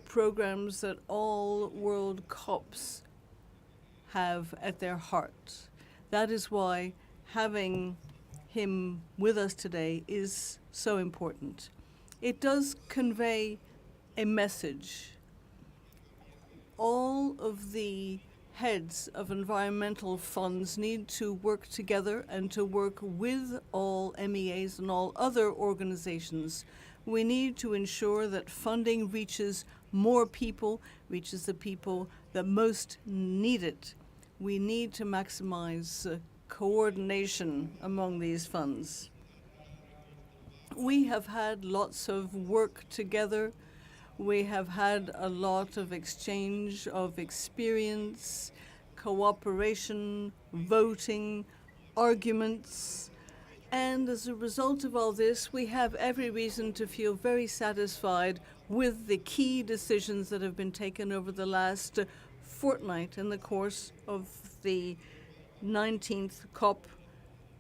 programs that all world COPs have at their heart. That is why having him with us today is so important. It does convey a message. All of the heads of environmental funds need to work together and to work with all MEAs and all other organizations. We need to ensure that funding reaches more people, reaches the people that most need it. We need to maximize coordination among these funds. We have had lots of work together. We have had a lot of exchange of experience, cooperation, voting, arguments. And as a result of all this, we have every reason to feel very satisfied with the key decisions that have been taken over the last fortnight in the course of the 19th COP,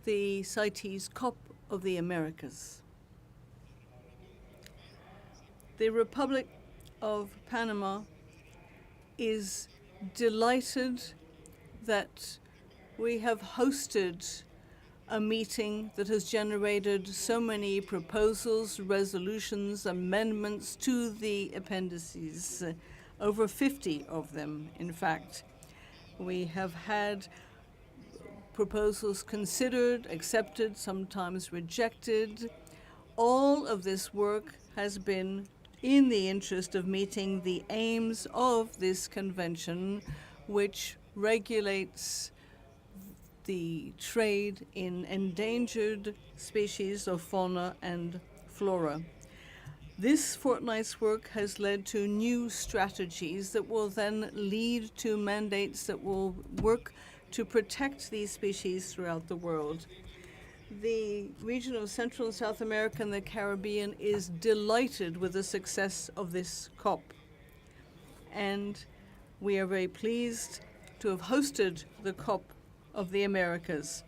the CITES COP of the Americas. The Republic of Panama is delighted that we have hosted a meeting that has generated so many proposals, resolutions, amendments to the appendices, over 50 of them, in fact. We have had proposals considered, accepted, sometimes rejected. All of this work has been in the interest of meeting the aims of this convention, which regulates the trade in endangered species of fauna and flora. This fortnight's work has led to new strategies that will then lead to mandates that will work to protect these species throughout the world. The region of Central and South America and the Caribbean is delighted with the success of this COP. And we are very pleased to have hosted the COP of the Americas.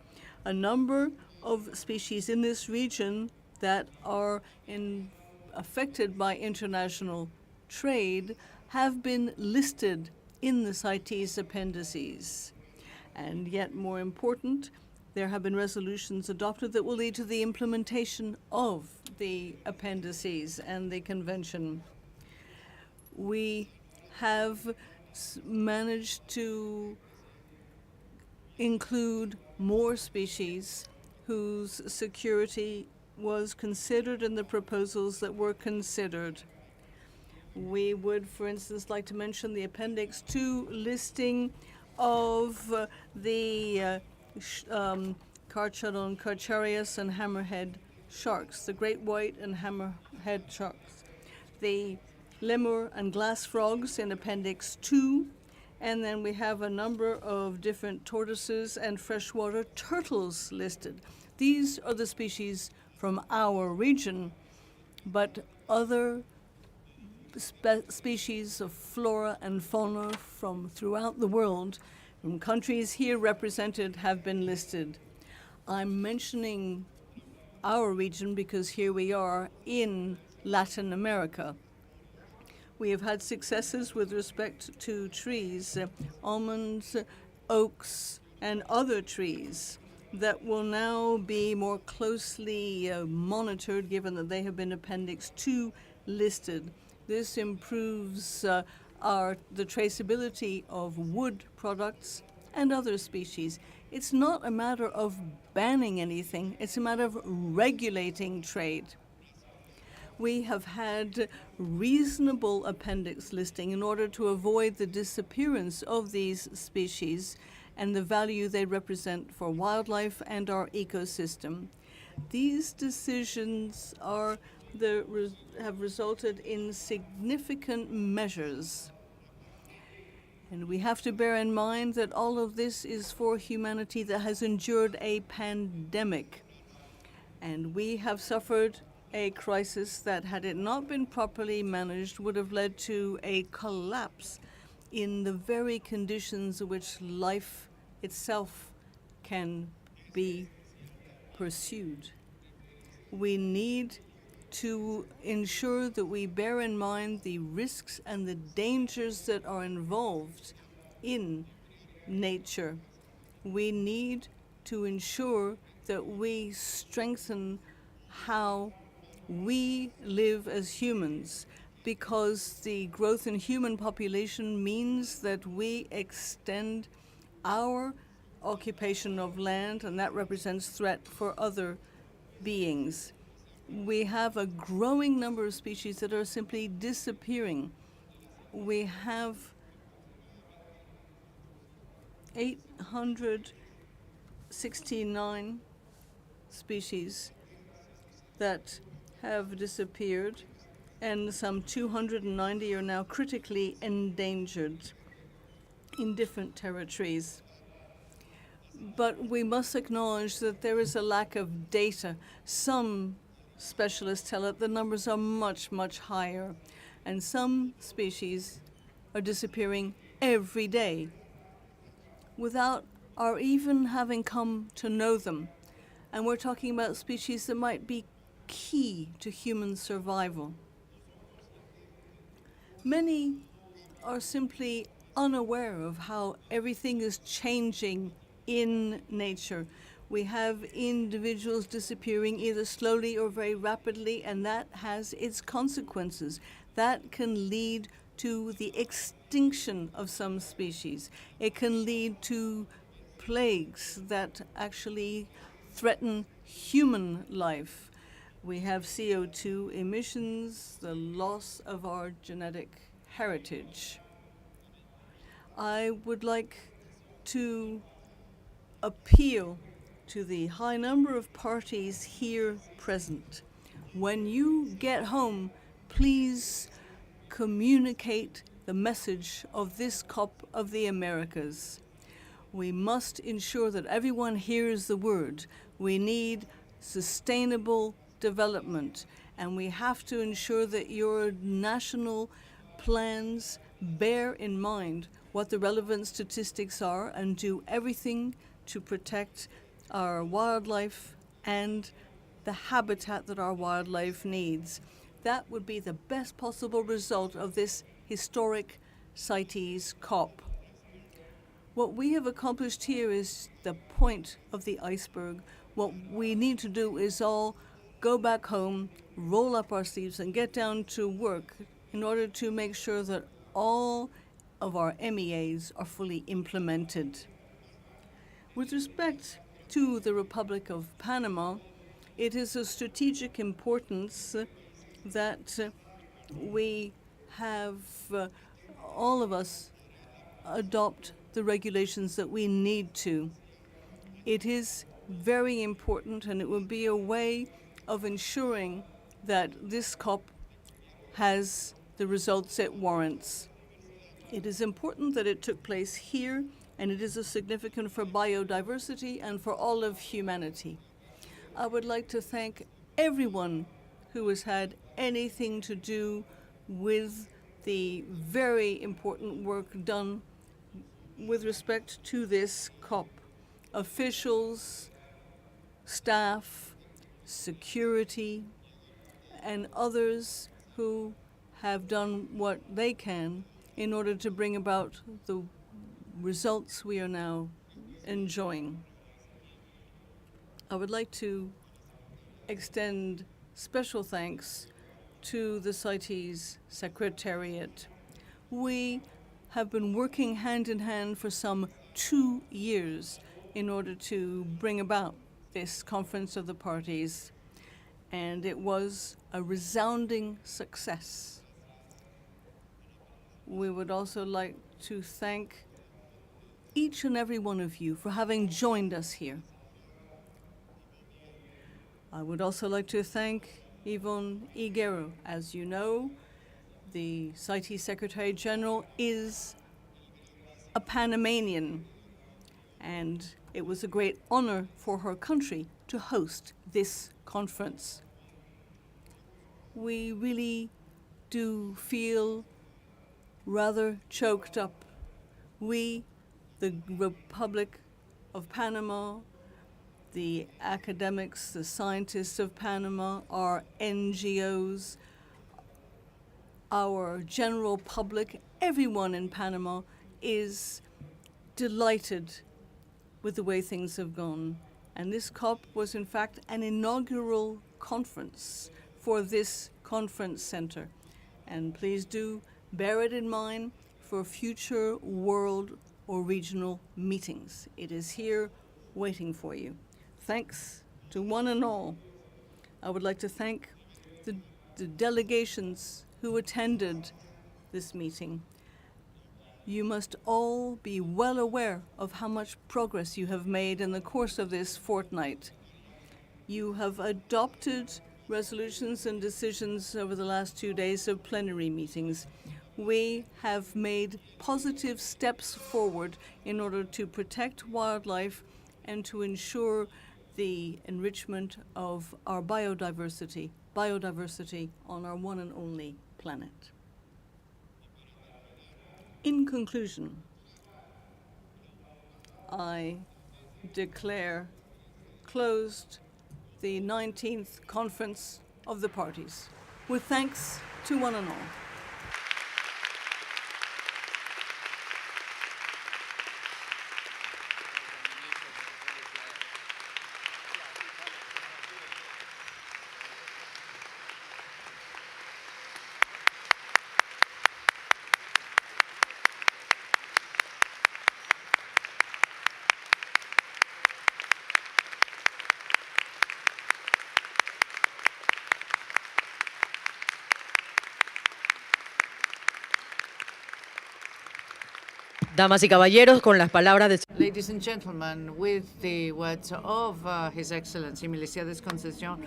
A number of species in this region that are affected by international trade have been listed in the CITES appendices. And yet more important, there have been resolutions adopted that will lead to the implementation of the appendices and the convention. We have managed to include more species whose security was considered in the proposals that were considered. We would, for instance, like to mention the Appendix 2 listing of the Carcharodon carcharias and hammerhead sharks, the great white and hammerhead sharks, the lemur and glass frogs in Appendix 2, and then we have a number of different tortoises and freshwater turtles listed. These are the species from our region, but other species of flora and fauna from throughout the world, from countries here represented, have been listed. I'm mentioning our region because here we are in Latin America. We have had successes with respect to trees, almonds, oaks, and other trees that will now be more closely monitored, given that they have been Appendix 2 listed. This improves the traceability of wood products and other species. It's not a matter of banning anything, it's a matter of regulating trade. We have had reasonable appendix listing in order to avoid the disappearance of these species and the value they represent for wildlife and our ecosystem. These decisions have resulted in significant measures. And we have to bear in mind that all of this is for humanity that has endured a pandemic. And we have suffered a crisis that, had it not been properly managed, would have led to a collapse in the very conditions in which life itself can be pursued. We need to ensure that we bear in mind the risks and the dangers that are involved in nature. We need to ensure that we strengthen how we live as humans, because the growth in human population means that we extend our occupation of land, and that represents threat for other beings. We have a growing number of species that are simply disappearing. We have 869 species that have disappeared, and some 290 are now critically endangered in different territories. But we must acknowledge that there is a lack of data. Some specialists tell us the numbers are much, much higher, and some species are disappearing every day without our even having come to know them. And we're talking about species that might be key to human survival. Many are simply unaware of how everything is changing in nature. We have individuals disappearing either slowly or very rapidly, and that has its consequences. That can lead to the extinction of some species. It can lead to plagues that actually threaten human life. We have CO2 emissions, the loss of our genetic heritage. I would like to appeal to the high number of parties here present. When you get home, please communicate the message of this COP of the Americas. We must ensure that everyone hears the word. We need sustainable development, and we have to ensure that your national plans bear in mind what the relevant statistics are and do everything to protect our wildlife and the habitat that our wildlife needs. That would be the best possible result of this historic CITES COP. What we have accomplished here is the point of the iceberg. What we need to do is all go back home, roll up our sleeves, and get down to work in order to make sure that all of our MEAs are fully implemented. With respect to the Republic of Panama, it is of strategic importance that we have all of us adopt the regulations that we need to. It is very important, and it will be a way of ensuring that this COP has the results it warrants. It is important that it took place here, and it is significant for biodiversity and for all of humanity. I would like to thank everyone who has had anything to do with the very important work done with respect to this COP. Officials, staff, security, and others who have done what they can in order to bring about the results we are now enjoying. I would like to extend special thanks to the CITES Secretariat. We have been working hand in hand for some 2 years in order to bring about this Conference of the Parties, and it was a resounding success. We would also like to thank each and every one of you for having joined us here. I would also like to thank Yvonne Higuero. As you know, the CITES Secretary General is a Panamanian, and it was a great honor for her country to host this conference. We really do feel rather choked up. We, the Republic of Panama, the academics, the scientists of Panama, our NGOs, our general public, everyone in Panama is delighted with the way things have gone. And this COP was in fact an inaugural conference for this conference center. And please do bear it in mind for future world or regional meetings. It is here waiting for you. Thanks to one and all. I would like to thank the delegations who attended this meeting. You must all be well aware of how much progress you have made in the course of this fortnight. You have adopted resolutions and decisions over the last 2 days of plenary meetings. We have made positive steps forward in order to protect wildlife and to ensure the enrichment of our biodiversity on our one and only planet. In conclusion, I declare closed the 19th Conference of the Parties, with thanks to one and all. Damas y caballeros, con las palabras de... Ladies and gentlemen, with the words of His Excellency Miliciades Concepcion,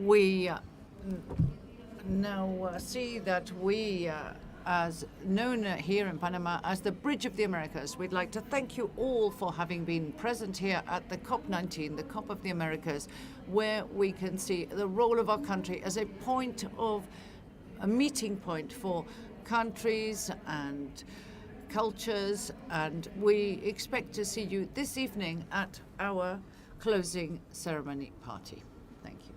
we now see that we, as known here in Panama as the Bridge of the Americas, we'd like to thank you all for having been present here at the CoP19, the COP of the Americas, where we can see the role of our country as a meeting point for countries and cultures, and we expect to see you this evening at our closing ceremony party. Thank you.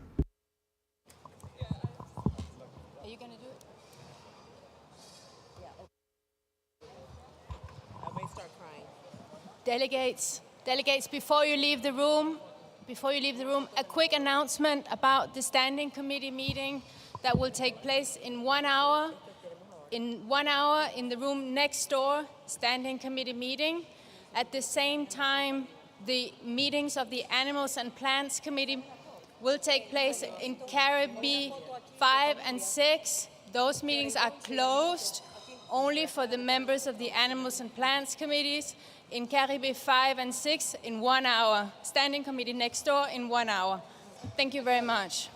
Are you going to do it? I may start crying. Delegates, before you leave the room, a quick announcement about the Standing Committee meeting that will take place in 1 hour. In 1 hour, in the room next door, Standing Committee meeting. At the same time, the meetings of the Animals and Plants Committee will take place in Caribbean 5 and 6. Those meetings are closed only for the members of the Animals and Plants Committees in Caribbean 5 and 6 in 1 hour. Standing Committee next door in 1 hour. Thank you very much.